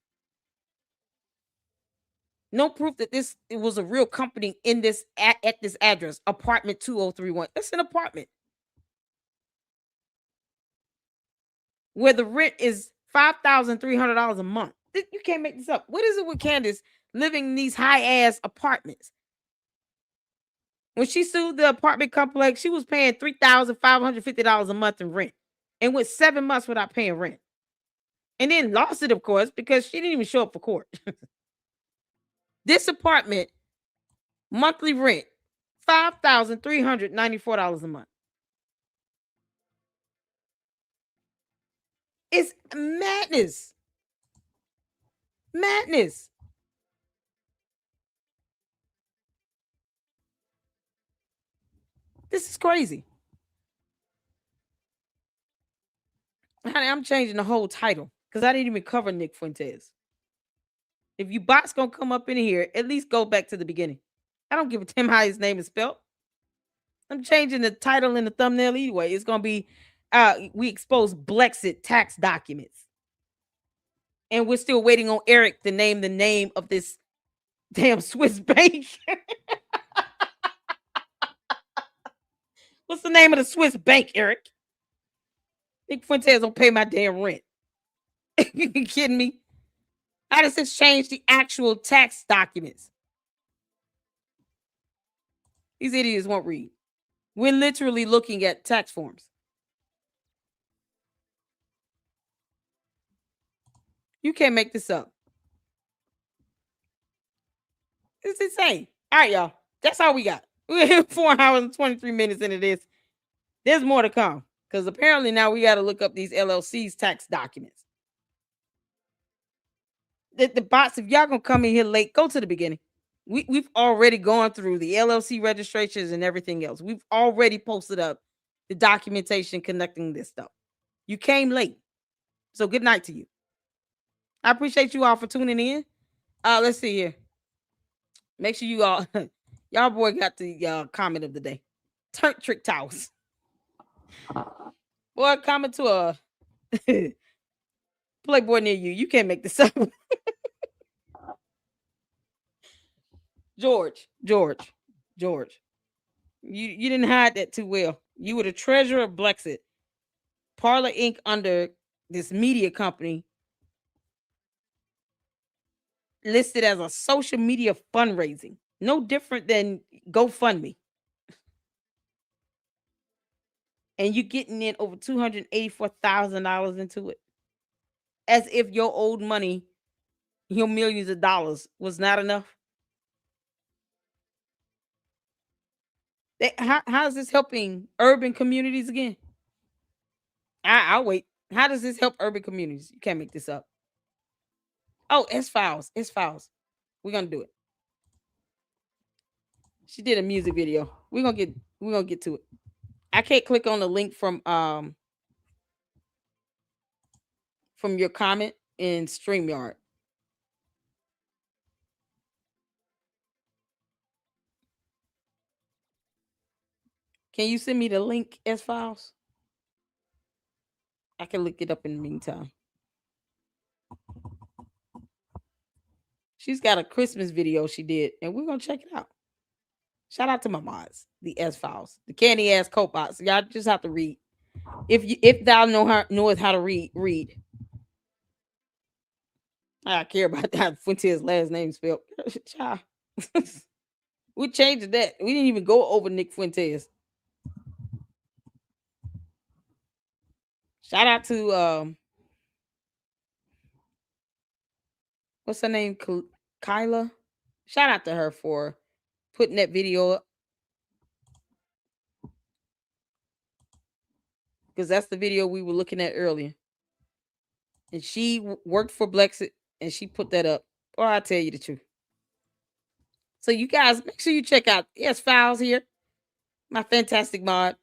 No proof that it was a real company in this at this address, apartment 2031. That's an apartment where the rent is $5,300 a month. You can't make this up. What is it with Candace living in these high ass apartments? When she sued the apartment complex, she was paying $3,550 a month in rent and went 7 months without paying rent. And then lost it, of course, because she didn't even show up for court. This apartment, monthly rent, $5,394 a month. It's madness. Madness. This is crazy. Honey, I'm changing the whole title because I didn't even cover Nick Fuentes. If you bots gonna come up in here, at least go back to the beginning. I don't give a damn how his name is spelled. I'm changing the title and the thumbnail anyway. It's gonna be we expose BLEXIT tax documents. And we're still waiting on Eric to name the name of this damn Swiss bank. What's the name of the Swiss bank, Eric? Nick Fuentes don't pay my damn rent. You kidding me? How does this change the actual tax documents? These idiots won't read. We're literally looking at tax forms. You can't make this up. It's insane. All right, y'all. That's all we got. We're here 4 hours and 23 minutes into this. There's more to come because apparently now we got to look up these LLC's tax documents. The bots, if y'all gonna come in here late, go to the beginning. We've already gone through the LLC registrations and everything else. We've already posted up the documentation connecting this stuff. You came late. So good night to you. I appreciate you all for tuning in. Let's see here. Make sure you all, y'all boy got the comment of the day. Turn trick towels. Boy, comment to a Playboy near you. You can't make this up. George. You didn't hide that too well. You were the treasurer of BLEXIT. Parlor Inc. under this media company listed as a social media fundraising. No different than GoFundMe. And you getting in over $284,000 into it. As if your old money, your millions of dollars, was not enough. How is this helping urban communities again? I'll wait. How does this help urban communities? You can't make this up. Oh, S-Files. We're gonna do it. She did a music video. We're gonna get to it. I can't click on the link from your comment in StreamYard. Can you send me the link, S-Files? I can look it up in the meantime. She's got a Christmas video she did, and we're gonna check it out. Shout out to my mods, the S Files, the candy ass cobots. Y'all just have to read. If thou knoweth how to read. I care about that Fuentes' last name spelled. Child. We changed that. We didn't even go over Nick Fuentes. Shout out to what's her name? Kyla. Shout out to her for putting that video up. Because that's the video we were looking at earlier. And she worked for BLEXIT and she put that up. Or I'll tell you the truth. So you guys, make sure you check out S Files here. My fantastic mod.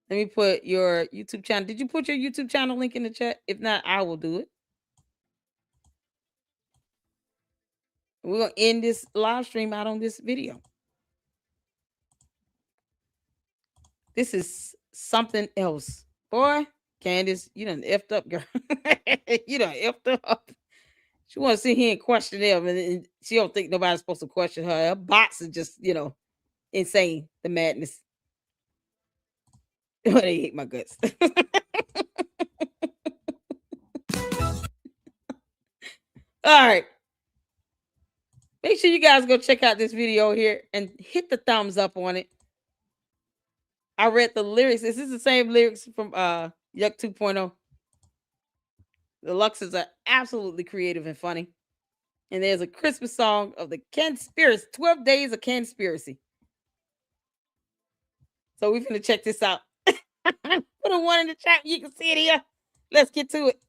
Let me put your YouTube channel. Did you put your YouTube channel link in the chat? If not, I will do it. We're going to end this live stream out on this video. This is something else. Boy, Candace, you done effed up, girl. You done effed up. She want to sit here and question them, and she don't think nobody's supposed to question her. Her bots are just, insane, the madness. Oh, they hate my guts. All right. Make sure you guys go check out this video here and hit the thumbs up on it. I read the lyrics. This is the same lyrics from Yuck 2.0. The Luxes are absolutely creative and funny. And there's a Christmas song of the Conspiracy, 12 Days of Conspiracy. So we're going to check this out. Put a one in the chat. You can see it here. Let's get to it.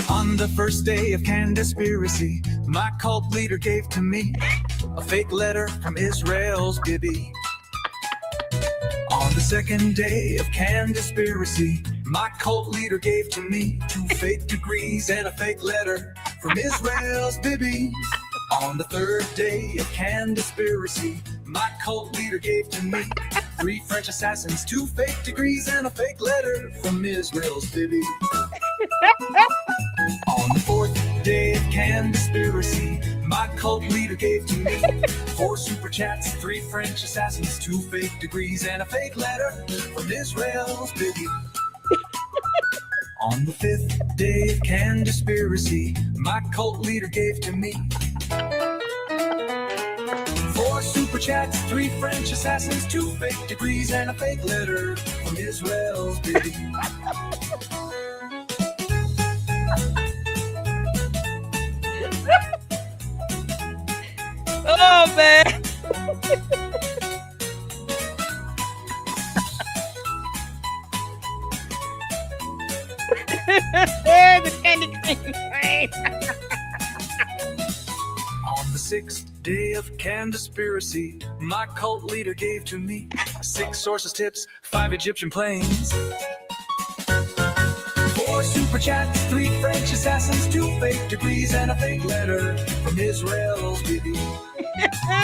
On the first day of Conspiracy, my cult leader gave to me a fake letter from Israel's Bibi. On the second day of Conspiracy, my cult leader gave to me 2 fake degrees and a fake letter from Israel's Bibi. On the third day of Conspiracy, my cult leader gave to me 3 French assassins, 2 fake degrees and a fake letter from Israel's Bibi. On the fourth day of Conspiracy, my cult leader gave to me 4 super chats, 3 French assassins, 2 fake degrees, and a fake letter from Israel's Bibi. On the 5th day of Conspiracy, my cult leader gave to me 4 super chats, 3 French assassins, 2 fake degrees, and a fake letter from Israel's Bibi. Oh, man. The candy cane. On the 6th day of Conspiracy, my cult leader gave to me 6 sources tips, 5 Egyptian planes, 4 super chats, 3 French assassins, 2 fake degrees, and a fake letter from Israel's Bibi.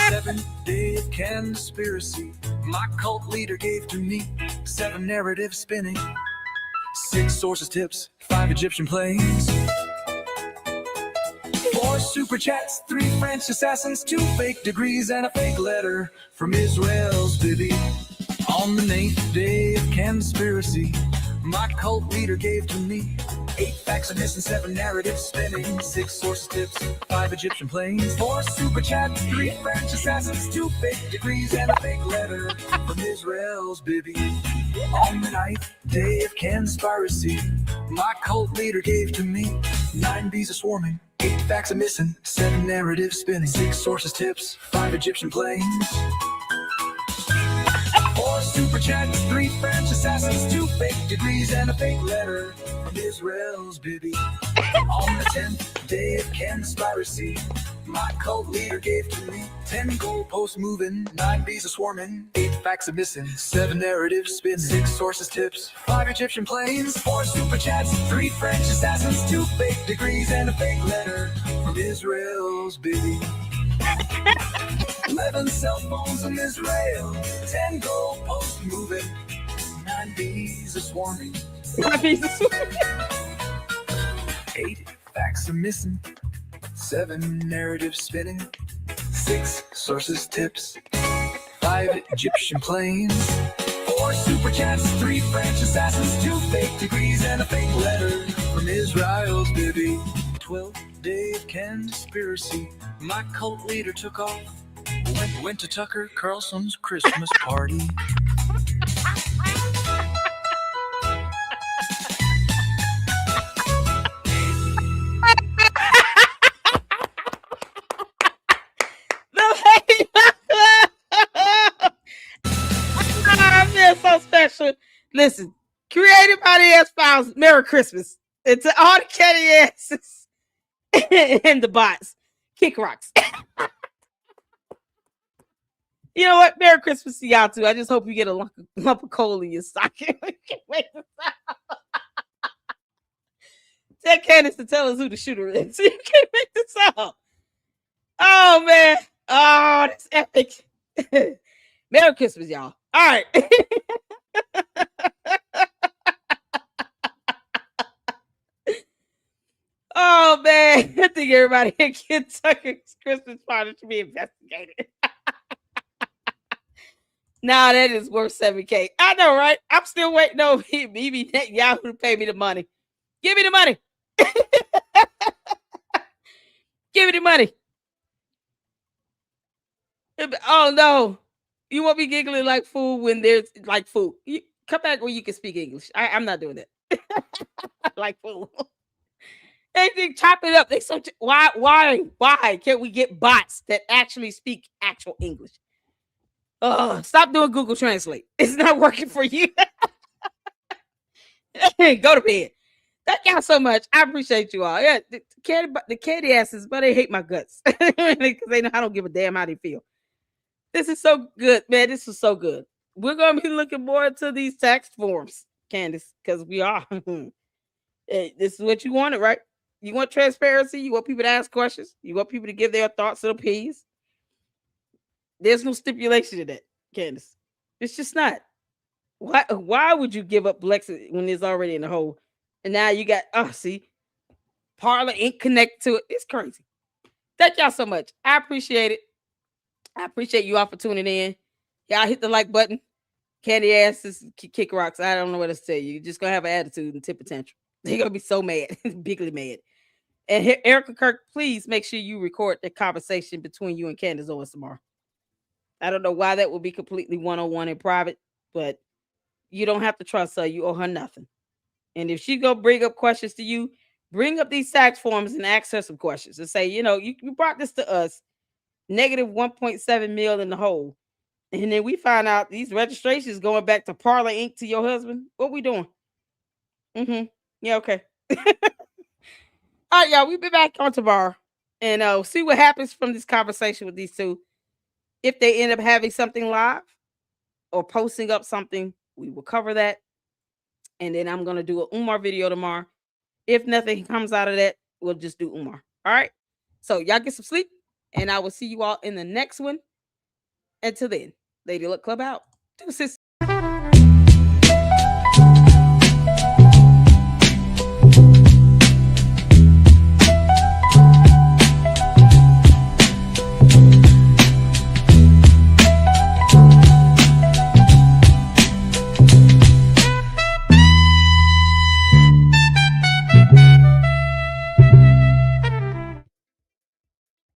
7th day of Conspiracy, my cult leader gave to me 7 narrative spinning, 6 sources tips, 5 Egyptian planes, 4 super chats, 3 French assassins, 2 fake degrees, and a fake letter from Israel's Bibi. On the 9th day of Conspiracy, my cult leader gave to me 8 facts are missing, 7 narratives spinning, 6 sources tips, 5 Egyptian planes, 4 super chats, 3 French assassins, 2 fake degrees, and a fake letter from Israel's Bibi. On the 9th day of Conspiracy, my cult leader gave to me 9 bees are swarming, 8 facts are missing, 7 narratives spinning, 6 sources tips, 5 Egyptian planes, 4 super chats, 3 French assassins, 2 fake degrees, and a fake letter from Israel's Bibi. On the 10th day of Conspiracy, my cult leader gave to me. 10 goalposts moving, 9 bees a swarming, 8 facts a missing, 7 narratives spinning, 6 sources tips, 5 Egyptian planes, 4 super chats, 3 French assassins, 2 fake degrees, and a fake letter from Israel's baby. 11 cell phones in Israel, 10 goalposts moving, 9 bees a swarming, 8 facts are missing, 7 narratives spinning, 6 sources tips, 5 Egyptian planes, 4 super chats, 3 French assassins, 2 fake degrees, and a fake letter from Israel's baby. 12-day conspiracy, my cult leader took off, went to Tucker Carlson's Christmas party. I feel so special. Listen, created by the S-Files. Merry Christmas. And to all the candy asses and the bots. Kick rocks. You know what? Merry Christmas to y'all too. I just hope you get a lump of coal in your socket. Tell Candace to tell us who the shooter is. You can't make this out. Oh man. Oh, that's epic. Merry Christmas, y'all. All right. Oh man. I think everybody in Kentucky's Christmas party should be investigated. Nah, that is worth $7K. I know, right? I'm still waiting on me Yahoo to pay me the money. Give me the money. Give me the money. Oh no. You want me giggling like fool when there's like fool. Come back when you can speak English. I'm not doing that. Like fool. They chop it up. They so why can't we get bots that actually speak actual English? Oh, stop doing Google Translate. It's not working for you. Go to bed. Thank y'all so much. I appreciate you all. Yeah, the candy asses, but they hate my guts because they know I don't give a damn how they feel. This is so good, man. This is so good. We're gonna be looking more into these tax forms, Candace, because we are. Hey, this is what you wanted, right? You want transparency. You want people to ask questions. You want people to give their thoughts and opinions. There's no stipulation to that, Candace. It's just not. Why would you give up BLEXIT when it's already in the hole? And now you got, see, Parlor Inc. connected to it. It's crazy. Thank y'all so much. I appreciate it. I appreciate you all for tuning in. Y'all hit the like button. Candy asses, kick rocks. I don't know what to tell you. You're just going to have an attitude and temper tantrum. They're going to be so mad, bigly mad. And Erica Kirk, please make sure you record the conversation between you and Candace Owens tomorrow. I don't know why that would be completely one-on-one in private, but you don't have to trust her. You owe her nothing. And if she go bring up questions to you, bring up these tax forms and ask her some questions and say, you brought this to us, negative 1.7 million in the hole. And then we find out these registrations going back to Parlor Inc. to your husband. What we doing? Yeah, okay. All right, y'all. We'll be back on tomorrow and see what happens from this conversation with these two. If they end up having something live or posting up something, we will cover that. And then I'm going to do an Umar video tomorrow. If nothing comes out of that, we'll just do Umar. All right. So y'all get some sleep. And I will see you all in the next one. Until then, Lady Luck Club out. Deuces.